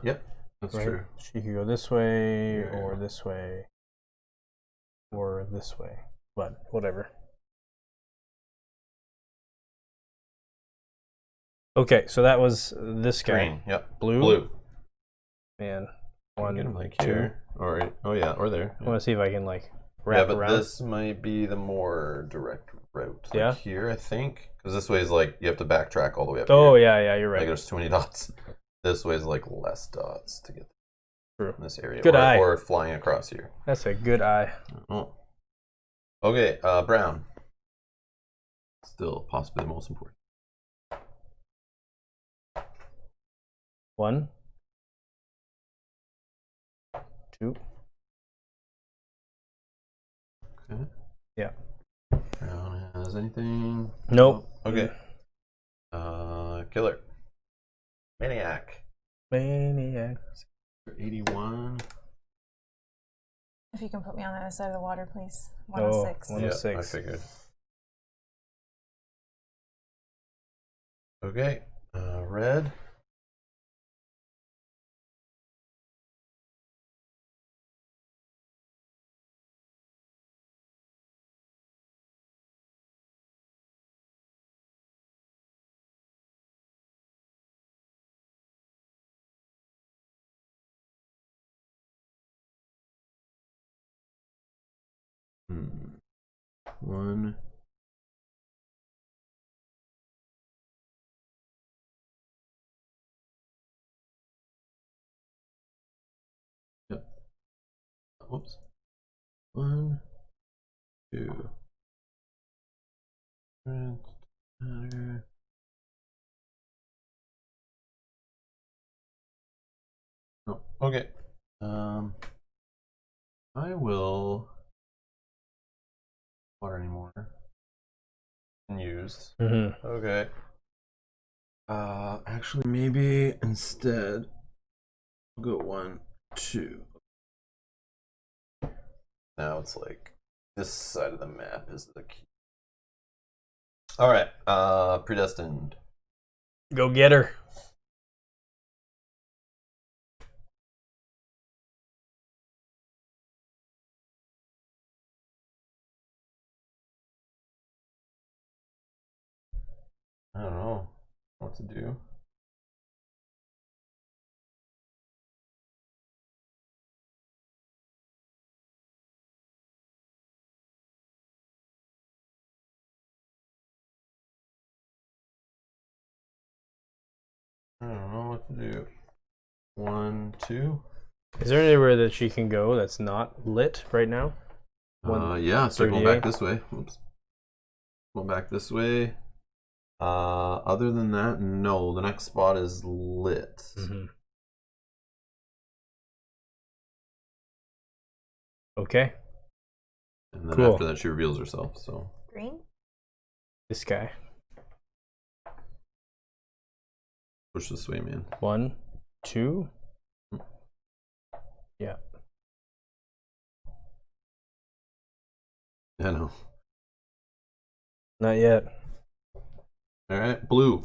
Yep, that's right? true. She could go this way Yeah. or this way or this way, but whatever. Okay, so that was this guy. Green, yep. Blue. And One, get him 1, like 2. here. Or, oh yeah, or there. I want to see if I can like Yeah, wrap but around. this might be the more direct route. Like Yeah? here, I think. Because this way is like, you have to backtrack all the way up Oh here. yeah, you're Like right. there's too many dots. This way is like less dots to get True. in this area. Good eye. Or flying across here. That's a good eye. Oh. Okay, brown. Still possibly the most important. 1, 2. Okay. Yeah. Brown has anything? Nope. Okay. Killer. Maniac. 81. If you can put me on the other side of the water, please. Oh, 106. 106. Yeah, I figured. Okay. Red. Hmm. 1. Yep. Whoops. 1, 2. Matter. Oh, okay. I will. Water anymore. Unused. Mm-hmm. Okay. Actually, maybe instead, I'll go 1, 2. Now it's like this side of the map is the key. All right. Predestined. Go get her. I don't know what to do. I don't know what to do. 1, 2. Is there anywhere that she can go that's not lit right now? Yeah, so going back 38. this way. Oops. Going back this way. Other than that, no. The next spot is lit. Mm-hmm. Okay. And then Cool. after that, she reveals herself. So Green? This guy. push this way, man. 1, 2. Yeah. I know. Not yet. All right, blue.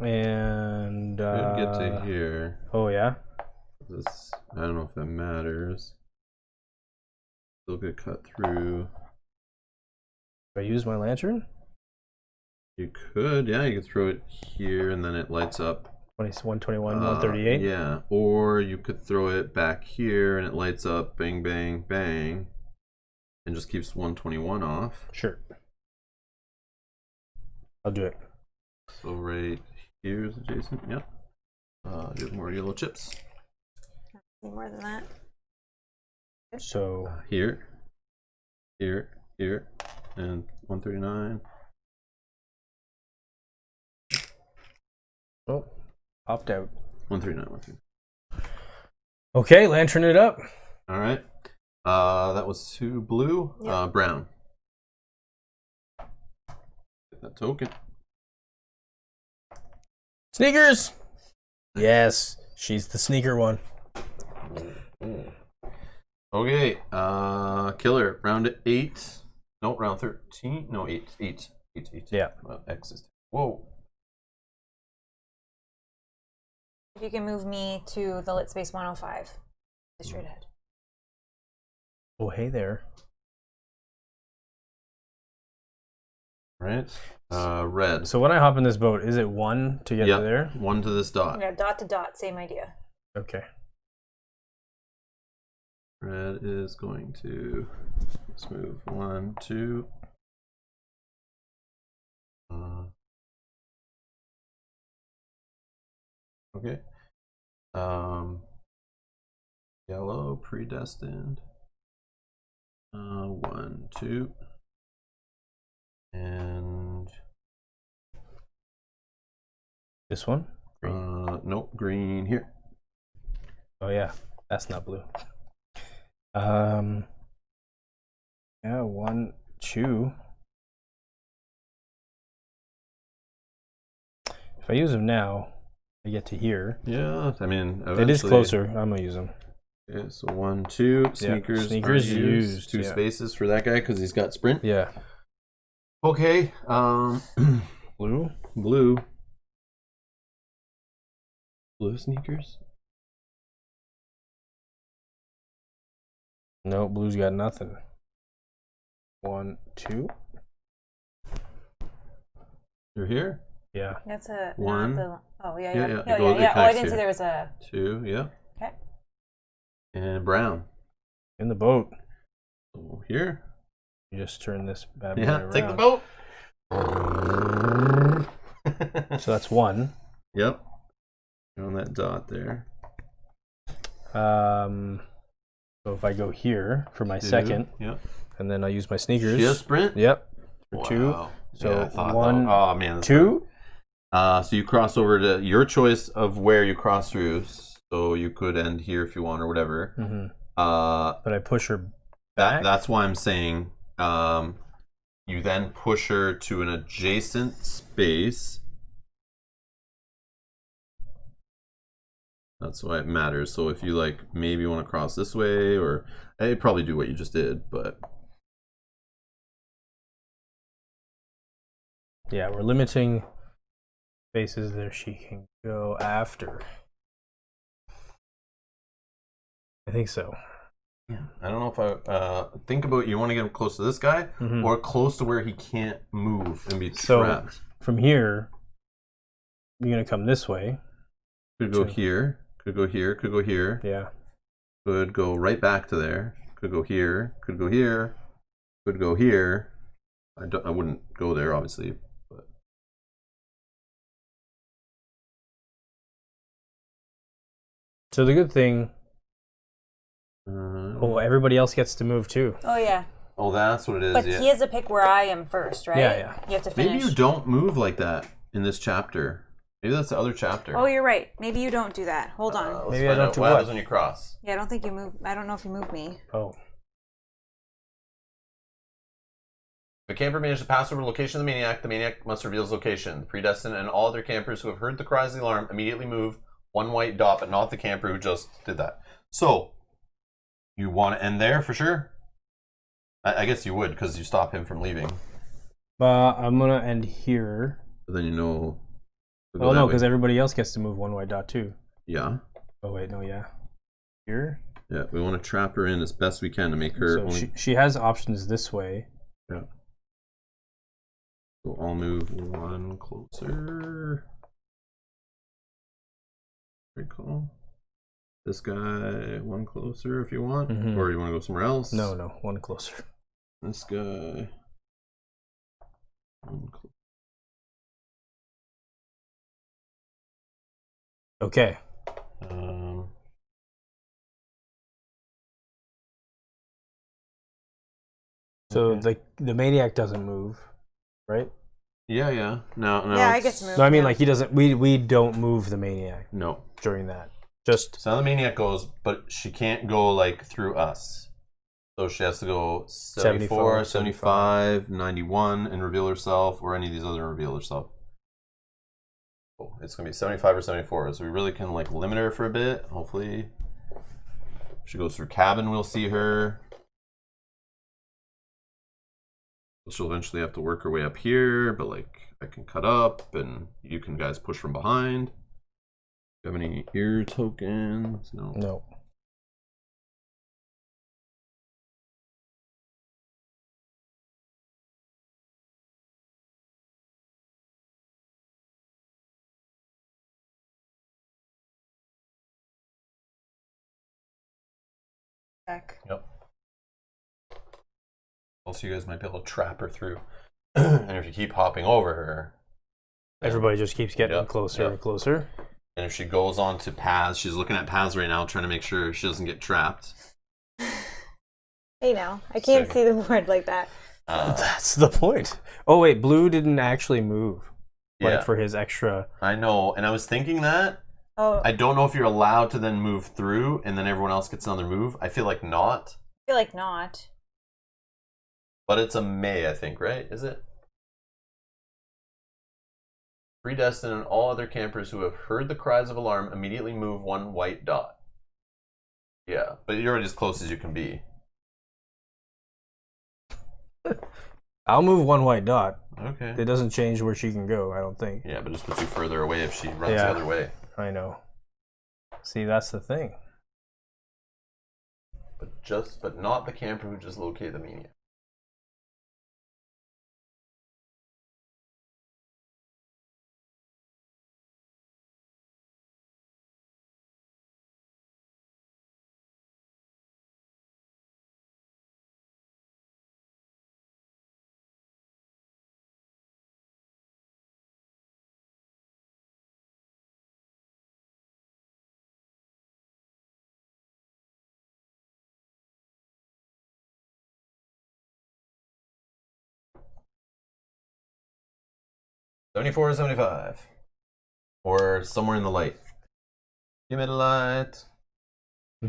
And Could get to here. oh yeah. This, I don't know if that matters. Still get cut through. Do I use my lantern? You could, yeah, you could throw it here and then it lights up. 121, 138? Yeah, or you could throw it back here and it lights up, bang, bang, bang, and just keeps 121 off. Sure. I'll do it. So right here is adjacent, yeah. Get more yellow chips. More than that. So Here, here, here, and 139. oh, popped out. 139, 139. Okay, lantern it up. All right. That was 2 blue, Yep. brown. Get that token. Sneakers. Yes, she's the sneaker one. Okay, killer, round 8. No, round 13. No, 8. 8. Yeah. X is. Whoa. If you can move me to the lit space 105, straight ahead. Oh, hey there. Right. Red. So when I hop in this boat, is it 1 to get Yep. to there? 1 to this dot. Yeah, dot to dot, same idea. Okay. Red is going to let's move 1, 2. Okay. Yellow predestined. 1, 2. And This one? Green. nope, green here. Oh yeah, that's not blue. Yeah, 1, 2. If I use them now, I get to here. Yeah, I mean, It is eventually- closer. I'm gonna use them. Okay, so 1, 2. Sneakers. sneakers are used, 2 yeah. spaces for that guy because he's got sprint. Yeah. Okay. Blue. Blue. Blue sneakers. No, blue's got nothing. 1, 2. You're here. Yeah. That's a One. Not the, oh yeah, Yeah, yeah, yeah, it yeah, goes- yeah, it yeah. Oh, I connects didn't see here. there was a. 2. Yeah. Okay. And brown. In the boat. So here. You just turn this bad boy Yeah. around. Take the boat. So that's 1. Yep. On that dot there. So if I go here for my 2. second, Yep. and then I use my sneakers. She has sprint. Yep. For 2. Wow. So Yeah, I thought 1, that. Oh man. that's 2. So you cross over to your choice of where you cross through. So you could end here if you want or whatever. Mm-hmm. Uh, But I push her back. that's why I'm saying you then push her to an adjacent space. That's why it matters. So if you like maybe want to cross this way, or I'd probably do what you just did, but Yeah, we're limiting spaces that she can go after. I think so. yeah, I don't know if I think about you want to get close to this guy Mhm. or close to where he can't move and be So- trapped. From here, you're gonna come this way. Could go Two. here, could go here, could go here, Yeah. could go right back to there, could go here, could go here, could go here. I wouldn't go there obviously, but So the good thing, uh, oh, everybody else gets to move too. Oh yeah, oh, that's what it is. but Yeah. he has to pick where I am first, right? Yeah, yeah. You have to finish. Maybe you don't move like that in this chapter. Maybe that's the other chapter. Oh, you're right. Maybe you don't do that. Hold on. Let's Maybe I find don't out do what what? happens when you cross. Yeah, I don't think you move. I don't know if you move me. Oh. The camper managed to pass over the location of the maniac must reveal his location. The predestined and all other campers who have heard the cries of the alarm immediately move one white dot, but not the camper who just did that. So, you want to end there for sure? I guess you would, because you stop him from leaving. I'm gonna end here. But then you know. to go Oh that no, way. because everybody else gets to move one white dot too. Yeah. Oh wait, no, yeah. here. Yeah, we want to trap her in as best we can to make her So only... she has options this way. Yeah. So I'll move one closer. Very cool. This guy one closer if you want, or you want to go somewhere else. No, one closer. This guy one closer. Okay. So Okay. the maniac doesn't move, right? Yeah. No. Yeah, I get to move. No, I mean yeah. like he doesn't. We don't move the maniac No. during that. Just So now the maniac goes, but she can't go like through us. So she has to go 74, 75, 91 and reveal herself, or any of these other and reveal herself. Oh, it's gonna be 75 or 74. So we really can like limit her for a bit. Hopefully, if she goes through cabin, we'll see her. She'll eventually have to work her way up here, but like I can cut up, and you can guys push from behind. Do you have any ear tokens? No. no. Heck. Yep. Also, you guys might be able to trap her through. And if you keep hopping over her, Everybody just keeps getting Yep, closer yep. and closer. and if she goes on to paths, she's looking at paths right now, trying to make sure she doesn't get trapped. Hey, now I can't Second. see the board like that. That's the point. Oh wait, blue didn't actually move. Yeah. Like for his extra. I know, and I was thinking that. Oh, I don't know if you're allowed to then move through, and then everyone else gets another move. I feel like not, I feel like not. but it's a may, I think, right? Is it? Predestined and all other campers who have heard the cries of alarm immediately move one white dot. Yeah, but you're already as close as you can be. I'll move one white dot. Okay. It doesn't change where she can go, I don't think. Yeah, but just puts you further away if she runs Yeah. the other way. I know. See, that's the thing. But not the camper who just located the maniac. $74 or $75. Or somewhere in the light. Give me the light.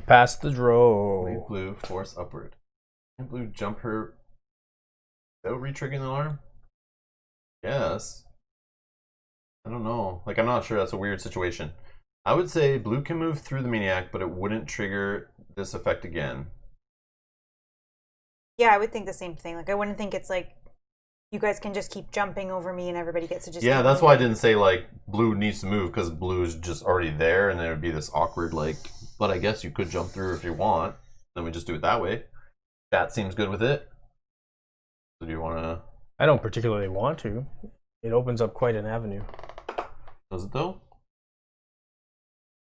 Pass the draw. Leave blue, force upward. Can blue jump her without re-triggering the alarm? Yes. I don't know. Like, I'm not sure. That's a weird situation. I would say blue can move through the maniac, but it wouldn't trigger this effect again. Yeah, I would think the same thing. Like, I wouldn't think it's like you guys can just keep jumping over me and everybody gets to just. Yeah, keep that's why I moving. didn't say, like, blue needs to move, because blue is just already there, and then it would be this awkward, like, but I guess you could jump through if you want. Then we just do it that way. That seems good with it. So do you want to... I don't particularly want to. It opens up quite an avenue. Does it, though?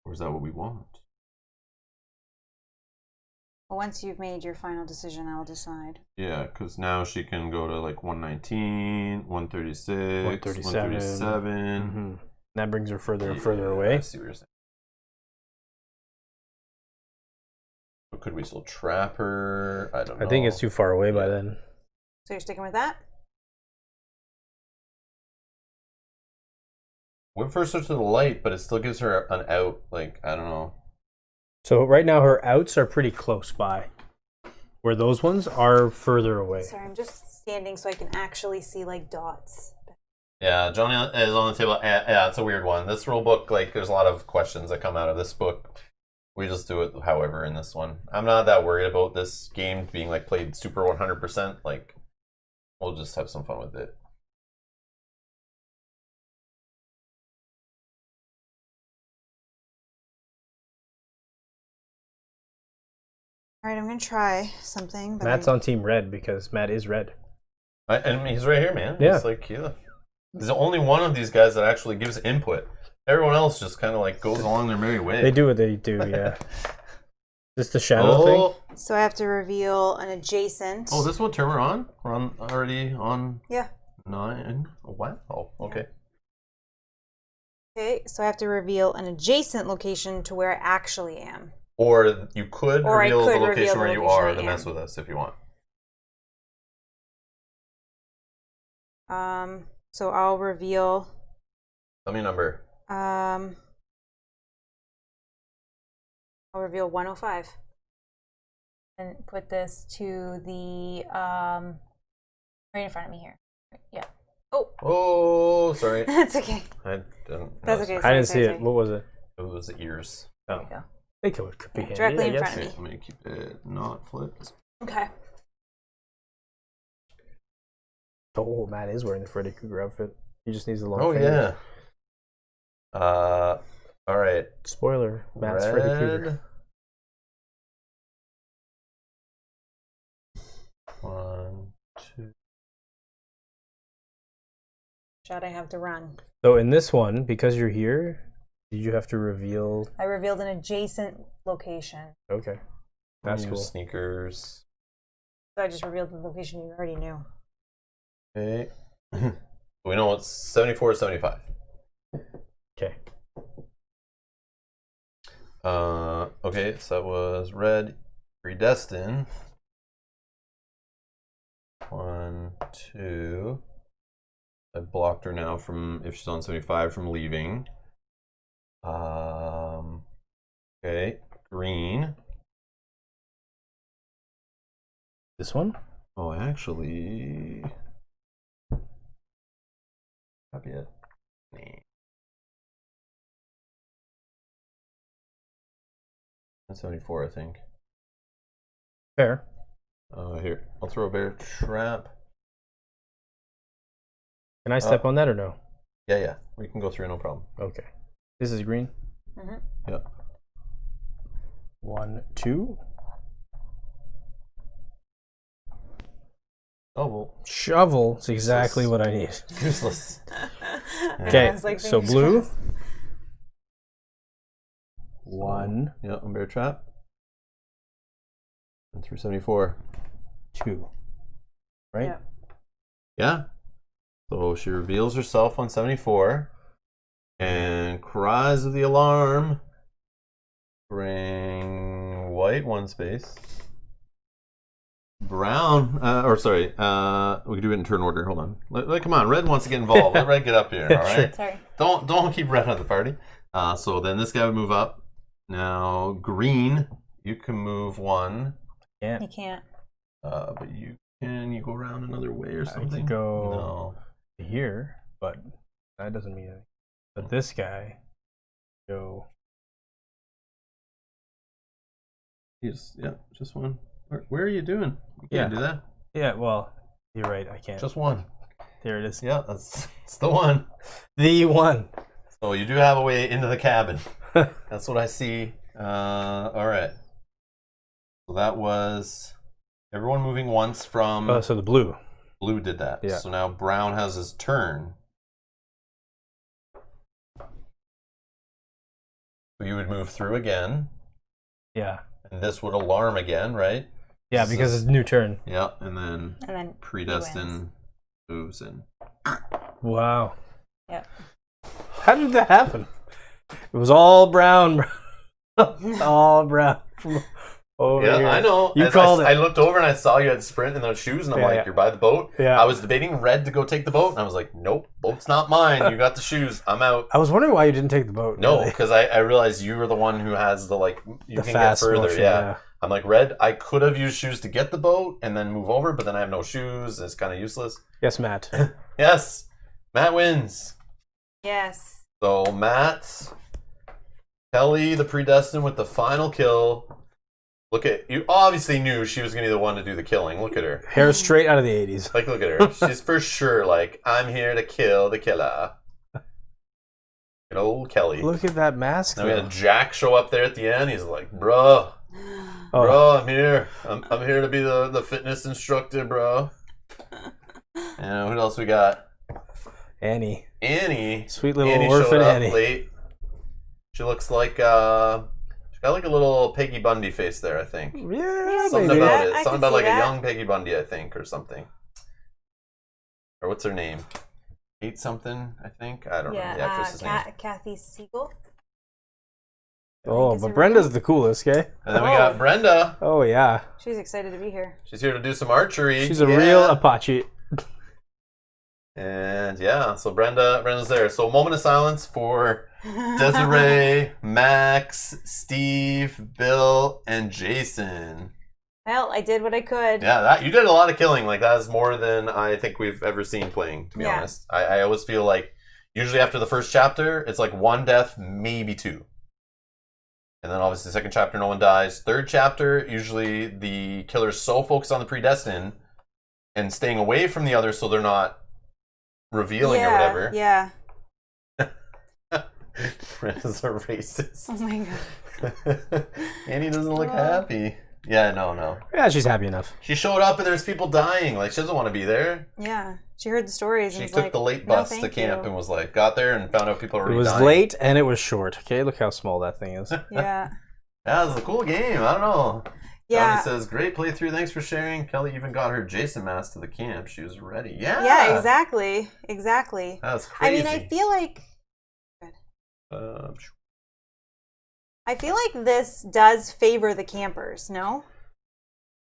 Or is that what we want? Well, once you've made your final decision, I'll decide. Yeah, because now she can go to, like, 119, 136, 137. Mm-hmm. That brings her further and further I away. see what you're saying. But could we still trap her? I don't know. I think it's too far away by then. So you're sticking with that? What first switch to the light, but it still gives her an out. Like, I don't know. So right now her outs are pretty close by, where those ones are further away. Sorry, I'm just standing so I can actually see like dots. Yeah, Johnny is on the table. Yeah, it's a weird one. This rule book, like, there's a lot of questions that come out of this book. We just do it, however, in this one. I'm not that worried about this game being, like, played super 100%. Like, we'll just have some fun with it. All right, I'm gonna try something. But Matt's on team red because Matt is red. And he's right here, man. Yeah. He's like, yeah. He's the only one of these guys that actually gives input. Everyone else just kind of like goes along their merry way. They do what they do, yeah. Is this the shadow thing? So I have to reveal an adjacent. Oh, this one turn we're on? We're on already on Yeah. 9. Oh, wow. Oh, okay. Okay, so I have to reveal an adjacent location to where I actually am. Or you could Or I reveal could the reveal location the where you location are I to mess am. with us if you want. So I'll reveal. Tell me a number. I'll reveal 105. And put this to the right in front of me here. Yeah. Oh, sorry. That's okay. I didn't. That's okay. I didn't see sorry. it. What was it? It was the ears. Oh. There you go. I think it could be handy. Directly in I front guess. of me. I'm going to keep it not flipped. Okay. Oh, Matt is wearing the Freddy Krueger outfit. He just needs the long Oh, fingers. yeah. All right. Spoiler, Matt's Freddy Krueger. Red. 1, 2. Shot I have to run. So in this one, because you're here, did you have to reveal? I revealed an adjacent location. Okay, that's New cool. Sneakers. So I just revealed the location you already knew. Okay. We know it's 74 or 75. Okay. Okay, so that was red. Predestined. 1, 2. I blocked her now from, if she's on 75, from leaving. Okay, green. This one? Oh, actually. Not yet. Nah. 74, I think. Fair. Here, I'll throw a bear trap. Can I step on that or no? Yeah, we can go through, no problem. Okay. This is green. Mm-hmm. Yeah. 1, 2. Oh, well, Shovel is exactly what I need. useless. Okay, I was like, so fingers blue. crossed. 1, Yeah, a bear trap. And through 74. 2. Right? Yeah. Yeah. So she reveals herself on 74 and cries of the alarm. Bring white 1 space. Brown, we can do it in turn order. Hold on. Come on, red wants to get involved. Let red get up here. All right. Sorry. Don't keep red at the party. So then this guy would move up. Now green, you can move 1. Yeah. You can't. But you go around another way or I something? could go No. here, but that doesn't mean anything. But this guy, go. Just 1. Where are you doing? You can't do that. Yeah, well, you're right. I can't. Just 1. There it is. Yeah, it's the one. The one. So you do have a way into the cabin. That's what I see. All right. So that was everyone moving once from. Oh, so the blue. Blue did that. Yeah. So now brown has his turn. So you would move through again, Yeah. and this would alarm again, right? Yeah, This because is- it's new turn. Yeah, and then And then predestined moves in. Wow. Yep. How did that happen? It was all brown. All brown from over Yeah, here. I know. You As called it. I looked over and I saw you had sprint in those shoes, and I'm Yeah, like, yeah. "You're by the boat." Yeah. I was debating red to go take the boat, and I was like, "Nope, boat's not mine. You got the shoes. I'm out." I was wondering why you didn't take the boat. No, really. because I realized you were the one who has the you The can fast get further. motion, Yeah. I'm like, red. I could have used shoes to get the boat and then move over, but then I have no shoes. It's kind of useless. Yes, Matt. Yes, Matt wins. Yes. So Matt, Kelly, the predestined with the final kill. Look at you. Obviously knew she was gonna be the one to do the killing. Look at her. Hair straight out of the 80s. Like, look at her. She's for sure like, I'm here to kill the killer. Good old Kelly. Look at that mask. Now we though. had Jack show up there at the end. He's like, bruh. Oh, Bro, I'm here. I'm here to be the fitness instructor, bro. And what else we got? Annie. Annie. Sweet little Annie orphan showed up Annie. late. She looks like she's got like a little Peggy Bundy face there, I think. Yeah, Something maybe. about I it. can Something about see like that. a young Peggy Bundy, I think, or something. Or what's her name? Kate something, I think. I don't know the actress's name. Kathy Siegel. Oh, Is but it Brenda's real? the coolest, okay? And then we got Brenda. Oh, yeah. She's excited to be here. She's here to do some archery. She's a Yeah. real Apache. And yeah, so Brenda's there. So a moment of silence for Desiree, Max, Steve, Bill, and Jason. Well, I did what I could. Yeah, you did a lot of killing. Like, that is more than I think we've ever seen playing, to be Yeah. honest. I always feel like, usually after the first chapter, it's like one death, maybe two. And then obviously the second chapter, no one dies. Third chapter, usually the killer's so focused on the predestined and staying away from the others so they're not revealing or whatever. Yeah. Brenda's a racist. Oh my god. Annie doesn't look happy. Yeah, no. Yeah, she's happy enough. She showed up and there's people dying. Like, she doesn't want to be there. Yeah. She heard the stories and She was took like, the late "No, bus to thank camp you." and was like, got there and found out people were It already was dying. late and it was short, okay? Look how small that thing is. Yeah. Yeah, it was a cool game. I don't know. Yeah. Johnny says, great playthrough. Thanks for sharing. Kelly even got her Jason mask to the camp. She was ready. Yeah. Yeah, exactly. Exactly. That's I crazy. mean, I feel like this does favor the campers, no?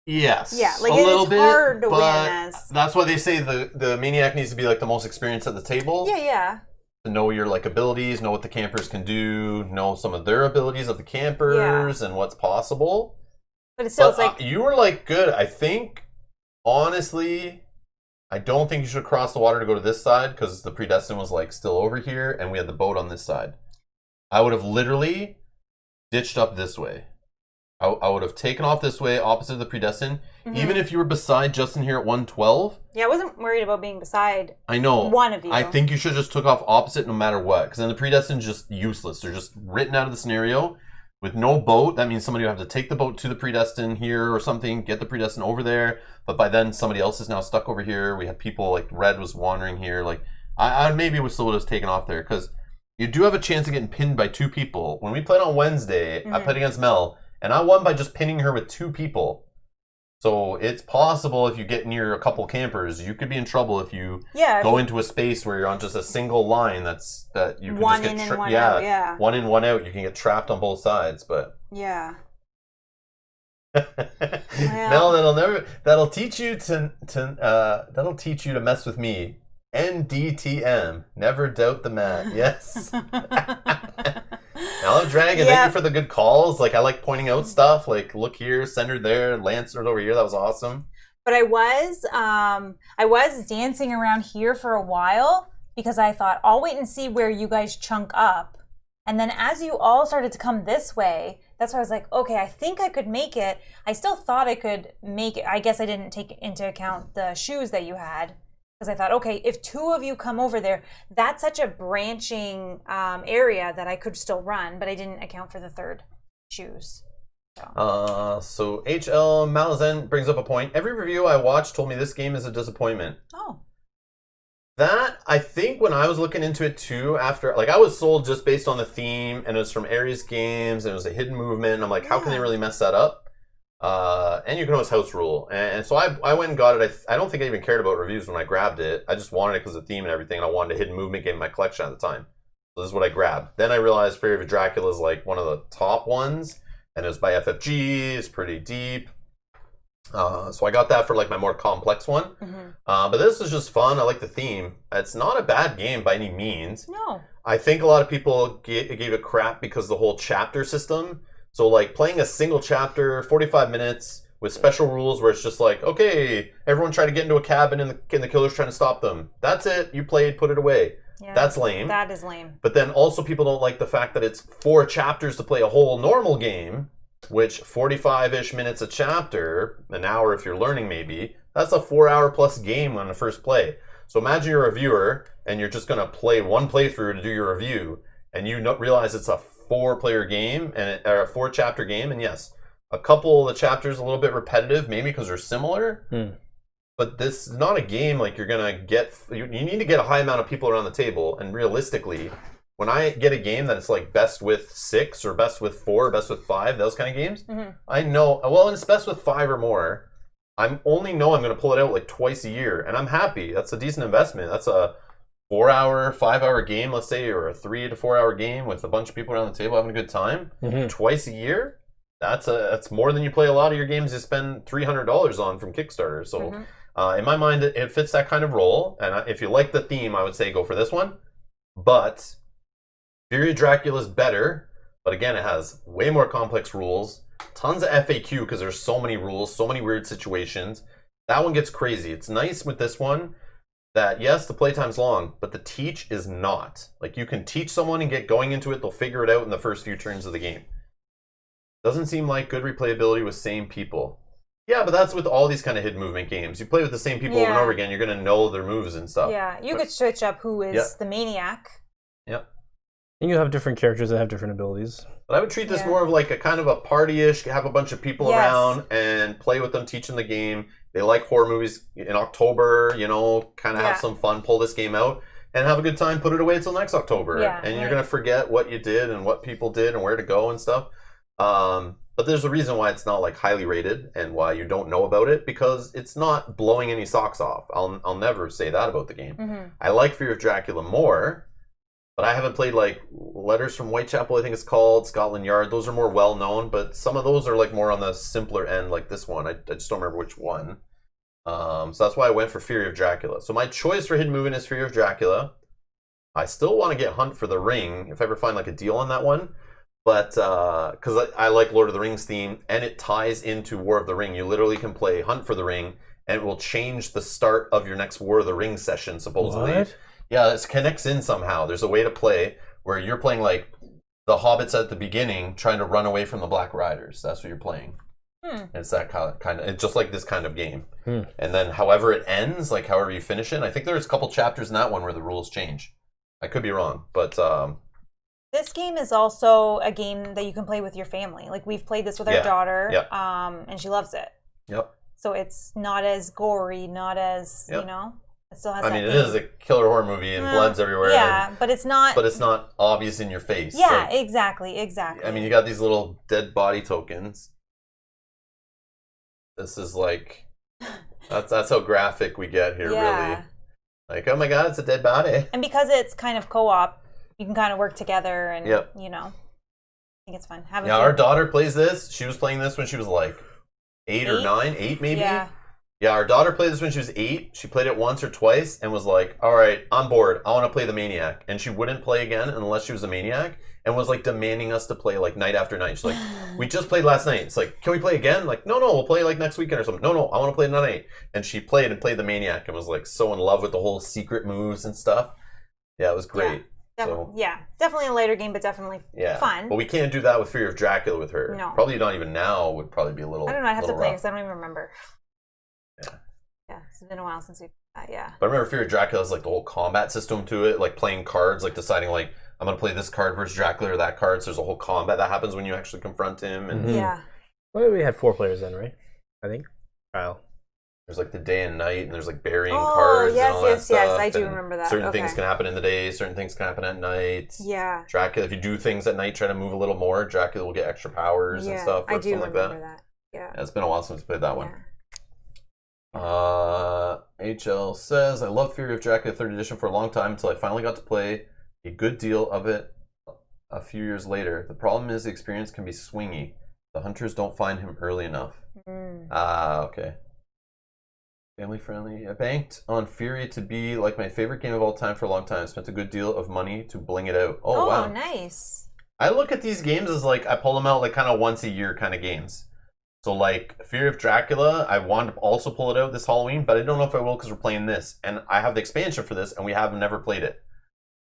yes. Yeah, like a it little is bit, hard to win but as. that's why they say the maniac needs to be like the most experienced at the table. Yeah. To know your like abilities, know what the campers can do, know some of their abilities of the campers and what's possible. But it's still, But, it's like, you were like good. I think, honestly, I don't think you should cross the water to go to this side because the predestined was like still over here and we had the boat on this side. I would have literally ditched up this way. I would have taken off this way, opposite of the predestined. mhm. Even if you were beside Justin here at 112, yeah, I wasn't worried about being beside I know. one of you. I think you should have just took off opposite no matter what. Because then the predestined's just useless. They're just written out of the scenario. With no boat, that means somebody would have to take the boat to the predestined here or something, get the predestined over there. But by then, somebody else is now stuck over here. We had people, like, Red was wandering here. Like, I maybe would still would have taken off there. Because you do have a chance of getting pinned by two people. When we played on Wednesday, I played against Mel. And I won by just pinning her with two people. So it's possible if you get near a couple campers, you could be in trouble if you go into a space where you're on just a single line that you can one just in get and one out, yeah. one in, one out. You can get trapped on both sides, but Yeah. Mel, that'll teach you that'll teach you to mess with me. NDTM, never doubt the mat. Yes. Hello, Dragon. Thank you for the good calls. Like, I like pointing out stuff. Like, look here, send her there, Lancer's over here. That was awesome. But I was dancing around here for a while because I thought I'll wait and see where you guys chunk up. And then as you all started to come this way, that's why I was like, okay, I think I could make it. I still thought I could make it. I guess I didn't take into account the shoes that you had. Because I thought, okay, if two of you come over there, that's such a branching area that I could still run, but I didn't account for the third shoes. So HL Malazan brings up a point. Every review I watched told me this game is a disappointment. Oh. That, I think when I was looking into it too, after, like, I was sold just based on the theme, and it was from Ares Games, and it was a hidden movement. I'm like, how can they really mess that up? And you can always house rule. And so I went and got it. I don't think I even cared about reviews when I grabbed it. I just wanted it because of the theme and everything, and I wanted a hidden movement game in my collection at the time. So this is what I grabbed. Then I realized Fairy of Dracula is like one of the top ones, and it was by FFG. It's pretty deep. So I got that for like my more complex one. But this is just fun. I like the theme. It's not a bad game by any means. No. I think a lot of people gave it crap because of the whole chapter system. So, like, playing a single chapter, 45 minutes, with special rules where it's just like, okay, everyone try to get into a cabin and the killer's trying to stop them. That's it. You played, put it away. Yeah, that's lame. That is lame. But then also people don't like the fact that it's 4 chapters to play a whole normal game, which 45-ish minutes a chapter, an hour if you're learning maybe, that's a 4-hour plus game on the first play. So imagine you're a viewer and you're just going to play one playthrough to do your review, and you realize it's a 4-player game or a 4-chapter game, and yes, a couple of the chapters a little bit repetitive, maybe because they're similar. But this is not a game like you're gonna get. You need to get a high amount of people around the table, and realistically, when I get a game that's like best with 6 or best with 4, or best with 5, those kind of games, I know. Well, and it's best with 5 or more. I'm going to pull it out like twice a year, and I'm happy. That's a decent investment. That's a 4-hour, 5-hour game, let's say, or a 3 to 4 hour game with a bunch of people around the table having a good time. Twice a year. That's more than you play a lot of your games you spend $300 on from Kickstarter. So in my mind, it fits that kind of role. And if you like the theme, I would say go for this one. But Fury of Dracula is better. But again, it has way more complex rules. Tons of FAQ because there's so many rules, so many weird situations. That one gets crazy. It's nice with this one that, yes, the playtime's long, but the teach is not. Like, you can teach someone and get going into it. They'll figure it out in the first few turns of the game. Doesn't seem like good replayability with same people. Yeah, but that's with all these kind of hidden movement games. You play with the same people over and over again, you're going to know their moves and stuff. Yeah, you could switch up who is the maniac. Yep. And you have different characters that have different abilities. But I would treat this more of like a kind of a party-ish, have a bunch of people around and play with them, teach them the game. They like horror movies in October, you know, kind of have some fun, pull this game out, and have a good time, put it away until next October. And you're going to forget what you did and what people did and where to go and stuff. But there's a reason why it's not like highly rated and why you don't know about it, because it's not blowing any socks off. I'll never say that about the game. I like Fear of Dracula more, but I haven't played like Letters from Whitechapel, I think it's called, Scotland Yard. Those are more well known, but some of those are like more on the simpler end, like this one. I just don't remember which one. So that's why I went for Fear of Dracula. So my choice for hidden movement is Fear of Dracula. I still want to get Hunt for the Ring if I ever find like a deal on that one. But because I like Lord of the Rings theme, and it ties into War of the Ring. You literally can play Hunt for the Ring, and it will change the start of your next War of the Ring session, supposedly. What? Yeah, it connects in somehow. There's a way to play where you're playing like the hobbits at the beginning, trying to run away from the Black Riders. That's what you're playing. It's that kind of, it's just like this kind of game. And then however it ends, like however you finish it, I think there's a couple chapters in that one where the rules change. I could be wrong, but... This game is also a game that you can play with your family. Like, we've played this with our daughter, and she loves it. So it's not as gory, not as, you know, it still has it is a killer horror movie and blood's everywhere. Yeah, but it's not... But it's not obvious in your face. Yeah, like, exactly. I mean, you got these little dead body tokens. This is like... That's how graphic we get here, really. Like, oh my god, it's a dead body. And because it's kind of co-op, you can kind of work together and, you know, I think it's fun. Our daughter plays this. She was playing this when she was like 8 or 9, 8 maybe. Yeah, our daughter played this when she was 8. She played it once or twice and was like, all right, I'm bored. I want to play the Maniac. And she wouldn't play again unless she was a Maniac, and was like demanding us to play like night after night. She's like, we just played last night. It's like, can we play again? Like, no, we'll play like next weekend or something. No, I want to play tonight. And she played the Maniac and was like so in love with the whole secret moves and stuff. Yeah, it was great. Definitely a later game, but definitely fun. But we can't do that with Fear of Dracula with her. No. Probably not even now would probably be a little... I don't know, I have to play rough. because I don't even remember. Yeah, it's been a while since we... But I remember Fear of Dracula has like the whole combat system to it, like playing cards, like deciding like, I'm going to play this card versus Dracula or that card. So there's a whole combat that happens when you actually confront him. And Well, we had 4 players then, right? I think. Kyle. There's like the day and night, and there's like burying cards and all that stuff. Yes, I do remember that. Certain things can happen in the day, certain things can happen at night. Yeah. Dracula, if you do things at night, try to move a little more, Dracula will get extra powers and stuff. I do remember like that. Yeah. It's been a while since we played that one. HL says, I loved Fury of Dracula 3rd edition for a long time until I finally got to play a good deal of it a few years later. The problem is the experience can be swingy. The hunters don't find him early enough. Okay. Family friendly. I banked on Fury to be like my favorite game of all time for a long time. Spent a good deal of money to bling it out. Oh wow. Nice. I look at these games as like, I pull them out like kind of once a year kind of games. So like Fear of Dracula, I want to also pull it out this Halloween, but I don't know if I will because we're playing this. And I have the expansion for this, and we have never played it.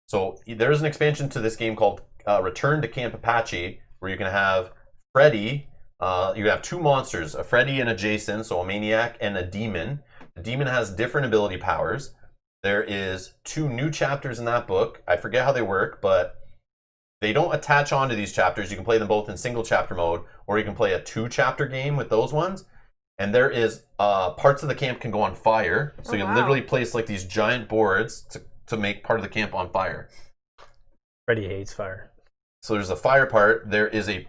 So there's an expansion to this game called Return to Camp Apache, where you can have Freddy. You can have 2 monsters, a Freddy and a Jason, so a maniac and a demon. The demon has different ability powers. There is 2 new chapters in that book. I forget how they work, but they don't attach onto these chapters. You can play them both in single chapter mode, or you can play a 2-chapter game with those ones. And there is parts of the camp can go on fire. So you literally place like these giant boards to make part of the camp on fire. Freddy hates fire. So there's a fire part. There is a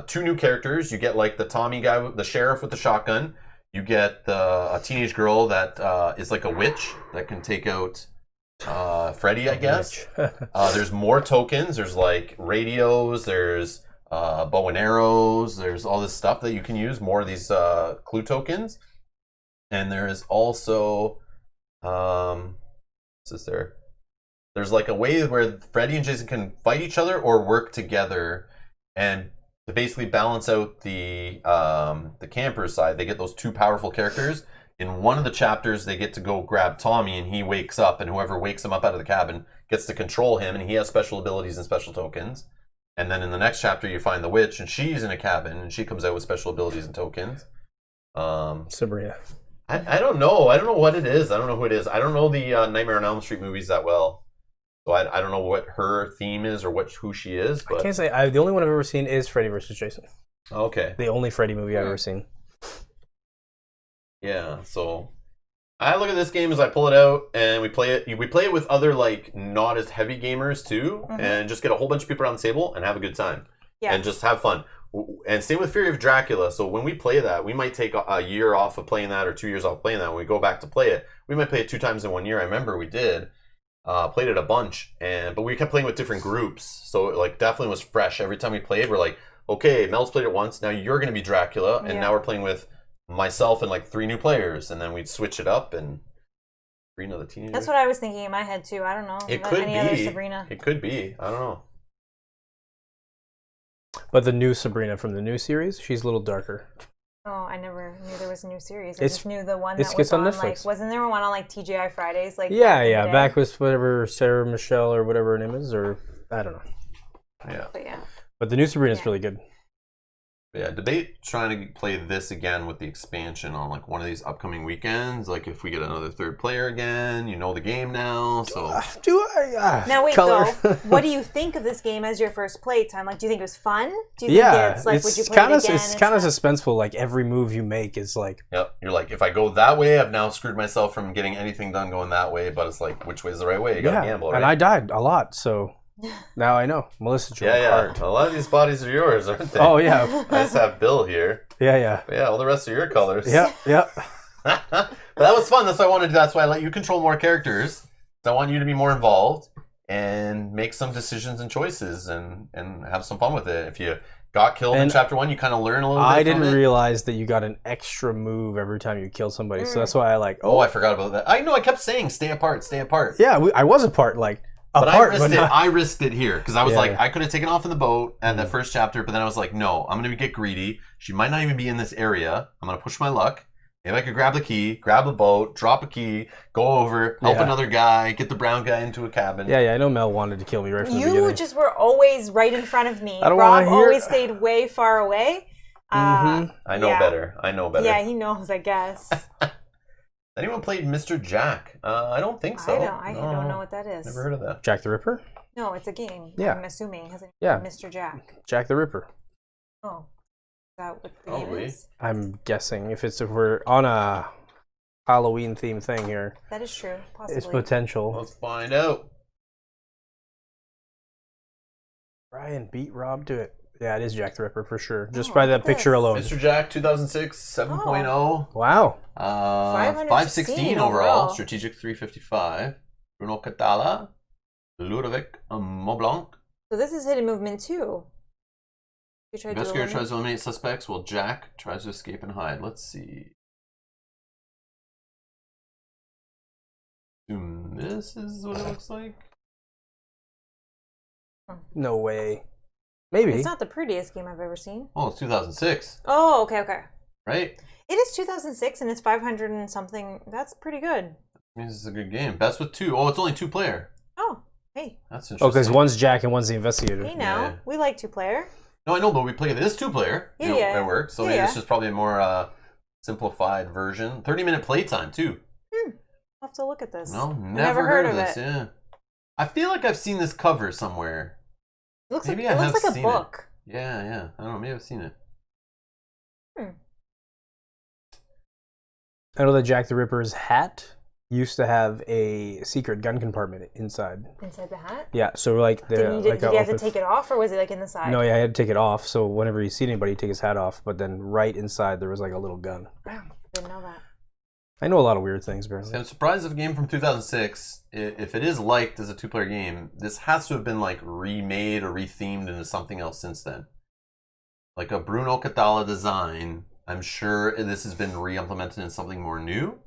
2 new characters. You get like the Tommy guy, the sheriff with the shotgun. You get a teenage girl that is like a witch that can take out Freddy, I guess. There's more tokens. There's like radios. There's bow and arrows. There's all this stuff that you can use. More of these clue tokens. And there is also what's this there? There's like a way where Freddy and Jason can fight each other or work together, and to basically balance out the camper side, they get those 2 powerful characters. In one of the chapters, they get to go grab Tommy, and he wakes up, and whoever wakes him up out of the cabin gets to control him, and he has special abilities and special tokens. And then in the next chapter, you find the witch, and she's in a cabin, and she comes out with special abilities and tokens. Sabrina. I don't know. I don't know what it is. I don't know who it is. I don't know the Nightmare on Elm Street movies that well. So I don't know what her theme is or who she is. But I can't say. The only one I've ever seen is Freddy vs. Jason. Okay. The only Freddy movie I've ever seen. Yeah, so I look at this game as I pull it out and we play it. We play it with other like not as heavy gamers too, and just get a whole bunch of people around the table and have a good time. Yeah. And just have fun. And same with Fury of Dracula. So when we play that, we might take a year off of playing that or 2 years off of playing that. When we go back to play it, we might play it 2 times in 1 year. I remember we did. Played it a bunch, but we kept playing with different groups, so it like definitely was fresh every time we played. We're like, okay, Mel's played it once, now you're gonna be Dracula, and now we're playing with myself and like 3 new players, and then we'd switch it up and Sabrina the teenager. That's what I was thinking in my head too. I don't know. It could any be other Sabrina. It could be. I don't know. But the new Sabrina from the new series, she's a little darker. Oh, I never knew there was a new series. I just knew the one that was was on Netflix. like, wasn't there one on like TGI Fridays? Like back with whatever Sarah Michelle or whatever her name is, or I don't know. Yeah. But the new Sabrina's really good. Yeah, debate trying to play this again with the expansion on like one of these upcoming weekends. Like if we get another 3rd player again, you know the game now. So do I? Now wait, though. What do you think of this game as your first play time? Like, do you think it was fun? Do you think it's like would you play it again? It's kind of suspenseful. Like every move you make is like. Yep, you're like, if I go that way, I've now screwed myself from getting anything done going that way. But it's like, which way is the right way? You gotta gamble, right? And I died a lot, so. Now I know. Melissa drew hard. A lot of these bodies are yours, aren't they? Oh, yeah. I just have Bill here. Yeah. But yeah, all the rest are your colors. Yeah. But that was fun. That's why I wanted to do. That's why I let you control more characters. I want you to be more involved and make some decisions and choices and have some fun with it. If you got killed in chapter 1, you kind of learn a little bit. I didn't realize that you got an extra move every time you kill somebody. So that's why I like. Oh, I forgot about that. I know. I kept saying, "Stay apart, stay apart." Yeah, I was apart. Like. But I risked it here because I was I could have taken off in the boat and the first chapter, but then I was like, no, I'm going to get greedy. She might not even be in this area. I'm going to push my luck. Maybe I could grab the key, grab a boat, drop a key, go over, help another guy, get the brown guy into a cabin. Yeah, I know Mel wanted to kill me right from the beginning. You just were always right in front of me. I don't Rob always stayed way far away. I know better. Yeah, he knows, I guess. Anyone played Mr. Jack? I don't think so. I don't know what that is. Never heard of that. Jack the Ripper? No, it's a game. Yeah. I'm assuming. Mr. Jack. Jack the Ripper. Oh. Is that what the game is? I'm guessing. If we're on a Halloween themed thing here. That is true. Possibly. It's potential. Let's find out. Brian beat Rob to it. Yeah, it is Jack the Ripper for sure. Just by that picture alone. Mr. Jack 2006, 7.0. Wow. 516 overall. Strategic 355. Bruno Catala. Ludovic Maublanc. So this is hidden movement too. Investigator tries to eliminate suspects while Jack tries to escape and hide. Let's see. This is what it looks like. No way. Maybe. It's not the prettiest game I've ever seen. Oh, it's 2006. Oh, okay. Right? It is 2006 and it's 500 and something. That's pretty good. This is a good game. Best with 2. Oh, it's only 2-player. Oh, hey. That's interesting. Oh, because one's Jack and one's the investigator. Hey now, we like 2-player. No, I know, but we play this 2-player. It works. So maybe this is probably a more simplified version. 30-minute playtime too. I'll have to look at this. No, never heard of this. Yeah. I feel like I've seen this cover somewhere. It looks Maybe like, I it have looks like a seen book. Yeah. I don't know. Maybe I've seen it. I know that Jack the Ripper's hat used to have a secret gun compartment inside. Inside the hat? Yeah, so like the Did like you have to take it off, or was it like in the side? No, yeah, I had to take it off. So whenever you see anybody, he'd take his hat off. But then right inside there was like a little gun. Wow, didn't know that. I know a lot of weird things, apparently. I'm surprised if a game from 2006, if it is liked as a 2-player game, this has to have been like remade or rethemed into something else since then. Like a Bruno Catala design, I'm sure this has been re-implemented in something more new.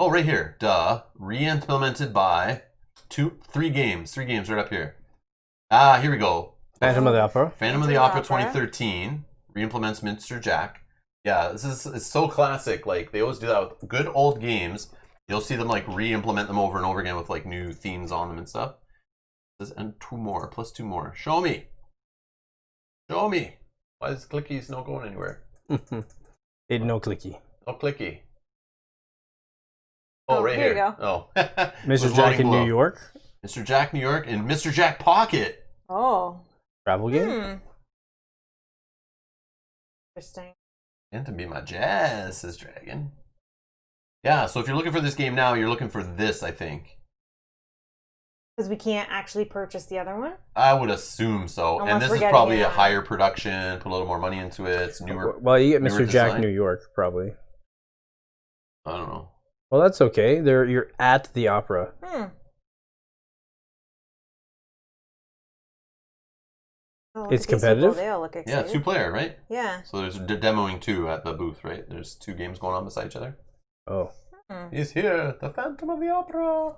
Oh, right here, duh. Re-implemented by 3 games right up here. Here we go. Phantom of the Opera. Phantom of the Opera 2013 re-implements Mr. Jack. Yeah, it's so classic. Like, they always do that with good old games. You'll see them like re-implement them over and over again with like new themes on them and stuff. And 2 more, plus 2 more. Show me. Why is clickies not going anywhere? It no clicky. No clicky. Oh, right here here. you go. Oh. Mr. Jack in New York. Mr. Jack New York and Mr. Jack Pocket. Oh. Travel game. Interesting. And to be my jazz, says Dragon. Yeah, so if you're looking for this game now, you're looking for this, I think. Because we can't actually purchase the other one? I would assume so. Unless and this we're is getting probably it a on- higher production, put a little more money into it. It's newer. Well, you get newer Mr. Jack design. New York, probably. I don't know. Well, that's okay. You're at the opera. Oh, look It's at these competitive? people, they all look Yeah, excited. 2-player, right? Yeah. So they're demoing 2 at the booth, right? There's 2 games going on beside each other. Oh. He's here, the Phantom of the Opera.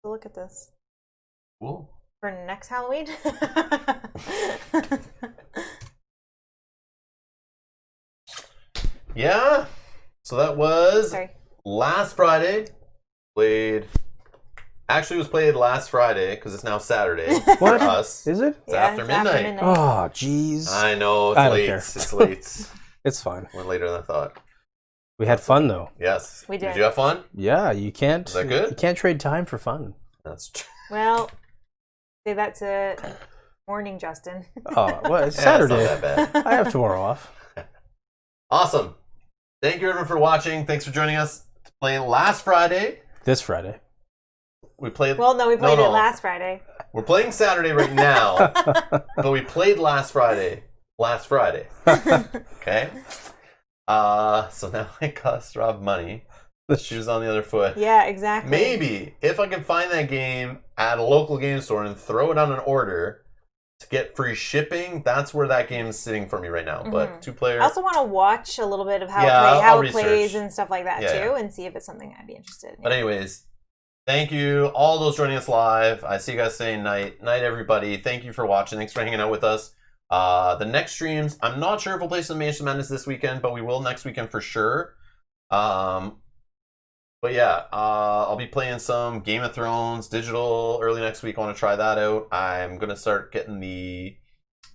So look at this. Cool. For next Halloween? Yeah. So that was Sorry. last Friday. Actually, it was played last Friday because it's now Saturday for What? us. Is it? It's after midnight. Oh, jeez. I know, it's I don't late. care. It's late. It's fine. Went later than I thought. We had fun though. Yes. We did. Did you have fun? Yeah, you can't. Is that good? You can't trade time for fun. That's true. Well, say that to morning, Justin. Oh, well, it's Yeah, Saturday. it's not that bad. I have tomorrow off. Awesome. Thank you everyone for watching. Thanks for joining us. Playing last Friday. This Friday. We played. Well, no, we played No. it last Friday. We're playing Saturday right now, but we played last Friday. Okay. So now it costs Rob money. The shoes on the other foot. Yeah, exactly. Maybe if I can find that game at a local game store and throw it on an order to get free shipping, that's where that game is sitting for me right now. But 2-player. I also want to watch a little bit of how I'll it plays research. and stuff like that Yeah, too, yeah. and see if it's something I'd be interested in. But anyways, thank you all those joining us live. I see you guys saying night everybody. Thank you for watching. Thanks for hanging out with us. The next streams, I'm not sure if we'll play some Mansion Madness this weekend, but we will next weekend for sure. But yeah, I'll be playing some Game of Thrones digital early next week. I want to try that out. I'm gonna start getting the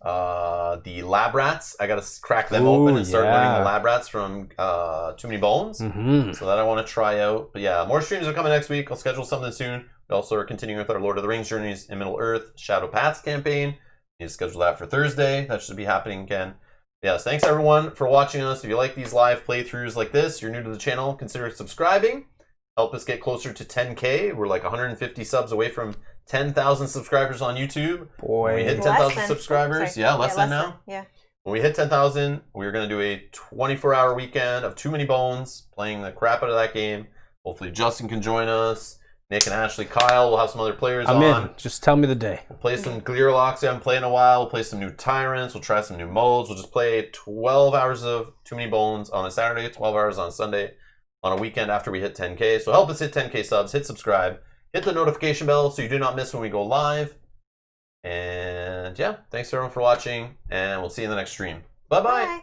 lab rats. I gotta crack them open and start learning the lab rats from Too Many Bones. Mm-hmm. So that I want to try out. But yeah, more streams are coming next week. I'll schedule something soon. We also are continuing with our Lord of the Rings Journeys in Middle Earth Shadow Paths campaign. Need to schedule that for Thursday. That should be happening again. Yes, thanks everyone for watching us. If you like these live playthroughs like this, you're new to the channel, consider subscribing. Help us get closer to 10K. We're like 150 subs away from 10,000 subscribers on YouTube. Boy. When we hit Less 10,000 than. subscribers, Sorry. less than now. Yeah. When we hit 10,000, we're going to do a 24-hour weekend of Too Many Bones, playing the crap out of that game. Hopefully Justin can join us. Nick and Ashley, Kyle. We'll have some other players I'm on. in. Just tell me the day. We'll play some Gleerlocks we haven't played in a while. We'll play some new Tyrants. We'll try some new modes. We'll just play 12 hours of Too Many Bones on a Saturday, 12 hours on a Sunday, on a weekend after we hit 10K. So help us hit 10K subs. Hit subscribe. Hit the notification bell so you do not miss when we go live. And yeah, thanks everyone for watching. And we'll see you in the next stream. Bye-bye. Bye.